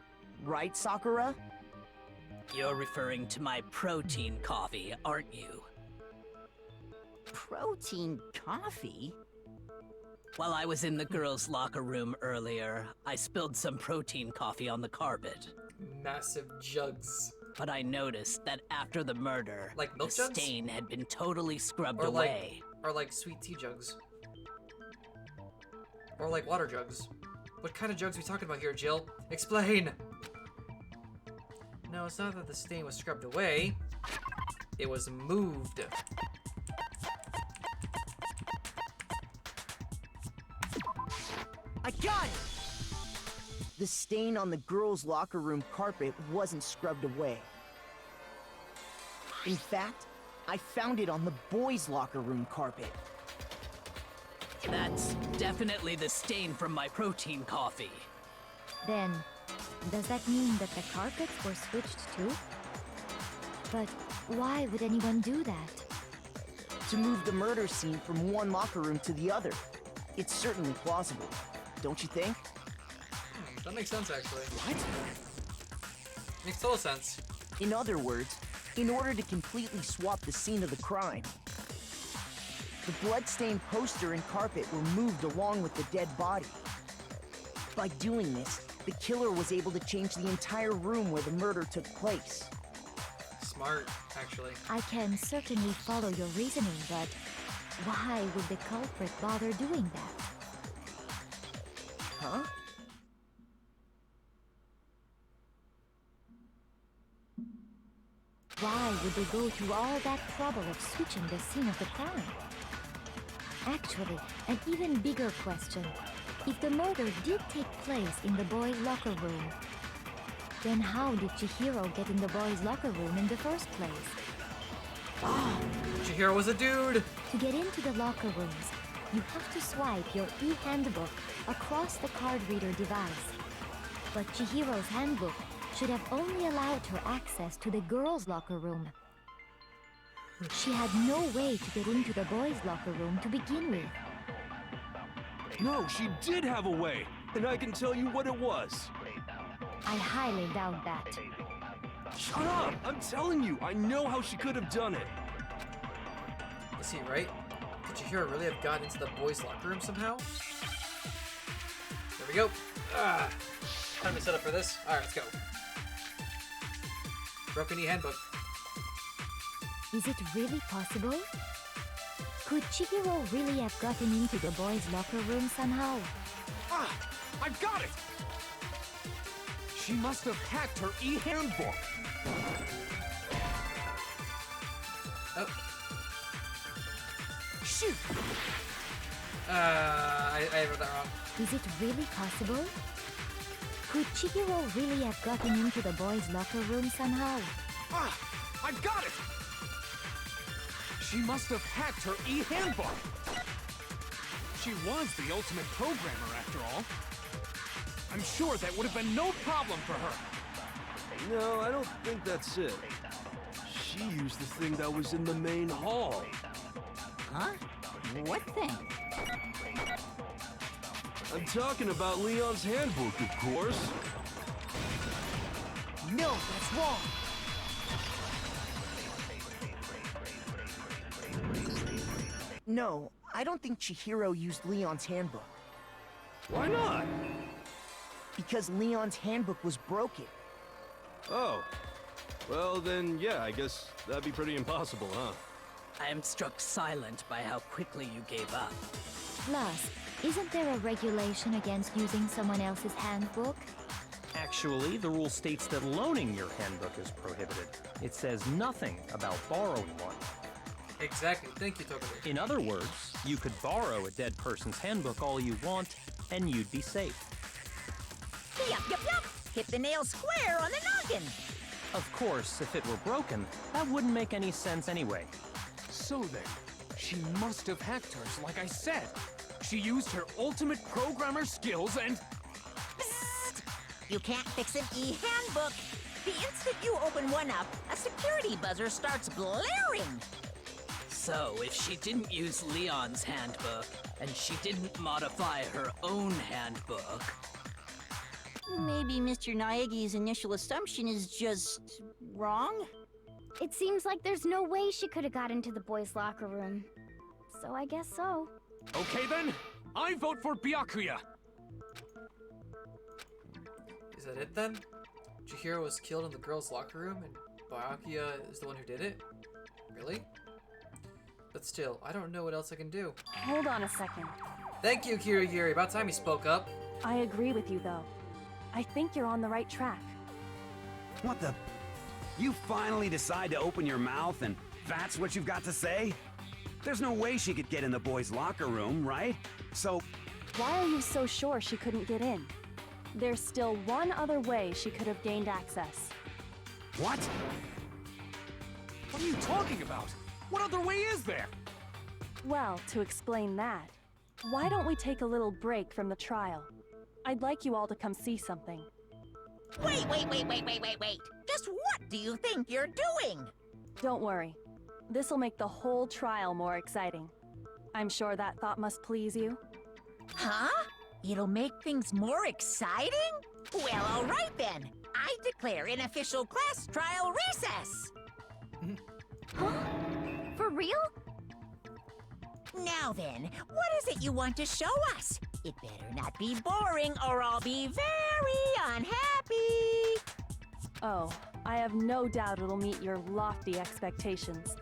right, Sakura? You're referring to my protein coffee, aren't you? Protein coffee? While I was in the girls' locker room earlier, I spilled some protein coffee on the carpet. Massive jugs. But I noticed that after the murder, Like milk the jugs? stain had been totally scrubbed Or away. like sweet tea jugs. Or like water jugs. What kind of jugs are we talking about here, Jill? Explain! No, it's not that the stain was scrubbed away. It was moved. I got it! The stain on the girls' locker room carpet wasn't scrubbed away. In fact, I found it on the boys' locker room carpet. That's definitely the stain from my protein coffee. Then, does that mean that the carpets were switched too? But why would anyone do that? To move the murder scene from one locker room to the other. It's certainly plausible, don't you think? That makes sense, actually. What? Makes total sense. In other words, in order to completely swap the scene of the crime, the blood-stained poster and carpet were moved along with the dead body. By doing this, the killer was able to change the entire room where the murder took place. Smart, actually. I can certainly follow your reasoning, but why would the culprit bother doing that? Huh? Why would they go through all that trouble of switching the scene of the crime? Actually, an even bigger question. If the murder did take place in the boys' locker room, then how did Chihiro get in the boys' locker room in the first place? Chihiro was a dude! To get into the locker rooms, you have to swipe your e-handbook across the card reader device. But Chihiro's handbook should have only allowed her access to the girls' locker room. She had no way to get into the boys' locker room to begin with. No, she did have a way, and I can tell you what it was. I highly doubt that. Shut up! I'm telling you, I know how she could have done it. Is he right? Could Chihiro really have gotten into the boys' locker room somehow? There we go. Time to set up for this. Alright, let's go. Broken e-handbook. Is it really possible? Could Chihiro really have gotten into the boys' locker room somehow? I've got it! She must have hacked her e-handbook. Oh. Shoot! I wrote that wrong. Is it really possible? Could Chihiro really have gotten into the boys' locker room somehow? I've got it! She must have hacked her e-handbook. She was the ultimate programmer, after all. I'm sure that would have been no problem for her. No, I don't think that's it. She used the thing that was in the main hall. Huh? What thing? I'm talking about Leon's handbook, of course. No, that's wrong. No, I don't think Chihiro used Leon's handbook. Why not? Because Leon's handbook was broken. Oh. Well, then, yeah, I guess that'd be pretty impossible, huh? I am struck silent by how quickly you gave up. Plus, isn't there a regulation against using someone else's handbook? Actually, the rule states that loaning your handbook is prohibited. It says nothing about borrowing one. Exactly. Thank you, Toguro. In other words, you could borrow a dead person's handbook all you want, and you'd be safe. Yup, yup, yup! Hit the nail square on the noggin! Of course, if it were broken, that wouldn't make any sense anyway. So then, she must have hacked hers, like I said. She used her ultimate programmer skills and... Psst! You can't fix an e-handbook! The instant you open one up, a security buzzer starts blaring! So, if she didn't use Leon's handbook, and she didn't modify her own handbook... Maybe Mr. Naegi's initial assumption is just wrong? It seems like there's no way she could have got into the boys' locker room. So I guess so. Okay then, I vote for Byakuya! Is that it then? Chihiro was killed in the girls' locker room and Byakuya is the one who did it? Really? But still, I don't know what else I can do. Hold on a second. Thank you, Kirigiri. About time you spoke up. I agree with you, though. I think you're on the right track. What the? You finally decide to open your mouth and that's what you've got to say? There's no way she could get in the boys' locker room, right? So... Why are you so sure she couldn't get in? There's still one other way she could have gained access. What? What are you talking about? What other way is there? Well, to explain that, why don't we take a little break from the trial? I'd like you all to come see something. Wait! Just what do you think you're doing? Don't worry. This'll make the whole trial more exciting. I'm sure that thought must please you. Huh? It'll make things more exciting? Well, all right then. I declare an official class trial recess. Huh? For real? Now then, what is it you want to show us? It better not be boring or I'll be very unhappy. Oh, I have no doubt it'll meet your lofty expectations.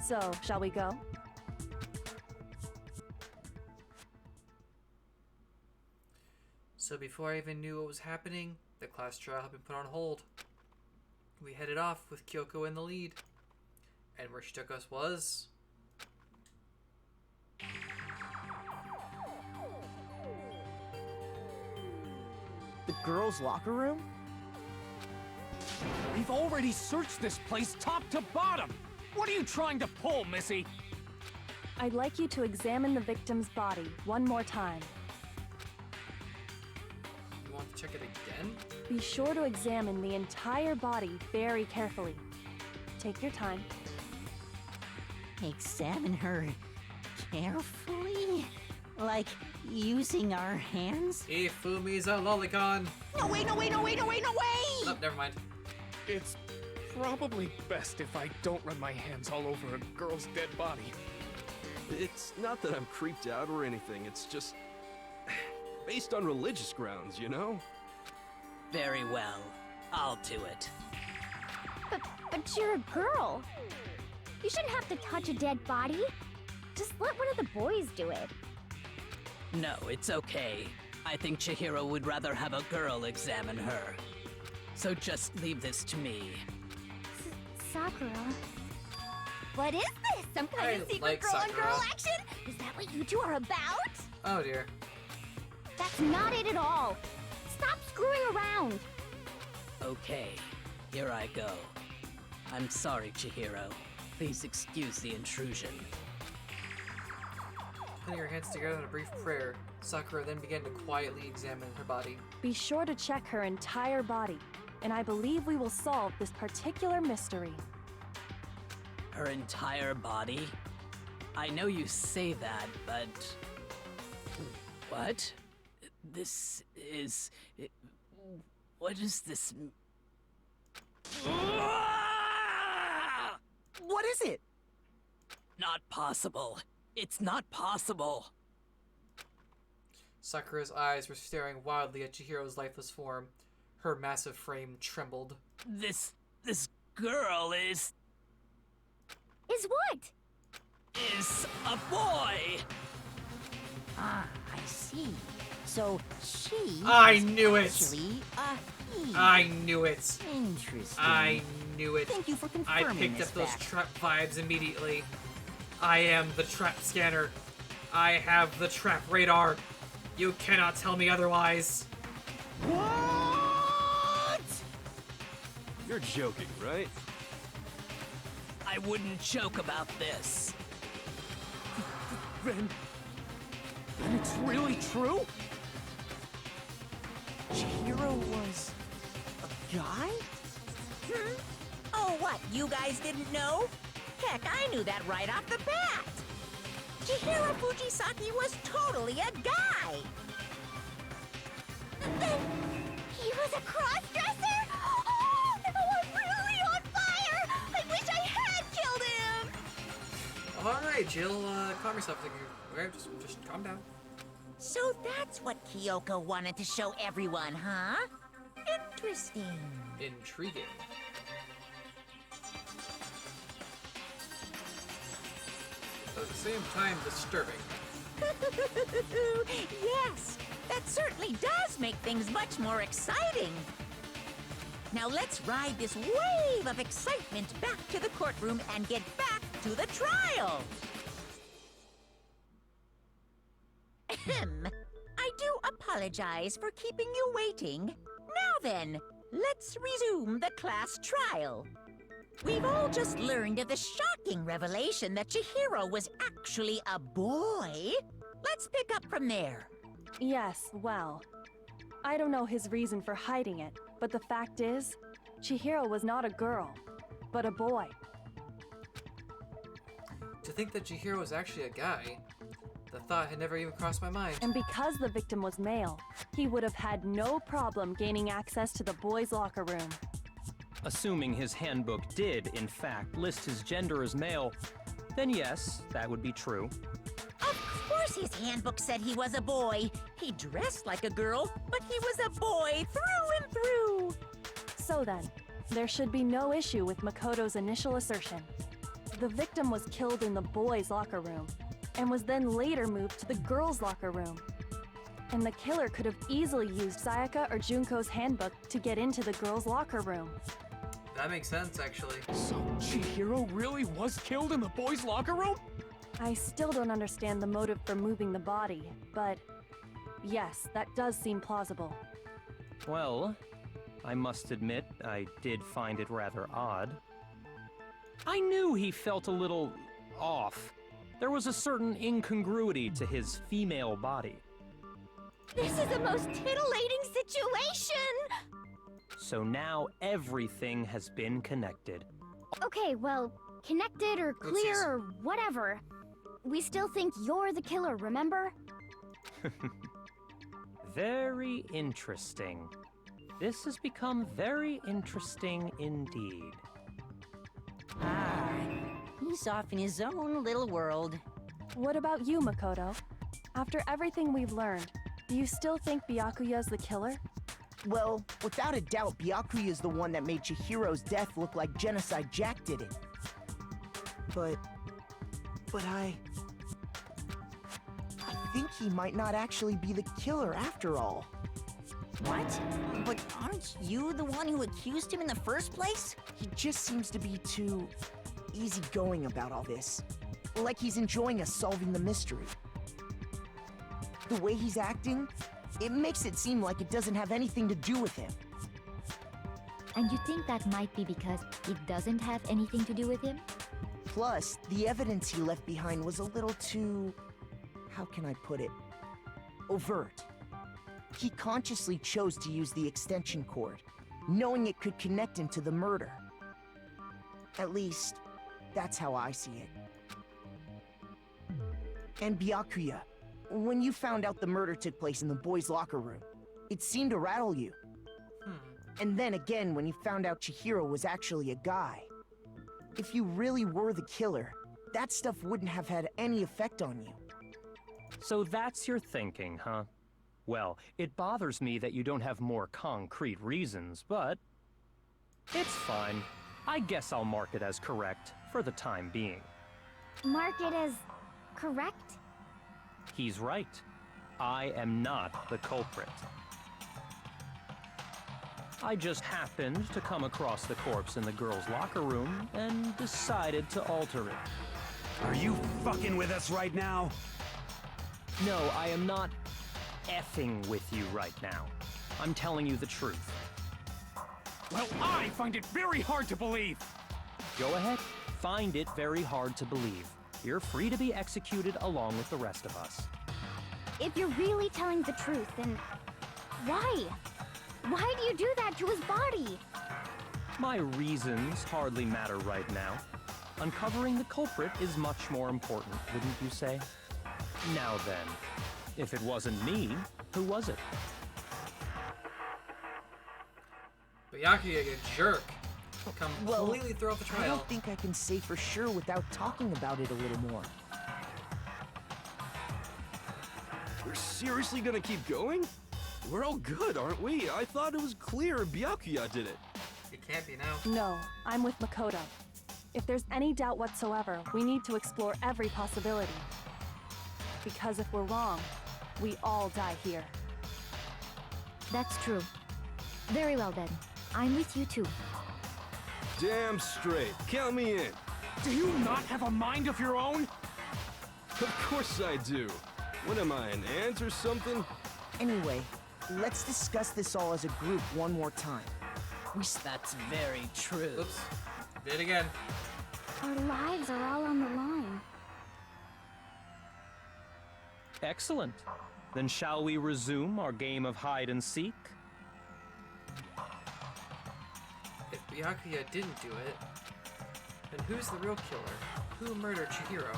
So, shall we go? So before I even knew what was happening, the class trial had been put on hold. We headed off with Kyoko in the lead. And where she took us was... The girls' locker room? We've already searched this place top to bottom! What are you trying to pull, Missy? I'd like you to examine the victim's body one more time. You want to check it again? Be sure to examine the entire body very carefully. Take your time. Examine her carefully? Like using our hands? Ifumi's a lolicon! No way! Oh, never mind. It's probably best if I don't run my hands all over a girl's dead body. It's not that I'm creeped out or anything, it's just... based on religious grounds, you know? Very well. I'll do it. But you're a girl. You shouldn't have to touch a dead body. Just let one of the boys do it. No, it's okay. I think Chihiro would rather have a girl examine her. So just leave this to me. Sakura. What is this? Some kind of secret girl-on-girl action? Is that what you two are about? Oh dear. That's not it at all. Stop screwing around. Okay, here I go. I'm sorry, Chihiro. Please excuse the intrusion. Putting her hands together in a brief prayer, Sakura then began to quietly examine her body. Be sure to check her entire body, and I believe we will solve this particular mystery. Her entire body? I know you say that, but... What? This is... What is this... What is it? Not possible. It's not possible. Sakura's eyes were staring wildly at Chihiro's lifeless form. Her massive frame trembled. This girl is... Is what? is a boy. Ah, I see. So she I knew it! actually a he. I knew it! Interesting. I knew it. Thank you for I confirming picked this up those fact. trap vibes immediately. I am the trap scanner. I have the trap radar. You cannot tell me otherwise. What? You're joking, right? I wouldn't joke about this. Then it's really true? Chihiro was a guy? Oh, what? You guys didn't know? Heck, I knew that right off the bat. Chihiro Fujisaki was totally a guy. He was a cross-dresser? Oh, I'm really on fire! I wish I had killed him! Alright, Jill, calm yourself. Just calm down. So that's what Kyoko wanted to show everyone, huh? Interesting. Intriguing. But at the same time, disturbing. Yes, that certainly does make things much more exciting. Now let's ride this wave of excitement back to the courtroom and get back to the trial. Ahem. I do apologize for keeping you waiting. Now then, let's resume the class trial. We've all just learned of the shocking revelation that Chihiro was actually a boy. Let's pick up from there. Yes, well, I don't know his reason for hiding it, but the fact is, Chihiro was not a girl, but a boy. To think that Chihiro was actually a guy, the thought had never even crossed my mind. And because the victim was male, he would have had no problem gaining access to the boys' locker room. Assuming his handbook did, in fact, list his gender as male, then yes, that would be true. Of course his handbook said he was a boy. He dressed like a girl, but he was a boy through and through. So then, there should be no issue with Makoto's initial assertion. The victim was killed in the boys' locker room, and was then later moved to the girls' locker room. And the killer could have easily used Sayaka or Junko's handbook to get into the girls' locker room. That makes sense, actually. So Chihiro really was killed in the boys' locker room? I still don't understand the motive for moving the body, but yes, that does seem plausible. Well, I must admit, I did find it rather odd. I knew he felt a little off. There was a certain incongruity to his female body. This is the most titillating situation! So now everything has been connected. Okay, well, connected or clear or whatever. We still think you're the killer, remember? Very interesting. This has become very interesting indeed. Ah, he's off in his own little world. What about you, Makoto? After everything we've learned, do you still think Byakuya's the killer? Well, without a doubt, Byakuya is the one that made Chihiro's death look like Genocide Jack did it. But I think he might not actually be the killer after all. What? But aren't you the one who accused him in the first place? He just seems to be too easygoing about all this. Like he's enjoying us solving the mystery. The way he's acting, it makes it seem like it doesn't have anything to do with him. And you think that might be because it doesn't have anything to do with him? Plus, the evidence he left behind was a little too... how can I put it? Overt. He consciously chose to use the extension cord, knowing it could connect him to the murder. At least, that's how I see it. And Byakuya, when you found out the murder took place in the boys' locker room, it seemed to rattle you. And then again when you found out Chihiro was actually a guy. If you really were the killer, that stuff wouldn't have had any effect on you. So that's your thinking, huh? Well, it bothers me that you don't have more concrete reasons, but it's fine. I guess I'll mark it as correct for the time being. mark it as correct? He's right. I am not the culprit. I just happened to come across the corpse in the girls' locker room and decided to alter it. Are you fucking with us right now? No, I am not effing with you right now. I'm telling you the truth. Well, I find it very hard to believe. Go ahead, find it very hard to believe. You're free to be executed along with the rest of us. If you're really telling the truth, then why? Why do you do that to his body? My reasons hardly matter right now. Uncovering the culprit is much more important, wouldn't you say? Now then, if it wasn't me, who was it? Byakuya, you jerk. Completely throw out the trial. I don't think I can say for sure without talking about it a little more. We're seriously gonna keep going? We're all good, aren't we? I thought it was clear Byakuya did it. It can't be now. No, I'm with Makoto. If there's any doubt whatsoever, we need to explore every possibility. Because if we're wrong, we all die here. That's true. Very well then. I'm with you too. Damn straight. Count me in. Do you not have a mind of your own? Of course I do. What am I, an ant or something? Anyway, let's discuss this all as a group one more time. That's very true. Oops. Did it again. Our lives are all on the line. Excellent. Then shall we resume our game of hide and seek? If Byakuya didn't do it, then who's the real killer? Who murdered Chihiro?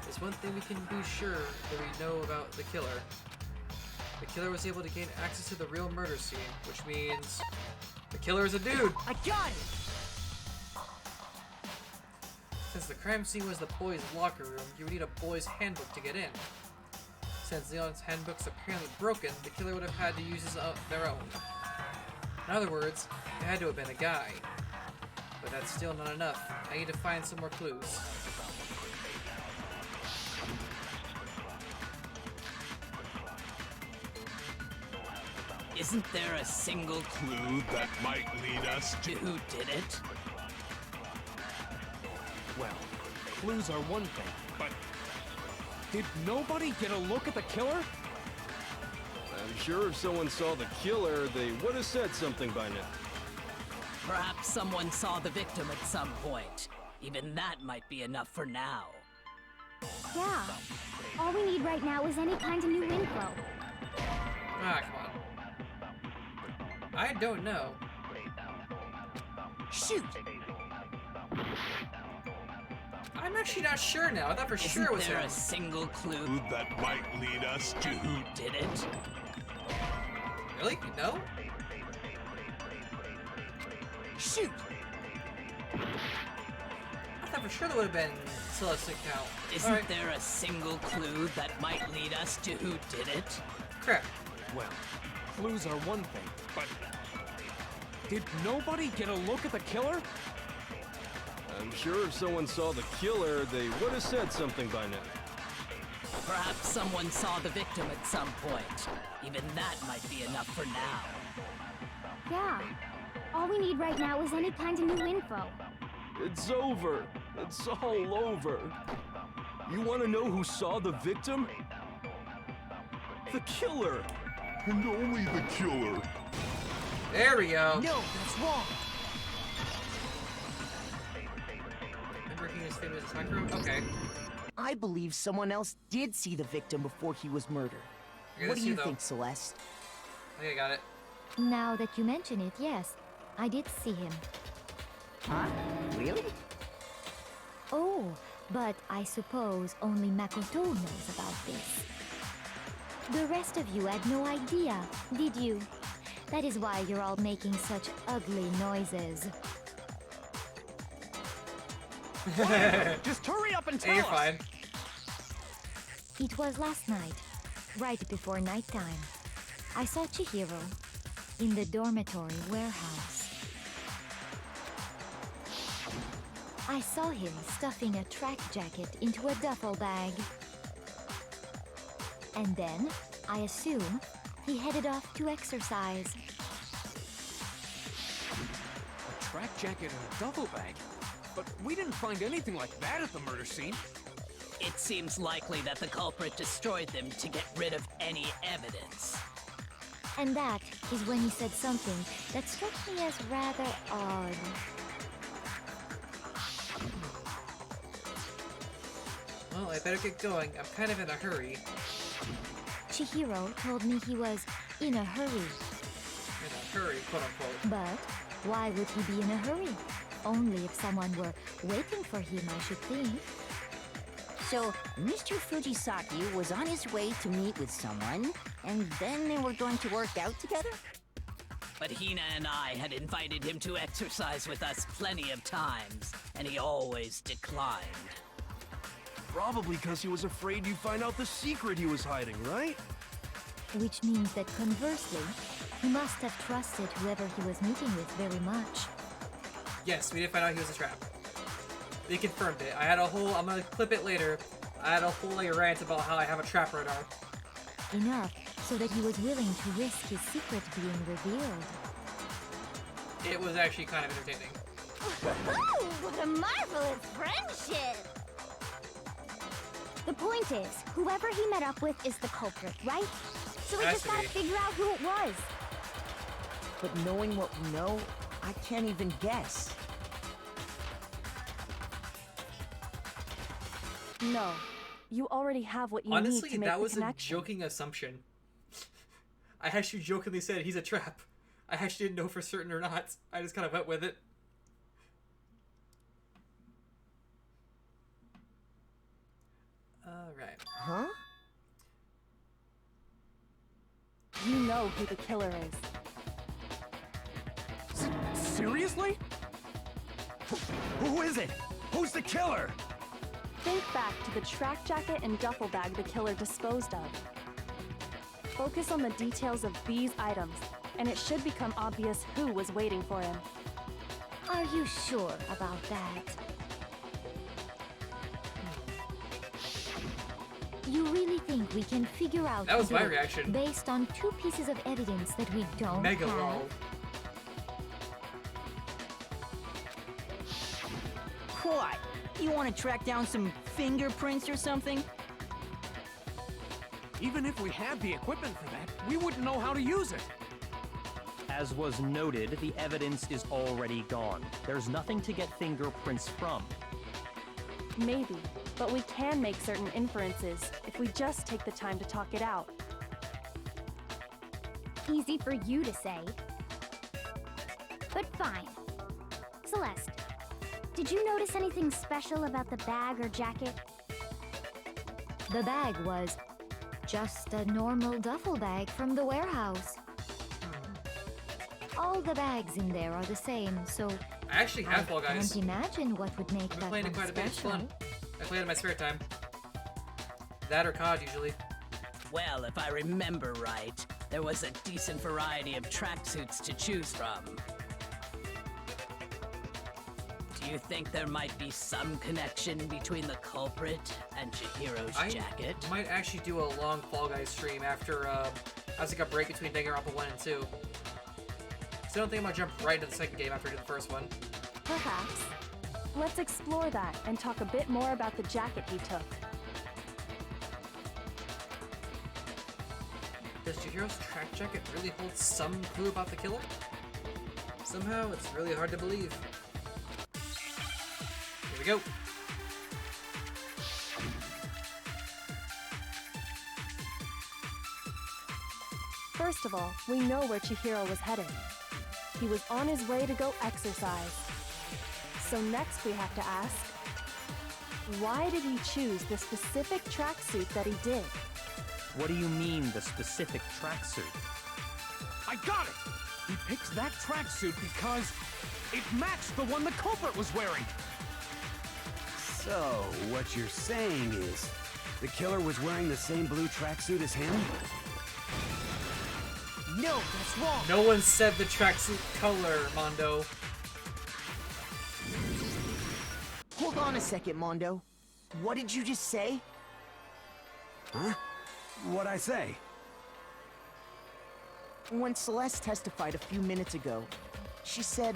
There's one thing we can be sure that we know about the killer. The killer was able to gain access to the real murder scene, which means the killer is a dude! I got it! Since the crime scene was the boys' locker room, you would need a boys' handbook to get in. Since Leon's handbook's apparently broken, the killer would have had to use their own. In other words, it had to have been a guy. But that's still not enough. I need to find some more clues. Isn't there a single clue that might lead us to who did it? Well, clues are one thing, but did nobody get a look at the killer? I'm sure if someone saw the killer, they would have said something by now. Perhaps someone saw the victim at some point. Even that might be enough for now. Yeah. All we need right now is any kind of new info. Ah, come on. I don't know. Shoot! I'm actually not sure now. I thought for sure it was Isn't there him. a single clue that might lead us to who did it? Really? No? Shoot! I thought for sure there would have been Celestic Count. Isn't there a single clue that might lead us to who did it? Crap. Well, clues are one thing, but did nobody get a look at the killer? I'm sure if someone saw the killer, they would have said something by now. Perhaps someone saw the victim at some point. Even that might be enough for now. Yeah. All we need right now is any kind of new info. It's over. It's all over. You want to know who saw the victim? The killer. And only the killer. There we go. No, that's wrong. Remember he was famous as Sakura? Okay. I believe someone else did see the victim before he was murdered. Okay, What let's do you see, though. think, Celeste? Okay, got it. Now that you mention it, yes, I did see him. Huh? Really? Oh, but I suppose only Makoto knows about this. The rest of you had no idea, did you? That is why you're all making such ugly noises. Just hurry up and tell Hey, you're us! fine. It was last night, right before nighttime. I saw Chihiro in the dormitory warehouse. I saw him stuffing a track jacket into a duffel bag. And then, I assume, he headed off to exercise. A track jacket and a duffel bag? But we didn't find anything like that at the murder scene. It seems likely that the culprit destroyed them to get rid of any evidence. And that is when he said something that struck me as rather odd. Well, I better get going. I'm kind of in a hurry. Chihiro told me he was in a hurry. In a hurry, quote unquote. But why would he be in a hurry? Only if someone were waiting for him, I should think. So, Mr. Fujisaki was on his way to meet with someone, and then they were going to work out together? But Hina and I had invited him to exercise with us plenty of times, and he always declined. Probably because he was afraid you'd find out the secret he was hiding, right? Which means that conversely, he must have trusted whoever he was meeting with very much. Yes, we did find out he was a trap. They confirmed it. I had a whole, I'm gonna clip it later, I had a whole rant about how I have a trap radar. Enough so that he was willing to risk his secret being revealed. It was actually kind of entertaining. Woohoo! What a marvelous friendship! The point is, whoever he met up with is the culprit, right? So we just gotta figure out who it was. But knowing what we know, I can't even guess. No. You already have what you Honestly, need to make that was the a connection. joking assumption. I actually jokingly said he's a trap. I actually didn't know for certain or not. I just kind of went with it. Alright. Huh? You know who the killer is. Seriously? Who is it? Who's the killer? Think back to the track jacket and duffel bag the killer disposed of. Focus on the details of these items, and it should become obvious who was waiting for him. Are you sure about that? You really think we can figure out That was who my did it reaction. based on 2 pieces of evidence that we don't Mega have? lol. What? You want to track down some fingerprints or something? Even if we had the equipment for that, we wouldn't know how to use it. As was noted, the evidence is already gone. There's nothing to get fingerprints from. Maybe, but we can make certain inferences if we just take the time to talk it out. Easy for you to say. But fine. Celeste, did you notice anything special about the bag or jacket? The bag was just a normal duffel bag from the warehouse. All the bags in there are the same, so I actually have Fall Guys. can't imagine what would make I've been that playing it one quite a bit. It's special. fun. I play it in my spare time. That or COD usually. Well, if I remember right, there was a decent variety of tracksuits to choose from. Do you think there might be some connection between the culprit and Chihiro's jacket? I might actually do a long Fall Guys stream after, as like a break between Danganronpa 1 and 2. So I don't think I'm gonna jump right into the second game after I do the first one. Perhaps. Let's explore that and talk a bit more about the jacket he took. Does Chihiro's track jacket really hold some clue about the killer? Somehow, it's really hard to believe. Here we go. First of all, we know where Chihiro was headed. He was on his way to go exercise. So next we have to ask, why did he choose the specific tracksuit that he did? What do you mean, the specific tracksuit? I got it! He picks that tracksuit because it matched the one the culprit was wearing. So, what you're saying is, the killer was wearing the same blue tracksuit as him? No, that's wrong. No one said the tracksuit color, Mondo. Hold on a second, Mondo. What did you just say? Huh? What'd I say? When Celeste testified a few minutes ago, she said...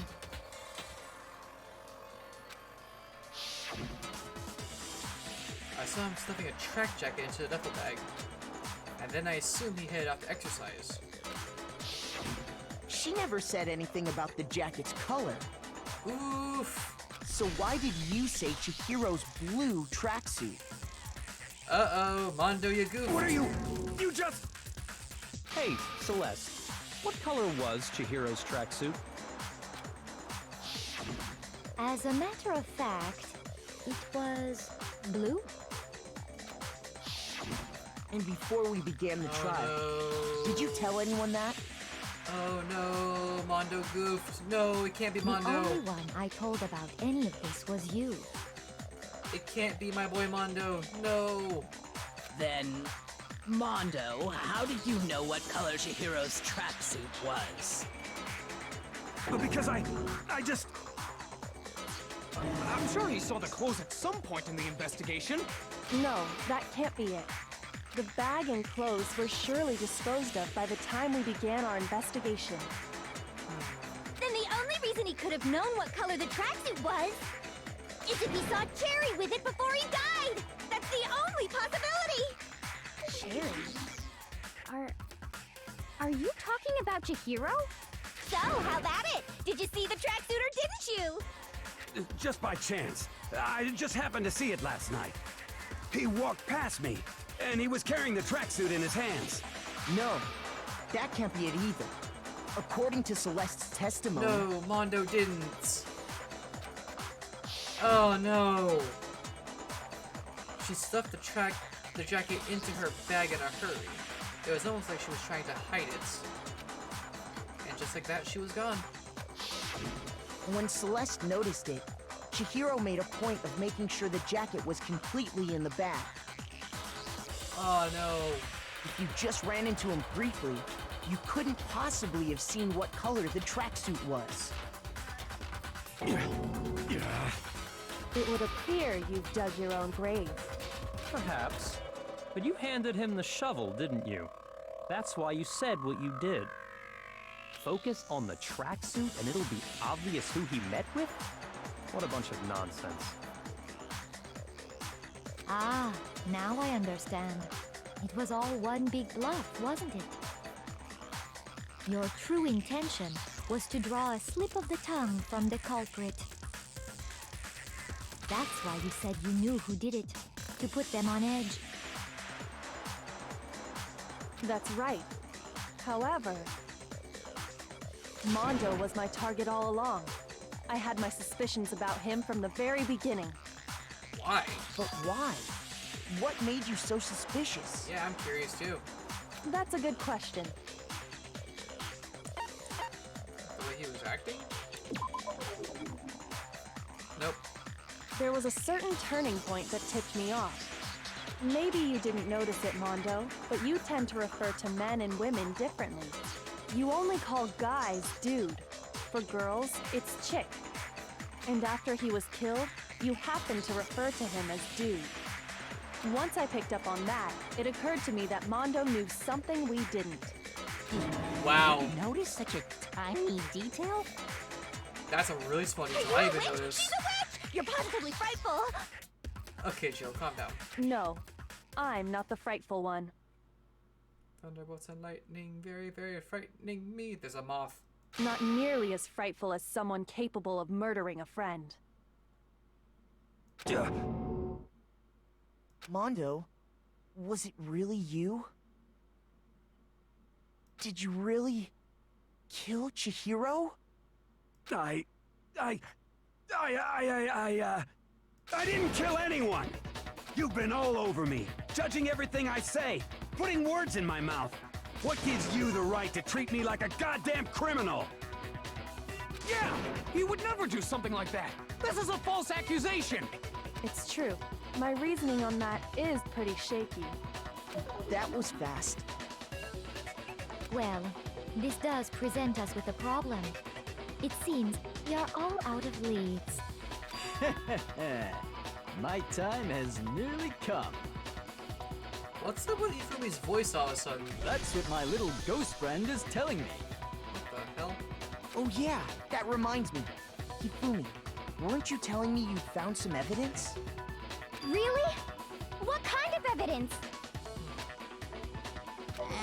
I saw him stuffing a track jacket into the duffel bag, and then I assumed he headed off to exercise. She never said anything about the jacket's color. Oof. So why did you say Chihiro's blue tracksuit? Uh-oh, Mondo, you goofed. What are you? You just... Hey, Celeste. What color was Chihiro's tracksuit? As a matter of fact, it was blue. And before we began the trial, did you tell anyone that? Oh no, Mondo goofed. No, it can't be Mondo. The only one I told about any of this was you. It can't be my boy Mondo. No. Then, Mondo, how did you know what color Chihiro's tracksuit was? Because I just... I'm sure he saw the clothes at some point in the investigation. No, that can't be it. The bag and clothes were surely disposed of by the time we began our investigation. Then the only reason he could have known what color the tracksuit was is if he saw Cherry with it before he died! That's the only possibility! Cherry? Are you talking about Chihiro? So, how about it? Did you see the tracksuit or didn't you? Just by chance. I just happened to see it last night. He walked past me, and he was carrying the tracksuit in his hands. No, that can't be it either. According to Celeste's testimony... No, Mondo didn't. Oh no. She stuffed the jacket into her bag in a hurry. It was almost like she was trying to hide it. And just like that, she was gone. When Celeste noticed it, Chihiro made a point of making sure the jacket was completely in the bag. Oh no. If you just ran into him briefly, you couldn't possibly have seen what color the tracksuit was. It would appear you've dug your own grave. Perhaps. But you handed him the shovel, didn't you? That's why you said what you did. Focus on the tracksuit and it'll be obvious who he met with? What a bunch of nonsense. Ah, now I understand. It was all one big bluff, wasn't it? Your true intention was to draw a slip of the tongue from the culprit. That's why you said you knew who did it, to put them on edge. That's right. However, Mondo was my target all along. I had my suspicions about him from the very beginning. Why? But why? What made you so suspicious? Yeah, I'm curious too. That's a good question. The way he was acting? Nope. There was a certain turning point that tipped me off. Maybe you didn't notice it, Mondo, but you tend to refer to men and women differently. You only call guys dude. For girls, it's chick. And after he was killed, you happened to refer to him as dude. Once I picked up on that, it occurred to me that Mondo knew something we didn't. Wow. Did you notice such a tiny detail? That's a really small detail. Hey, I you even witch! noticed. She's a witch! You're positively frightful! Okay, Jill, calm down. No, I'm not the frightful one. Thunderbolts and lightning, very, very frightening me. There's a moth. Not nearly as frightful as someone capable of murdering a friend. Mondo, was it really you? Did you really kill Chihiro? I didn't kill anyone! You've been all over me, judging everything I say, putting words in my mouth. What gives you the right to treat me like a goddamn criminal? Yeah! He would never do something like that! This is a false accusation! It's true. My reasoning on that is pretty shaky. That was fast. Well, this does present us with a problem. It seems we are all out of leads. Night time has nearly come. What's up with Ifumi's voice all of a sudden? That's what my little ghost friend is telling me. What the hell? Oh yeah, that reminds me. Hifumi, weren't you telling me you found some evidence? Really? What kind of evidence?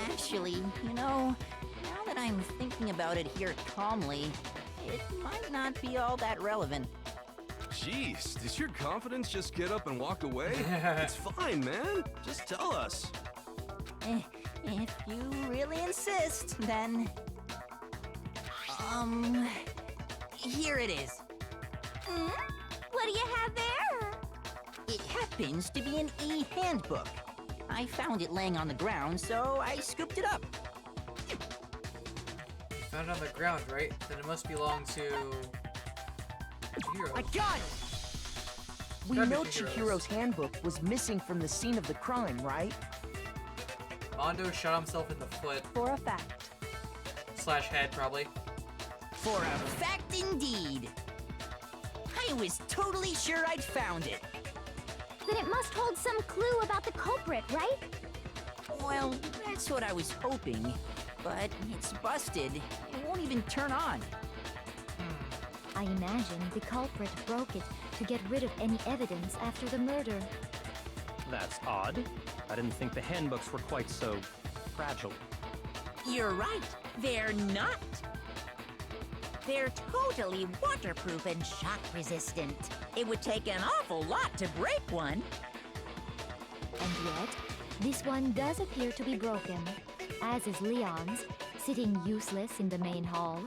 Actually, you know, now that I'm thinking about it here calmly, it might not be all that relevant. Jeez, did your confidence just get up and walk away? It's fine, man. Just tell us. If you really insist, then... Here it is. What do you have there? It happens to be an e-handbook. I found it laying on the ground, so I scooped it up. You found it on the ground, right? Then it must belong to... Chihiro. I got it! We Gotta be know Chihiro's. Chihiro's handbook was missing from the scene of the crime, right? Mondo shot himself in the foot. For a fact. Slash head, probably. For a fact indeed. I was totally sure I'd found it. Then it must hold some clue about the culprit, right? Well, that's what I was hoping. But it's busted. It won't even turn on. I imagine the culprit broke it to get rid of any evidence after the murder. That's odd. I didn't think the handbooks were quite so fragile. You're right. They're not. They're totally waterproof and shock resistant. It would take an awful lot to break one. And yet, this one does appear to be broken, as is Leon's, sitting useless in the main hall.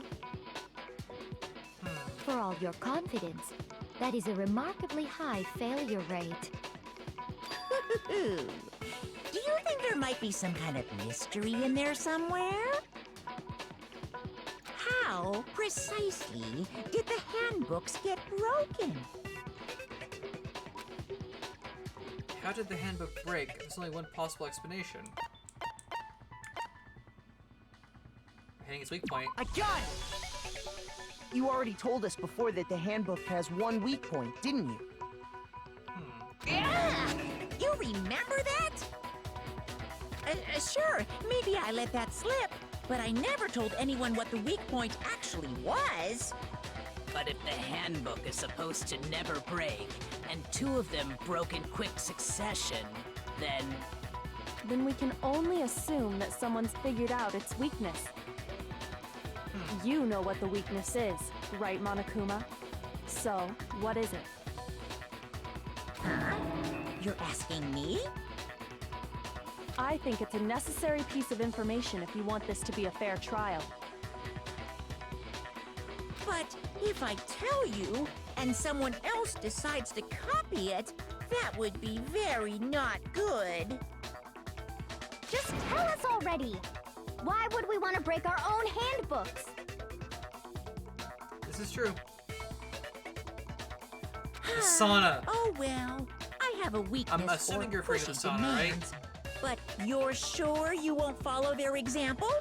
For all your confidence, that is a remarkably high failure rate. Do you think there might be some kind of mystery in there somewhere? How precisely did the handbooks get broken? How did the handbook break? There's only one possible explanation. Hitting its weak point. I got it! You already told us before that the handbook has one weak point, didn't you? Yeah! You remember that? Sure, maybe I let that slip, but I never told anyone what the weak point actually was. But if the handbook is supposed to never break, and two of them broke in quick succession, then we can only assume that someone's figured out its weakness. You know what the weakness is, right, Monokuma? So, what is it? Huh? You're asking me? I think it's a necessary piece of information if you want this to be a fair trial. But if I tell you, and someone else decides to copy it, that would be very not good. Just tell us already! Why would we want to break our own handbooks? This is true. The sauna. Oh well, I have a weakness I'm assuming for you're afraid of the pushy sauna, demands. But you're sure you won't follow their example?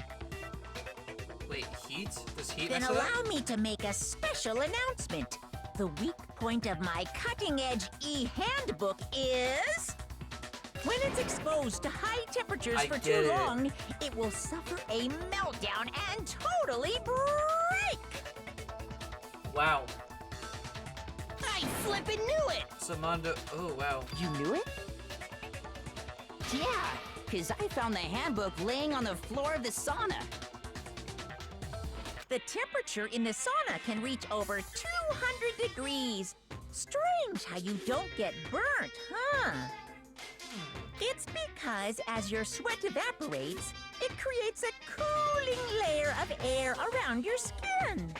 Wait, heat? Does heat Then mess with allow me to make a special announcement. The weak point of my cutting-edge e-handbook is... When it's exposed to high temperatures for too long, it will suffer a meltdown and totally break! Wow. I flippin' knew it! So Mondo... Oh, wow. You knew it? Yeah, because I found the handbook laying on the floor of the sauna. The temperature in the sauna can reach over 200 degrees. Strange how you don't get burnt, huh? It's because as your sweat evaporates, it creates a cooling layer of air around your skin.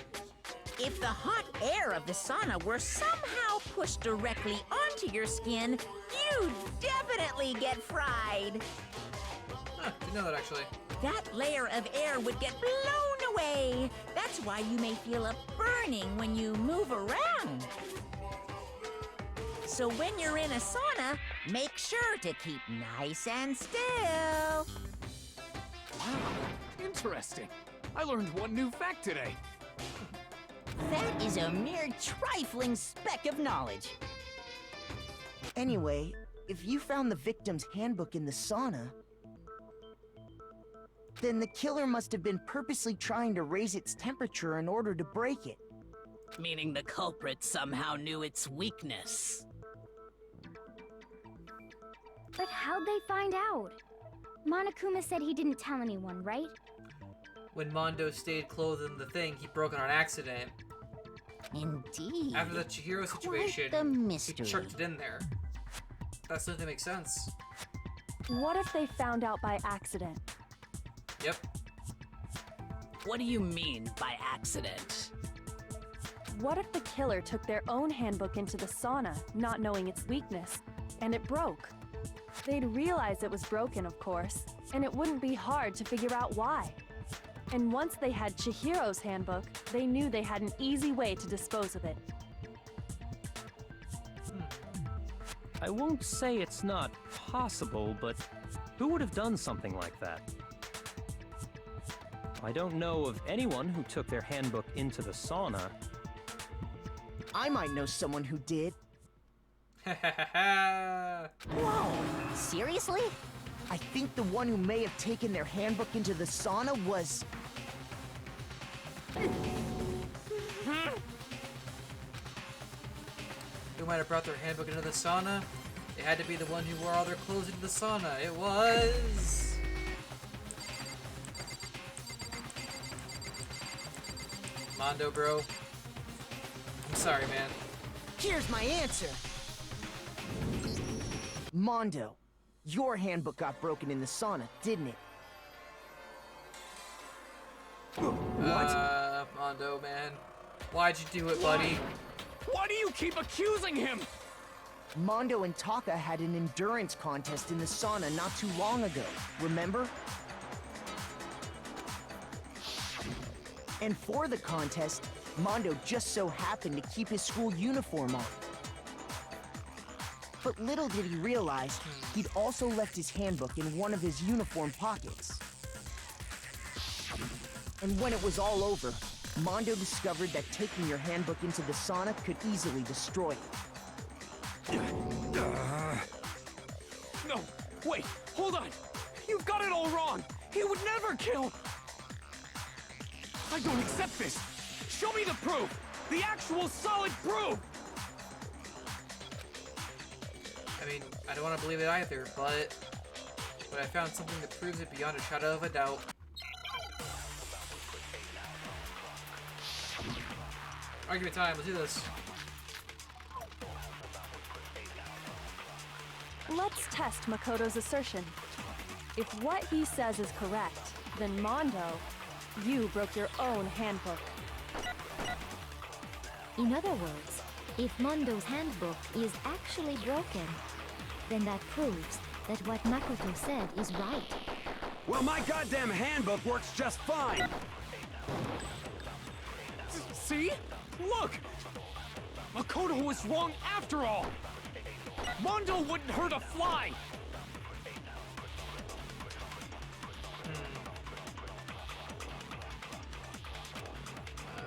If the hot air of the sauna were somehow pushed directly onto your skin, you'd definitely get fried. Huh, didn't know that actually. That layer of air would get blown away. That's why you may feel a burning when you move around. So when you're in a sauna, make sure to keep nice and still. Wow, interesting. I learned one new fact today. That is a mere trifling speck of knowledge. Anyway, if you found the victim's handbook in the sauna, then the killer must have been purposely trying to raise its temperature in order to break it. Meaning the culprit somehow knew its weakness. But how'd they find out? Monokuma said he didn't tell anyone, right? When Mondo stayed clothed in the thing, he broke it on accident. Indeed. After the Chihiro situation, Quite the mystery. he chucked it in there. That doesn't make sense. What if they found out by accident? Yep. What do you mean by accident? What if the killer took their own handbook into the sauna, not knowing its weakness, and it broke? They'd realize it was broken, of course, and it wouldn't be hard to figure out why. And once they had Chihiro's handbook, they knew they had an easy way to dispose of it. I won't say it's not possible, but who would have done something like that? I don't know of anyone who took their handbook into the sauna. I might know someone who did. Whoa! Seriously? I think the one who may have taken their handbook into the sauna was... Who might have brought their handbook into the sauna? It had to be the one who wore all their clothes into the sauna. It was... Mondo, bro. I'm sorry, man. Here's my answer. Mondo, your handbook got broken in the sauna, didn't it? What? Mondo, man. Why'd you do it, buddy? Why do you keep accusing him? Mondo and Taka had an endurance contest in the sauna not too long ago, remember? And for the contest, Mondo just so happened to keep his school uniform on. But little did he realize, he'd also left his handbook in one of his uniform pockets. And when it was all over, Mondo discovered that taking your handbook into the sauna could easily destroy it. No, wait, hold on. You've got it all wrong. He would never kill. I don't accept this. Show me the proof. The actual solid proof. I mean, I don't want to believe it either, but I found something that proves it beyond a shadow of a doubt. Argument time, let's do this. Let's test Makoto's assertion. If what he says is correct, then Mondo, you broke your own handbook. In other words, if Mondo's handbook is actually broken, then that proves that what Makoto said is right. Well, my goddamn handbook works just fine! See? Look! Makoto was wrong after all! Mondo wouldn't hurt a fly!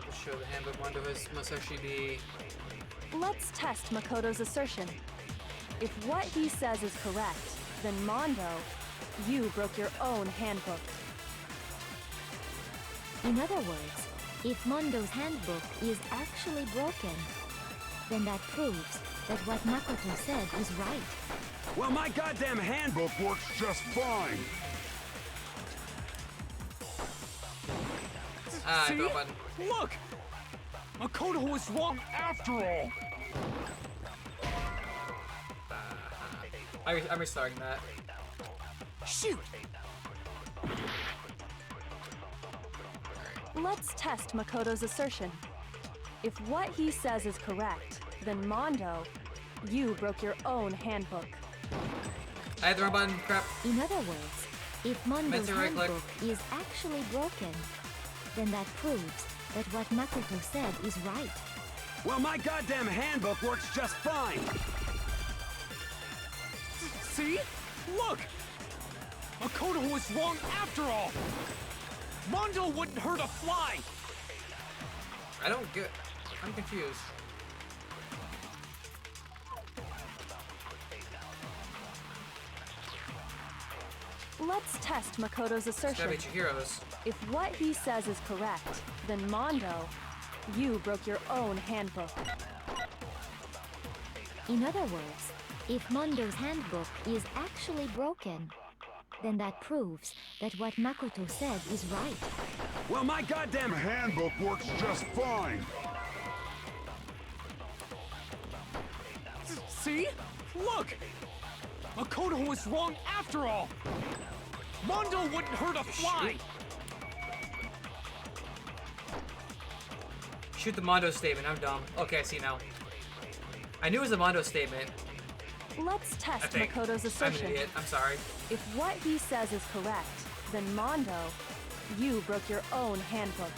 To show the handbook Mondo must actually be... Let's test Makoto's assertion. If what he says is correct, then Mondo, you broke your own handbook. In other words, if Mondo's handbook is actually broken, then that proves that what Makoto said is right. Well, my goddamn handbook works just fine! See? go button. Look! Makoto was wrong after all! I'm restarting that. Shoot! Let's test Makoto's assertion. If what he says is correct, then Mondo, you broke your own handbook. I had the wrong button, crap. In other words, if Mondo's handbook is actually broken, then that proves that what Makoto said is right. Well, my goddamn handbook works just fine! See? Look! Makoto was wrong after all! Mondo wouldn't hurt a fly! I don't get... I'm confused. Let's test Makoto's assertion. Gotta be Chihiro's. If what he says is correct, then Mondo, you broke your own handbook. In other words, if Mondo's handbook is actually broken, then that proves that what Makoto said is right. Well, my goddamn handbook works just fine. See? Look! Makoto was wrong after all! Mondo wouldn't hurt a fly! Shoot the Mondo statement, I'm dumb. Okay, I see now. I knew it was a Mondo statement. Let's test Makoto's I'm assertion. an idiot, I'm sorry. If what he says is correct, then Mondo, you broke your own handbook.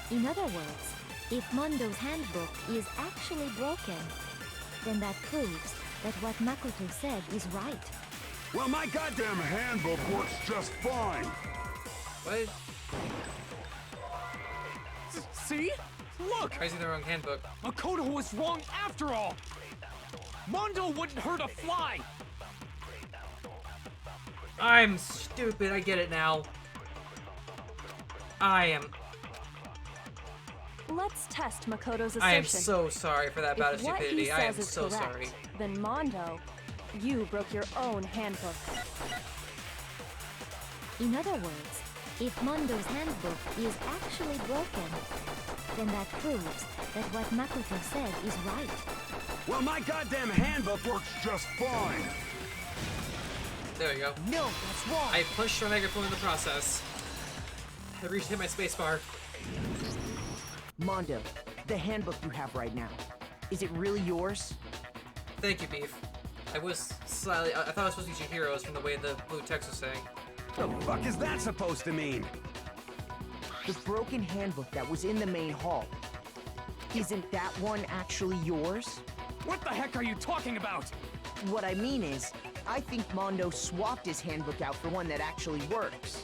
In other words, if Mondo's handbook is actually broken, then that proves that what Makoto said is right. Well, my goddamn handbook works just fine. What? See? Look! Why is he in the wrong handbook? Makoto was wrong after all! Mondo wouldn't hurt a fly! I'm stupid, I get it now. I am... Let's test Makoto's assertion. I am so sorry for that bout of If what he stupidity. I am says is so correct, sorry. then Mondo, you broke your own handbook. In other words, if Mondo's handbook is actually broken, then that proves that what Makoto said is right. Well, my goddamn handbook works just fine. There we go. No, that's wrong. I pushed my microphone in the process. I reached hit my spacebar. Mondo, the handbook you have right now, is it really yours? Thank you, Beef. I was slightly... I thought it was supposed to be Chihiro's from the way the blue text was saying. The fuck is that supposed to mean? The broken handbook that was in the main hall. Isn't that one actually yours? What the heck are you talking about? What I mean is, I think Mondo swapped his handbook out for one that actually works.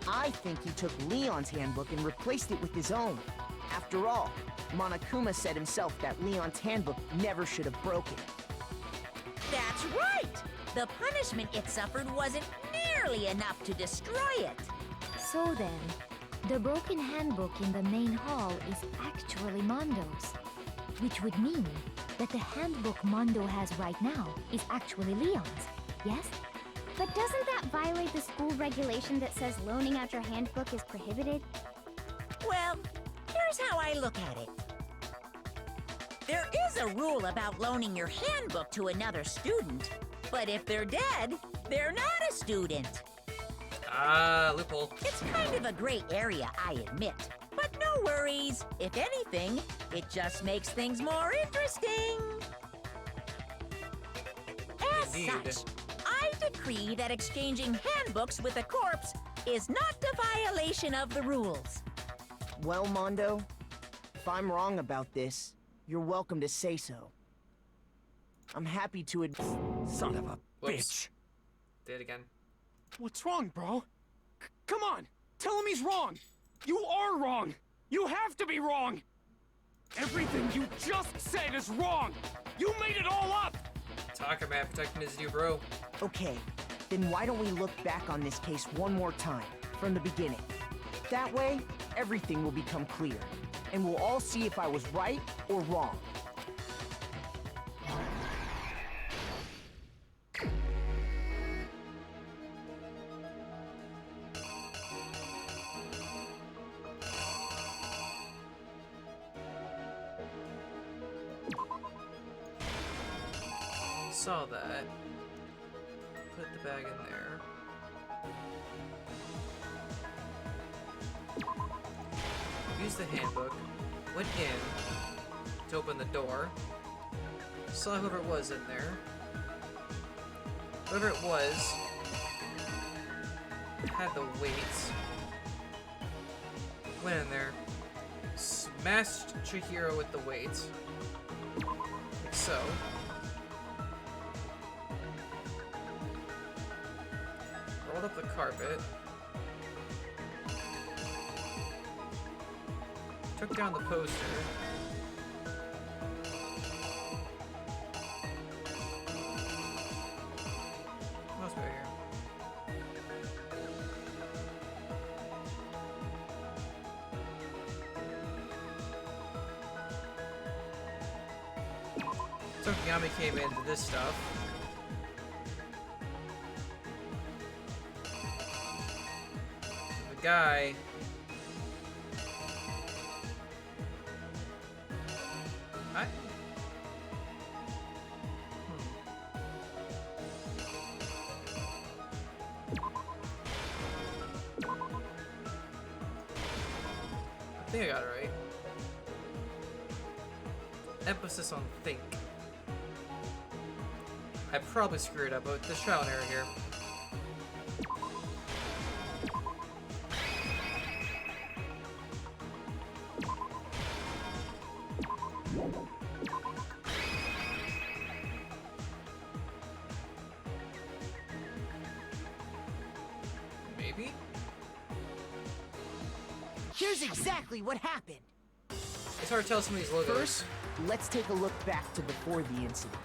I think he took Leon's handbook and replaced it with his own. After all, Monokuma said himself that Leon's handbook never should have broken. That's right! The punishment it suffered wasn't nearly enough to destroy it. So then, the broken handbook in the main hall is actually Mondo's, which would mean that the handbook Mondo has right now is actually Leon's, yes? But doesn't that violate the school regulation that says loaning out your handbook is prohibited? Well, here's how I look at it. There is a rule about loaning your handbook to another student, but if they're dead, they're not a student. Ah, loophole. It's kind of a gray area, I admit. But no worries. If anything, it just makes things more interesting. As Indeed. such, I decree that exchanging handbooks with a corpse is not a violation of the rules. Well, Mondo, if I'm wrong about this, you're welcome to say so. I'm happy to admit. Son of a Whoops. bitch. Did it again. What's wrong, bro? Come on! Tell him he's wrong! You are wrong! You have to be wrong! Everything you just said is wrong! You made it all up! Talker man protecting his new bro. Okay, then why don't we look back on this case one more time, from the beginning? That way, everything will become clear, and we'll all see if I was right or wrong. Saw that. Put the bag in there. Used the handbook. Went in to open the door. Saw whoever it was in there. Whoever it was had the weights. Went in there. Smashed Chihiro with the weights. Like so. Rolled up the carpet. Took down the poster. What else we got here? Tokiyami came into this stuff. The guy. I think I got it right. Emphasis on think. I probably screwed it up, but there's trial and error here. Maybe? Here's exactly what happened. It's hard to tell some of these logos. First, let's take a look back to before the incident.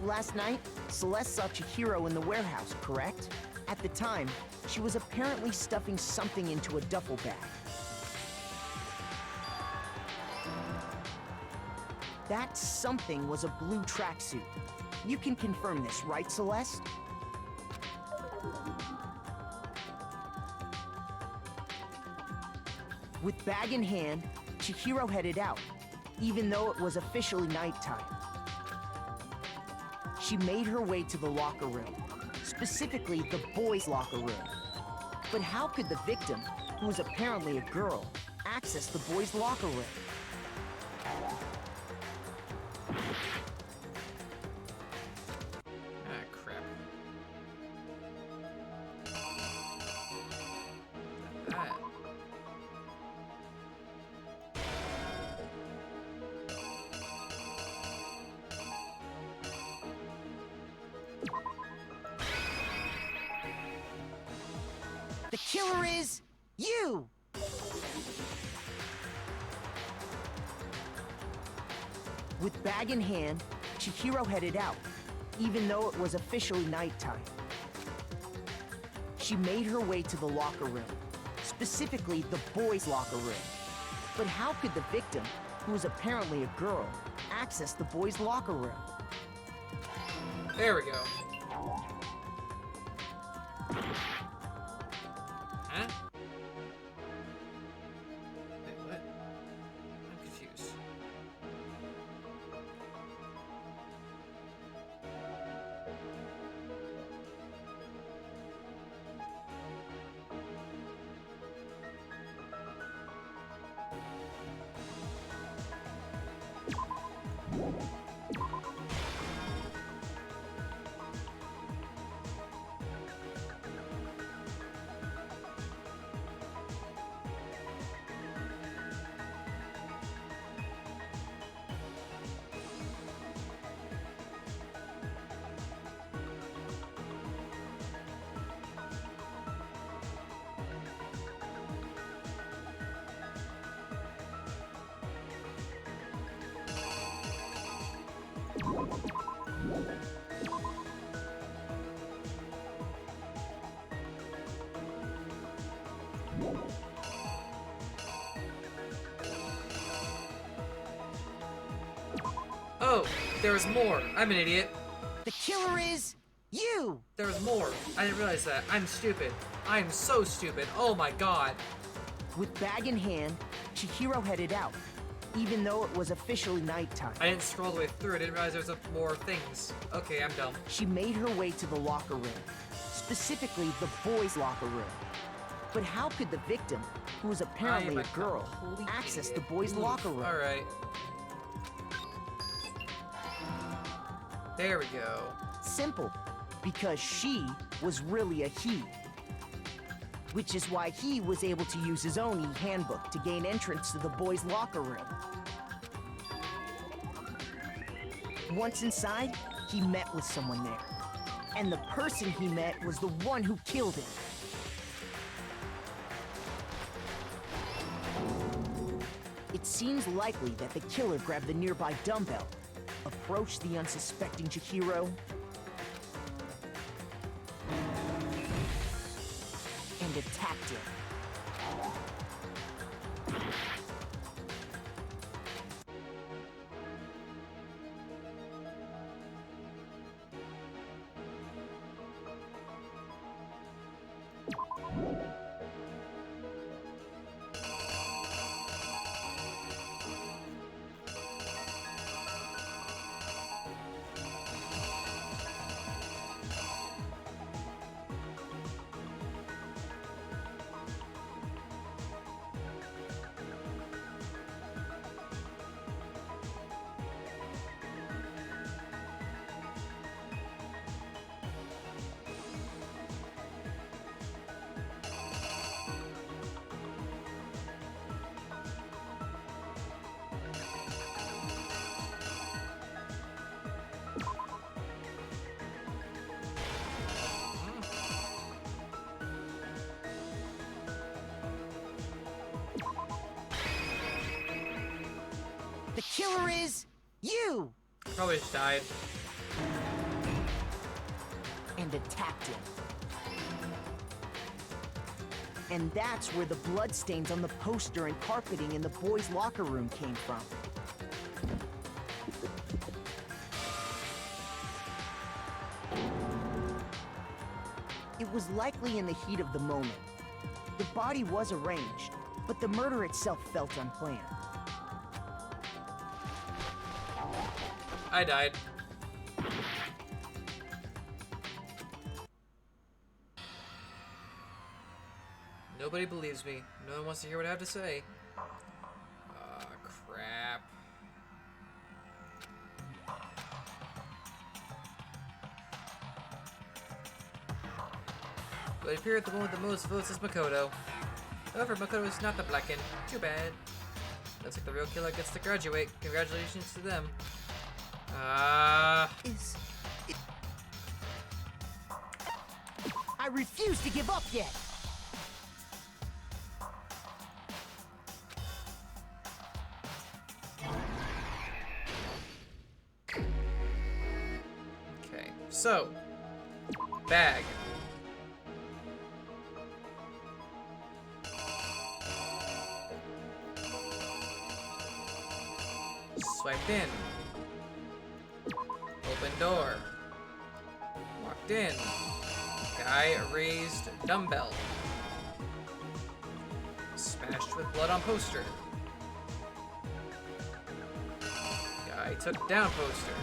Last night, Celeste saw Chihiro in the warehouse, correct? At the time, she was apparently stuffing something into a duffel bag. That something was a blue tracksuit. You can confirm this, right, Celeste? With bag in hand, Chihiro headed out, even though it was officially nighttime. She made her way to the locker room, specifically the boys' locker room. But how could the victim, who was apparently a girl, access the boys' locker room? Ah, crap. That. The killer is you! With bag in hand, Chihiro headed out, even though it was officially nighttime. She made her way to the locker room, specifically the boys' locker room. But how could the victim, who was apparently a girl, access the boys' locker room? There we go. Huh? Wait, what? I'm confused. Oh, there was more. I'm an idiot. The killer is you! There was more. I didn't realize that. I'm stupid. I'm so stupid. Oh my god. With bag in hand, Chihiro headed out, even though it was officially nighttime. I didn't scroll the way through. I didn't realize there was more things. Okay, I'm dumb. She made her way to the locker room, specifically the boys' locker room. But how could the victim, who was apparently a girl, access the boys' locker room? Alright. There we go. Simple, because she was really a he. Which is why he was able to use his own e-handbook to gain entrance to the boys' locker room. Once inside, he met with someone there. And the person he met was the one who killed him. It seems likely that the killer grabbed the nearby dumbbell, approached the unsuspecting Chihiro, and attacked him. The killer is you! Probably just died. And attacked him. And that's where the bloodstains on the poster and carpeting in the boys' locker room came from. It was likely in the heat of the moment. The body was arranged, but the murder itself felt unplanned. I died. Nobody believes me. No one wants to hear what I have to say. Ah, crap. But it appears the one with the most votes is Makoto. However, Makoto is not the blackened. Too bad. Looks like the real killer gets to graduate. Congratulations to them. I refuse to give up yet! Okay, so bag. Swiped in. Open door. Walked in. Guy raised dumbbell. Smashed with blood on poster. Guy took down poster.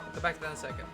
I'll go back to that in a second.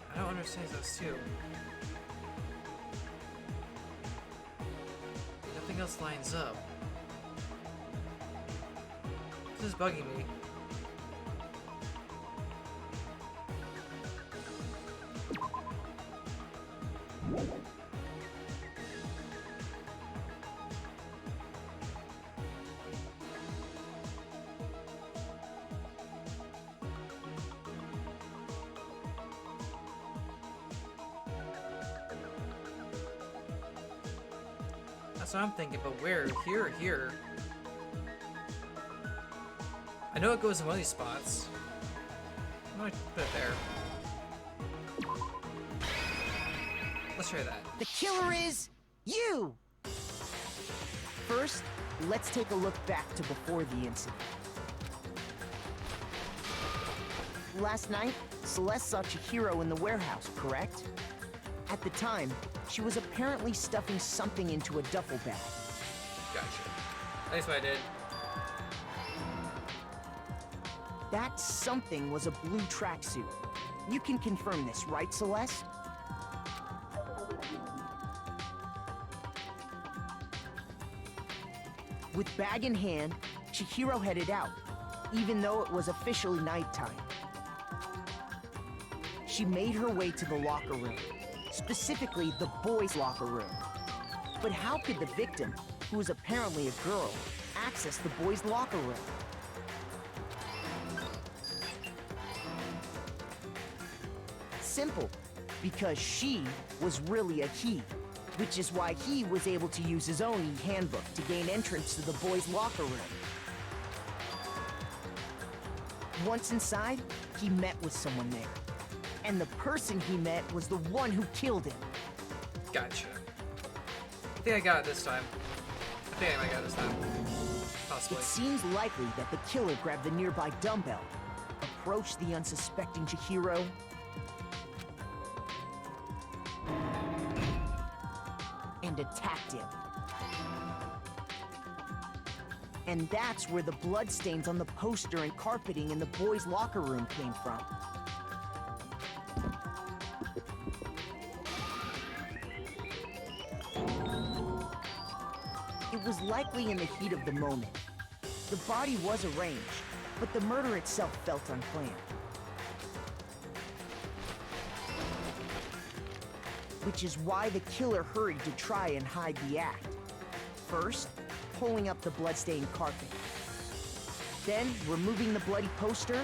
I don't understand those two. Nothing else lines up. This is bugging me. That's what I'm thinking, but where? Here or here? I know it goes in one of these spots. I'm gonna put it there. Let's try that. The killer is you! First, let's take a look back to before the incident. Last night, Celeste saw Chihiro in the warehouse, correct? At the time, she was apparently stuffing something into a duffel bag. Gotcha. That's what I did. That something was a blue tracksuit. You can confirm this, right, Celeste? With bag in hand, Chihiro headed out, even though it was officially nighttime. She made her way to the locker room, specifically the boys' locker room. But how could the victim, who was apparently a girl, access the boys' locker room? Simple, because she was really a he, which is why he was able to use his own e-handbook to gain entrance to the boys' locker room. Once inside, he met with someone there. And the person he met was the one who killed him. Gotcha. I think I got it this time. I think I might got it this time. Possibly. It seems likely that the killer grabbed the nearby dumbbell, approached the unsuspecting Chihiro, and attacked him. And that's where the bloodstains on the poster and carpeting in the boys' locker room came from. It was likely in the heat of the moment. The body was arranged, but the murder itself felt unplanned. Which is why the killer hurried to try and hide the act. First, pulling up the bloodstained carpet. Then, removing the bloody poster.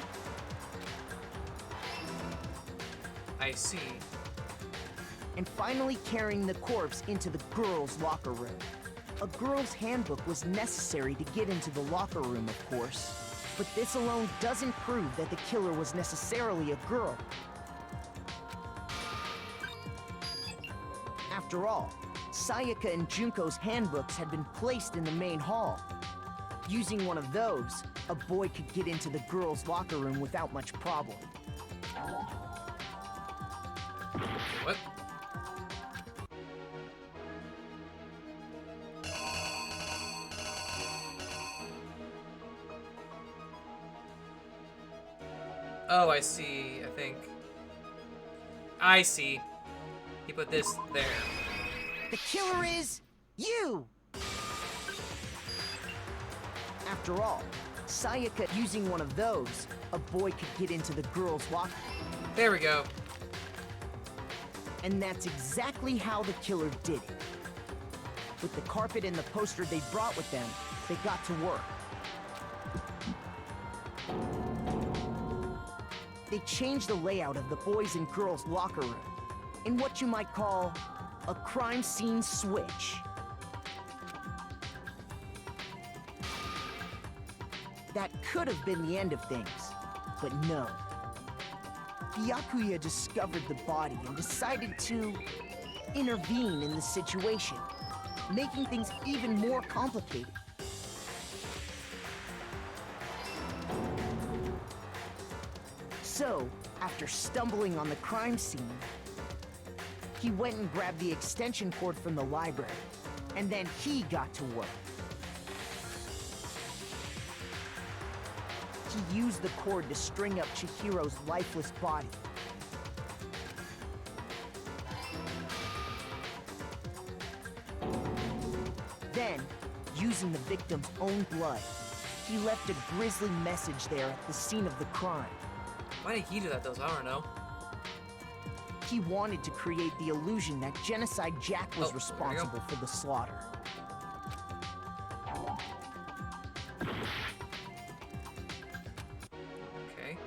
I see. And finally carrying the corpse into the girls' locker room. A girl's handbook was necessary to get into the locker room, of course. But this alone doesn't prove that the killer was necessarily a girl. After all, Sayaka and Junko's handbooks had been placed in the main hall. Using one of those, a boy could get into the girls' locker room without much problem. What? Oh, I see, I think. I see. He put this there. The killer is you! After all, Sayaka using one of those, a boy could get into the girls' locker. There we go. And that's exactly how the killer did it. With the carpet and the poster they brought with them, they got to work. They changed the layout of the boys' and girls' locker room in what you might call a crime scene switch. That could have been the end of things, but no. Byakuya discovered the body and decided to intervene in the situation, making things even more complicated. So, after stumbling on the crime scene, he went and grabbed the extension cord from the library, and then he got to work. He used the cord to string up Chihiro's lifeless body. Then, using the victim's own blood, he left a grisly message there at the scene of the crime. Why did he do that, though? I don't know. He wanted to create the illusion that Genocide Jack was responsible for the slaughter. Okay.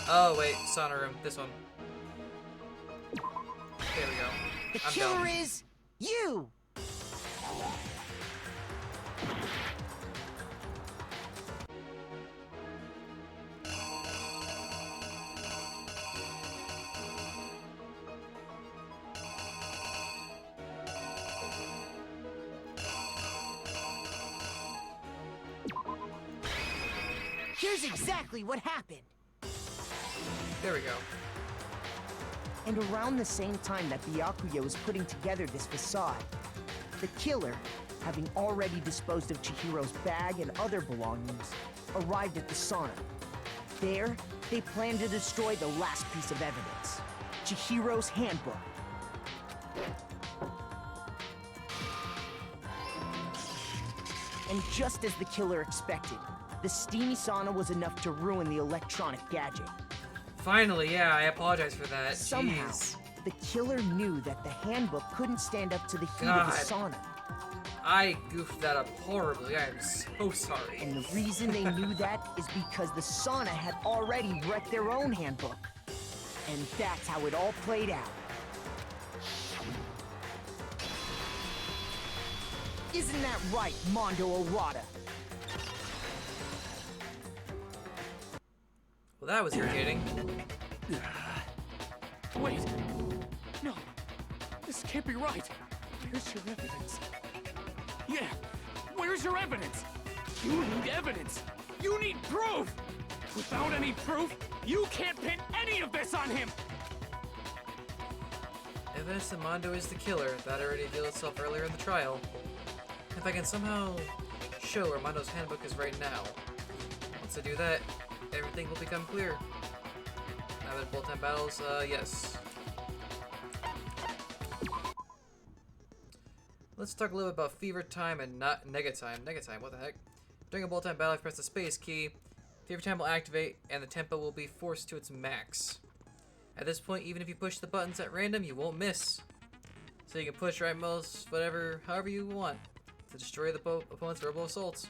Oh, wait. Sauna room. This one. There we go. The I'm killer done. is You! Here's exactly what happened. There we go. And around the same time that Byakuya was putting together this facade, the killer, having already disposed of Chihiro's bag and other belongings, arrived at the sauna. There, they planned to destroy the last piece of evidence, Chihiro's handbook. And just as the killer expected, the steamy sauna was enough to ruin the electronic gadget. Finally, yeah, I apologize for that. Somehow, Jeez. the killer knew that the handbook couldn't stand up to the heat God. of the sauna. I goofed that up horribly. I am so sorry. And the reason they knew that is because the sauna had already wrecked their own handbook. And that's how it all played out. Isn't that right, Mondo Arata? Well, that was irritating. Wait! No! This can't be right! Where's your evidence? Yeah! Where's your evidence? You need evidence! You need proof! Without any proof, you can't pin any of this on him! Evidence that Mondo is the killer. That already revealed itself earlier in the trial. If I can somehow show where Mondo's handbook is right now. Once I do that, everything will become clear. Now that full-time battles, yes. Let's talk a little bit about fever time and not nega time. Nega time, what the heck? During a full-time battle, if you press the space key, fever time will activate and the tempo will be forced to its max. At this point, even if you push the buttons at random, you won't miss. So you can push right most, however you want to destroy the opponent's verbal assaults.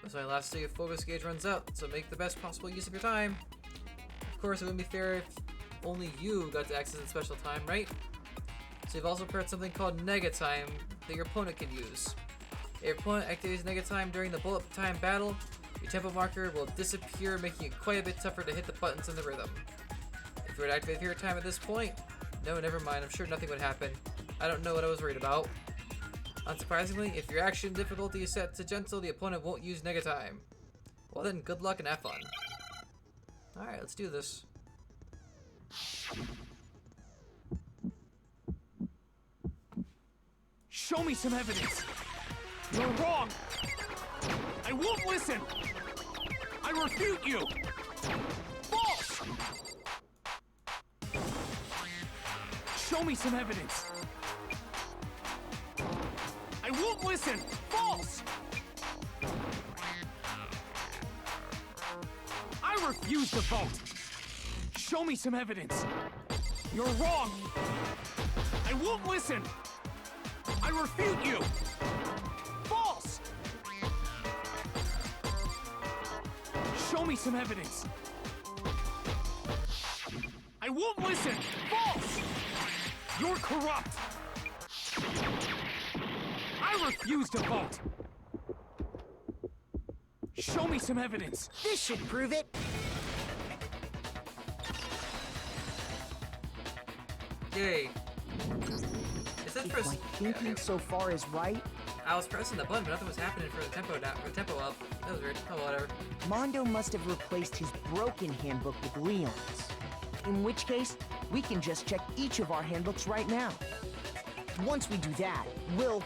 This only lasts until your focus gauge runs out, so make the best possible use of your time. Of course, it wouldn't be fair if only you got to access the special time, right? So you've also prepared something called nega time that your opponent can use. If your opponent activates nega time during the bullet time battle, your tempo marker will disappear, making it quite a bit tougher to hit the buttons in the rhythm. If you were to activate fever time at this point, no, never mind, I'm sure nothing would happen. I don't know what I was worried about. Unsurprisingly, if your action difficulty is set to gentle, the opponent won't use nega time. Well then, good luck and have fun. Alright, let's do this. Show me some evidence! You're wrong! I won't listen! I refute you! False! Show me some evidence! I won't listen! False! I refuse to vote! Show me some evidence! You're wrong! I won't listen! I refute you! False! Show me some evidence! I won't listen! False! You're corrupt! I refuse to vote! Show me some evidence! This should prove it! Yay. Is that If press? my thinking so far is right, I was pressing the button, but nothing was happening for the tempo down, for the tempo up. That was weird. Oh, whatever. Mondo must have replaced his broken handbook with Leon's. In which case, we can just check each of our handbooks right now. Once we do that, we'll...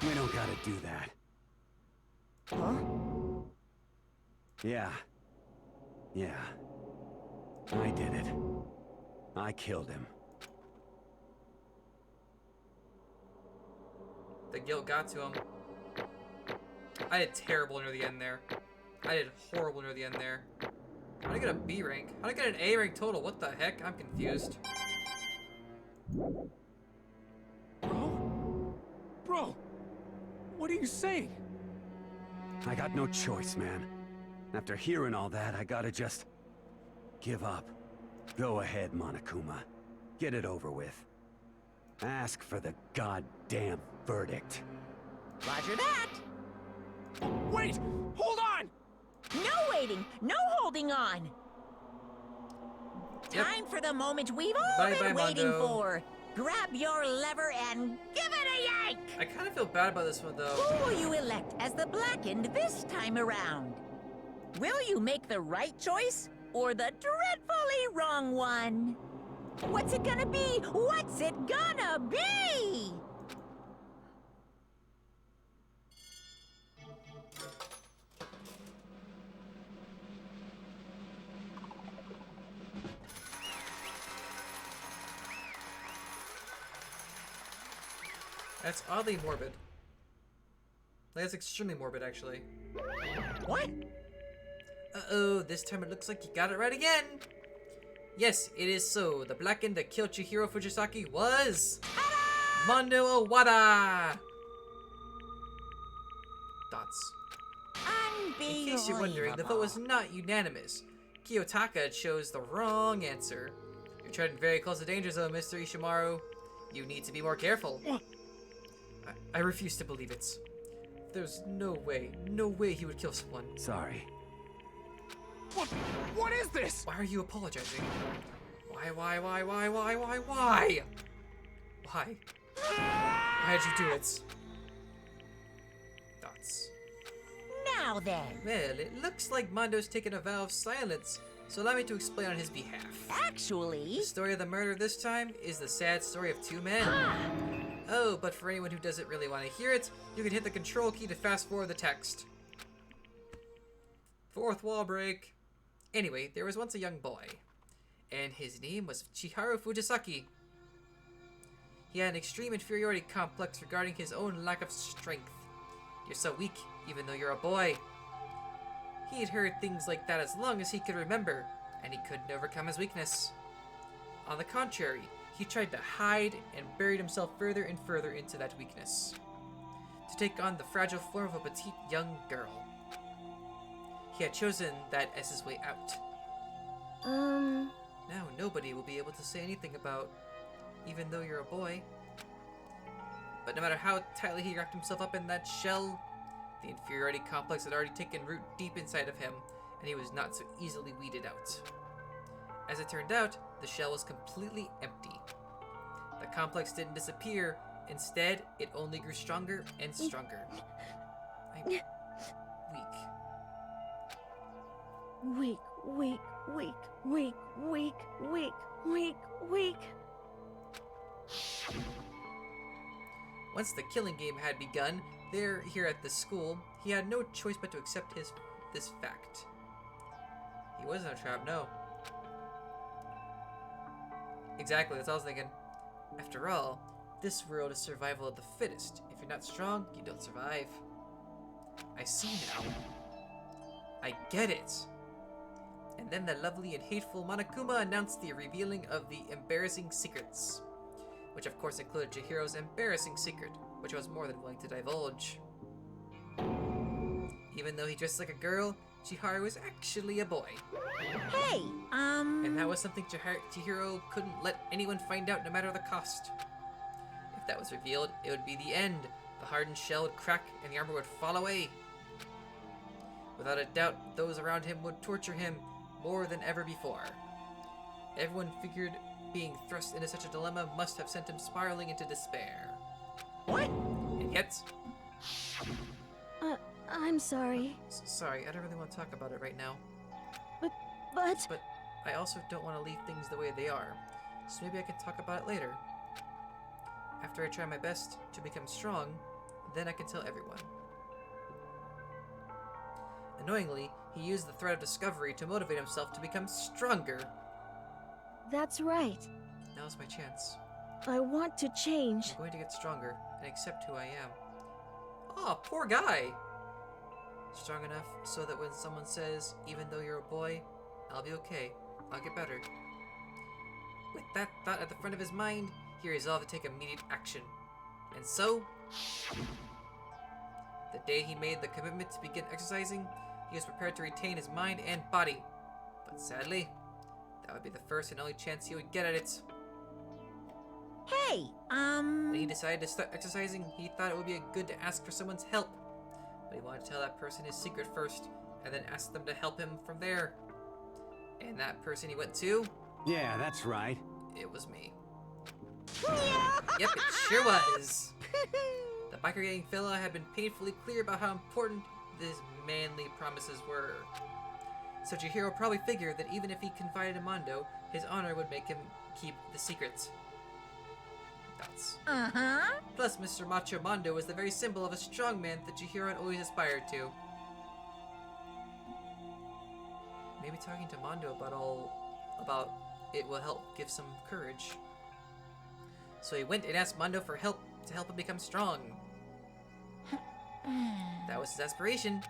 We don't gotta do that. Huh? Yeah. I did it. I killed him. The guilt got to him. I did terrible near the end there. I did horrible near the end there. How did I get a B rank? How did I get an A rank total? What the heck? I'm confused. Bro! What are you saying? I got no choice, man. After hearing all that, I gotta just... give up. Go ahead, Monokuma. Get it over with. Ask for the goddamn verdict. Roger that. Wait! Hold on! No waiting, no holding on. Yep. Time for the moment we've all Bye, been waiting Mondo. for. Grab your lever and give it a yank! I kind of feel bad about this one, though. Who will you elect as the Blackened this time around? Will you make the right choice or the dreadfully wrong one? What's it gonna be? What's it gonna be? That's oddly morbid. Like, that's extremely morbid, actually. What? Uh-oh, this time it looks like you got it right again! Yes, it is so. The Blackened that killed Chihiro Fujisaki was... Mondo Owada! Thoughts? In case you're wondering, the vote was not unanimous. Kiyotaka chose the wrong answer. You're treading very close to danger zone, Mr. Ishimaru. You need to be more careful. I refuse to believe it. There's no way he would kill someone. Sorry. What is this? Why are you apologizing? Why? Why? Why'd you do it? Thoughts? Now then. Well, it looks like Mondo's taken a vow of silence, so allow me to explain on his behalf. Actually... The story of the murder this time is the sad story of two men. Oh, but for anyone who doesn't really want to hear it, you can hit the control key to fast forward the text. Fourth wall break. Anyway, there was once a young boy, and his name was Chihiro Fujisaki. He had an extreme inferiority complex regarding his own lack of strength. You're so weak, even though you're a boy. He had heard things like that as long as he could remember, and he couldn't overcome his weakness. On the contrary, he tried to hide and buried himself further and further into that weakness, to take on the fragile form of a petite young girl. He had chosen that as his way out. Now nobody will be able to say anything about, even though you're a boy. But no matter how tightly he wrapped himself up in that shell, the inferiority complex had already taken root deep inside of him, and he was not so easily weeded out. As it turned out, the shell was completely empty. The complex didn't disappear. Instead, it only grew stronger and stronger. I'm weak. Weak. Once the killing game had begun, here at the school, he had no choice but to accept this fact. He wasn't a trap, no. Exactly, that's what I was thinking. After all, this world is survival of the fittest. If you're not strong, you don't survive. I see now. I get it. And then the lovely and hateful Monokuma announced the revealing of the embarrassing secrets, which of course included Chihiro's embarrassing secret, which I was more than willing to divulge. Even though he dressed like a girl, Chihiro was actually a boy. Hey, And that was something Chihiro couldn't let anyone find out no matter the cost. If that was revealed, it would be the end. The hardened shell would crack and the armor would fall away. Without a doubt, those around him would torture him more than ever before. Everyone figured being thrust into such a dilemma must have sent him spiraling into despair. What? And yet... I'm sorry. Sorry, I don't really want to talk about it right now. But... But I also don't want to leave things the way they are, so maybe I can talk about it later. After I try my best to become strong, then I can tell everyone. Annoyingly, he used the threat of discovery to motivate himself to become stronger. That's right. Now's my chance. I want to change. I'm going to get stronger and accept who I am. Aw, poor guy! Strong enough so that when someone says, even though you're a boy, I'll be okay. I'll get better. With that thought at the front of his mind, he resolved to take immediate action. And so, the day he made the commitment to begin exercising, he was prepared to retain his mind and body. But sadly, that would be the first and only chance he would get at it. Hey, When he decided to start exercising, he thought it would be good to ask for someone's help. But he wanted to tell that person his secret first, and then ask them to help him from there. And that person he went to? Yeah, that's right. It was me. Yep, it sure was. The biker gang fella had been painfully clear about how important his manly promises were. So Chihiro probably figured that even if he confided in Mondo, his honor would make him keep the secret. That's... Plus, Mr. Macho Mondo was the very symbol of a strong man that Chihiro had always aspired to. Maybe talking to Mondo about it will help give some courage. So he went and asked Mondo for help to help him become strong. That was his aspiration.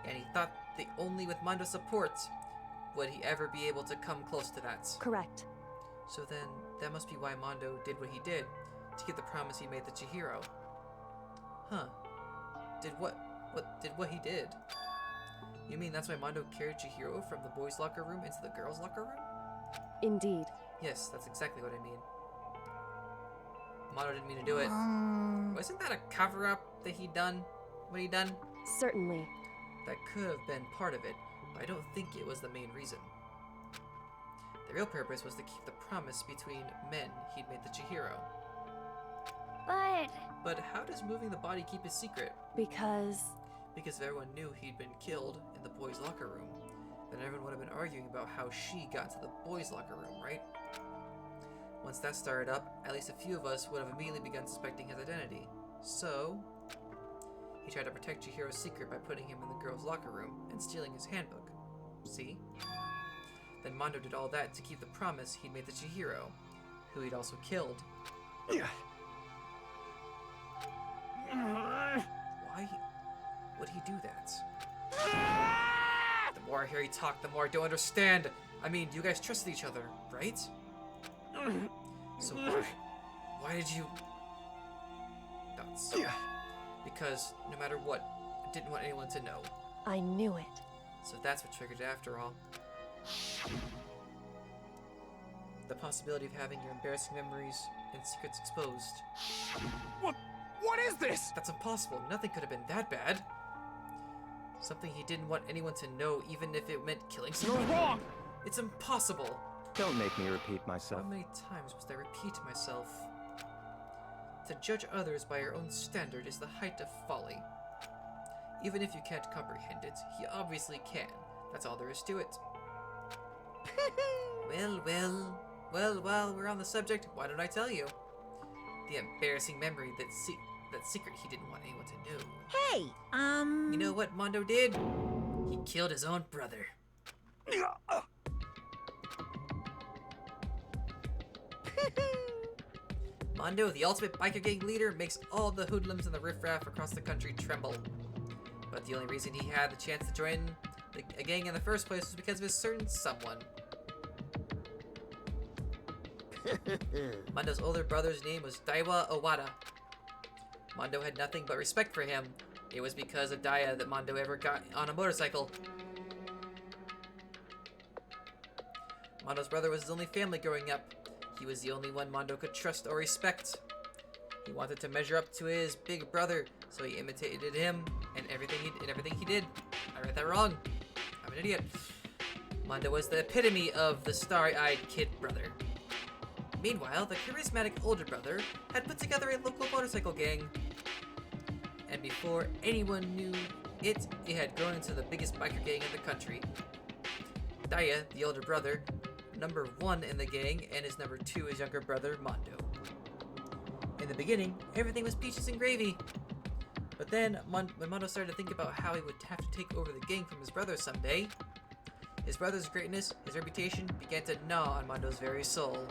And he thought that only with Mondo's support would he ever be able to come close to that. Correct. So then, that must be why Mondo did what he did, to keep the promise he made to Chihiro. Huh. Did what he did? You mean that's why Mondo carried Chihiro from the boys' locker room into the girls' locker room? Indeed. Yes, that's exactly what I mean. Mondo didn't mean to do it. Wasn't that a cover-up that he done? What he done? Certainly. That could have been part of it, but I don't think it was the main reason. The real purpose was to keep the promise between men he'd made to Chihiro. But how does moving the body keep his secret? Because if everyone knew he'd been killed in the boys' locker room, then everyone would have been arguing about how she got to the boys' locker room, right? Once that started up, at least a few of us would have immediately begun suspecting his identity. So, he tried to protect Chihiro's secret by putting him in the girls' locker room and stealing his handbook. See? Then Mondo did all that to keep the promise he'd made to Chihiro, who he'd also killed. Why would he do that? The more I hear he talk, the more I don't understand. I mean, you guys trusted each other, right? So why did you... That's... Because no matter what, I didn't want anyone to know. I knew it. So that's what triggered it after all. The possibility of having your embarrassing memories and secrets exposed. What is this? That's impossible. Nothing could have been that bad. Something he didn't want anyone to know, even if it meant killing someone. You're wrong! It's impossible. Don't make me repeat myself. How many times must I repeat myself? To judge others by your own standard is the height of folly. Even if you can't comprehend it, he obviously can. That's all there is to it. Well, while we're on the subject, why don't I tell you? The embarrassing memory that secret he didn't want anyone to know. Hey, You know what Mondo did? He killed his own brother. Mondo, the ultimate biker gang leader, makes all the hoodlums and the riffraff across the country tremble. But the only reason he had the chance to join a gang in the first place was because of a certain someone. Mondo's older brother's name was Daiwa Owada. Mondo had nothing but respect for him. It was because of Daiwa that Mondo ever got on a motorcycle. Mondo's brother was his only family growing up. He was the only one Mondo could trust or respect. He wanted to measure up to his big brother, so he imitated him and everything he did. I read that wrong. I'm an idiot. Mondo was the epitome of the starry-eyed kid brother. Meanwhile, the charismatic older brother had put together a local motorcycle gang. And before anyone knew it, had grown into the biggest biker gang in the country. Daya, the older brother, number 1 in the gang, and his number 2 is younger brother, Mondo. In the beginning, everything was peaches and gravy. But then, when Mondo started to think about how he would have to take over the gang from his brother someday, his brother's greatness, his reputation, began to gnaw on Mondo's very soul.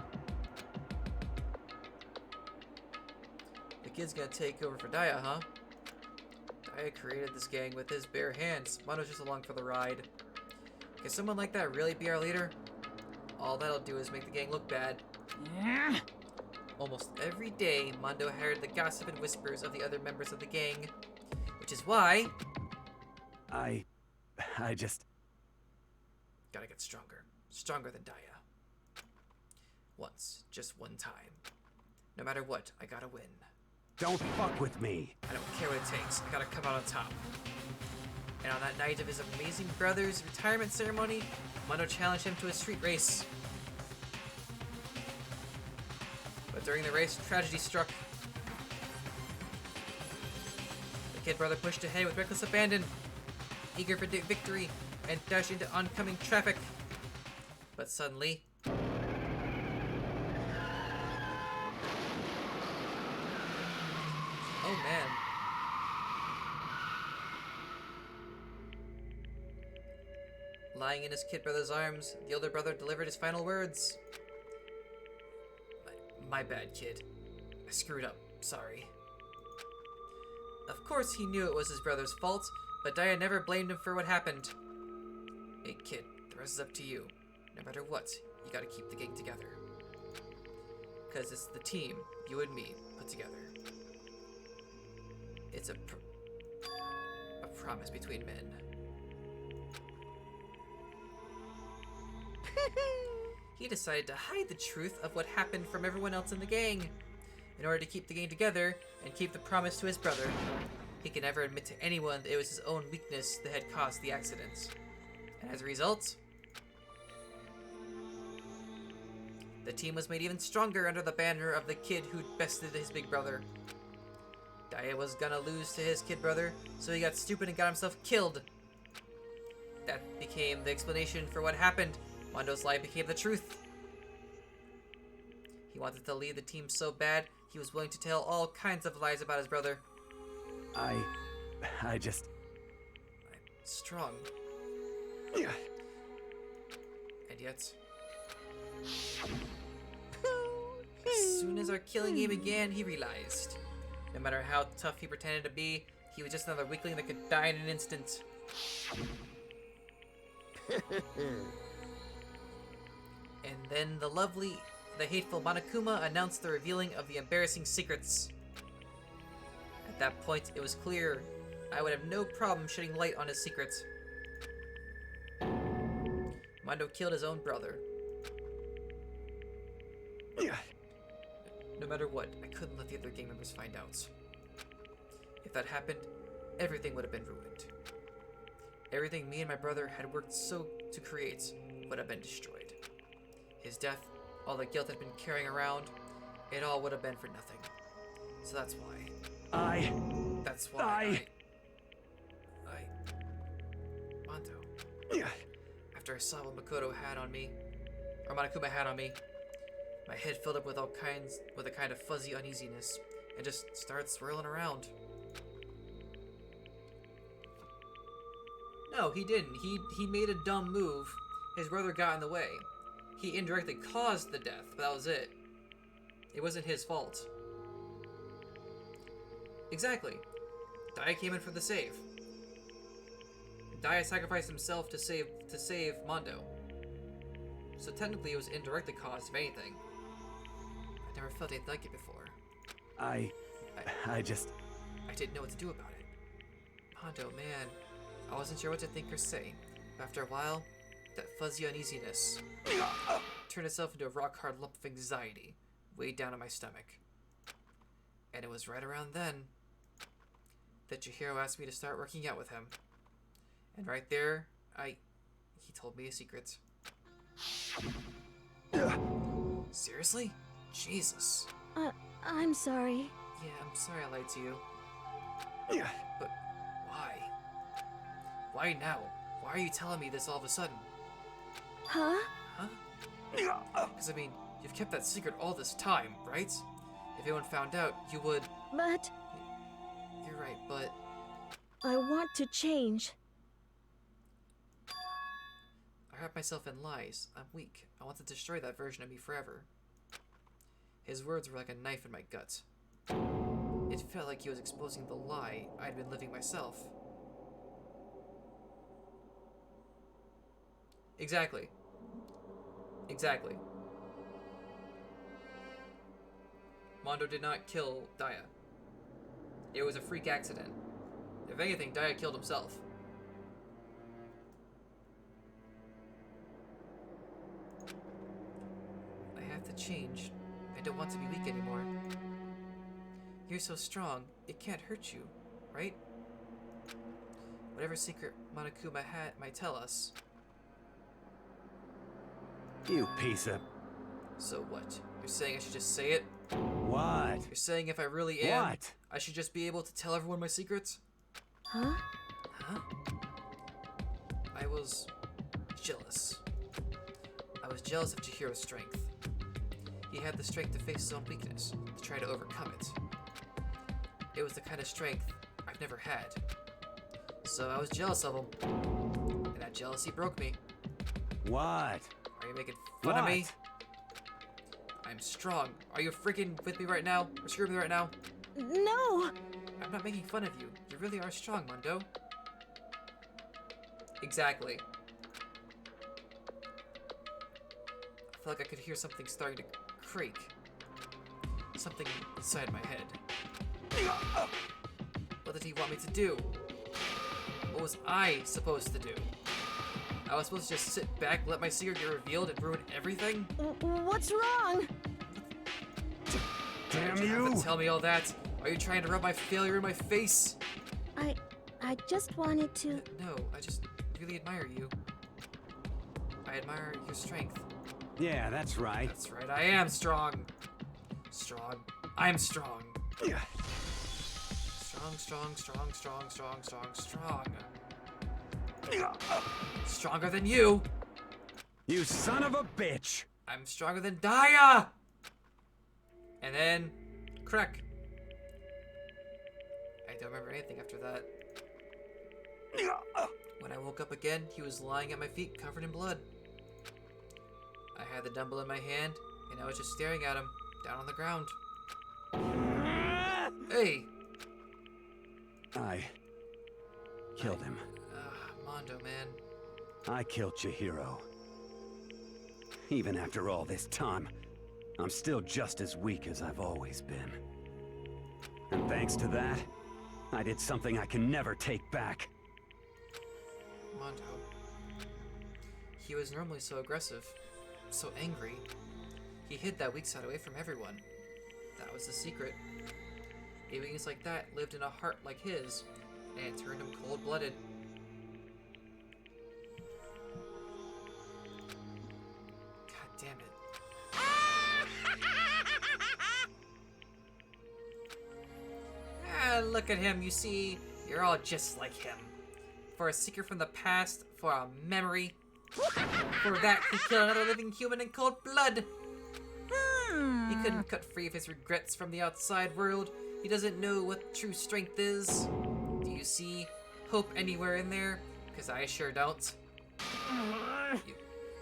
The kid's gonna take over for Daya, huh? Daya created this gang with his bare hands. Mondo's just along for the ride. Can someone like that really be our leader? All that'll do is make the gang look bad. Almost every day, Mondo heard the gossip and whispers of the other members of the gang. Which is why... I just... Gotta get stronger. Stronger than Daya. Once. Just one time. No matter what, I gotta win. Don't fuck with me. I don't care what it takes. I gotta come out on top. And on that night of his amazing brother's retirement ceremony, Mondo challenged him to a street race. But during the race, tragedy struck. The kid brother pushed ahead with reckless abandon, eager for victory, and dashed into oncoming traffic. But suddenly... Oh man. Lying in his kid brother's arms, the older brother delivered his final words. My bad, kid. I screwed up. Sorry. Of course he knew it was his brother's fault, but Daya never blamed him for what happened. Hey kid, the rest is up to you. No matter what, you gotta keep the gang together. Cause it's the team, you and me, put together. It's a promise between men. He decided to hide the truth of what happened from everyone else in the gang. In order to keep the gang together and keep the promise to his brother, he could never admit to anyone that it was his own weakness that had caused the accidents. And as a result, the team was made even stronger under the banner of the kid who'd bested his big brother. Daya was gonna lose to his kid brother, so he got stupid and got himself killed. That became the explanation for what happened. Mondo's lie became the truth. He wanted to lead the team so bad, he was willing to tell all kinds of lies about his brother. I just... I'm strong. Yeah. And yet... As soon as our killing game began, he realized. No matter how tough he pretended to be, he was just another weakling that could die in an instant. And then the hateful Monokuma announced the revealing of the embarrassing secrets. At that point, it was clear I would have no problem shedding light on his secrets. Mondo killed his own brother. No matter what, I couldn't let the other gang members find out. If that happened, everything would have been ruined. Everything me and my brother had worked so to create would have been destroyed. His death, all the guilt I'd been carrying around, it all would have been for nothing. So that's why. Mondo. After I saw what Monokuma had on me, my head filled up with a kind of fuzzy uneasiness, and just started swirling around. No, he didn't. He made a dumb move. His brother got in the way. He indirectly caused the death, but that was it. It wasn't his fault. Exactly. Daya came in for the save. Daya sacrificed himself to save Mondo. So technically it was indirectly caused, if anything. I never felt anything like it before. I just... I didn't know what to do about it. Mondo, man. I wasn't sure what to think or say. But after a while, that fuzzy uneasiness turned itself into a rock-hard lump of anxiety, way down in my stomach. And it was right around then that Chihiro asked me to start working out with him. And right there, he told me a secret. Seriously? Jesus. I'm sorry. Yeah, I'm sorry I lied to you. But why? Why now? Why are you telling me this all of a sudden? Huh? Huh? Because, I mean, you've kept that secret all this time, right? If anyone found out, you would... But... You're right, but... I want to change. I wrap myself in lies. I'm weak. I want to destroy that version of me forever. His words were like a knife in my gut. It felt like he was exposing the lie I'd been living myself. Exactly. Exactly. Mondo did not kill Daya. It was a freak accident. If anything, Daya killed himself. I have to change. I don't want to be weak anymore. You're so strong, it can't hurt you, right? Whatever secret Monokuma might tell us. You piece of... So what? You're saying I should just say it? What? You're saying if I really am, What? I should just be able to tell everyone my secrets? Huh? Huh? I was jealous. I was jealous of Chihiro's strength. He had the strength to face his own weakness, to try to overcome it. It was the kind of strength I've never had. So I was jealous of him. And that jealousy broke me. What? Are you making fun of me? I'm strong. Are you freaking with me right now? Or screwing me right now? No! I'm not making fun of you. You really are strong, Mondo. Exactly. I feel like I could hear something starting to creak. Something inside my head. What did he want me to do? What was I supposed to do? I was supposed to just sit back, let my secret get revealed, and ruin everything? What's wrong? Damn You have you! to tell me all that. Are you trying to rub my failure in my face? I just wanted to... No, I just really admire you. I admire your strength. Yeah, that's right. That's right, I am strong. Strong. I'm strong. Yeah. Strong. Stronger than you. You son of a bitch! I'm stronger than Daya! And then, crack. I don't remember anything after that. When I woke up again, he was lying at my feet covered in blood. I had the dumbbell in my hand, and I was just staring at him, down on the ground. Hey! I killed him. Mondo, man. I killed Chihiro. Even after all this time, I'm still just as weak as I've always been. And thanks to that, I did something I can never take back. Mondo. He was normally so aggressive, so angry. He hid that weak side away from everyone. That was the secret. A weakness like that lived in a heart like his, and it turned him cold-blooded. God damn it. Look at him, you see, you're all just like him. For a secret from the past, for a memory. For that, he killed another living human in cold blood. He couldn't cut free of his regrets from the outside world. He doesn't know what true strength is. Do you see hope anywhere in there? Because I sure don't. You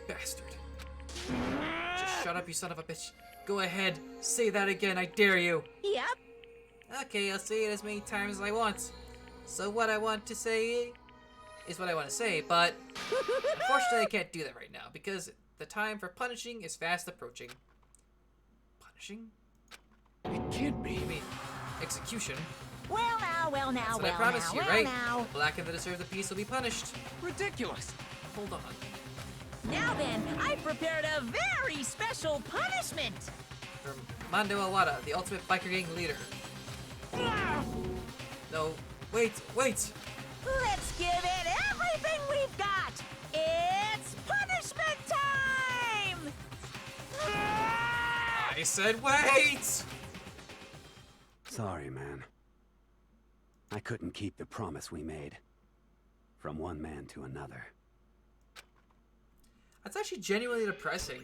bastard. Just shut up, you son of a bitch. Go ahead, say that again, I dare you. Yep. Okay, I'll say it as many times as I want. So what I want to say is what I want to say, but unfortunately I can't do that right now because the time for punishing is fast approaching. Punishing? It can't be. You mean execution? Well now, That's what I promised you, right? The black and the deserve the peace will be punished. Ridiculous. Hold on. Now then, I prepared a very special punishment. From Mondo Awada, the ultimate biker gang leader. No, wait. Let's give it everything we've got. It's punishment time! I said wait! Sorry, man. I couldn't keep the promise we made. From one man to another. That's actually genuinely depressing.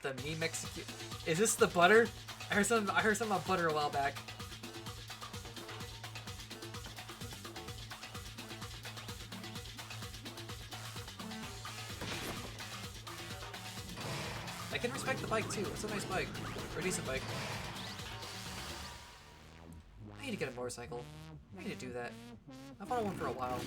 The meme execute. Is this the butter? I heard something about butter a while back. I can respect the bike too. It's a nice bike. Or a decent bike. I need to get a motorcycle. I need to do that. I've wanted one for a while.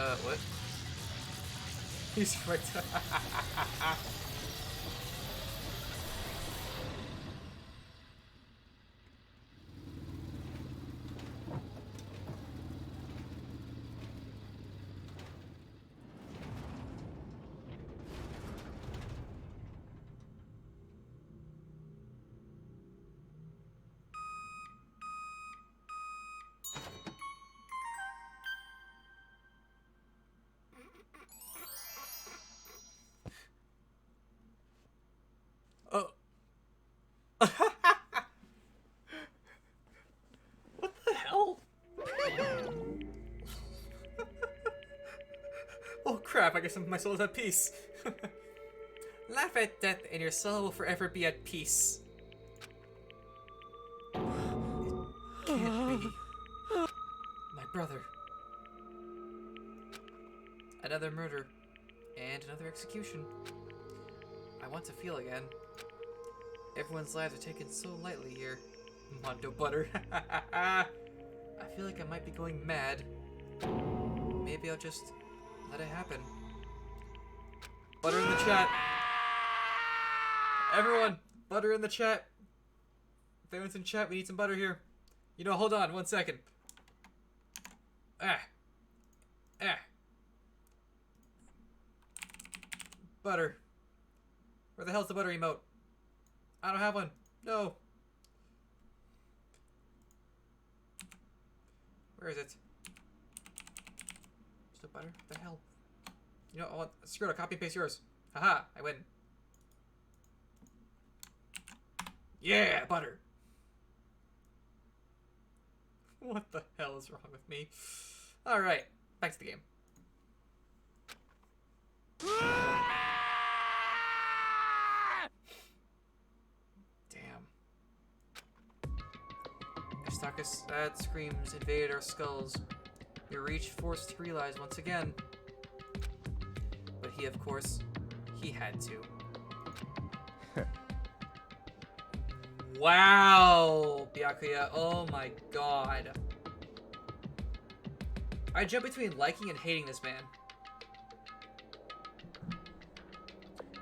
What? He's right. Oh. What the hell? Oh crap, I guess my soul is at peace. Laugh at death and your soul will forever be at peace. It can't be. My brother. Another murder. And another execution. I want to feel again. Everyone's lives are taken so lightly here. Mondo Butter. I feel like I might be going mad. Maybe I'll just let it happen. Butter in the chat. Everyone, butter in the chat. If anyone's in chat, we need some butter here. You know, hold on 1 second. Butter. Where the hell's the butter emote? I don't have one. No. Where is it? There's no butter? What the hell? You know, screw it, I'll copy and paste yours. Haha, I win. Yeah, butter. What the hell is wrong with me? Alright, back to the game. Damn. Aristarchus' sad screams invaded our skulls. We were each forced to realize once again. But he, of course, he had to. Wow, Byakuya, oh my god. I jump between liking and hating this man.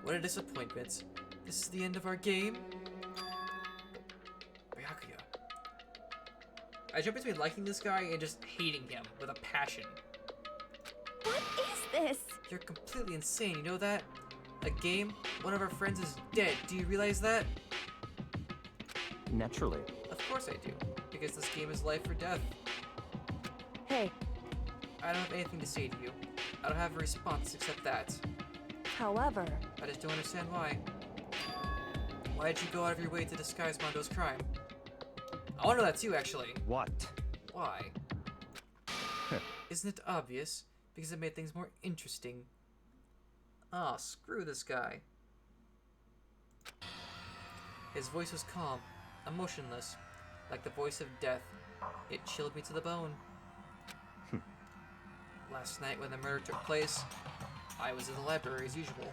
What a disappointment. This is the end of our game? Byakuya. I jump between liking this guy and just hating him with a passion. What is this? You're completely insane, you know that? A game? One of our friends is dead. Do you realize that? Naturally. Of course I do. Because this game is life or death. Hey. I don't have anything to say to you. I don't have a response except that. However... I just don't understand why. Why did you go out of your way to disguise Mondo's crime? I want to know that too, actually. What? Why? Isn't it obvious? Because it made things more interesting. Ah, screw this guy. His voice was calm, emotionless, like the voice of death. It chilled me to the bone. Last night when the murder took place, I was in the library as usual.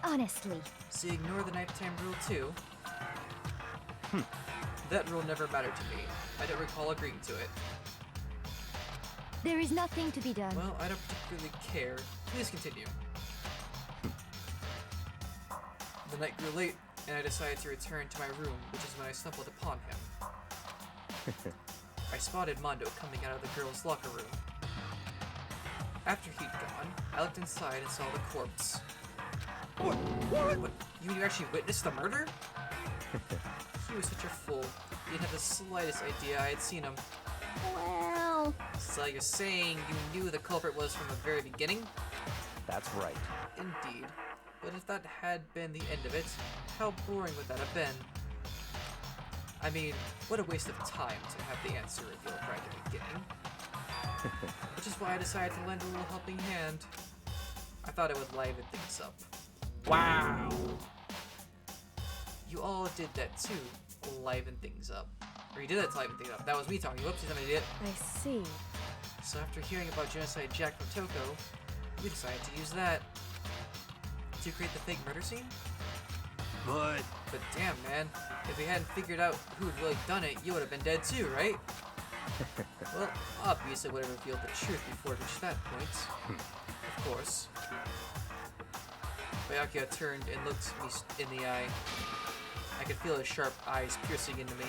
Honestly. So you ignore the nighttime rule too? That rule never mattered to me. I don't recall agreeing to it. There is nothing to be done. Well, I don't particularly care. Please continue. The night grew late, and I decided to return to my room, which is when I stumbled upon him. I spotted Mondo coming out of the girls' locker room. After he'd gone, I looked inside and saw the corpse. What? You actually witnessed the murder? He was such a fool. He didn't have the slightest idea I had seen him. Well... So you're saying you knew the culprit was from the very beginning? That's right. Indeed. But if that had been the end of it, how boring would that have been? I mean, what a waste of time to have the answer revealed right at the beginning. Which is why I decided to lend a little helping hand. I thought it would liven things up. Wow! You all did that too, liven things up. Or you did that to liven things up. That was me talking. Whoopsies, I'm an idiot. I see. So after hearing about Genocide Jack from Toko, we decided to use that to create the fake murder scene? But damn, man, if we hadn't figured out who'd really done it, you would have been dead too, right? Well, obviously I would have revealed the truth before it reached that point. Of course. Byakuya turned and looked me in the eye. I could feel his sharp eyes piercing into me.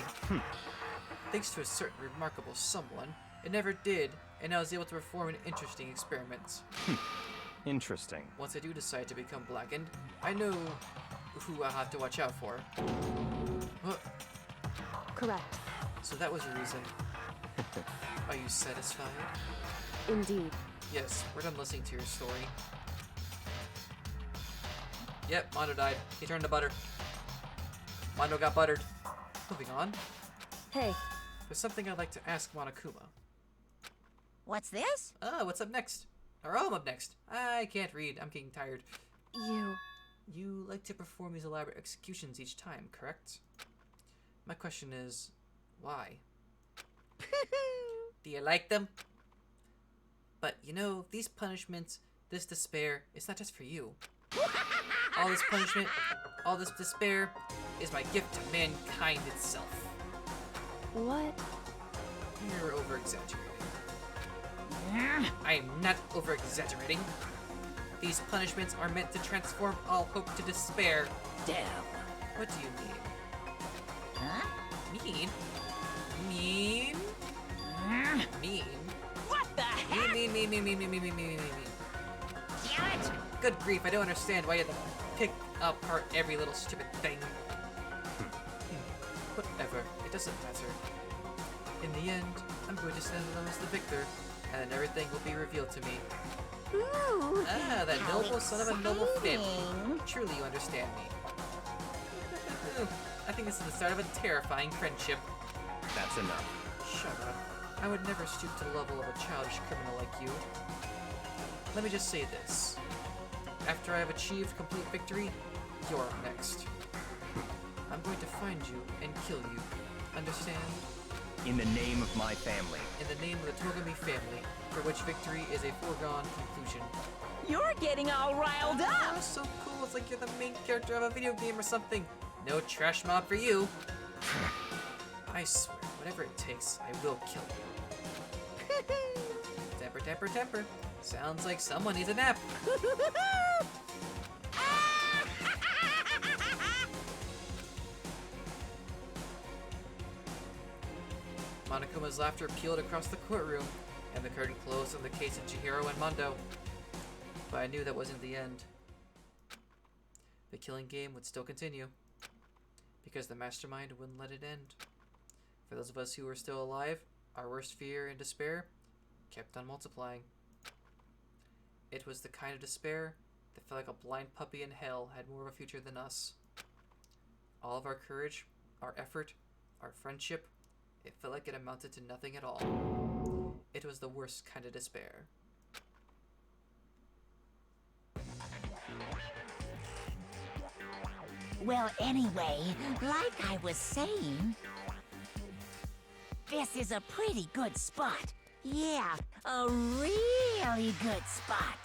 Thanks to a certain remarkable someone, it never did, and I was able to perform an interesting experiment. Interesting. Once I do decide to become blackened, I know who I'll have to watch out for. Correct. So that was your reason. Are you satisfied? Indeed. Yes, we're done listening to your story. Yep, Mondo died. He turned to butter. Mondo got buttered. Moving on. Hey. There's something I'd like to ask Monokuma. What's this? What's up next? Or I'm up next. I can't read. I'm getting tired. You like to perform these elaborate executions each time, correct? My question is, why? Do you like them? But you know, these punishments, this despair, it's not just for you. All this punishment, all this despair, is my gift to mankind itself. What? You're over-exaggerating. I am not over-exaggerating. These punishments are meant to transform all hope to despair. Damn. What do you mean? Huh? Mean? Mean? Mean? What the heck? Mean. Damn it! Good grief, I don't understand why you have to pick apart every little stupid thing. Whatever, it doesn't matter. In the end, I'm going to stand alone as the victor, and then everything will be revealed to me. Ooh, that how noble son of a noble family. exciting. Truly you understand me. I think this is the start of a terrifying friendship. That's enough. Shut up. I would never stoop to the level of a childish criminal like you. Let me just say this. After I have achieved complete victory, you're up next. I'm going to find you and kill you. Understand? In the name of my family. In the name of the Togami family, for which victory is a foregone conclusion. You're getting all riled up! Oh, so cool. It's like you're the main character of a video game or something. No trash mob for you. I swear, whatever it takes, I will kill you. Temper, temper, temper. Sounds like someone needs a nap. Monokuma's laughter peeled across the courtroom, and the curtain closed on the case of Chihiro and Mondo. But I knew that wasn't the end. The killing game would still continue, because the mastermind wouldn't let it end. For those of us who were still alive, our worst fear and despair kept on multiplying. It was the kind of despair that felt like a blind puppy in hell had more of a future than us. All of our courage, our effort, our friendship, it felt like it amounted to nothing at all. It was the worst kind of despair. Well, anyway, like I was saying, this is a pretty good spot. Yeah, a really good spot.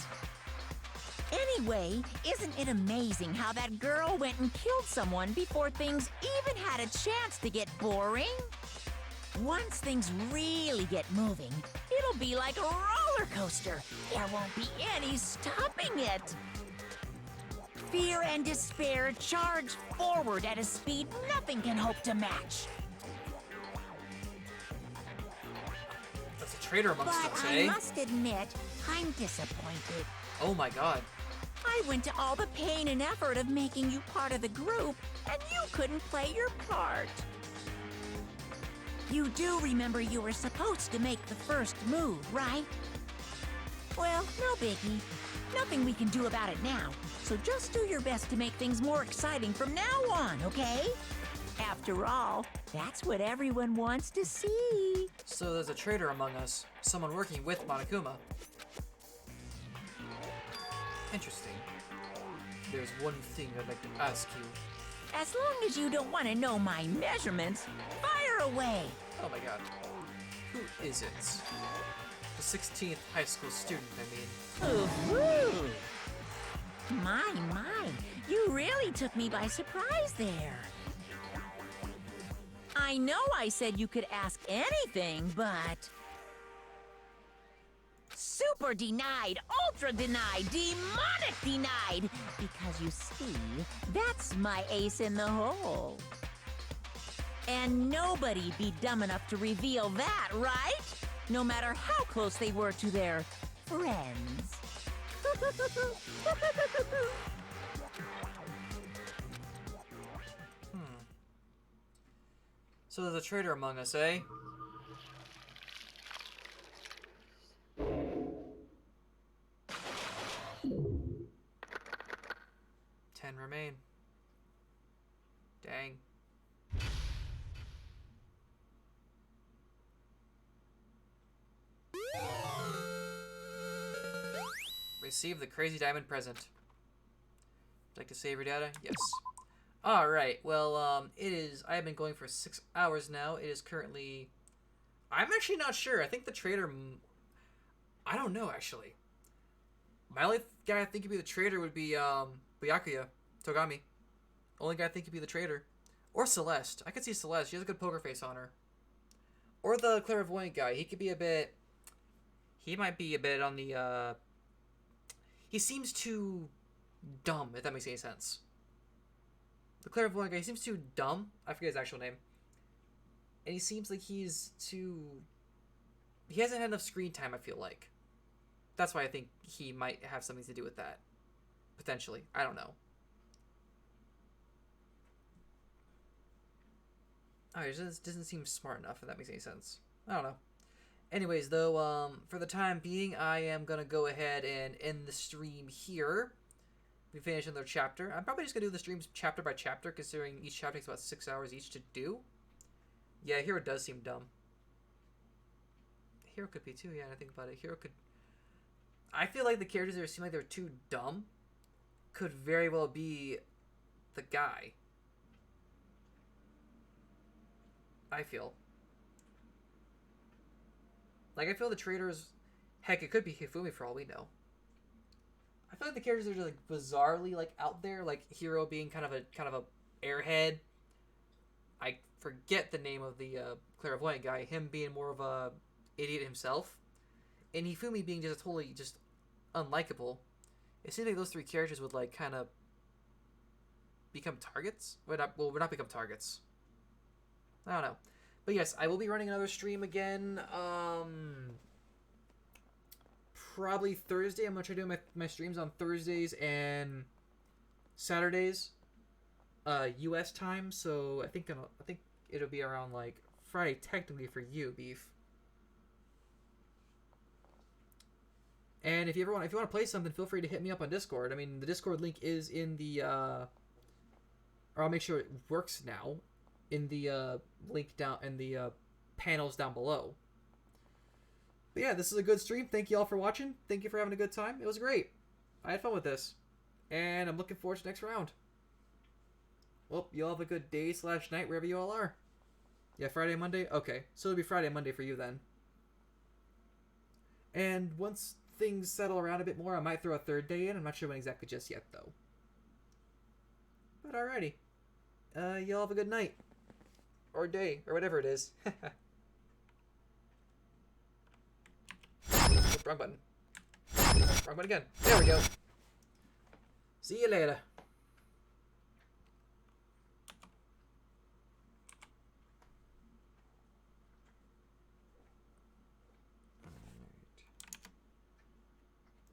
Anyway, isn't it amazing how that girl went and killed someone before things even had a chance to get boring? Once things really get moving, it'll be like a roller coaster. There won't be any stopping it. Fear and despair charge forward at a speed nothing can hope to match. That's a traitor amongst But us, I eh? must admit, I'm disappointed. Oh my god. I went to all the pain and effort of making you part of the group, and you couldn't play your part. You do remember you were supposed to make the first move, right? Well, no biggie. Nothing we can do about it now, so just do your best to make things more exciting from now on, okay? After all, that's what everyone wants to see. So there's a traitor among us, someone working with Monokuma. Interesting. There's one thing I'd like to ask you. As long as you don't want to know my measurements, fire away. Oh my god. Who is it? The 16th high school student, I mean. Ooh-hoo. My, you really took me by surprise there. I know I said you could ask anything, but... Super denied, ultra denied, demonic denied! Because you see, that's my ace in the hole. And nobody be dumb enough to reveal that, right? No matter how close they were to their friends. So there's a traitor among us, eh? Ten remain. Dang. Receive the crazy diamond present. Would you like to save your data? Yes. Alright, well, it is... I have been going for 6 hours now. It is currently... I'm actually not sure. I think the traitor... I don't know, actually. My only guy I think could be the traitor would be, Byakuya Togami. Only guy I think could be the traitor. Or Celeste. I could see Celeste. She has a good poker face on her. Or the clairvoyant guy. He could be a bit... He might be a bit on the, He seems too dumb, if that makes any sense. The clairvoyant guy, he seems too dumb. I forget his actual name. And he seems like he's too... He hasn't had enough screen time, I feel like. That's why I think he might have something to do with that. Potentially. I don't know. Alright, it doesn't seem smart enough, if that makes any sense. I don't know. Anyways, though, for the time being, I am going to go ahead and end the stream here. We finish another chapter. I'm probably just going to do the streams chapter by chapter, considering each chapter takes about 6 hours each to do. Yeah, Hero does seem dumb. Hero could be too, yeah, I think about it. Hero could... I feel like the characters that seem like they're too dumb could very well be the guy. I feel. Like, I feel the traitors... Heck, it could be Hifumi for all we know. I feel like the characters are just, like, bizarrely, like, out there. Like, Hero being kind of a airhead. I forget the name of the clairvoyant guy. Him being more of a idiot himself. And Hifumi being just totally just unlikable. It seems like those three characters would, like, kind of become targets? Would not become targets. I don't know. But yes, I will be running another stream again. Probably Thursday. I'm going to try doing my streams on Thursdays and Saturdays. US time. So I think it'll be around, like, Friday technically for you, Beef. And if you want to play something, feel free to hit me up on Discord. I mean, the Discord link is in the, or I'll make sure it works now, in the link down in the panels down below. But yeah, this is a good stream. Thank you all for watching. Thank you for having a good time. It was great. I had fun with this, and I'm looking forward to the next round. Well, you all have a good day / night wherever you all are. Yeah, Friday, Monday. Okay, so it'll be Friday, Monday for you then. And once things settle around a bit more, I might throw a third day in. I'm not sure when exactly just yet, though. But alrighty. Y'all have a good night. Or day, or whatever it is. Wrong button. Wrong button again. There we go. See you later.